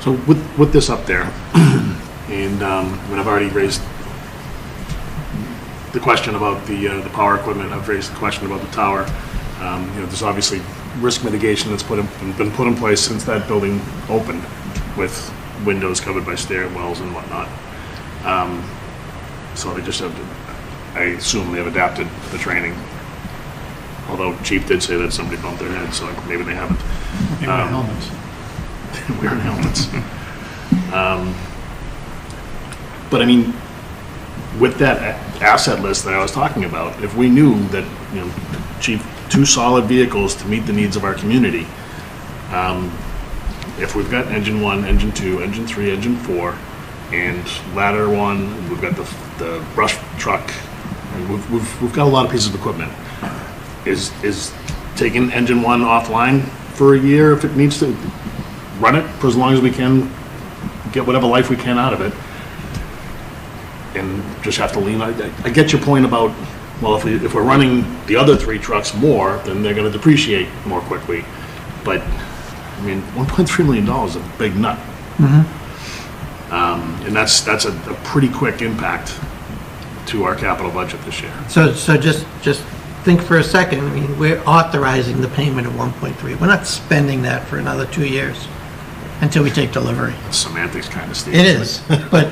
So with this up there, and when I've already raised the question about the power equipment, I've raised the question about the tower. There's obviously risk mitigation that's been put in place since that building opened, with windows covered by stairwells and whatnot. So they just have to, I assume they have adapted the training. although Chief did say that somebody bumped their head, so maybe they haven't. They wear helmets. Wearing helmets. But I mean, with that asset list that I was talking about, if we knew that, you know, Chief, 2 solid vehicles to meet the needs of our community, if we've got engine 1, engine 2, engine 3, engine 4, and ladder 1, we've got the brush truck, and we've got a lot of pieces of equipment. Is taking engine 1 offline for a year, if it needs to, run it for as long as we can, get whatever life we can out of it, and just have to lean on it. I get your point about, well, if we're running the other 3 trucks more, then they're going to depreciate more quickly. But I mean, $1.3 million is a big nut. And that's a pretty quick impact to our capital budget this year. So just think for a second. I mean, we're authorizing the payment of 1.3. We're not spending that for another 2 years until we take delivery. It's semantics kind of, Steve. It is, but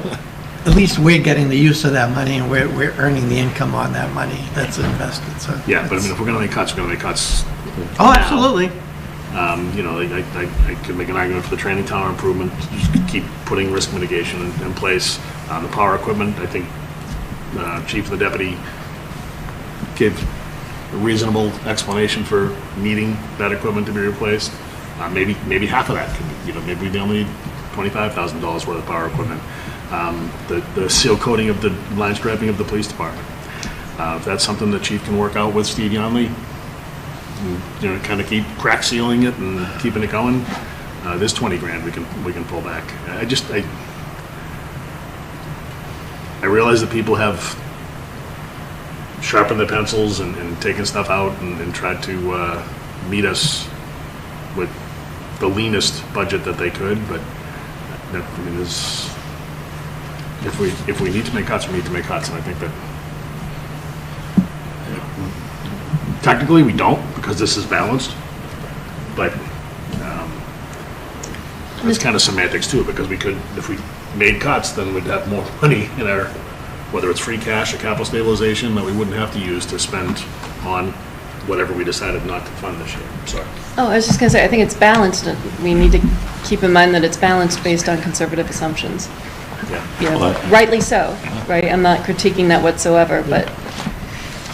at least we're getting the use of that money, and we're earning the income on that money that's invested. So yeah, but I mean, if we're going to make cuts, we're going to make cuts. Oh, absolutely. You know, I could make an argument for the training tower improvement, just keep putting risk mitigation in place. The power equipment, I think Chief and the deputy gave a reasonable explanation for needing that equipment to be replaced. Maybe half of that could be, you know, maybe we only need $25,000 worth of power equipment. The seal coating of the line striping of the police department. If that's something that Chief can work out with Steve Yonley, you know, kind of keep crack sealing it and keeping it going. There's 20 grand we can pull back. I realize that people have sharpened their pencils and taken stuff out and tried to meet us with the leanest budget that they could, but I mean, if we need to make cuts, we need to make cuts, and I think that technically we don't, because this is balanced, but it's kind of semantics too, because we could, if we made cuts, then we'd have more money in our, whether it's free cash or capital stabilization, that we wouldn't have to use to spend on whatever we decided not to fund this year. Sorry. Oh, I was just going to say, I think it's balanced. We need to keep in mind that it's balanced based on conservative assumptions. Yeah. You know, rightly so, right? I'm not critiquing that whatsoever, but,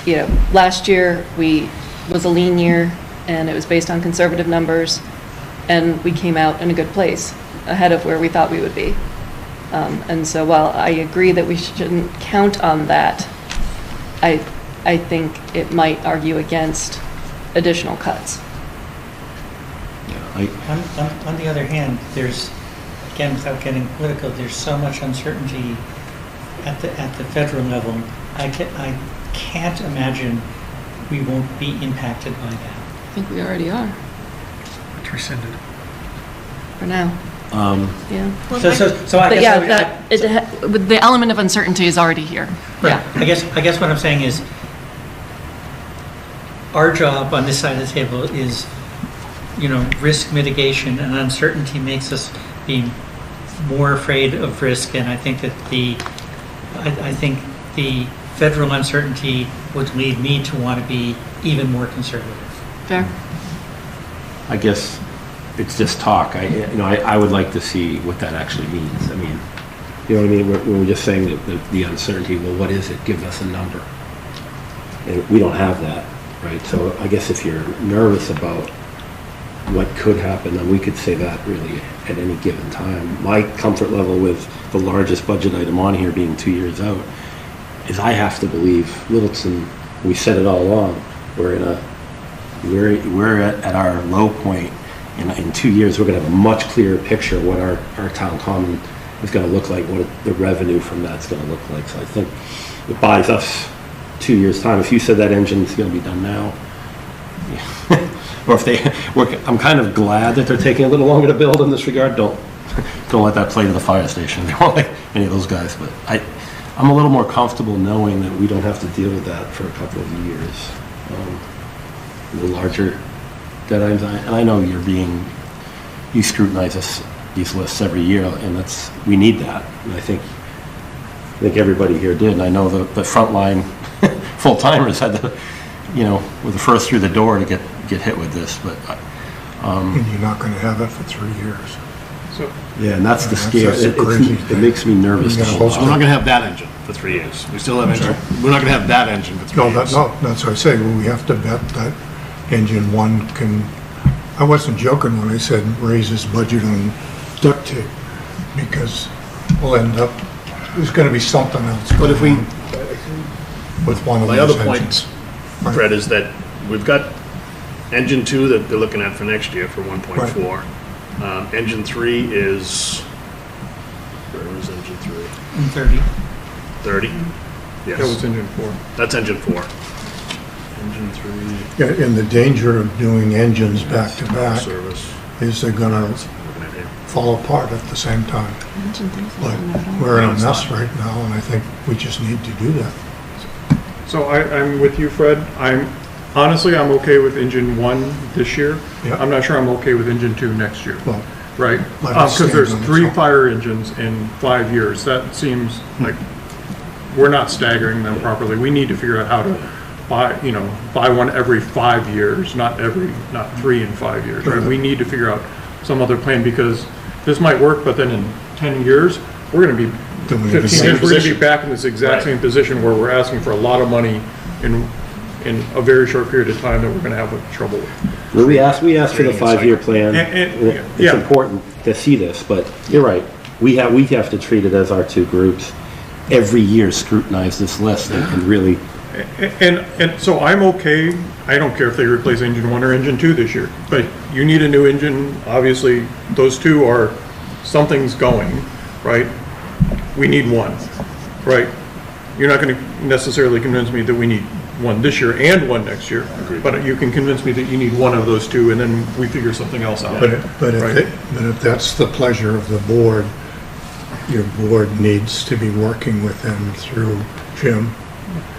you know, last year was a lean year, and it was based on conservative numbers, and we came out in a good place, ahead of where we thought we would be. And so while I agree that we shouldn't count on that, I think it might argue against additional cuts. On the other hand, there's, again, without getting political, there's so much uncertainty at the federal level. I can't imagine we won't be impacted by that. I think we already are. It's rescinded. For now. Yeah. So I guess the element of uncertainty is already here. Right. Yeah. I guess what I'm saying is, our job on this side of the table is, you know, risk mitigation, and uncertainty makes us be more afraid of risk. And I think that I think the federal uncertainty would lead me to want to be even more conservative. Fair. I guess it's just talk. I would like to see what that actually means. I mean, you know what I mean? When we're just saying that the uncertainty, well, what is it? Give us a number. And we don't have that, right? So I guess if you're nervous about what could happen, then we could say that really at any given time. My comfort level with the largest budget item on here being 2 years out is I have to believe Littleton, we said it all along, we're at our low point. In 2 years, we're going to have a much clearer picture of what our town common is going to look like, what the revenue from that's going to look like. So I think it buys us 2 years' time. If you said that engine's going to be done now, yeah. Or if I'm kind of glad that they're taking a little longer to build in this regard. Don't let that play to the fire station. They won't like any of those guys. But I'm a little more comfortable knowing that we don't have to deal with that for a couple of years. The larger dead items, and I know you scrutinize these lists every year, and we need that. And I think everybody here did. And I know the frontline full timers had to you know, we're the first through the door to get hit with this, but, And you're not going to have it for 3 years. yeah, and that's the That's scare. the crazy It makes me nervous. You to gotta hold So we're not on. gonna have that engine for 3 years. We still have engine, we're not gonna have that engine for 3 No, years. that's what I say, well, we have to bet that engine one can, I wasn't joking when I said raise his budget on duct tape, because we'll end up, there's gonna be something else. But if we, going on with one of my those other point, engines. Fred, is that we've got engine 2 that they're looking at for next year for 1.4. Engine 3 is, where is engine 3? And 30. 30? Yes. That was engine 4. That's engine 4. Engine 3. Yeah, and the danger of doing engines back to back Service. is they're gonna Looking at here. fall apart at the same time. But we're in a mess right now, and I think we just need to do that. So I'm with you, Fred. Honestly, I'm okay with engine 1 this year. Yeah. I'm not sure I'm okay with engine 2 next year. Well, Right? let it Because stand there's on its 3 own. fire engines in 5 years. That seems like we're not staggering them properly. We need to figure out how to buy one every 5 years, not 3 in 5 years, right? We need to figure out some other plan, because this might work, but then in 10 years, we're gonna be, Doing the 15 same years, we're gonna be position. back in this exact same position where we're asking for a lot of money in a very short period of time that we're gonna have trouble with. Well, we asked for the 5-year plan. And- It's yeah. important to see this, but you're right. We have to treat it as our two groups. Every year scrutinize this list and really, And so I'm okay, I don't care if they replace engine 1 or engine 2 this year, but you need a new engine, obviously, those two are, something's going, right? We need one, right? You're not gonna necessarily convince me that we need one this year and one next year, but you can convince me that you need one of those two, and then we figure something else out. But right? if that's the pleasure of the board, your board needs to be working with him through Jim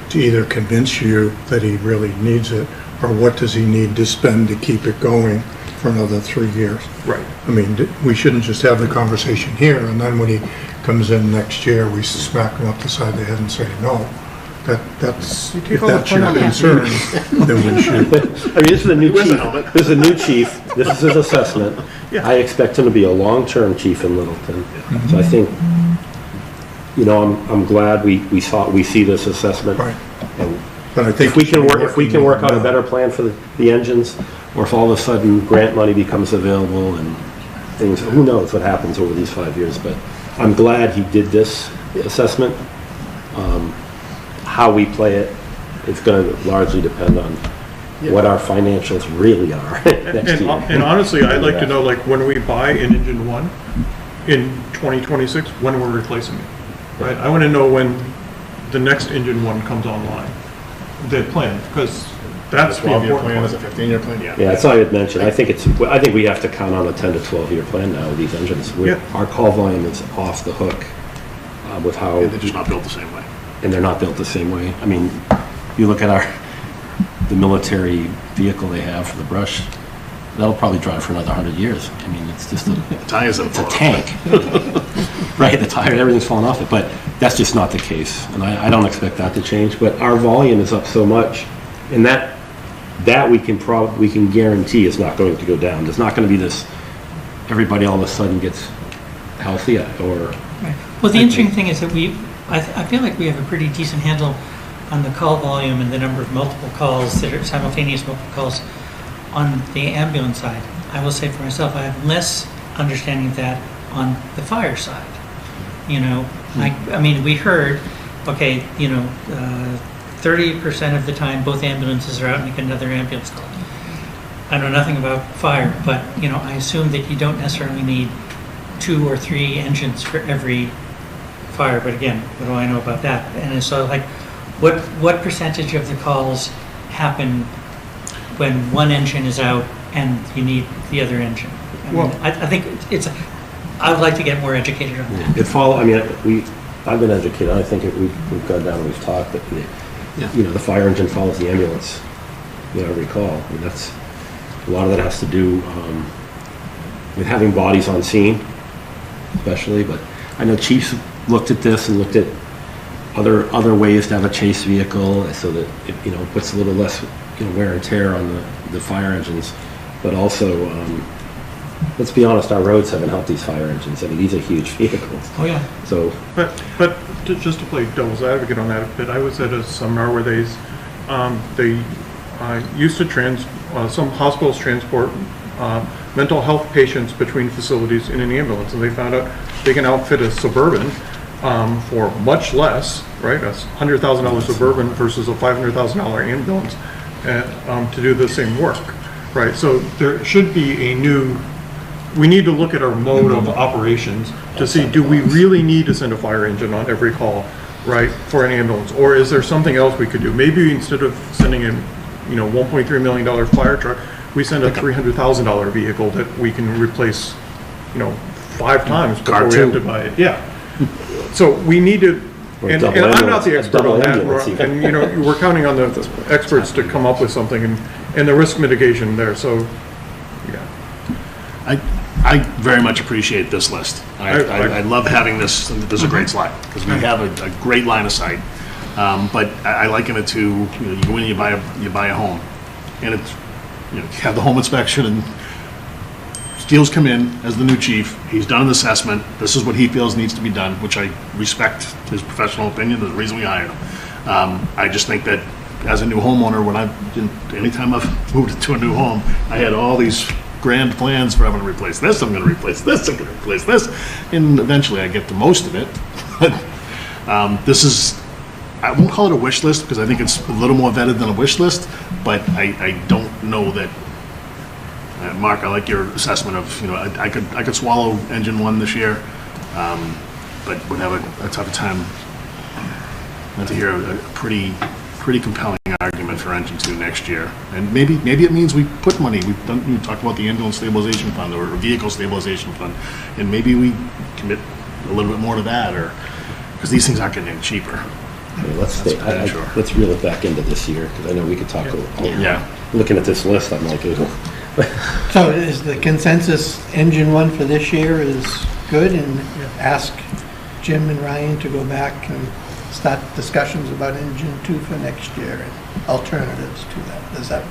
to either convince you that he really needs it, or what does he need to spend to keep it going for another 3 years. Right. I mean, we shouldn't just have the conversation here, and then when he comes in next year, we smack him up the side of the head and say, no. That's, if all the that's your fun out of concern, then we should. I mean, this is a new chief. This is a new chief. This is his assessment. I expect him to be a long-term chief in Littleton. So I think, you know, I'm glad we see this assessment. Right. And But I think if we can work out a better plan for the engines, or if all of a sudden grant money becomes available and things, who knows what happens over these 5 years, but I'm glad he did this assessment. How we play it, it's going to largely depend on what our financials really are next year. And honestly, I'd like to know, like, when we buy an engine 1 in 2026, when we're replacing it, right? I want to know when the next engine 1 comes online, the plan, because that's the 12-year important plan, is part. it 15-year plan? Yeah, that's all I had mentioned. I think we have to count on a 10 to 12-year plan now with these engines. Our call volume is off the hook with how... Yeah, they're just not built the same way. And they're not built the same way. I mean, you look at the military vehicle they have for the brush, that'll probably drive for another 100 years. I mean, it's just tires it's a tank. Right, the tire, everything's falling off it, but that's just not the case. And I don't expect that to change, but our volume is up so much, and that we can guarantee is not going to go down. There's not going to be this, everybody all of a sudden gets healthy or... Well, the interesting thing is that I feel like we have a pretty decent handle on the call volume and the number of multiple calls that are simultaneous multiple calls on the ambulance side. I will say for myself, I have less understanding of that on the fire side. You know, I mean, we heard, okay, you know, 30% of the time both ambulances are out and make another ambulance call. I know nothing about fire, but, you know, I assume that you don't necessarily need 2 or 3 engines for every fire, but again, what do I know about that? And so, like, what percentage of the calls happen when one engine is out and you need the other engine? I think I would like to get more educated on that. I've been educated. I think we've gone down and we've talked that you know, the fire engine follows the ambulance. You know, every call. I mean, that's a lot of that has to do with having bodies on scene, especially. But I know chiefs looked at this and looked at other ways to have a chase vehicle so that it, puts a little less, wear and tear on the fire engines. But also, let's be honest, our roads haven't helped these fire engines. I mean, these are huge vehicles. Oh, yeah. So, But just to play devil's advocate on that a bit, I was at a seminar where they used to some hospitals transport mental health patients between facilities in an ambulance, and they found out they can outfit a Suburban for much less, right? A $100,000 Suburban versus a $500,000 ambulance to do the same work, right? So there should be we need to look at our mode of operations to see, do we really need to send a fire engine on every call, right, for an ambulance? Or is there something else we could do? Maybe instead of sending in, $1.3 million fire truck, we send a $300,000 vehicle that we can replace, 5 times before we have to buy it. Yeah. So we need to, and I'm not the expert on that, and we're counting on the experts to come up with something and the risk mitigation there. So, yeah. I very much appreciate this list. I love having this. This is a great slide because we have a great line of sight. But I liken it to you go in, you buy a home, and it's you have the home inspection, and Steele's come in as the new chief. He's done an assessment. This is what he feels needs to be done, which I respect his professional opinion. There's a reason we hired him. I just think that as a new homeowner, anytime I've moved into a new home, I had all these grand plans for I'm going to replace this, I'm going to replace this, I'm going to replace this, and eventually I get to most of it. But this is, I won't call it a wish list because I think it's a little more vetted than a wish list, but I don't know that, Mark, I like your assessment of, I could swallow engine 1 this year, but would have a tough time not to hear a pretty compelling argument for engine 2 next year. And maybe it means we put money, we talked about the ambulance stabilization fund or vehicle stabilization fund, and maybe we commit a little bit more to that, or because these things aren't getting any cheaper. Let's reel it back into this year, because I know we could talk looking at this list, I'm like, So is the consensus engine 1 for this year is good, and ask Jim and Ryan to go back and start discussions about engine 2 for next year and alternatives to that? Is that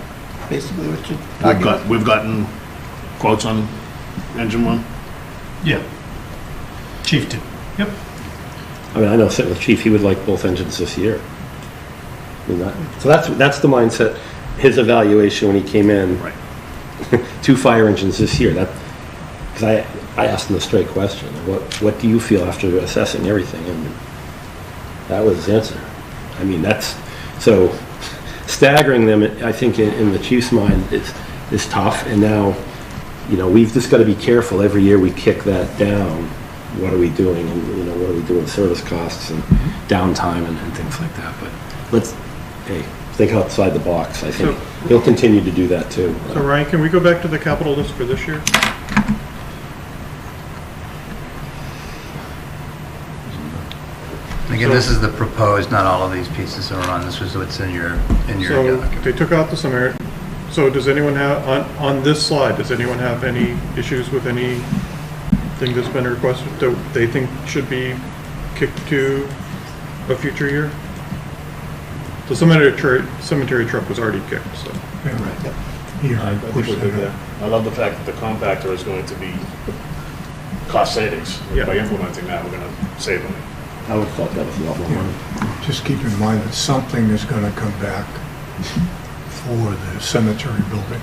basically what you're talking about? We've gotten quotes on engine 1? Yeah. Chief did. Yep. I mean, I know sitting with Chief, he would like both engines this year. I mean, so that's the mindset, his evaluation when he came in. Right. 2 fire engines this year. Because I asked him the straight question, what do you feel after assessing everything? And that was his answer. I mean, so staggering them, I think in the Chief's mind is tough. And now, we've just got to be careful. Every year we kick that down. What are we doing? And, what are we doing? Service costs and downtime and things like that. But let's, think outside the box. I think he'll continue to do that too. So Ryan, can we go back to the capital list for this year? Again, this is the proposed, not all of these pieces are on. This was what's in your So document. they took out the summary. So does anyone have, on this slide, does anyone have any issues with anything that's been requested that they think should be kicked to a future year? The cemetery truck was already kicked, so. I think we're good there. I love the fact that the compactor is going to be cost savings. Yeah. By implementing that, we're going to save money. I would have thought that was a lot more money. Just keep in mind that something is going to come back for the cemetery building.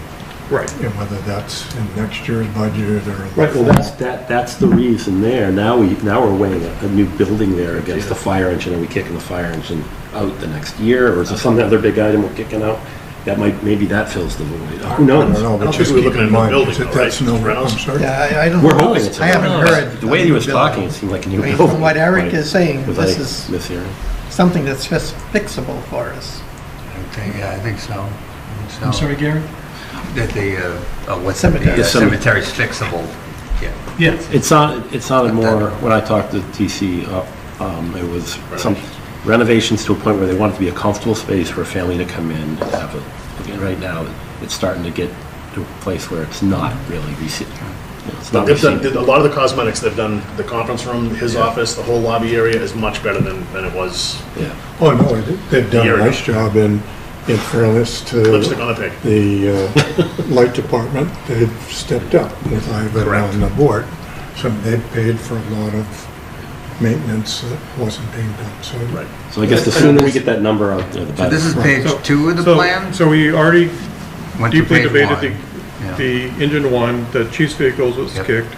Right. And whether that's in next year's budget or. Right, well, that's the reason there. Now we're weighing a new building there against the fire engine. Are we kicking the fire engine out the next year, or is there some other big item we're kicking out? Maybe that fills the void. Who knows? I don't know, but just keep in mind that that's no, I'm sorry. Yeah, I don't We're know. hoping it's. I haven't heard. The way he was talking, it seemed like a new building. From what Eric is saying, Was this I is mishearing? something that's just fixable for us. I think so. I'm sorry, Gary? That what's Cemetery. the cemetery's fixable. Yeah. Yeah. It sounded more, when I talked to TC, it was some renovations to a point where they want it to be a comfortable space for a family to come in and have right now, it's starting to get to a place where it's not really It's But not they've done, received. a lot of the cosmetics, they've done the conference room, his office, the whole lobby area is much better than it was. Yeah. Oh, no, they've done Year a ago. nice job in fairness to Lipstick on the pig. the light department. They've stepped up with Ivan Correct. on the board. So they've paid for a lot of maintenance that wasn't being done, so. Right. So I guess the sooner we get that number out there, the So better. this is page 2 of the plan? So we already Went to deeply page debated 1. Yeah. the engine one, the chief's vehicles was Yep. kicked.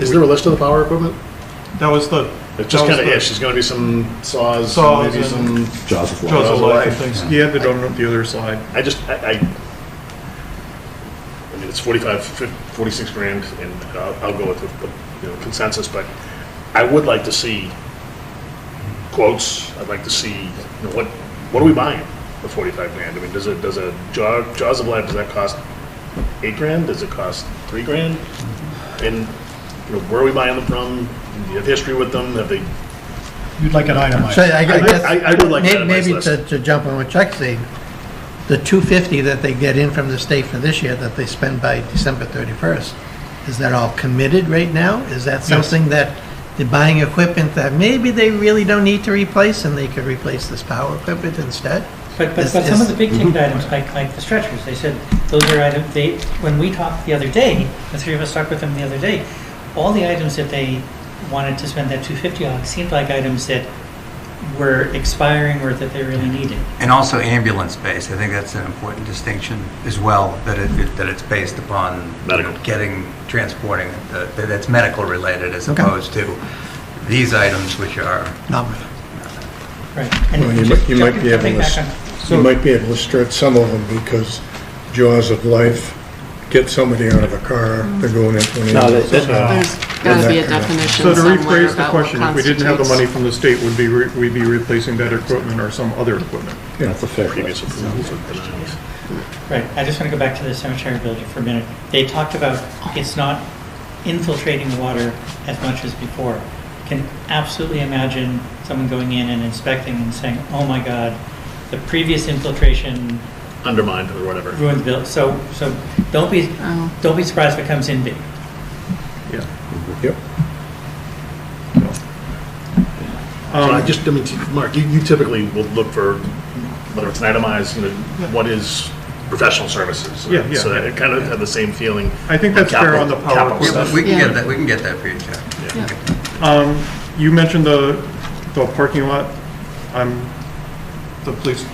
Is there a list of the power equipment? That was the. It's just that was kind of the ish, there's gonna be some saws, Saws maybe and- some. Jaws of Life. Jaws of life and Life. things. He had the donut the other side. I mean, it's 46 grand, and I'll go with the consensus, but I would like to see quotes. I'd like to see, what are we buying for 45 grand? I mean, does a Jaws of Life, does that cost 8 grand? Does it cost 3 grand? And, where are we buying them from? Do you have history with them? Have they? You'd like an itemized. So I guess I would like that on my maybe list. to jump on what Chuck's saying, the $250 that they get in from the state for this year that they spend by December 31st, is that all committed right now? Is that something that they're buying equipment that maybe they really don't need to replace and they could replace this power equipment instead? But Is- some of is- the big ticket items, like the stretchers, they said those are items, when we talked the other day, the three of us talked with them the other day, all the items that they wanted to spend that $250 on seemed like items that were expiring or that they really needed. And also ambulance space. I think that's an important distinction as well, that it's based upon Medical. transporting, that it's medical related as opposed to these items which are. Right. Well, you might be able to stretch some of them because Jaws of Life, get somebody out of a car, they're going into an No, ambulance. that- There's gotta be a definition So to somewhere rephrase the about what question, if we didn't have the constitutes- money from the state, we'd be replacing that equipment or some other equipment. Yeah. That's a fair Previous question. approvals or denials. Right, I just want to go back to the cemetery building for a minute. They talked about it's not infiltrating water as much as before. Can absolutely imagine someone going in and inspecting and saying, oh my God, the previous infiltration Undermined or whatever. ruined the building. So don't be surprised if it comes in big. Yeah. Yep. Mark, you typically will look for, whether it's an itemized, what is professional services? Yeah, yeah. So that it kind of had the same feeling. I think that's fair on the power capital equipment. stuff. We can get that for you, Jeff. You mentioned the parking lot. The police.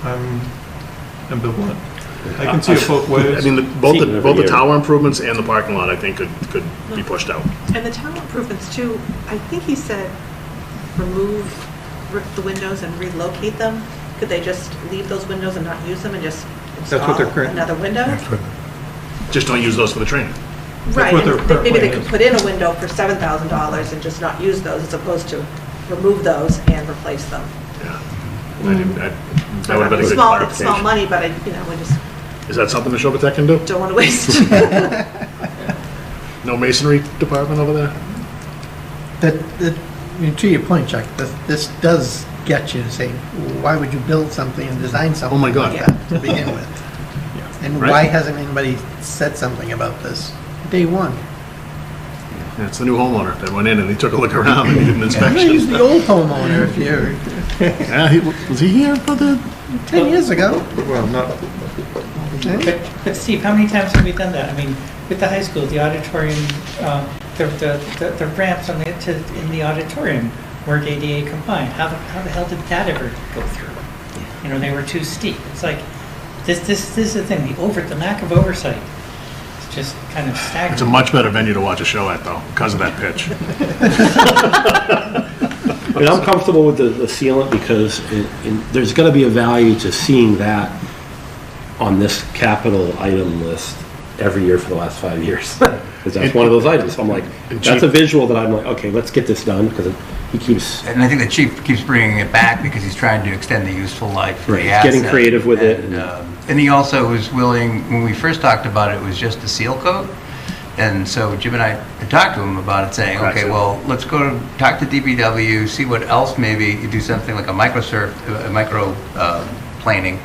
I'm ambivalent. I can see it both ways. I mean, both the tower improvements and the parking lot, I think, could be pushed out. And the tower improvements too, I think he said rip the windows and relocate them. Could they just leave those windows and not use them and just That's what they're install current- another window? Just don't use those for the training. Right, what and their current maybe they plan could is. put in a window for $7,000 and just not use those as opposed to remove those and replace them. Yeah. That would have been a good Small clarification. money, but we just Is that something the Showbitech can do? don't want to waste. No masonry department over there? To your point, Chuck, this does get you to say, why would you build something and design something my God. like that to begin with? And Right. why hasn't anybody said something about this day one? Yeah, it's the new homeowner that went in and he took a look around and he did an He's inspection. the old homeowner, if you're Yeah, was he here for the? 10 years ago. Well, not. But Steve, how many times have we done that? I mean, with the high school, the auditorium, the ramps in the auditorium weren't ADA compliant. How the hell did that ever go through? They were too steep. It's like, this is the thing, the lack of oversight. It's just kind of staggering. It's a much better venue to watch a show at, though, because of that pitch. I mean, I'm comfortable with the sealant because there's going to be a value to seeing that on this capital item list every year for the last 5 years. Because that's one of those items. I'm like, that's a visual that I'm like, okay, let's get this done because he keeps. And I think the chief keeps bringing it back because he's trying to extend the useful life for Right, the he's getting asset. creative with it. And he also was willing, when we first talked about it, it was just the seal coat. And so Jim and I had talked to him about it, saying, Correct. okay, well, let's go talk to DPW, see what else maybe you do something like a micro planing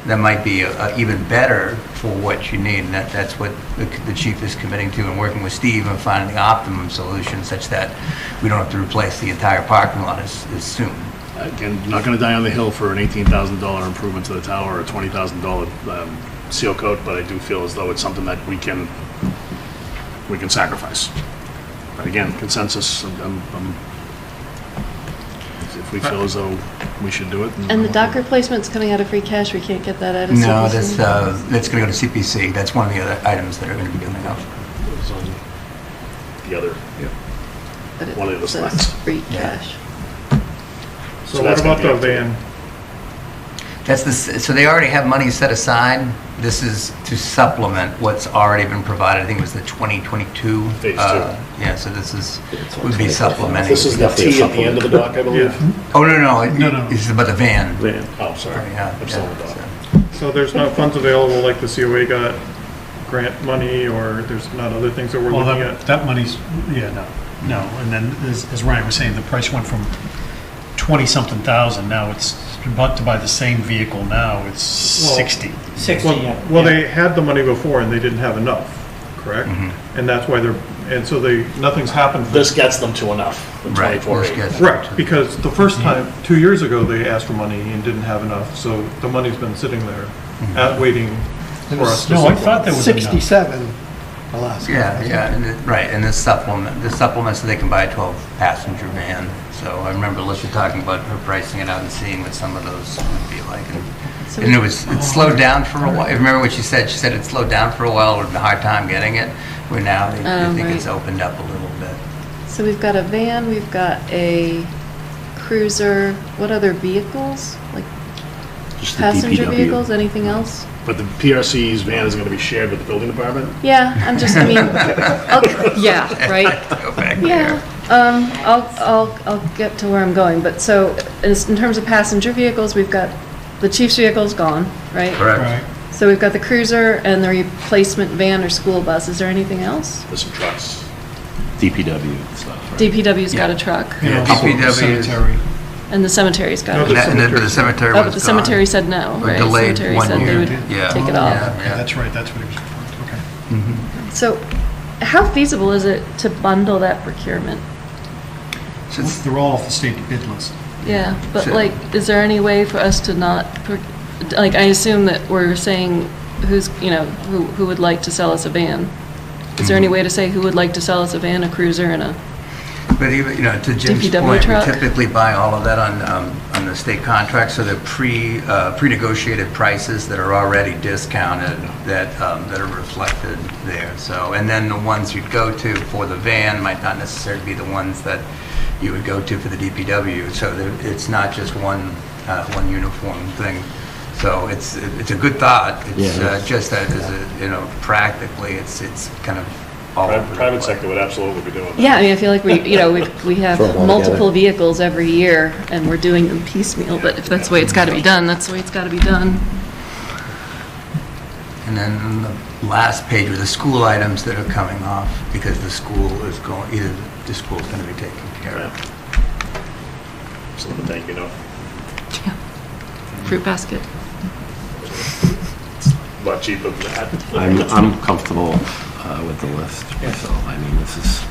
that might be even better for what you need. And that's what the chief is committing to, and working with Steve and finding the optimum solution such that we don't have to replace the entire parking lot as soon. Again, not going to die on the hill for an $18,000 improvement to the tower or a $20,000 seal coat, but I do feel as though it's something that we can sacrifice. But again, consensus, if we feel as though we should do it. And the dock replacement's coming out of free cash, we can't get that out of CPC? No, that's going to go to CPC. That's one of the other items that are going to be coming up. It's on the other, But one of the it says slides. free cash. So what about the van? So they already have money set aside. This is to supplement what's already been provided. I think it was the 2022. Phase 2. Yeah, so this would be supplementing. This is the T at the end of the dock, I believe? Oh, no. This is about the van. Oh, sorry. Yeah. I'm still on the dock. So there's not funds available like the COA got grant money, or there's not other things that we're Well, looking at? that money's, no. And then, as Ryan was saying, the price went from 20-something thousand, now it's, about to buy the same vehicle now, it's 60. 60, yeah. Well, they had the money before and they didn't have enough, correct? And that's why nothing's happened. This gets them to enough, the 24.8. Correct, because the first time, 2 years ago, they asked for money and didn't have enough, so the money's been sitting there, waiting for us to. No, I thought there was enough. 67 the last one. Right, and this supplement so they can buy a 12-passenger van. So I remember Alicia talking about her pricing it out and seeing what some of those would be like. And it slowed down for a while. I remember what she said. She said it slowed down for a while, with a hard time getting it, where now they think it's opened up a little bit. So we've got a van, we've got a cruiser, what other vehicles? Like Just the passenger DPW. vehicles, anything else? But the PRC's van is going to be shared with the building department? Yeah, okay, yeah, right? Go back Yeah, I'll get to where I'm going, but so, in terms of passenger vehicles, we've got, the chief's vehicle's gone, right? Correct. So we've got the cruiser and the replacement van or school bus, is there anything else? There's some trucks. DPW stuff. Right? DPW's got a truck. Yeah, DPW. Cemetery. And the cemetery's got it. But the cemetery Oh, was but the gone. cemetery said no, Or right? delayed Cemetery one said year. they would Yeah. take it off. Yeah. That's right, that's what he was referring to, okay. So how feasible is it to bundle that procurement? They're all off the state bid list. Yeah, but So- like, is there any way for us to not, like, I assume that we're saying who would like to sell us a van? Is there any way to say who would like to sell us a van, a cruiser, and a But even, to Jim's DPW point, truck? we typically buy all of that on the state contract, so they're pre-negotiated prices that are already discounted that are reflected there. So, and then the ones you'd go to for the van might not necessarily be the ones that you would go to for the DPW. So it's not just one uniform thing. So it's a good thought. It's just that practically it's kind of all over the Private place. sector would absolutely be doing that. Yeah, I mean, I feel like we have Throw them all multiple together. vehicles every year, and we're doing them piecemeal, but if that's the way it's got to be done, that's the way it's got to be done. And then on the last page are the school items that are coming off because the school is going, either the school's going to be taken care of. So the thank you note. Fruit basket. A lot cheaper than that. I'm comfortable with the list. So, I mean, this is,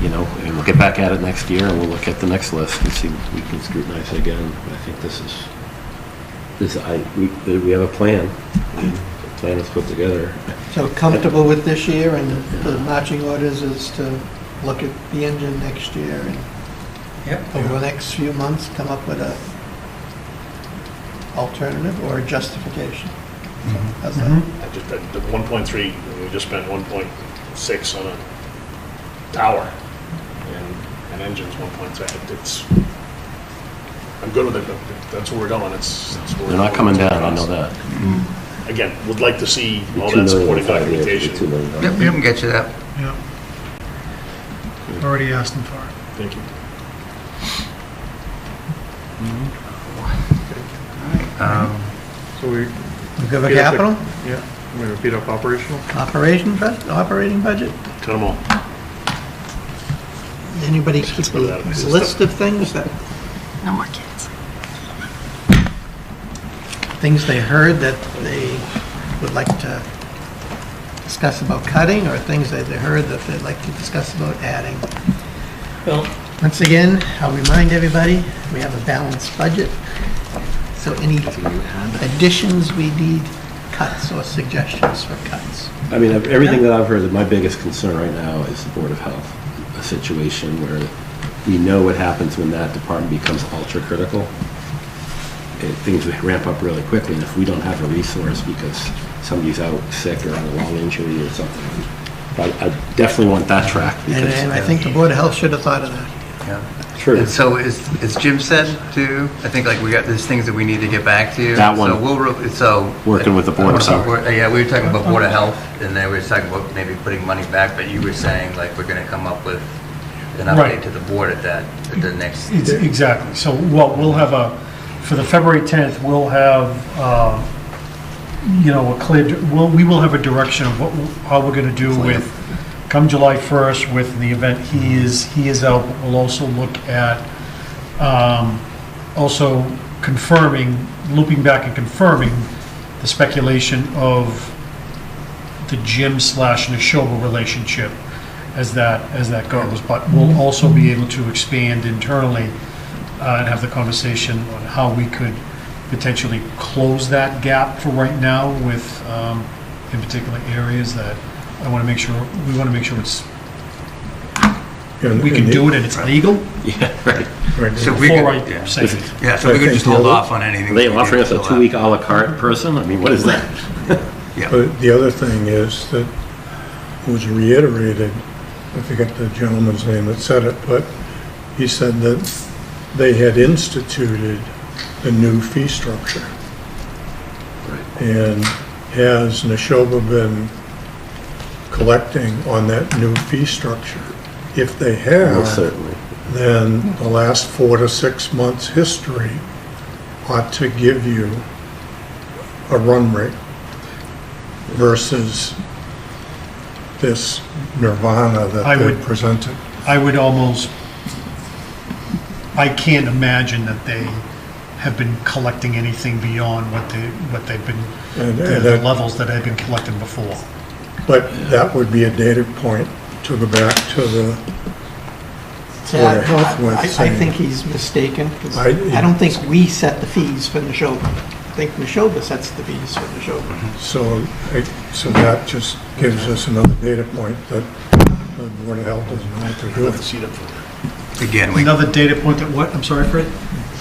and we'll get back at it next year and we'll look at the next list and see if we can scrutinize it again. I think we have a plan. The plan is put together. So comfortable with this year, and the marching orders is to look at the engine next year and over the next few months come up with a alternative or a justification. How's that? The 1.3, we just spent 1.6 on a tower, and engine's 1.3. I'm good with it, but that's where we're going. They're not coming down, I know that. Again, would like to see all that supporting documentation. Yep, we can get you that. Yeah. Already asked them for it. Thank you. So we. Give a capital? Yeah, I'm going to repeat up operational. Operating budget? Cut them all. Anybody keep a list of things that, No more kids. things they heard that they would like to discuss about cutting, or things that they heard that they'd like to discuss about adding? Well, once again, I'll remind everybody, we have a balanced budget. So any additions, we need cuts or suggestions for cuts. I mean, everything that I've heard, that my biggest concern right now is the Board of Health, a situation where we know what happens when that department becomes ultra-critical. Things ramp up really quickly, and if we don't have a resource because somebody's out sick or on a long injury or something, I definitely want that track. And I think the Board of Health should have thought of that. Yeah. True. And so as Jim said too, I think like there's things that we need to get back to. That one. So Working with the Board of Health. Yeah, we were talking about Board of Health, and then we were talking about maybe putting money back, but you were saying like we're gonna come up with an update Right. to the board at the next. Exactly. So what we'll have for the February 10th, we'll have, we will have a direction of how we're going to do with, come July 1st with the event. He is out, but we'll also look at, also confirming, looping back and confirming the speculation of the Jim/Neshoba relationship as that goes. But we'll also be able to expand internally and have the conversation on how we could potentially close that gap for right now with, in particular areas that we want to make sure it's, we can do it and it's legal. Yeah, right. So we Before could, I say it. yeah, so we could just hold off on anything. Are they offering us a 2-week a la carte person? I mean, what is that? Yeah. But the other thing is that was reiterated, I forget the gentleman's name that said it, but he said that they had instituted the new fee structure. Right. And has Neshoba been collecting on that new fee structure? If they have, Most certainly. then the last 4 to 6 months' history ought to give you a run rate versus this nirvana that they presented. I would almost, I can't imagine that they have been collecting anything beyond what they've been, the levels that they've been collecting before. But that would be a data point to go back to the Board of Health with. I think he's mistaken, 'cause I don't think we set the fees for Neshoba. I think Neshoba sets the fees for Neshoba. So that just gives us another data point that the Board of Health doesn't know what they're doing. Again, another data point that what? I'm sorry, Fred?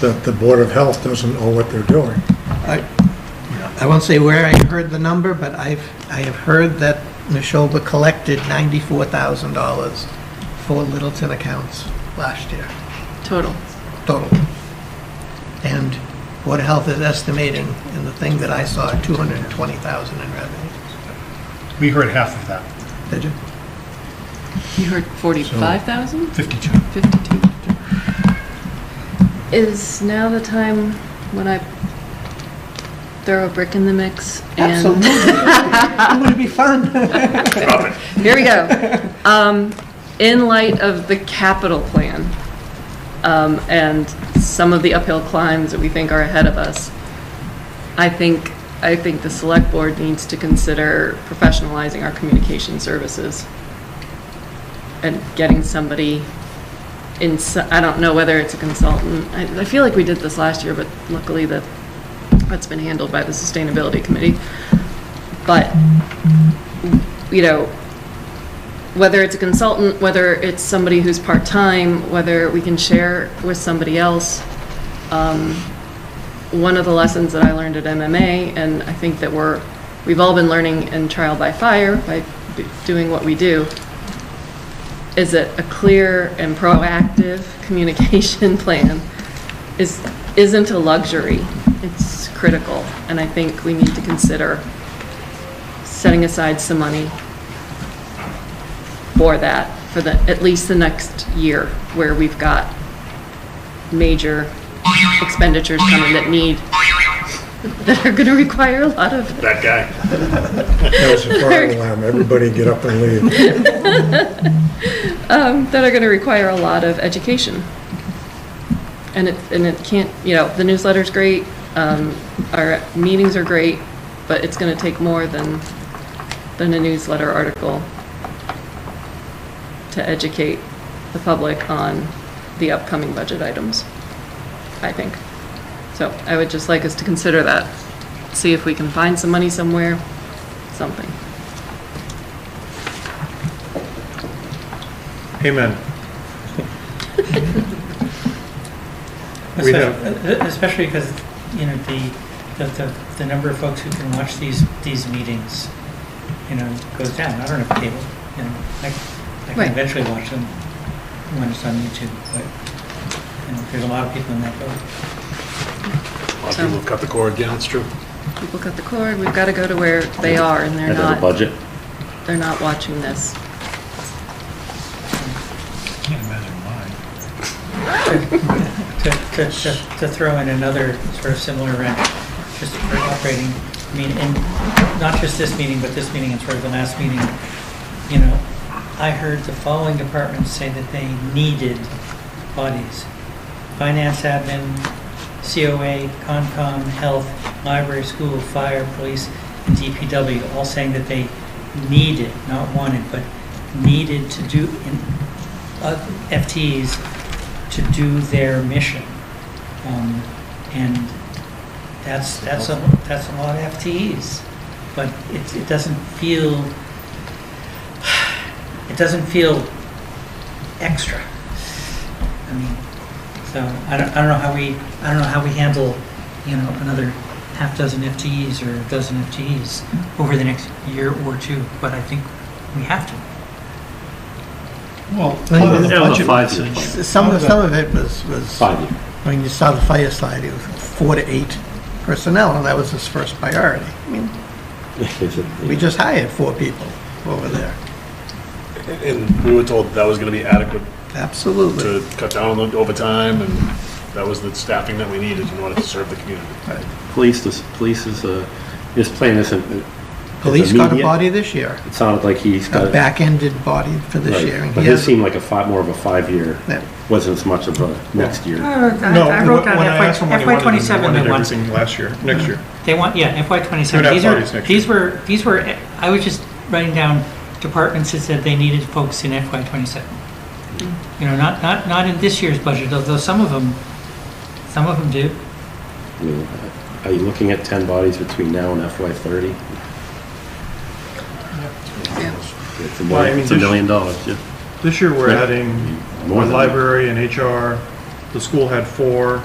That the Board of Health doesn't know what they're doing. I won't say where I heard the number, but I have heard that Neshoba collected $94,000 for Littleton accounts last year. Total. And Board of Health is estimating, in the thing that I saw, $220,000 in revenue. We heard half of that. Did you? You heard 45,000? 52. 52. Is now the time when I throw a brick in the mix? Absolutely. It would be fun. Here we go. In light of the capital plan and some of the uphill climbs that we think are ahead of us, I think the select board needs to consider professionalizing our communication services and getting somebody in. I don't know whether it's a consultant. I feel like we did this last year, but luckily that's been handled by the sustainability committee. But whether it's a consultant, whether it's somebody who's part-time, whether we can share with somebody else. One of the lessons that I learned at MMA, and I think that we've all been learning in trial by fire by doing what we do, is that a clear and proactive communication plan isn't a luxury. It's critical, and I think we need to consider setting aside some money for that, for at least the next year, where we've got major expenditures coming that are going to require a lot of. That guy. That was a fire alarm. Everybody get up and leave. That are going to require a lot of education. And it can't, the newsletter's great, Our meetings are great, but it's going to take more than a newsletter article to educate the public on the upcoming budget items, I think. So I would just like us to consider that, see if we can find some money somewhere, something. Amen. Especially because, you know, the number of folks who can watch these meetings, you know, goes down. I don't have cable, you know, I can Right. eventually watch them when it's on YouTube, but, you know, there's a lot of people in that boat. A lot of people have cut the cord, yeah, it's true. People cut the cord, we've got to go to where they are, and they're And then a not. budget. They're not watching this. Can't imagine why. To throw in another sort of similar wrench, just for operating, I mean, and not just this meeting, but this meeting and sort of the last meeting, you know, I heard the following departments say that they needed bodies: finance, admin, COA, Concom, health, library, school, fire, police, and DPW, all saying that they needed, not wanted, but needed to do FTEs to do their mission. And that's a lot of FTEs, but it doesn't feel extra. I mean, so I don't know how we handle, you know, another half dozen FTEs or a dozen FTEs over the next year or two, but I think we have to. Well, part of the budget- some of it was 5 years. when you saw the fire slide, it was 4 to 8 personnel, and that was his first priority. I mean, we just hired 4 people over there. And we were told that was going to be adequate. Absolutely. To cut down on the overtime, and that was the staffing that we needed in order to serve the community. Police is just playing this in. Police got a body this year. It sounded like he's got A back-ended body for this right. year. and But he his has- seemed like more of a 5-year. Yeah. Wasn't as much of a next year. I wrote down when I asked him what he wanted, he FY27 wanted they want. everything next year. They want, yeah, FY27. Two and a half bodies next These were, I was just writing down departments that said they needed folks in FY27. You know, not in this year's budget, although some of them do. I mean, are you looking at 10 bodies between now and FY30? It's a Well, I mean, it's $1 million, yeah. This year, we're Yeah. adding More one than library and HR. The school had 4.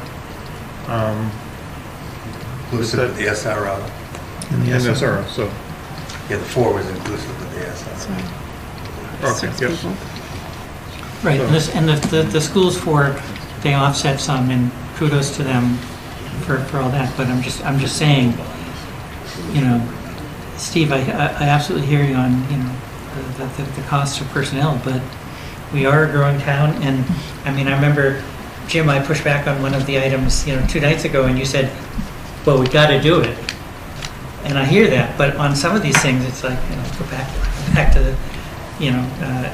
Inclusive of the SRO. And the SRO, so. Yeah, the 4 was inclusive of the SRO. Okay, yes. Right, and the schools they offset some, and kudos to them for all that, but I'm just saying, you know, Steve, I absolutely hear you on, you know, the cost of personnel, but we are a growing town, and I mean, I remember, Jim, I pushed back on one of the items, you know, 2 nights ago, and you said, well, we got to do it. And I hear that, but on some of these things, it's like, you know, go back to the, you know,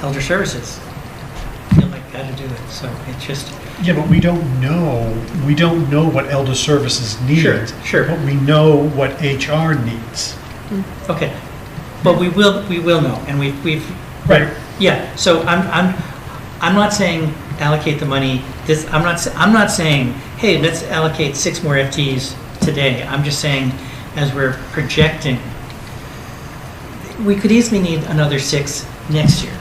elder services. I feel like got to do it, so it's just. Yeah, but we don't know what elder services need. Sure. But we know what HR needs. Okay, but we will know, and we've. Right. Yeah, so I'm not saying allocate the money, I'm not saying, hey, let's allocate 6 more FTEs today. I'm just saying, as we're projecting, we could easily need another 6 next year.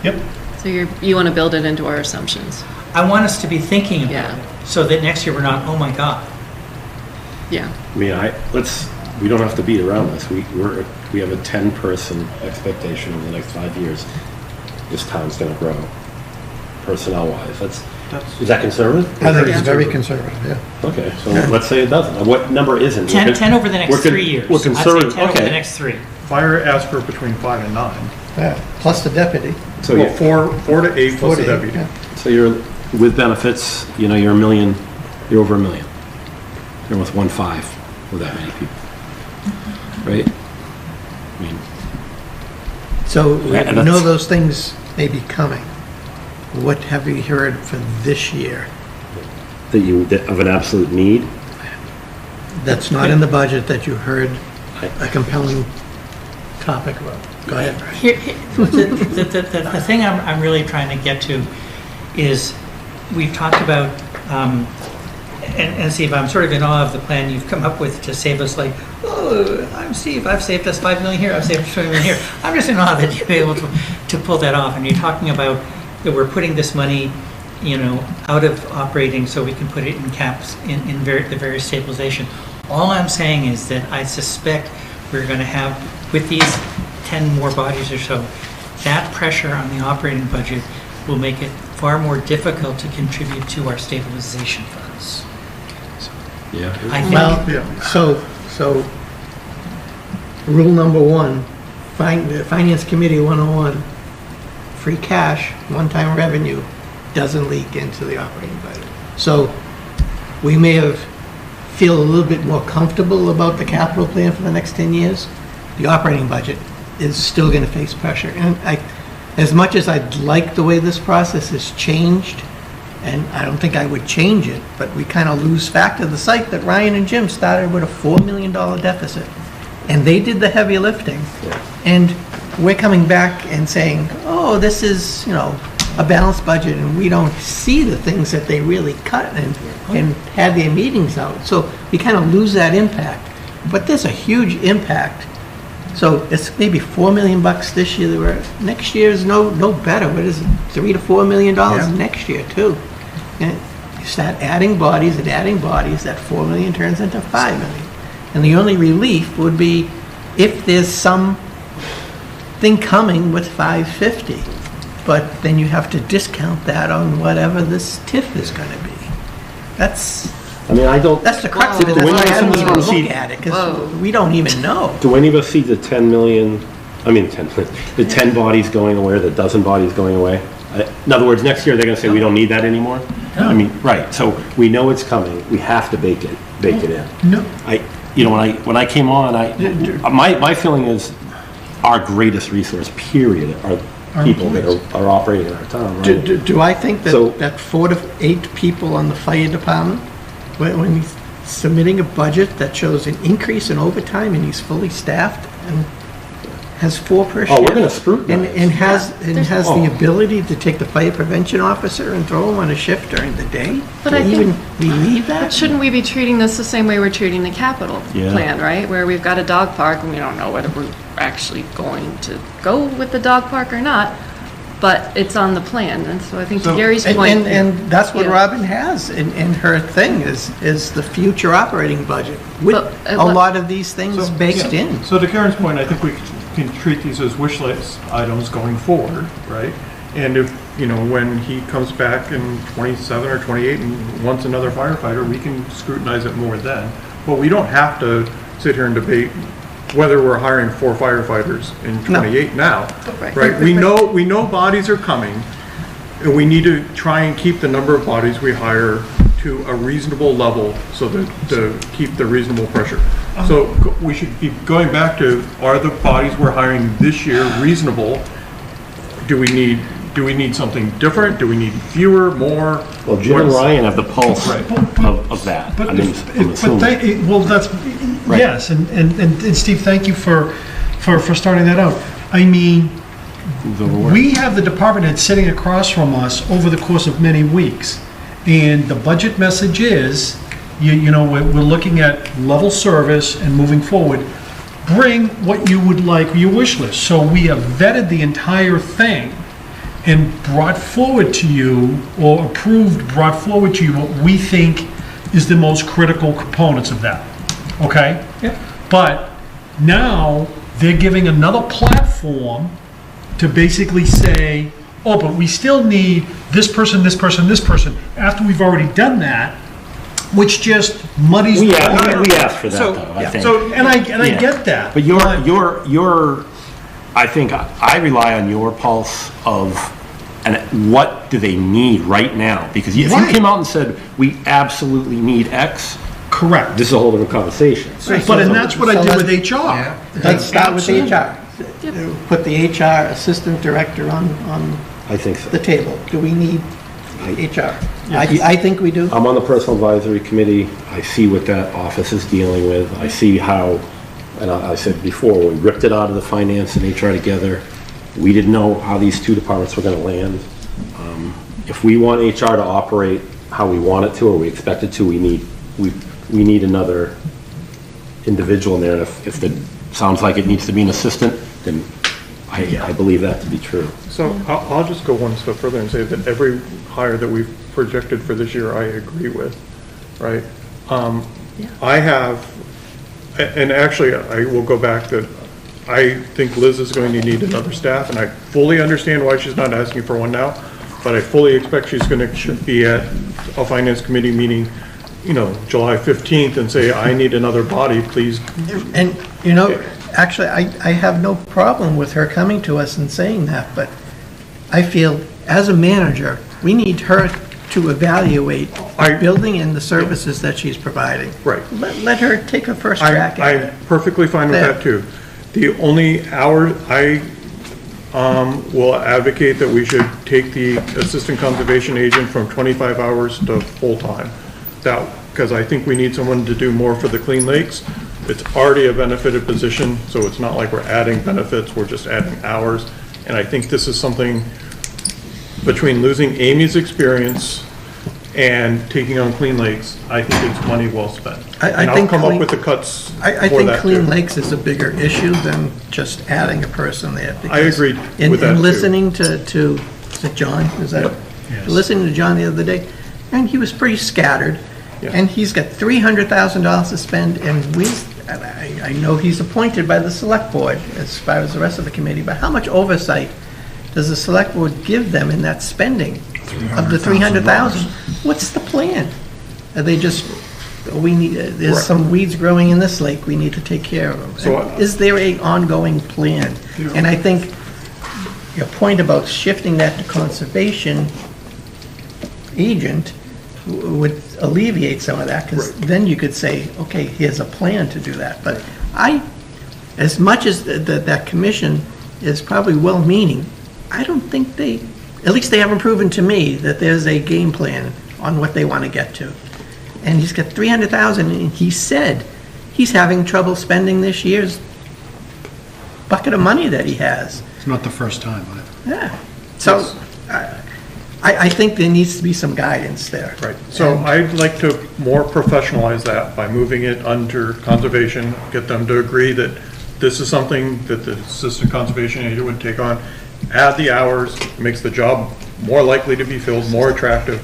Yep. So you want to build it into our assumptions? I want us to be thinking about it, so that next year we're not, oh my God. Yeah. I mean, we don't have to beat around this. We have a 10-person expectation over the next 5 years. This town's going to grow, personnel-wise. Is that conservative? I think it's very conservative, yeah. Okay, so let's say it doesn't. What number isn't? 10 over the next 3 years. We're conservative. I'd say 10 over the Okay. next 3. Fire asked for between 5 and 9. Yeah, plus the deputy. So Well, 4 to 8 plus the deputy. Yeah. So you're, with benefits, you know, you're $1 million, you're over $1 million. You're with 1.5 with that many people. Right? I mean. So we and know that's- those things may be coming. What have you heard for this year? That of an absolute need? that's not in the budget that you heard a compelling topic about? Go ahead, Brian. The thing I'm really trying to get to is, we've talked about, and Steve, I'm sort of in awe of the plan you've come up with to save us, like, oh, I'm Steve, I've saved us $5 million here, I've saved us $20 million here. I'm just in awe that you're able to pull that off. And you're talking about that we're putting this money, out of operating so we can put it in caps in the various stabilization. All I'm saying is that I suspect we're going to have, with these 10 more bodies or so, that pressure on the operating budget will make it far more difficult to contribute to our stabilization funds. Yeah. I think, Well, so rule number one, Finance Committee 101, free cash, one-time revenue, doesn't leak into the operating budget. So we may feel a little bit more comfortable about the capital plan for the next 10 years. The operating budget is still going to face pressure. And as much as I'd like the way this process has changed, and I don't think I would change it, but we kind of lose fact of the sight that Ryan and Jim started with a $4 million deficit. And they did the heavy lifting. And we're coming back and saying, oh, this is, a balanced budget, and we don't see the things that they really cut and had their meetings out. So we kind of lose that impact. But there's a huge impact. So it's maybe $4 million this year. Next year is no better. What is it? $3 to $4 million next year too. And you start adding bodies, that $4 million turns into $5 million. And the only relief would be if there's something coming with 550. But then you have to discount that on whatever this TIF is going to be. That's the crux of it. That's why I don't even look at it, because we don't even know. Do any of us see the 10 million, the 10 bodies going away, or the dozen bodies going away? In other words, next year they're going to say we don't need that anymore? No. Right, so we know it's coming, we have to bake it in. No. When I came on, my feeling is our greatest resource, period, are people that are operating in our town, right? Do I think that 4 to 8 people on the fire department, when he's submitting a budget that shows an increase in overtime and he's fully staffed and has 4 per shift. Oh, we're going to scrutinize. And has the ability to take the fire prevention officer and throw him on a shift during the day? But I think, believe that? But shouldn't we be treating this the same way we're treating the capital plan, right? Where we've got a dog park and we don't know whether we're actually going to go with the dog park or not, but it's on the plan. And so I think to Gary's point. And that's what Robin has in her thing is the future operating budget with a lot of these things baked in. So to Karen's point, I think we can treat these as wish list items going forward, right? And if, when he comes back in 27 or 28 and wants another firefighter, we can scrutinize it more then. But we don't have to sit here and debate whether we're hiring 4 firefighters in 28 now, right? We know bodies are coming, and we need to try and keep the number of bodies we hire to a reasonable level so that to keep the reasonable pressure. So we should be going back to, are the bodies we're hiring this year reasonable? Do we need something different? Do we need fewer, more? Well, Jim and Ryan have the pulse of that. Yes, and Steve, thank you for starting that out. We have the department head sitting across from us over the course of many weeks, and the budget message is, we're looking at level service and moving forward. Bring what you would like, your wish list. So we have vetted the entire thing and brought forward to you, or brought forward to you what we think is the most critical components of that. Okay? Yeah. But now they're giving another platform to basically say, oh, but we still need this person, this person, this person, after we've already done that, which just muddies the water. We asked for that, though, I think. I get that. But I think I rely on your pulse of, and what do they need right now? Because if you came out and said, we absolutely need X, correct. This is a whole different conversation. And that's what I did with HR. Let's start with HR. Put the HR assistant director on I think so. The table. Do we need HR. I think we do. I'm on the personal advisory committee. I see what that office is dealing with. I see how, and I said before, we ripped it out of the finance and HR together. We didn't know how these two departments were going to land. If we want HR to operate how we want it to, or we expect it to, we need another individual in there. And if it sounds like it needs to be an assistant, then I believe that to be true. So I'll just go one step further and say that every hire that we've projected for this year, I agree with, right? I have, and actually I will go back that I think Liz is going to need another staff, and I fully understand why she's not asking for one now, but I fully expect she's going to be at a finance committee meeting, you know, July 15th and say, I need another body, please. And, you know, actually, I have no problem with her coming to us and saying that, but I feel, as a manager, we need her to evaluate the building and the services that she's providing. Right. Let her take a first crack at it. I'm perfectly fine with that, too. The only hour I will advocate that we should take the assistant conservation agent from 25 hours to full-time. Because I think we need someone to do more for the Clean Lakes. It's already a benefited position, so it's not like we're adding benefits, we're just adding hours. And I think this is something, between losing Amy's experience and taking on Clean Lakes, I think it's money well spent. And I'll come up with the cuts for that, I think Clean too. Lakes is a bigger issue than just adding a person there. I agreed with that, In too. listening to is it John? Is that? Yes. Listening to John the other day, and he was pretty scattered. Yeah. And he's got $300,000 to spend, and I know he's appointed by the select board as far as the rest of the committee, but how much oversight does the select board give them in that spending of the $300,000? What's the plan? Are they just, there's Right. some weeds growing in this lake, we need to take care of them? So, Is there an ongoing plan? Yeah. And I think your point about shifting that to conservation agent would alleviate some of that, because then you could say, okay, here's a plan to do that. But as much as that commission is probably well-meaning, I don't think at least they haven't proven to me that there's a game plan on what they want to get to. And he's got $300,000, and he said he's having trouble spending this year's bucket of money that he has. It's not the first time either. Yeah. So I think there needs to be some guidance there. Right. So I'd like to more professionalize that by moving it under conservation, get them to agree that this is something that the assistant conservation agent would take on, add the hours, makes the job more likely to be filled, more attractive,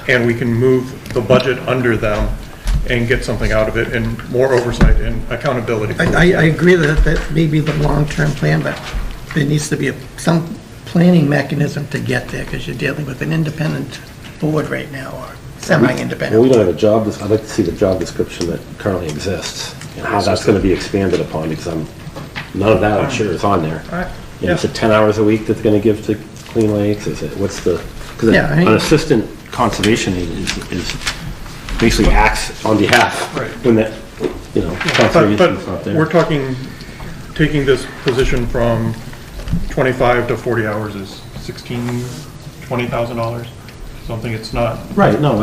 and we can move the budget under them and get something out of it, and more oversight and accountability. I agree that may be the long-term plan, but there needs to be some planning mechanism to get there, because you're dealing with an independent board right now, or semi-independent. Well, we don't have a job, I'd like to see the job description that currently exists, and how that's going to be expanded upon, because none of that, I'm sure, is on there. You know, is it 10 hours a week that's going to give to Clean Lakes? Is it, what's the, because an assistant conservation agent is basically acts on behalf when that, you know, conservation's not there. We're talking, taking this position from 25 to 40 hours is $20,000, something. It's not. Right, no,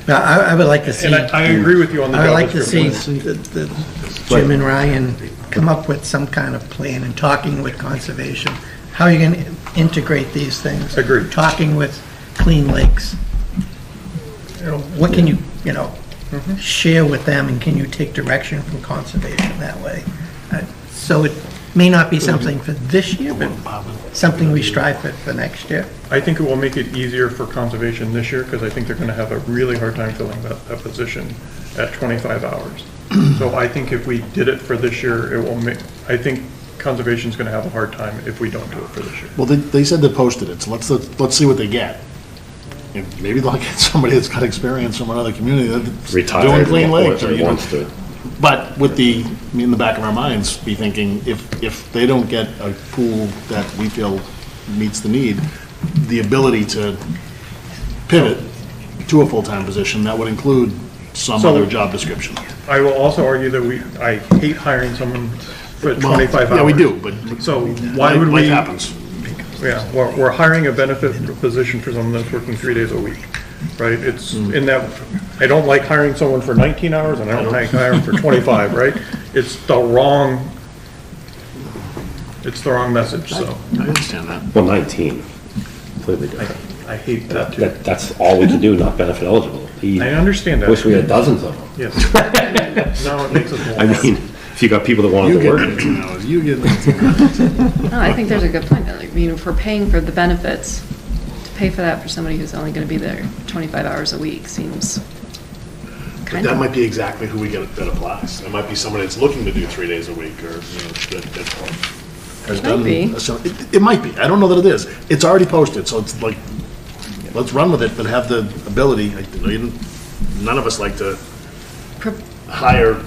I would like to see. And I agree with you on the I would job like to see description. Jim and Ryan come up with some kind of plan and talking with conservation. How are you going to integrate these things? Agreed. Talking with Clean Lakes. You know, what can you share with them, and can you take direction from conservation that way? So it may not be something for this year, but something we strive for next year. I think it will make it easier for conservation this year, because I think they're going to have a really hard time filling that position at 25 hours. So I think if we did it for this year, it will make, I think conservation's going to have a hard time if we don't do it for this year. Well, they said they posted it, so let's see what they get. And maybe they'll get somebody that's got experience from another community that's doing Clean Lakes. Or, wants to. But with in the back of our minds, be thinking, if they don't get a pool that we feel meets the need, the ability to pivot to a full-time position, that would include some other job description. I will also argue that I hate hiring someone for 25 hours. Yeah, we do, but so why would life we? happens. Yeah, we're hiring a benefit position for someone that's working 3 days a week, right? It's in that, I don't like hiring someone for 19 hours, and I don't like hiring for 25, right? It's the wrong message, so. I understand that. Well, 19, completely different. I hate that too. That's all we can do, not benefit eligible. I understand that. Wish we had dozens of them. Yes. No, it makes us more. I mean, if you got people that wanted to work. You get 19 hours. No, I think there's a good point. Like, you know, if we're paying for the benefits, to pay for that for somebody who's only going to be there 25 hours a week seems But kind that of. might be exactly who we get that applies. It might be somebody that's looking to do 3 days a week, or, that has done. be. So it might be. I don't know that it is. It's already posted, so it's like, let's run with it, but have the ability. None of us like to hire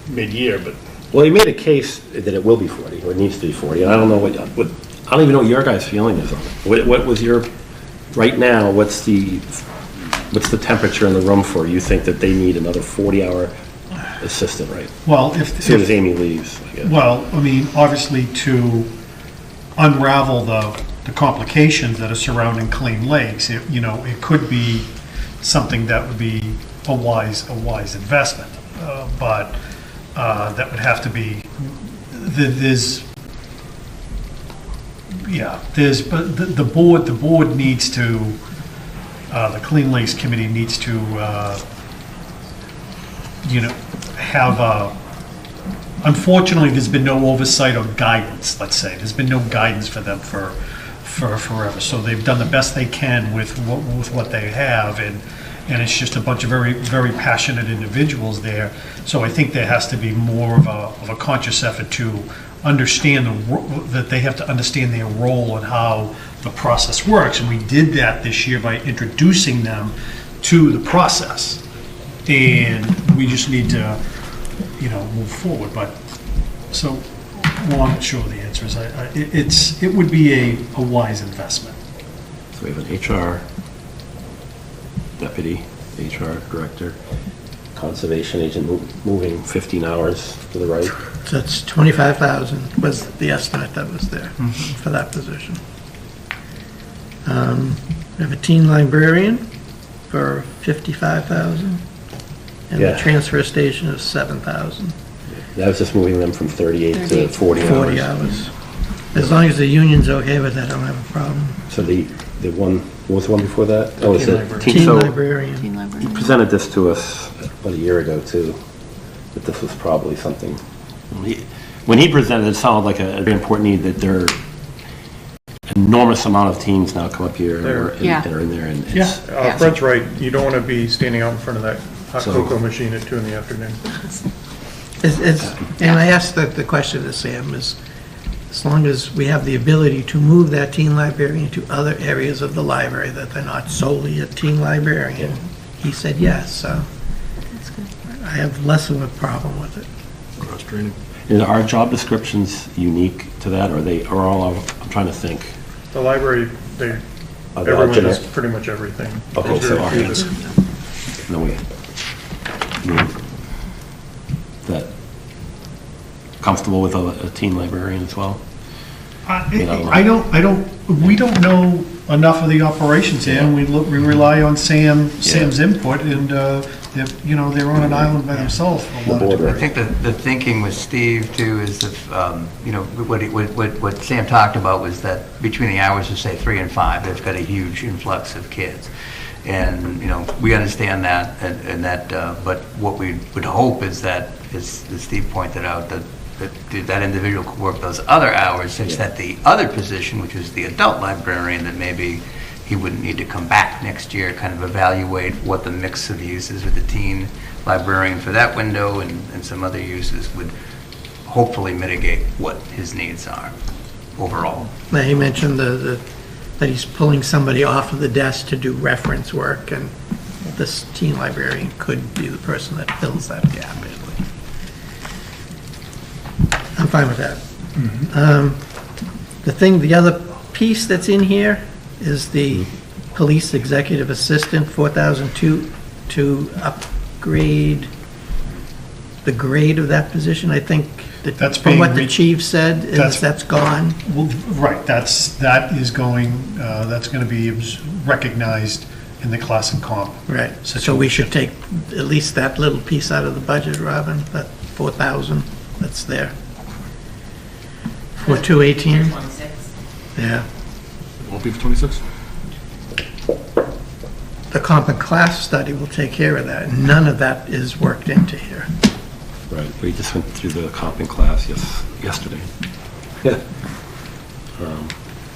mid-year, but. Well, you made a case that it will be 40, or it needs to be 40, and I don't know what, I don't even know what your guys' feeling is on it. What was your, right now, what's the temperature in the room for, you think that they need another 40-hour assistant, right? Well, As soon as Amy leaves, I guess. Well, I mean, obviously to unravel the complications that are surrounding Clean Lakes, it could be something that would be a wise investment, but that would have to be, but the board needs to, the Clean Lakes Committee needs to, have unfortunately, there's been no oversight or guidance, let's say. There's been no guidance for them for forever. So they've done the best they can with what they have, and it's just a bunch of very, very passionate individuals there. So I think there has to be more of a conscious effort to understand that they have to understand their role and how the process works. And we did that this year by introducing them to the process. And we just need to, move forward. But so long and short of the answer is it would be a wise investment. So we have an HR deputy, HR director, conservation agent moving 15 hours to the right. So it's 25,000 was the estimate that was there for that position. We have a teen librarian for 55,000, and the transfer station is 7,000. That was just moving them from 38 to 40 hours. 40 hours. As long as the union's okay with that, I don't have a problem. So the one, what was the one before that? Oh, is it? Teen librarian. He presented this to us about a year ago too, that this was probably something. When he presented, it sounded like a very important need, that there are enormous amount of teens now come up here and are in there. And Fred's right. You don't want to be standing out in front of that hot cocoa machine at 2 PM. And I asked the question to Sam, is as long as we have the ability to move that teen librarian to other areas of the library, that they're not solely a teen librarian, he said yes, so I have less of a problem with it. Cross training. Are our job descriptions unique to that, or are all, I'm trying to think. The library, everyone does pretty much everything. Okay, so that comfortable with a teen librarian as well? We don't know enough of the operations here, and we rely on Sam's input, and they're on an island by themselves for a lot of different. I think the thinking with Steve too is if what Sam talked about was that between the hours of say 3 and 5, they've got a huge influx of kids, and we understand that, and that, but what we would hope is that, as Steve pointed out, that individual could work those other hours such that the other position, which is the adult librarian, that maybe he wouldn't need to come back next year, kind of evaluate what the mix of uses with the teen librarian for that window and some other uses would hopefully mitigate what his needs are overall. Now, he mentioned that he's pulling somebody off of the desk to do reference work, and this teen librarian could be the person that fills that gap. I'm fine with that. The other piece that's in here is the police executive assistant, 4,002, to upgrade the grade of that position. I think That's From being what the re- chief said, that's gone? Well, right, that's going to be recognized in the class and comp. Right, so we should take at least that little piece out of the budget, Robin, that 4,000 that's there. For 218? Yeah. Won't be for 26? The comp and class study will take care of that. None of that is worked into here. Right, we just went through the comp in class yesterday. Yeah.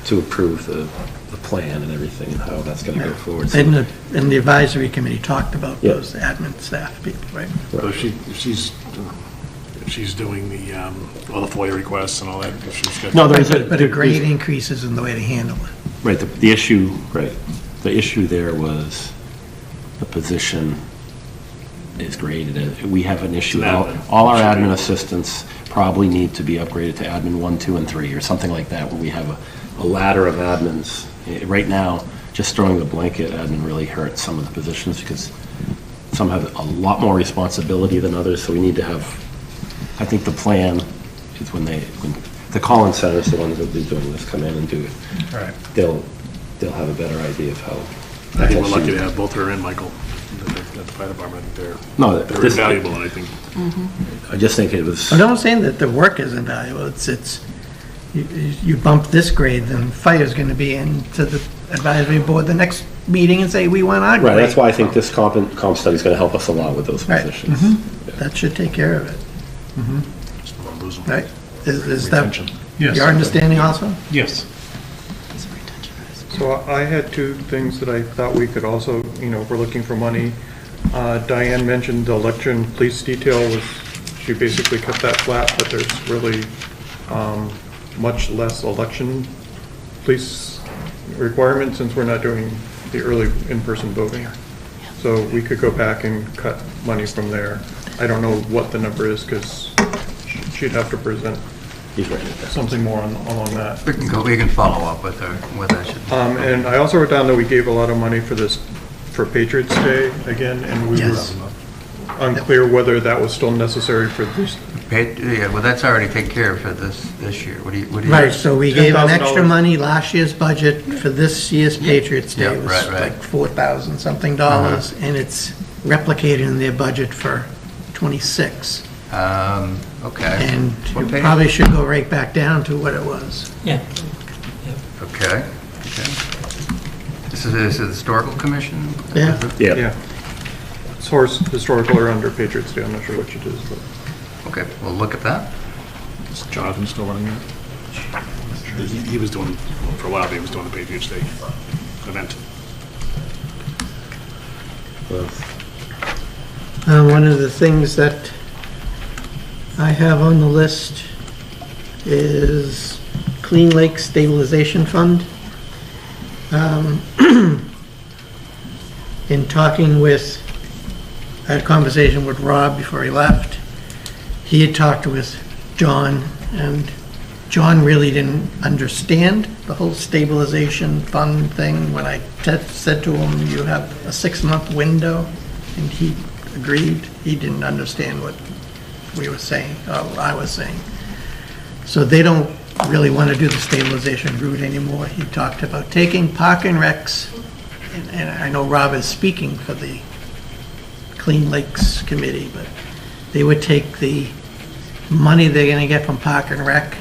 To approve the plan and everything and how that's going to go forward. So- And the advisory committee talked about Yeah. those admin staff people, right? So if she's doing the, all the FOIA requests and all that, if she's got. No, But a grade increase isn't the way to handle it. Right, the issue, right, the issue there was the position is graded. We have an issue, all our admin assistants probably need to be upgraded to admin 1, 2, and 3, or something like that, where we have a ladder of admins. Right now, just throwing the blanket admin really hurts some of the positions, because some have a lot more responsibility than others, so we need to have, I think the plan is when the Collins Center is the ones that will be doing this, come in and do it. Right. They'll have a better idea of how. I think we're lucky to have both her and Michael at the fire department. I think No, they're this- invaluable, and I think. I just think it was. I'm not saying that the work isn't valuable, it's, you bump this grade, then fire's gonna be into the advisory board the next meeting and say, we want our grade. Right, that's why I think this comp study is going to help us a lot with those Right. positions. That should take care of it. Just don't wanna lose them. Right? Is that Retention. Yes. your understanding also? Yes. So I had two things that I thought we could also, if we're looking for money. Diane mentioned the election police detail she basically cut that flat, but there's really much less election police requirement since we're not doing the early in-person voting. So we could go back and cut money from there. I don't know what the number is, because she'd have to present something more along that. We can follow up with her, with that should. And I also wrote down that we gave a lot of money for Patriots Day again, and we Yes. were unclear whether that was still necessary for this. Yeah, well, that's already taken care of for this year. What do you? Right, so we gave an extra $10,000. money last year's budget for this year's Patriots Day. Yeah, It was right, right. like $4,000 something dollars, and it's replicated in their budget for '26. Okay. And What you page? probably should go right back down to what it was. Yeah. Okay. This is the Historical Commission? Yeah. Yeah. It's historical or under Patriots Day, I'm not sure which it is, but. Okay, we'll look at that. Is Jonathan still running that? He was doing, for a while, he was doing the Patriots Day event. One of the things that I have on the list is Clean Lake Stabilization Fund. In talking with, I had a conversation with Rob before he left. He had talked with John, and John really didn't understand the whole stabilization fund thing. When I said to him, you have a 6-month window, and he agreed. He didn't understand what we were saying, or I was saying. So they don't really want to do the stabilization route anymore. He talked about taking park and recs, and I know Rob is speaking for the Clean Lakes Committee, but they would take the money they're going to get from Park and Rec,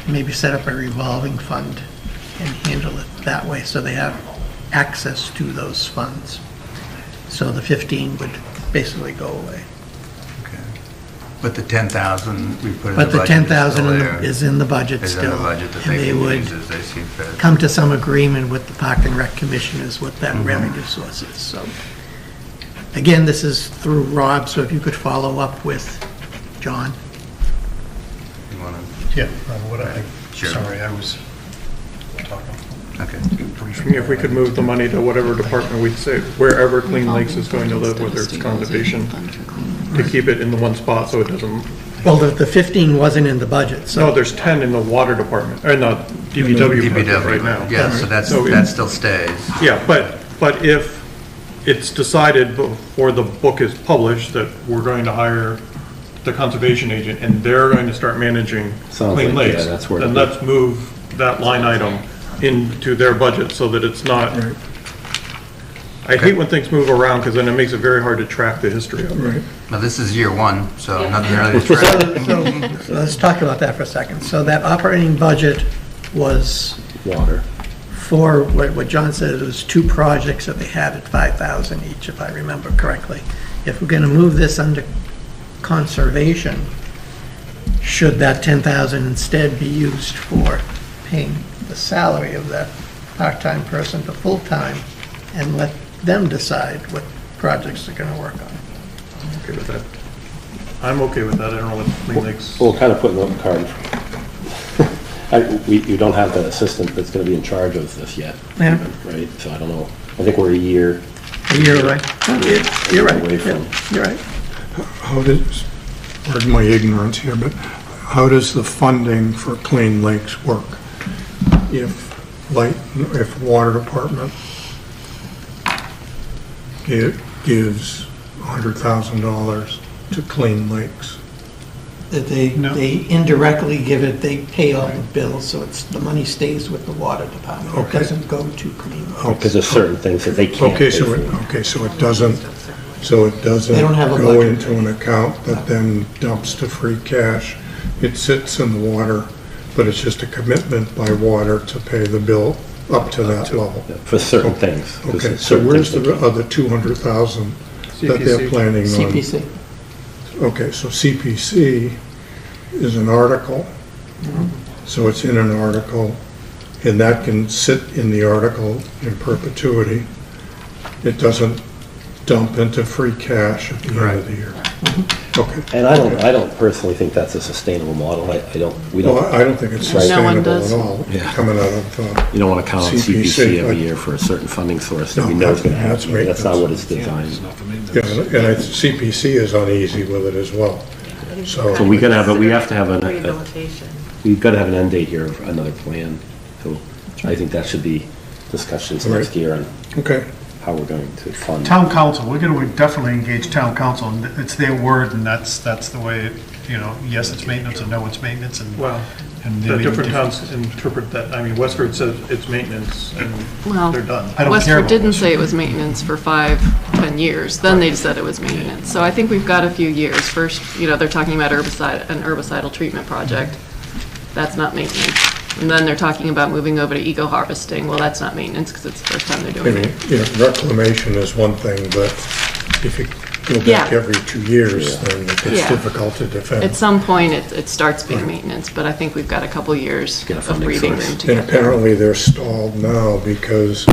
maybe set up a revolving fund and handle it that way, so they have access to those funds. So the 15 would basically go away. But the 10,000 we put in the budget. But the 10,000 there. is in the budget Is still. in the budget that And they they can would use as they see fit. come to some agreement with the Park and Rec commissioners what that revenue source is, so. Again, this is through Rob, so if you could follow up with John. You wanna- Yeah, Sure. sorry, I was talking. Okay. If we could move the money to whatever department we'd say, wherever Clean Lakes is going to live, whether it's conservation, to keep it in the one spot so it doesn't. Well, the 15 wasn't in the budget, so. No, there's 10 in the water department, or no, DPW budget right now. Yeah, so that still stays. Yeah, but if it's decided before the book is published that we're going to hire the conservation agent, and they're going to start managing Sounds Clean like, yeah, Lakes, that's where then the- let's move that line item into their budget so that it's not, I hate when things move around, because then it makes it very hard to track the history of it. Now, this is year one, so nothing really to track. So let's talk about that for a second. So that operating budget was Water. for, what John said, it was 2 projects that they had at 5,000 each, if I remember correctly. If we're going to move this under conservation, should that 10,000 instead be used for paying the salary of that part-time person to full-time and let them decide what projects they're going to work on? I'm okay with that. I'm okay with that. I don't know what Clean Lakes. Well, kind of putting on the card. You don't have the assistant that's going to be in charge of this yet. Yeah. Right? So I don't know. I think we're a year. You're right. You're right. Away from. You're right. How does, pardon my ignorance here, but how does the funding for Clean Lakes work? If water department gives $100,000 to Clean Lakes, They indirectly give it, they pay all the bills, so it's, the money stays with the water department. It Okay. doesn't go to Clean Lakes. Because there's certain things that they can't pay for. so it doesn't, They don't have a go budget. into an account that then dumps to free cash. It sits in the water, but it's just a commitment by water to pay the bill up to that level. For certain things. 'cause Okay, there's so certain where's things the they can't. other 200,000 that they're planning on? CPC. Okay, so CPC is an article, so it's in an article, and that can sit in the article in perpetuity. It doesn't dump into free cash at the end of the year. Okay. And I don't personally think that's a sustainable model. we don't. Well, I don't think it's Right. sustainable at all, Yeah. coming out of You don't want to count on CPC CPC, every like- year for a certain funding source that No, we know is going to that's happen. That's not what it's maintenance. designed. Yeah, and CPC is uneasy with it as well. So we gotta have we have to have Rehabilitation. we've got to have an end date here of another plan. So I think that should be discussions Right. next year on Okay. how we're going to fund. Town council, we're going to definitely engage town council, and it's their word, and that's the way, yes, it's maintenance, and no, it's maintenance, and. Well, and the they may be different towns interpret that. I mean, Westford says it's maintenance, and Well, they're done. Westford didn't say it was maintenance for 5-10 years, then they said it was maintenance. So I think we've got a few years. First, they're talking about an herbicidal treatment project. That's not maintenance. And then they're talking about moving over to eco-harvesting. Well, that's not maintenance, because it's the first time they're doing it. Reclamation is one thing, but if you go back Yeah. every 2 years, then it's Yeah. difficult to defend. At some point, it starts being maintenance, but I think we've got a couple years of breathing room to And get there. apparently they're stalled now because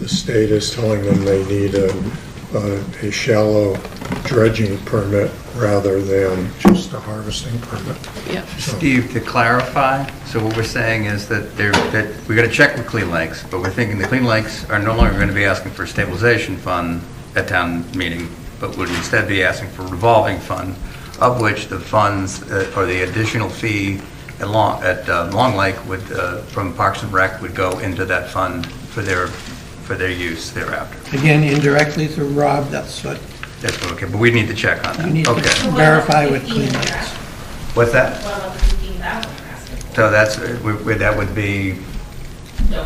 the state is telling them they need a shallow dredging permit rather than just a harvesting permit. Yeah. Steve, to clarify, so what we're saying is that we got to check with Clean Lakes, but we're thinking the Clean Lakes are no longer going to be asking for a stabilization fund at town meeting, but would instead be asking for a revolving fund, of which the funds or the additional fee at Long Lake would, from Parks and Rec, would go into that fund for their use thereafter. Again, indirectly through Rob, that's what That's okay, but we need to check on that. you need to Okay. verify with Clean Lakes. What's that? What about the 15,000 you're asking for? So that would be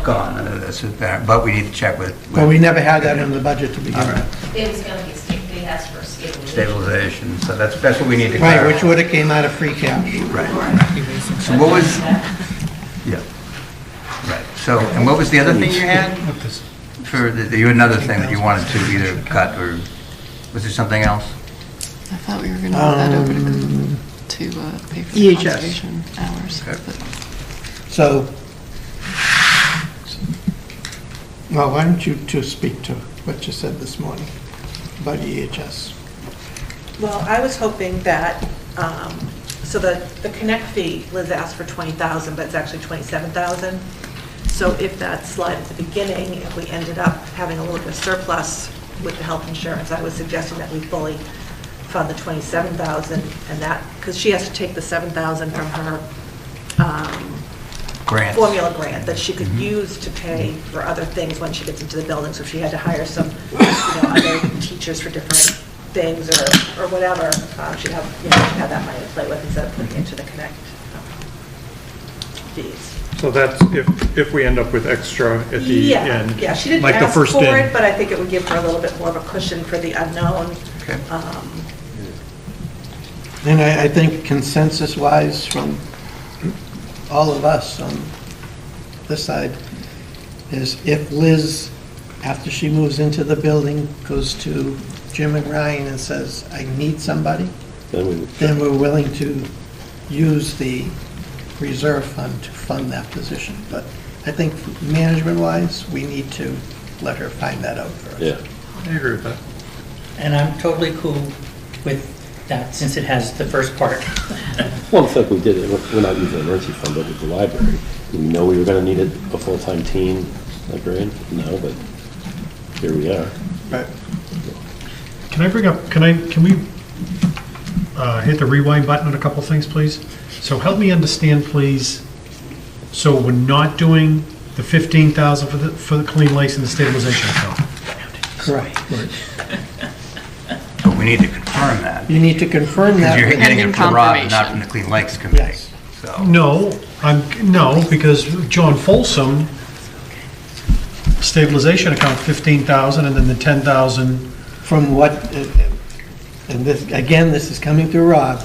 gone, but we need to check with. Well, we never had that in the budget to begin with. It was gonna be, they asked for stabilization. Stabilization, so that's what we need to Right, clarify. which would have came out of free cash. Right. So what was, yeah, right, so, and what was the other thing you had? You had another thing that you wanted to either cut, or was there something else? I thought we were going to move that over to pay for the EHS. conservation hours. but- So, well, why don't you two speak to what you said this morning about EHS? Well, I was hoping that, so the Connect fee, Liz asked for 20,000, but it's actually 27,000. So if that slide at the beginning, if we ended up having a little bit of surplus with the health insurance, I was suggesting that we fully fund the 27,000, and that, because she has to take the 7,000 from her Grants. formula grant that she could use to pay for other things when she gets into the building. So if she had to hire some, other teachers for different things or whatever, she'd have, she'd have that money to play with instead of putting it into the Connect fees. So that's if we end up with extra at the end. Yeah, she didn't like ask the first for in. it, but I think it would give her a little bit more of a cushion for the unknown. Okay. And I think consensus-wise from all of us on this side is if Liz, after she moves into the building, goes to Jim and Ryan and says, I need somebody, then we're willing to use the reserve fund to fund that position. But I think management-wise, we need to let her find that out first. Yeah. I agree with that. And I'm totally cool with that, since it has the first part. Well, it's like we did it, we're not using the emergency fund, but with the library. We know we were gonna need a full-time teen librarian? No, but here we are. Right. Can I bring up, can we hit the rewind button on a couple things, please? So help me understand, please. So we're not doing the 15,000 for the clean lakes and the stabilization account? Correct. But we need to confirm that. You need to confirm Because that. you're with- getting it from Rob, not from the Clean Lakes Committee. Yes. So, No, no, because John Folsom, stabilization account 15,000 and then the 10,000. From what, and this, again, this is coming through Rob,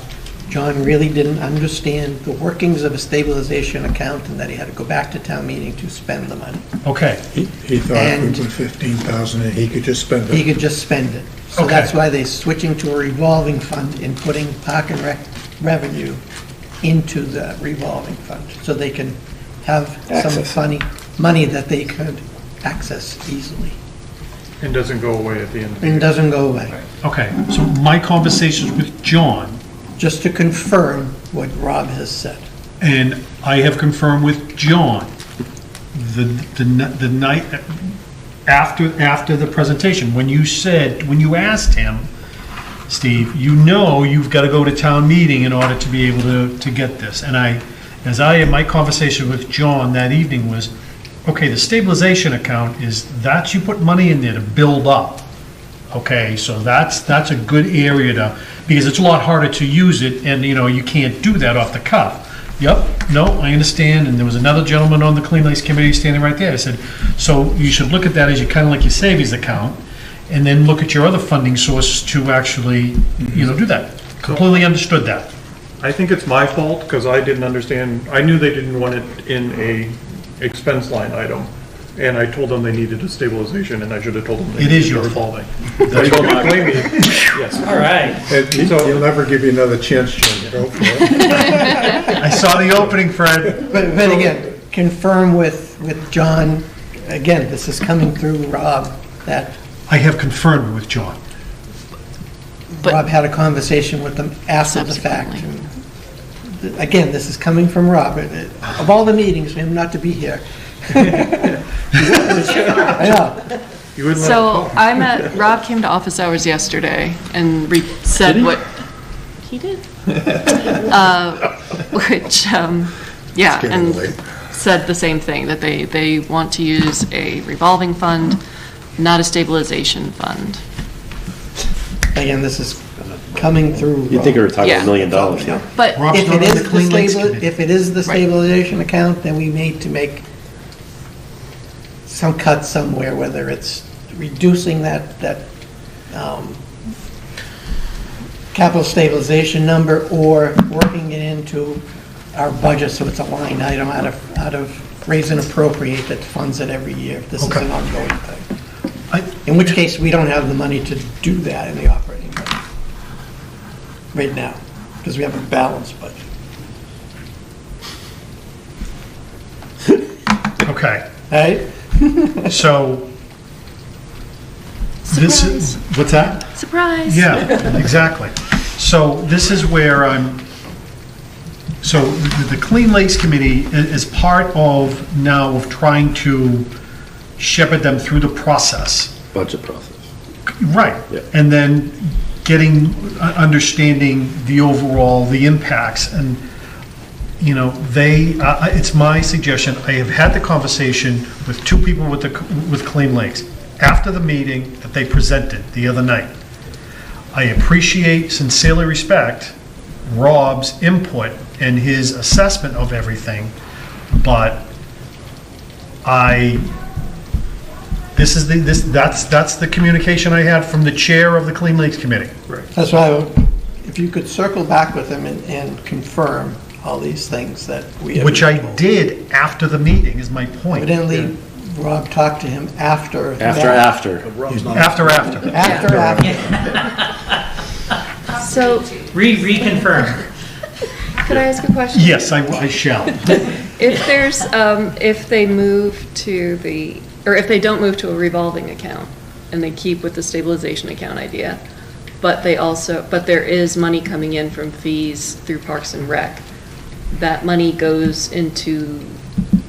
John really didn't understand the workings of a stabilization account and that he had to go back to town meeting to spend the money. Okay. He thought if we put 15,000 in, he could just spend it. He could just spend it. So Okay. that's why they're switching to a revolving fund and putting park and rec revenue into the revolving fund, so they can have some Access. money that they could access easily. And doesn't go away at the end. And doesn't go away. Okay, so my conversations with John, Just to confirm what Rob has said. and I have confirmed with John, the night after the presentation, when you asked him, Steve, you've got to go to town meeting in order to be able to get this. And my conversation with John that evening was, okay, the stabilization account is, that you put money in there to build up. Okay, so that's a good area because it's a lot harder to use it, and you can't do that off the cuff. Yep, no, I understand, and there was another gentleman on the Clean Lakes Committee standing right there. I said, so you should look at that as kind of like your savings account, and then look at your other funding sources to actually, do that. Completely understood that. I think it's my fault because I didn't understand. I knew they didn't want it in a expense line item, and I told them they needed a stabilization, and I should have told them they It is needed a your revolving. They don't blame me. Yes. All right. He'll never give you another chance, Jim. Go for it. I saw the opening, Fred. But again, confirm with John, again, this is coming through Rob, that I have confirmed with John. Rob had a conversation with them after the fact. Again, this is coming from Rob. Of all the meetings, for him not to be here. I know. So Rob came to office hours yesterday and said what he did. Which, yeah, and said the same thing, that they want to use a revolving fund, not a stabilization fund. Again, this is coming through Rob. You'd think we were talking Yeah. $1 million here. But Rob's If not it on is the Clean Lakes the Committee. if it is the stabilization account, then we need to make some cut somewhere, whether it's reducing that capital stabilization number or working it into our budget so it's a line item out of raise and appropriate that funds it every year. This is Okay. an ongoing thing. In which case, we don't have the money to do that in the operating budget right now, because we have a balanced budget. Okay. Right? So, this is, what's that? surprise. Yeah, exactly. So this is where so the Clean Lakes Committee is part of now of trying to shepherd them through the process. Budget process. Right. Yeah. And then understanding the overall, the impacts, and it's my suggestion, I have had the conversation with two people with Clean Lakes after the meeting that they presented the other night. I appreciate, sincerely respect Rob's input and his assessment of everything, but that's the communication I had from the chair of the Clean Lakes Committee. That's why, if you could circle back with him and confirm all these things that we have. Which I did after the meeting, is my point. Evidently, Rob talked to him after. After. So. Reconfirm. Could I ask a question? Yes, I shall. If there's, if they move to the, or if they don't move to a revolving account and they keep with the stabilization account idea, but there is money coming in from fees through Parks and Rec, that money goes into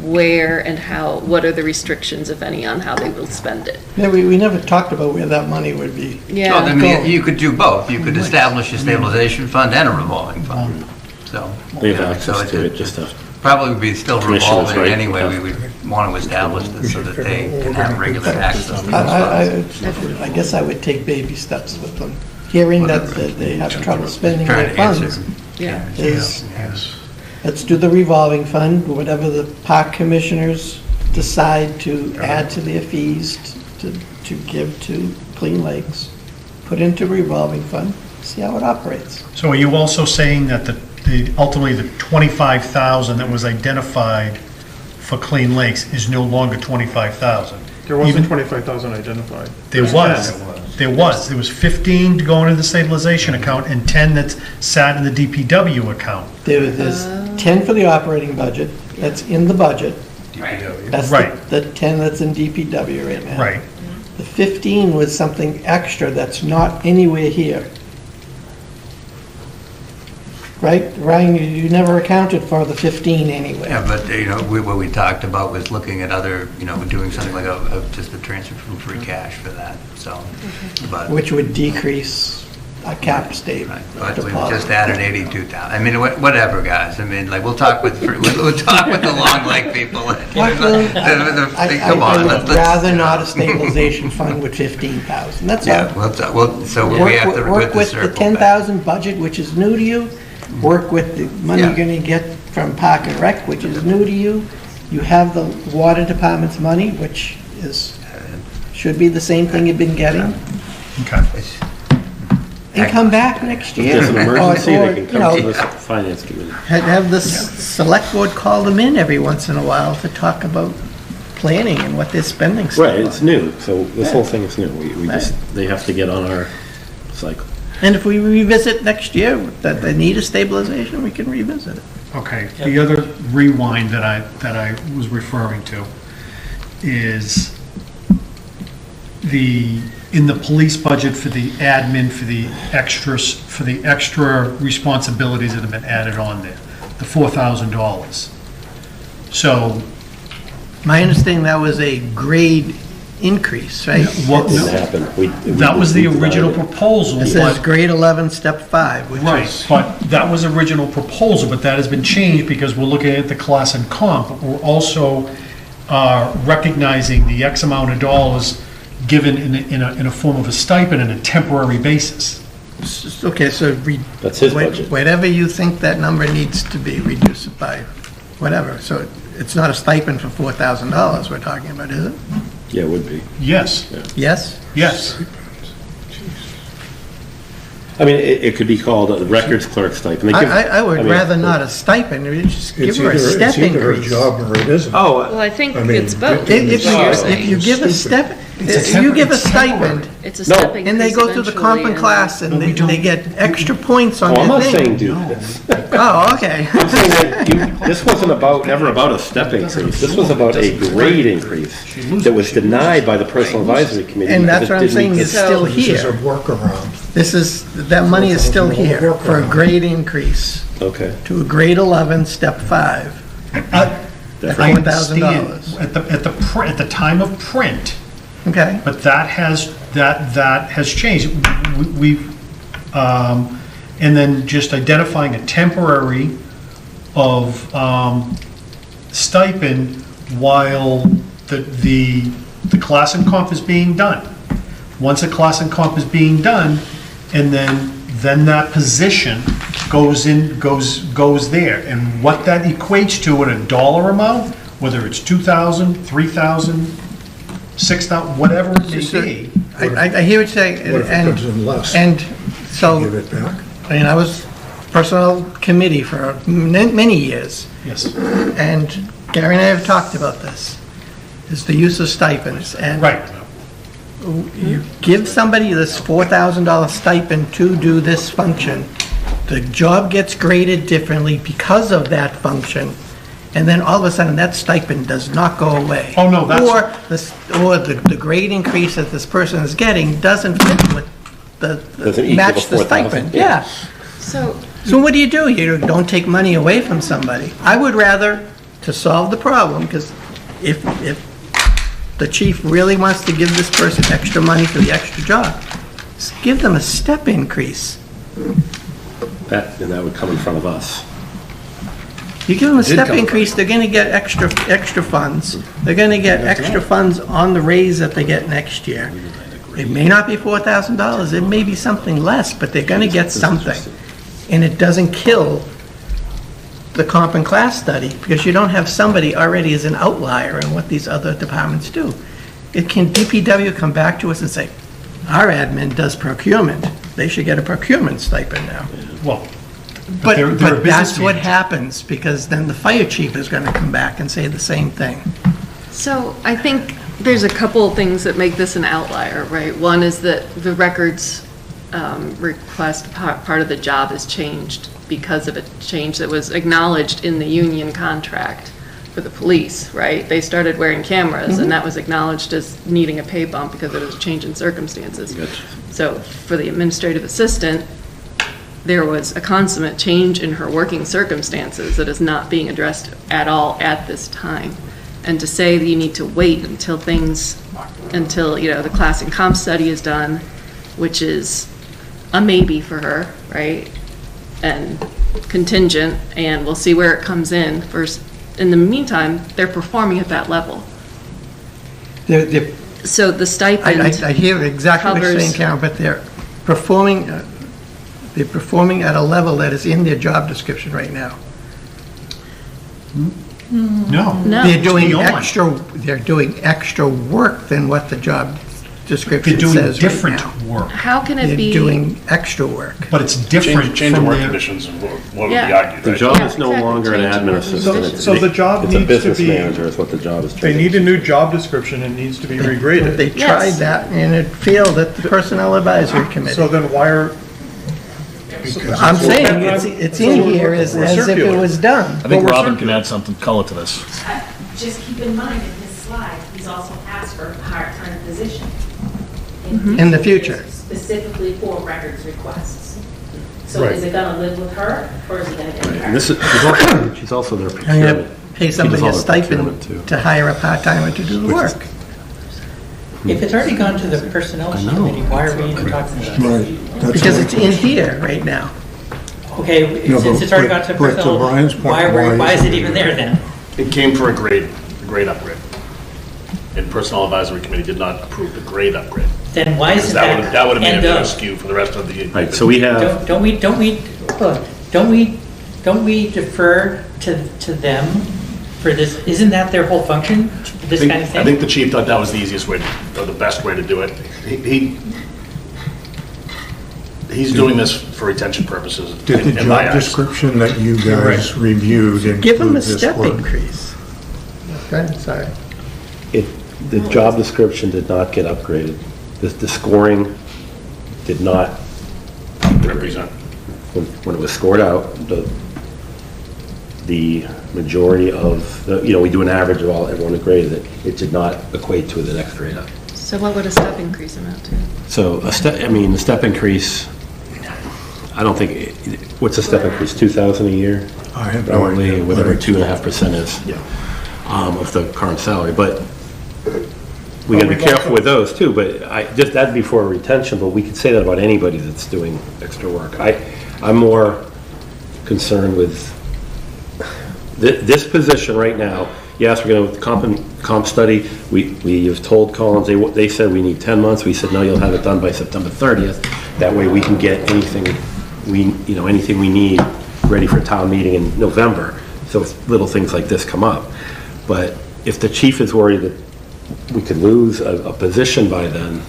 where and how, what are the restrictions, if any, on how they will spend it? Yeah, we never talked about where that money would be. Yeah. Well, I mean, you could do both. You could establish a stabilization fund and a revolving fund. So We have access to it, just have. Probably would be still Commissioners, revolving right? anyway. Yeah. We would want to establish this so that they can have regular access to those funds. I guess I would take baby steps with them. Hearing that they have trouble spending Trying their to answer. funds Yeah. is, let's do the revolving fund, whatever the park commissioners decide to add to their fees to give to Clean Lakes, put into revolving fund, see how it operates. So are you also saying that ultimately the 25,000 that was identified for Clean Lakes is no longer 25,000? There wasn't 25,000 identified. There was 15 to go into the stabilization account and 10 that's sat in the DPW account. There's 10 for the operating budget, that's in the budget. That's Right. the 10 that's in DPW right now. Right. The 15 was something extra that's not anywhere here. Right? Ryan, you never accounted for the 15 anyway. Yeah, but, what we talked about was looking at other, doing something like just a transfer from free cash for that, so. But Which would decrease a cap state. But we just added 82,000. I mean, whatever, guys. I mean, like, we'll talk with the Long Lake people. Come on. I would rather not a stabilization fund with 15,000, that's all. Yeah, so we have to Work with the circle back. 10,000 budget, which is new to you, work with the money you're gonna get from Park and Rec, which is new to you. You have the water department's money, which should be the same thing you've been getting. Okay. And come back next year. If there's an emergency, Or, they can come to the finance committee. Have the select board call them in every once in a while to talk about planning and what they're spending. Right, it's new, so this whole thing is new. We just, they have to get on our cycle. And if we revisit next year, that they need a stabilization, we can revisit it. Okay, the other rewind that I was referring to is in the police budget for the admin, for the extra responsibilities that have been added on there, the $4,000. So. My understanding, that was a grade increase, right? What didn't happen? That was the original proposal. It says grade 11, step 5, which Right, is... but that was original proposal, but that has been changed because we're looking at the class and comp. But we're also recognizing the X amount of dollars given in a form of a stipend on a temporary basis. Okay, so that's his budget. Whatever you think that number needs to be, reduce it by whatever. So it's not a stipend for $4,000 we're talking about, is it? Yeah, it would be. Yes. Yeah. Yes? Yes. I mean, it could be called a records clerk stipend. I would rather not a stipend, just give her a step increase. It's either her job or it isn't. Oh. Well, I think it's both. If you give a step, if you give a stipend, It's a step increase and they go through the comp and class, and they get extra points on Oh, I'm their not thing. saying do this. Oh, okay. I'm saying that this wasn't never about a step increase. This was about a grade increase that was denied by the personal advisory committee. And that's because what I'm it didn't saying, meet it's the- still This is a here. workaround. That money is still here for a grade increase Okay. to a grade 11, step 5. I $4,000. understand at the time of print, Okay. but that has changed. We've and then just identifying a temporary of stipend while the class and comp is being done. Once a class and comp is being done, and then that position goes there. And what that equates to in a dollar amount, whether it's 2,000, 3,000, 6,000, whatever it may be. I hear what you're saying. What if it comes in less? And so, Give it back? I mean, I was personnel committee for many years. Yes. And Gary and I have talked about this, is the use of stipends. And right. You give somebody this $4,000 stipend to do this function, the job gets graded differently because of that function, and then all of a sudden that stipend does not go away. Oh, no, that's... Or the grade increase that this person is getting doesn't fit with Doesn't equal match the the 4,000, stipend. yeah. Yeah. So what do? You don't take money away from somebody. I would rather, to solve the problem, because if the chief really wants to give this person extra money for the extra job, just give them a step increase. That would come in front of us. You give them a step increase, they're gonna get extra funds. They're gonna get extra funds on the raise that they get next year. It may not be $4,000, it may be something less, but they're gonna get something. And it doesn't kill the comp and class study, because you don't have somebody already as an outlier in what these other departments do. DPW come back to us and say, our admin does procurement, they should get a procurement stipend now. Well, But they're a business that's what manager. happens, because then the fire chief is gonna come back and say the same thing. So I think there's a couple of things that make this an outlier, right? One is that the records request part of the job has changed because of a change that was acknowledged in the union contract for the police, right? They started wearing cameras, and that was acknowledged as needing a pay bump because it was a change in circumstances. So for the administrative assistant, there was a consummate change in her working circumstances that is not being addressed at all at this time. And to say that you need to wait until the class and comp study is done, which is a maybe for her, right? And contingent, and we'll see where it comes in first. In the meantime, they're performing at that level. So the stipend I hear exactly what you're saying, Karen, but they're performing at a level that is in their job description right now. No. They're doing extra work than what the job description They're says doing right now. different work. How can it be? They're doing extra work. But it's different Change from of work their... conditions, what would be Yeah. argued, The right? job Yeah, is no exactly. longer an Change of admin work assistant. conditions. So the job It's a needs to business be- manager is what the job is. They need a new job description, it needs to be regraded. They tried that, and it failed at the Personnel Advisory Committee. So then why are, I'm saying it's in here as if it was done. I think Robin can add something color to this. Just keep in mind, in his slide, he's also asked for a part-time position. In the future. Specifically for records requests. So Right. is it gonna live with her, or is he gonna get And her? this is, she's also their I'm procurement. gonna pay She somebody does a all the procurement, too. stipend to hire a part-timer to do the work. If it's already gone to the personnel committee, why are we even talking about it? Right. That's Because what- it's in here right now. Okay, No, since it's already gone to but to personnel, Brian's point, why is why it even there then? It came for a grade upgrade. And Personnel Advisory Committee did not approve the grade upgrade. Then why Because is that would have made end it a of? skew for the rest of the. Right, so we have, Don't we defer to them for this? Isn't that their whole function, this kind of thing? I think the chief thought that was the easiest way, or the best way to do it. He's doing this for retention purposes. Did the in my job eyes. description that you guys reviewed Give them a include this step work? increase. Okay, sorry. the job description did not get upgraded. The scoring did not represent. When it was scored out, the majority of, we do an average of all, everyone who graded it, it did not equate to the next grade up. So what would a step increase amount to? So the step increase, I don't think, what's a step increase, 2,000 a year? I have no Probably, idea. whatever 2.5% is of the current salary, but we gotta be careful with those too, but that'd be for retention, but we could say that about anybody that's doing extra work. I'm more concerned with this position right now. Yes, we're going to comp study. We have told Collins, they said we need 10 months. We said, no, you'll have it done by September 30th. That way we can get anything anything we need ready for town meeting in November, so if little things like this come up. But if the chief is worried that we could lose a position by then,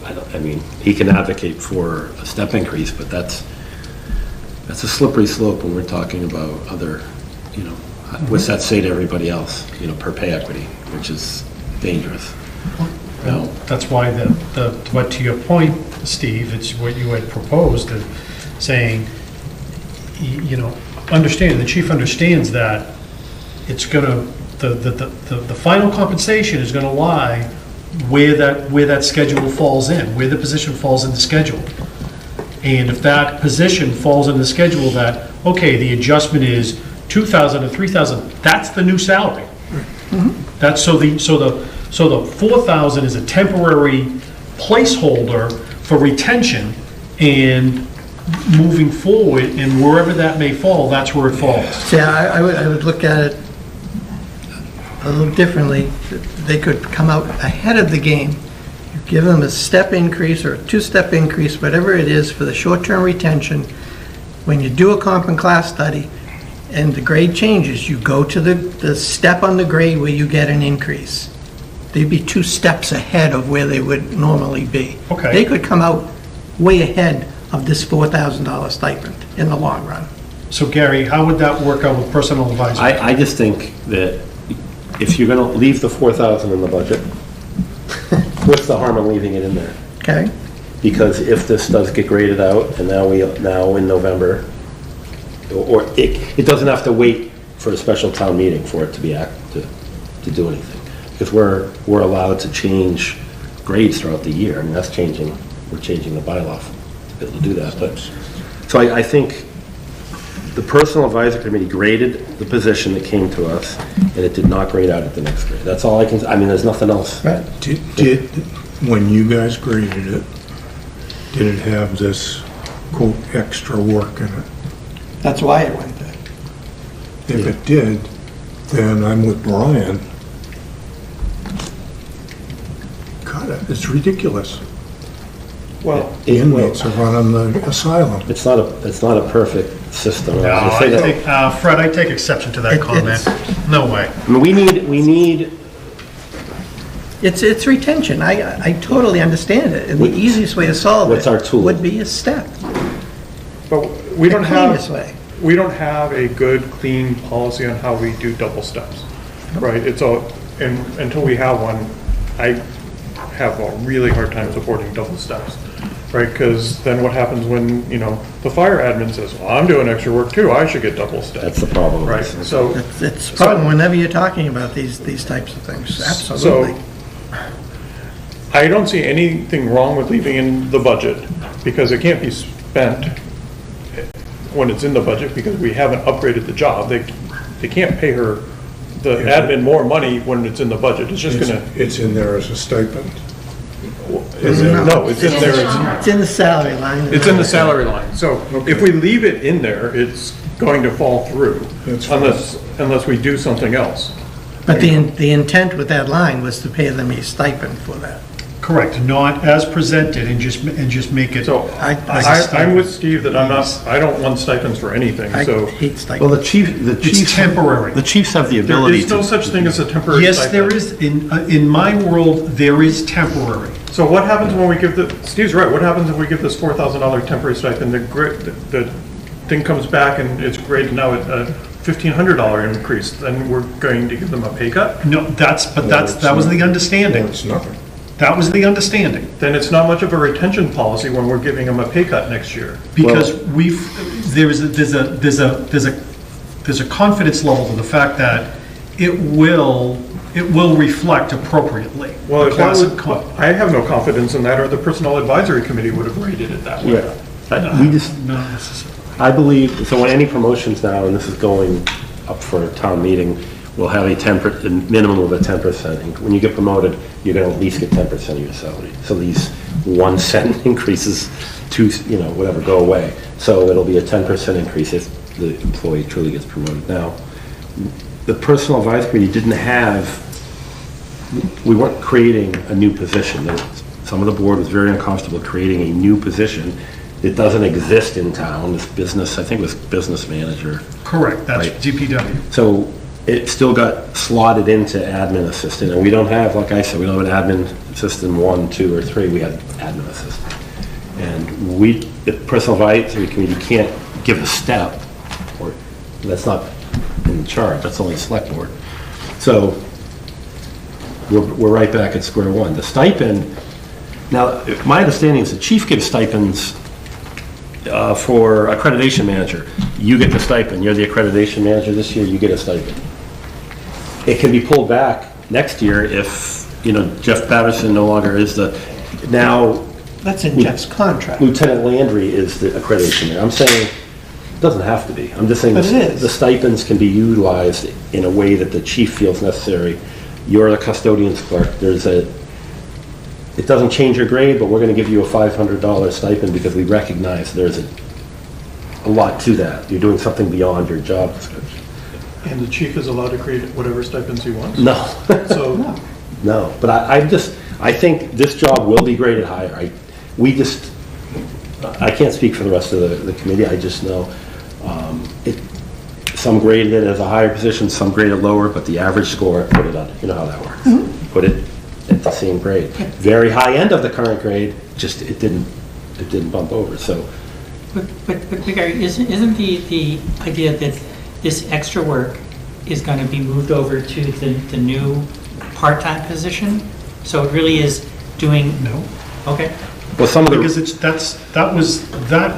I mean, he can advocate for a step increase, but that's a slippery slope when we're talking about other, what's that say to everybody else, per pay equity, which is dangerous. Well, that's why but to your point, Steve, it's what you had proposed of saying, understand, the chief understands that it's gonna, the final compensation is gonna lie where that schedule falls in, where the position falls in the schedule. And if that position falls in the schedule that, okay, the adjustment is 2,000 to 3,000, that's the new salary. That's so the 4,000 is a temporary placeholder for retention, and moving forward, and wherever that may fall, that's where it falls. See, I would look at it a little differently. They could come out ahead of the game. You give them a step increase or a two-step increase, whatever it is, for the short-term retention. When you do a comp and class study and the grade changes, you go to the step on the grade where you get an increase. They'd be 2 steps ahead of where they would normally be. Okay. They could come out way ahead of this $4,000 stipend in the long run. So Gary, how would that work out with personal advisor? I just think that if you're going to leave the 4,000 in the budget, what's the harm in leaving it in there? Okay. Because if this does get graded out, and now in November, or it doesn't have to wait for a special town meeting for it to be to do anything. Because we're allowed to change grades throughout the year. I mean, we're changing the bylaw to be able to do that. But so I think the personal advisory committee graded the position that came to us, and it did not grade out at the next grade. That's all I can, I mean, there's nothing else. Right. Did when you guys graded it, did it have this, quote, extra work in it? That's why it went there. If it did, then I'm with Brian. God, it's ridiculous. Well, The inmates are running the asylum. It's not a perfect system. Fred, I take exception to that comment. No way. I mean, we need. It's retention. I totally understand it. And the easiest way to solve What's our it tool? would be a step. But we don't The have, cleanest way. we don't have a good, clean policy on how we do double steps, right? It's and until we have one, I have a really hard time supporting double steps, right? Because then what happens when, the fire admin says, well, I'm doing extra work too, I should get double steps. That's the problem. Right, so. It's a problem whenever you're talking about these types of things. Absolutely. So, I don't see anything wrong with leaving in the budget, because it can't be spent when it's in the budget, because we haven't upgraded the job. They can't pay her, the admin, more money when it's in the budget. It's just gonna. It's in there as a stipend. No, it's in there. It's in the salary line. It's in the salary line. So if we leave it in there, it's going to fall through unless we do something else. But the intent with that line was to pay them a stipend for that. Correct, not as presented, and just make it. So I'm with Steve that I don't want stipends for anything, so. I hate stipends. Well, the chiefs. It's temporary. The chiefs have the There ability is no such thing as a temporary Yes, stipend. there is. In my world, there is temporary. So what happens when we give Steve's right, what happens if we give this $4,000 temporary stipend, the thing comes back and it's graded now at a $1,500 increase, then we're going to give them a pay cut? No, that was the understanding. No, it's nothing. That was the understanding. Then it's not much of a retention policy when we're giving them a pay cut next year. Because there's a confidence level to the fact that it will reflect appropriately. Well, The classic I have no confidence in that, or the Personnel Advisory Committee would have rated it that way. Yeah. We just. Not necessarily. I believe, so when any promotions now, and this is going up for a town meeting, we'll have a minimum of a 10%. When you get promoted, you're going to at least get 10% of your salary. So these 1 cent increases whatever, go away. So it'll be a 10% increase if the employee truly gets promoted. Now, the personal advisory committee we weren't creating a new position. some of the board was very uncomfortable creating a new position. It doesn't exist in town, this business, I think it was business manager. Correct, that's Right. DPW. So it still got slotted into admin assistant, and we don't have, like I said, we don't have an admin assistant 1, 2, or 3, we have admin assistant. And we, the personal advisory committee can't give a step, or that's not in the charge, that's only select board. So we're right back at square one. The stipend, now, my understanding is the chief gives stipends for accreditation manager. You get the stipend, you're the accreditation manager this year, you get a stipend. It can be pulled back next year if, Jeff Patterson no longer is now. That's in Jeff's contract. Lieutenant Landry is the accreditation manager. I'm saying, it doesn't have to be. I'm just saying But it is. the stipends can be utilized in a way that the chief feels necessary. You're the custodian's clerk, it doesn't change your grade, but we're going to give you a $500 stipend because we recognize there's a lot to that. You're doing something beyond your job description. And the chief is allowed to create whatever stipends he wants? No. So, No, but I think this job will be graded higher. I can't speak for the rest of the committee, I just know some graded it as a higher position, some graded lower, but the average score, put it on, you know how that works. Put it at the same grade. Very high end of the current grade, just it didn't bump over, so. But Gary, isn't the idea that this extra work is going to be moved over to the new part-time position? So it really is doing... No. Okay. Well, some of the... Because that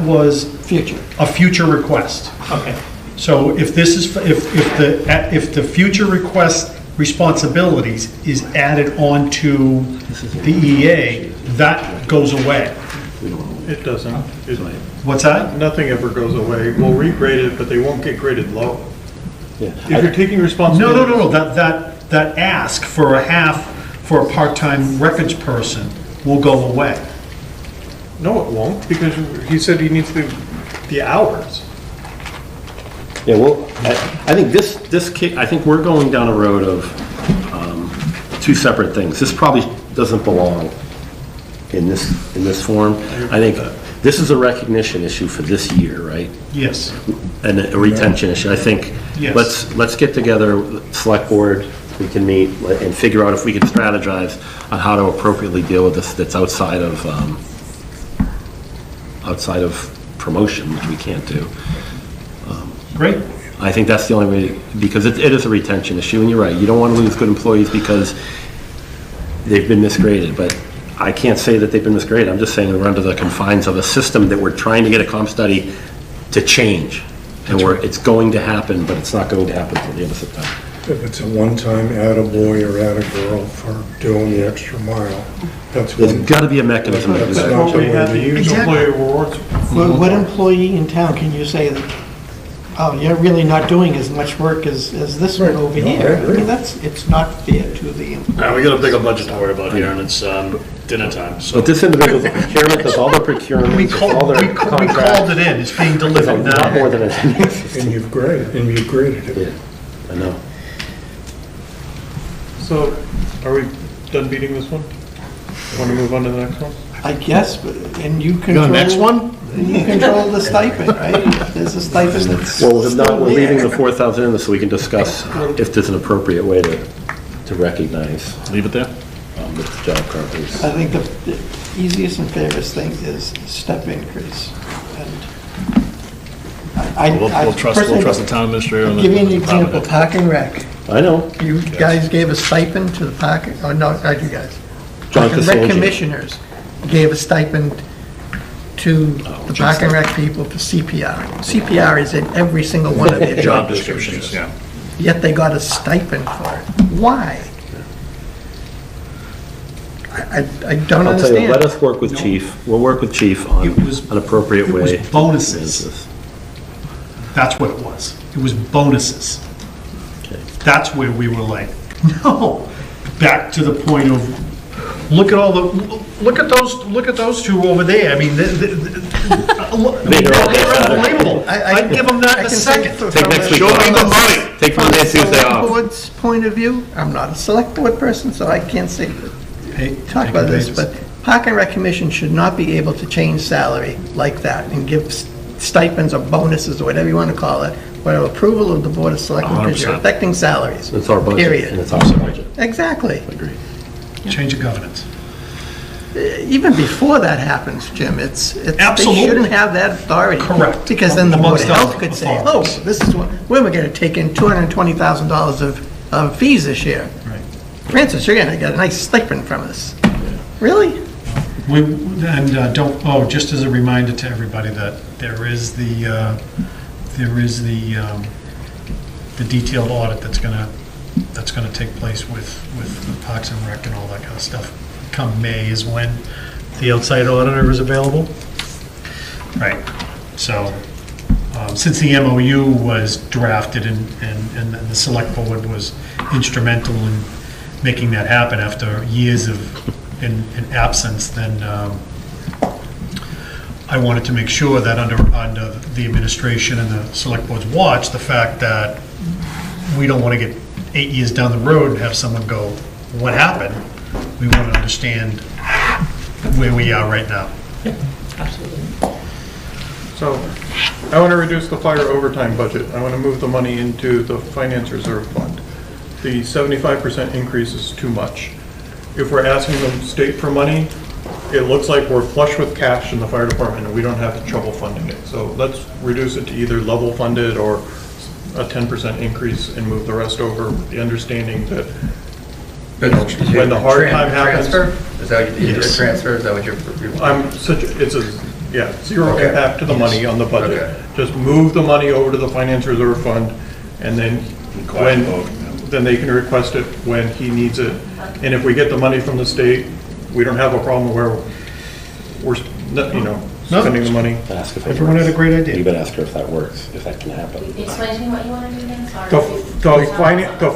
was future. A future request. Okay. So if this is, if the future request responsibilities is added on to the EA, that goes away. It doesn't. What's that? Nothing ever goes away. We'll regrade it, but they won't get graded low. Yeah. If you're taking responsibility... No. That ask for a part-time records person will go away. No, it won't, because he said he needs the hours. Yeah, well, I think I think we're going down a road of two separate things. This probably doesn't belong in this form. I think this is a recognition issue for this year, right? Yes. And a retention issue. I think Yes. let's get together, select board, we can meet and figure out if we can strategize on how to appropriately deal with this that's outside of promotion, which we can't do. Great. I think that's the only way, because it is a retention issue, and you're right, you don't want to lose good employees because they've been misgraded, but I can't say that they've been misgraded, I'm just saying we're under the confines of a system that we're trying to get a comp study to change, and it's going to happen, but it's not going to happen until the end of September. If it's a one-time attaboy or attagirl for doing the extra mile, that's There's got to be a mechanism to do That's that. not the way to use it. Employee rewards. What employee in town can you say that, oh, you're really not doing as much work as this one over No, I here? I agree. mean, it's not fair to the employee. We got a bigger budget to worry about here, and it's dinner time, so. But this individual's a procurement, does all the procurement, We all their called contracts. it in, it's being It's a delivered lot now. more than it And you've graded it. Yeah, I know. So, are we done beating this one? Want to move on to the next one? I guess, but, and you control... the next one? You control the stipend, right? If there's a stipend that's Well, if not, still we're leaving the there. 4,000 in this so we can discuss if there's an appropriate way to recognize. Leave it there? The job carpenters. I think the easiest and fairest thing is step increase. And We'll trust the town administrator. and Give you an the example, department Park and Rec. I know. You guys gave a stipend to the park, oh, no, not you guys. John Park and Rec Costangi. commissioners gave a stipend to the Park and Rec people for CPR. CPR is in every single one of their Job job descriptions, descriptions. yeah. Yet they got a stipend for it. Why? I don't I'll tell you, understand. let us work with chief. We'll work with chief on an appropriate way. It was bonuses. That's what it was. It was bonuses. That's where we were like, no. Back to the point of, look at those two over there. I mean, they're unbelievable. I'd give them that in a second. Take next week off. Take Monday and Tuesday From off. the board's point of view, I'm not a select board person, so I can't say, talk about this, but Park and Rec Commission should not be able to change salary like that and give stipends or bonuses or whatever you want to call it, without approval of the Board of Selectmen, because you're 100%. affecting salaries. It's our budget, Period. and it's our budget. Exactly. Agreed. Change of governance. Even before that happens, Jim, it's they Absolutely. shouldn't have that authority. Correct. Because then the Board of Amongst Health other could say, oh, authorities. this is what, we're going to take in $220,000 of fees this year. Right. Francis, you're going to get a nice stipend from us. Really? Just as a reminder to everybody that there is the detailed audit that's gonna take place with Parks and Rec and all that kind of stuff. Come May is when the outside auditor is available. Right. So, since the MOU was drafted and the Select Board was instrumental in making that happen after years of in absence, then I wanted to make sure that under the administration and the Select Board's watch, the fact that we don't want to get 8 years down the road and have someone go, what happened? We want to understand where we are right now. Absolutely. So, I want to reduce the fire overtime budget. I want to move the money into the finance reserve fund. The 75% increase is too much. If we're asking the state for money, it looks like we're flush with cash in the fire department and we don't have trouble funding it. So let's reduce it to either level funded or a 10% increase and move the rest over, with the understanding that, you know, when the hard time happens. Transfer? Is that what you did, a Yes. transfer? Is that what you're? Zero Okay. impact to the money on the budget. Okay. Just move the money over to the finance reserve fund, and then then they can request it when he needs it. And if we get the money from the state, we don't have a problem where we're, spending the money. Ask if it Everyone works. had a great idea. You better ask her if that works, if that can happen. Explain to me what you want to do again, sorry. The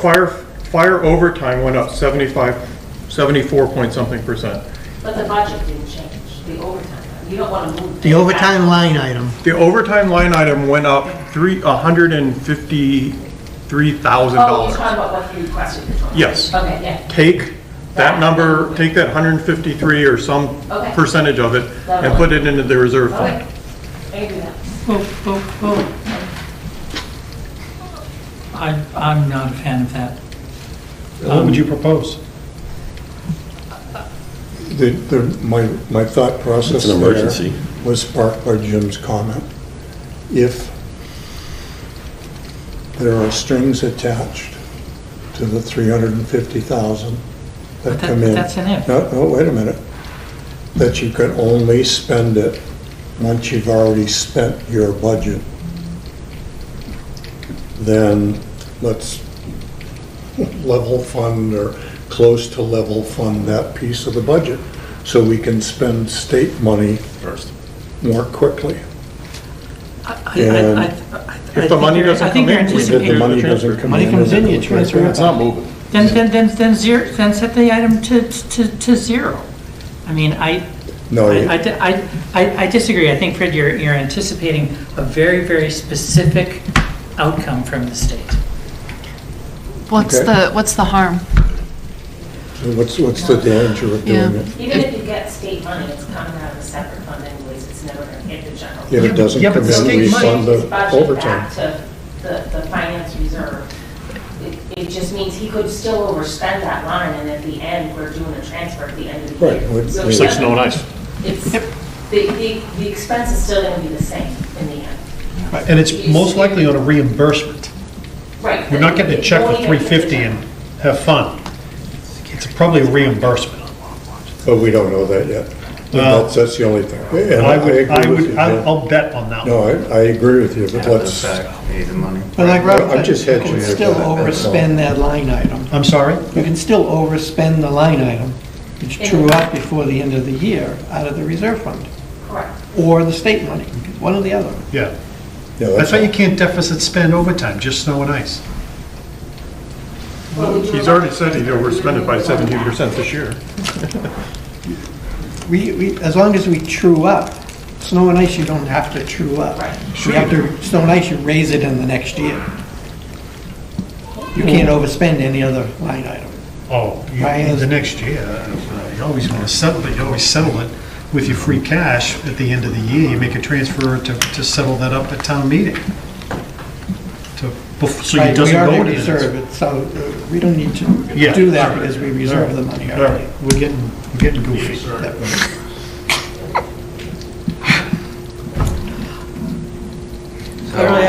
fire overtime went up 74 point something percent. But the budget didn't change, the overtime. You don't want to move. The overtime line item. The overtime line item went up $153,000. Oh, you're talking about what you requested. Yes. Okay, yeah. Take that number, take that 153 or some Okay. percentage of it and put it into the reserve fund. Okay, I can do that. I'm not a fan of that. What would you propose? My thought process It's an emergency. there was sparked by Jim's comment. If there are strings attached to the 350,000 that But come in. that's an if. No, wait a minute. That you can only spend it once you've already spent your budget, then let's level fund or close to level fund that piece of the budget so we can spend state money First. more quickly. If the money doesn't come in, If the money doesn't come in. Money comes in, you transfer it. It's not moving. Then set the item to zero. I mean, No, I disagree. I think, Fred, you're anticipating a very, very specific outcome from the state. What's Okay. the harm? So what's the danger of doing Yeah. it? Even if you get state money, it's coming out of a separate fund anyways, it's never going to hit the general. If it doesn't Yeah, but come the in, state we money- fund the Budget overtime. back to the finance reserve. It just means he could still overspend that line, and at the end, we're doing a transfer at the end of the year. Right, would- So It's it like snow and ice. It's, the expense is still going to be the same in the end. And it's most likely on a reimbursement. Right. We're not getting a check for It won't even hit the $350 and have fun. It's probably a reimbursement. But we don't know that yet. Well, That's the only thing. And I agree with you, Jim. I'll bet on that one. No, I agree with you, but let's, Need the money. But like Robert I'm said, just you hedging can your still bet, that's all. overspend that line item. I'm sorry? You can still overspend the line item, which true up before the end of the year out of the reserve fund, Correct. or the state money, one or the other. Yeah. yeah, That's why all. you can't deficit spend overtime, just snow and ice. Well, we do He's a lot- already said he'd overspend it by 17% this year. As long as we true up, snow and ice, you don't have to true up. Right. You have to, snow and ice, you raise it in the next year. You can't overspend any other line item. Oh, Right. the next year. you always want to settle it, you always settle it with your free cash at the end of the year. You make a transfer to settle that up at town meeting. So Right, it doesn't we go already into this. reserve it, so we don't need to Yeah. do that because we reserve the money All already. right, we're getting goofy. That way.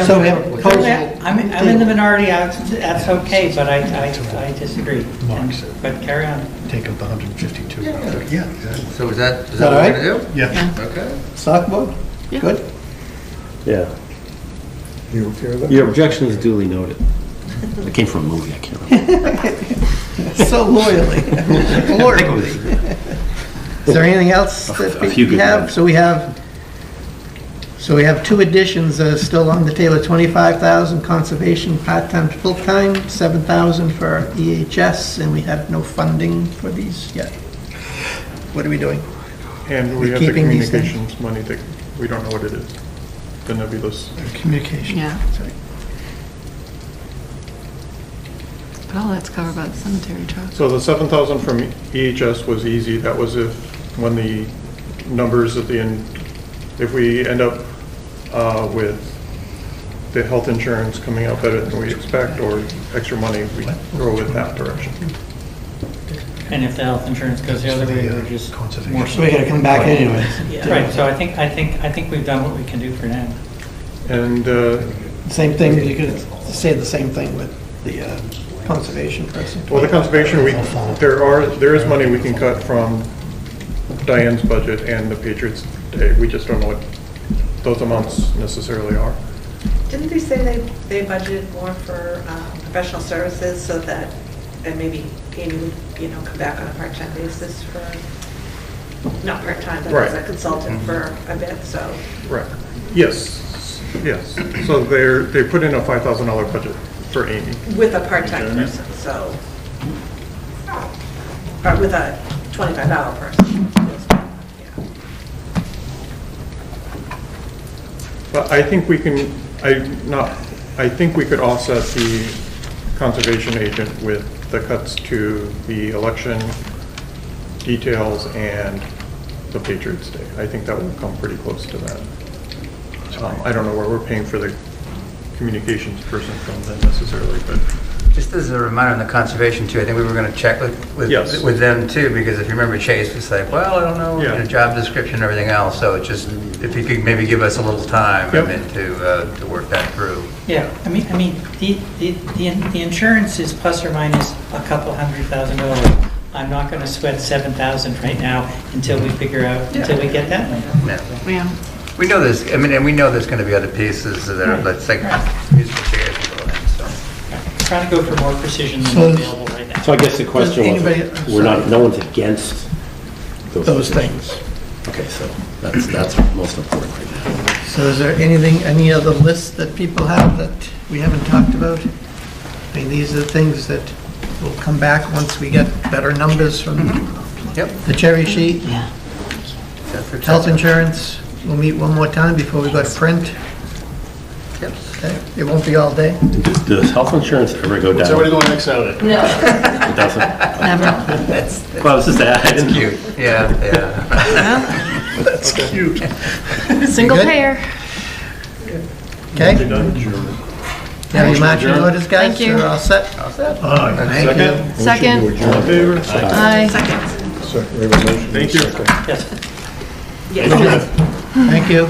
So we have a proposal. I'm in the minority, that's okay, but I disagree. But carry on. Take up the 152. Yeah. So is that Is that all what right? we're gonna do? Yeah. Okay. Stock board? Good? Yeah. You okay with that? Your objection is duly noted. It came from a movie, I can't remember. So loyally. Loyally. Is there anything else that A few we good have? ones. So we have two additions still on the table, 25,000 conservation part-time to full-time, 7,000 for EHS, and we have no funding for these yet. What are we doing? And we We're have the keeping these things? communications money that, we don't know what it is. The nebulous. Communication. Yeah. Sorry. But all that's covered by the cemetery trust. So the 7,000 from EHS was easy. That was when the numbers at the end, if we end up with the health insurance coming out better than we expect or extra money, we go with that direction. And if the health insurance goes the other way, we're just more. So we gotta come back anyways. Yeah. Right, so I think we've done what we can do for now. And Same thing, you could say the same thing with the conservation person. well, the conservation, there is money we can cut from Diane's budget and the Patriots Day. We just don't know what those amounts necessarily are. Didn't they say they budgeted more for professional services so that, and maybe Amy would, come back on a part-time basis for, not part-time, but as a Right. consultant for a bit, so. Right. Yes. So they put in a $5,000 budget for Amy. With a part-time person, so, or with a $25 person. But I think we can, I think we could offset the conservation agent with the cuts to the election details and the Patriots Day. I think that will come pretty close to that. I don't know where we're paying for the communications person from then necessarily, but Just as a reminder on the conservation too, I think we were going to check Yes. with them too, because if you remember Chase was like, well, I don't know, Yeah. the job description and everything else, so it just, if you could maybe give us a little time Yep. to work that through. Yeah, I mean, the insurance is plus or minus a couple $100,000. I'm not gonna sweat 7,000 right now until we figure out, until we get that one. Yeah. We know there's, and we know there's going to be other pieces that are, let's say, musical chairs and all that, so. Trying to go for more precision than So- available right now. So I guess the question Anybody- was, no one's against Those things. Okay, so that's most important right now. So is there any other lists that people have that we haven't talked about? I mean, these are the things that will come back once we get better numbers from the cherry sheet. Yeah. Health insurance, we'll meet one more time before we go to print. Yep. Okay, it won't be all day. Does health insurance ever go down? What's everybody doing next Saturday? No. It doesn't? Never. Well, it's just that. That's cute. Yeah. That's cute. Single Good? payer. Okay? Have you marked your orders, guys? Thank you. You're all set? Thank you. Second. All in favor? Aye. Second, we have a motion. Thank you. Yes. Yes. Thank you.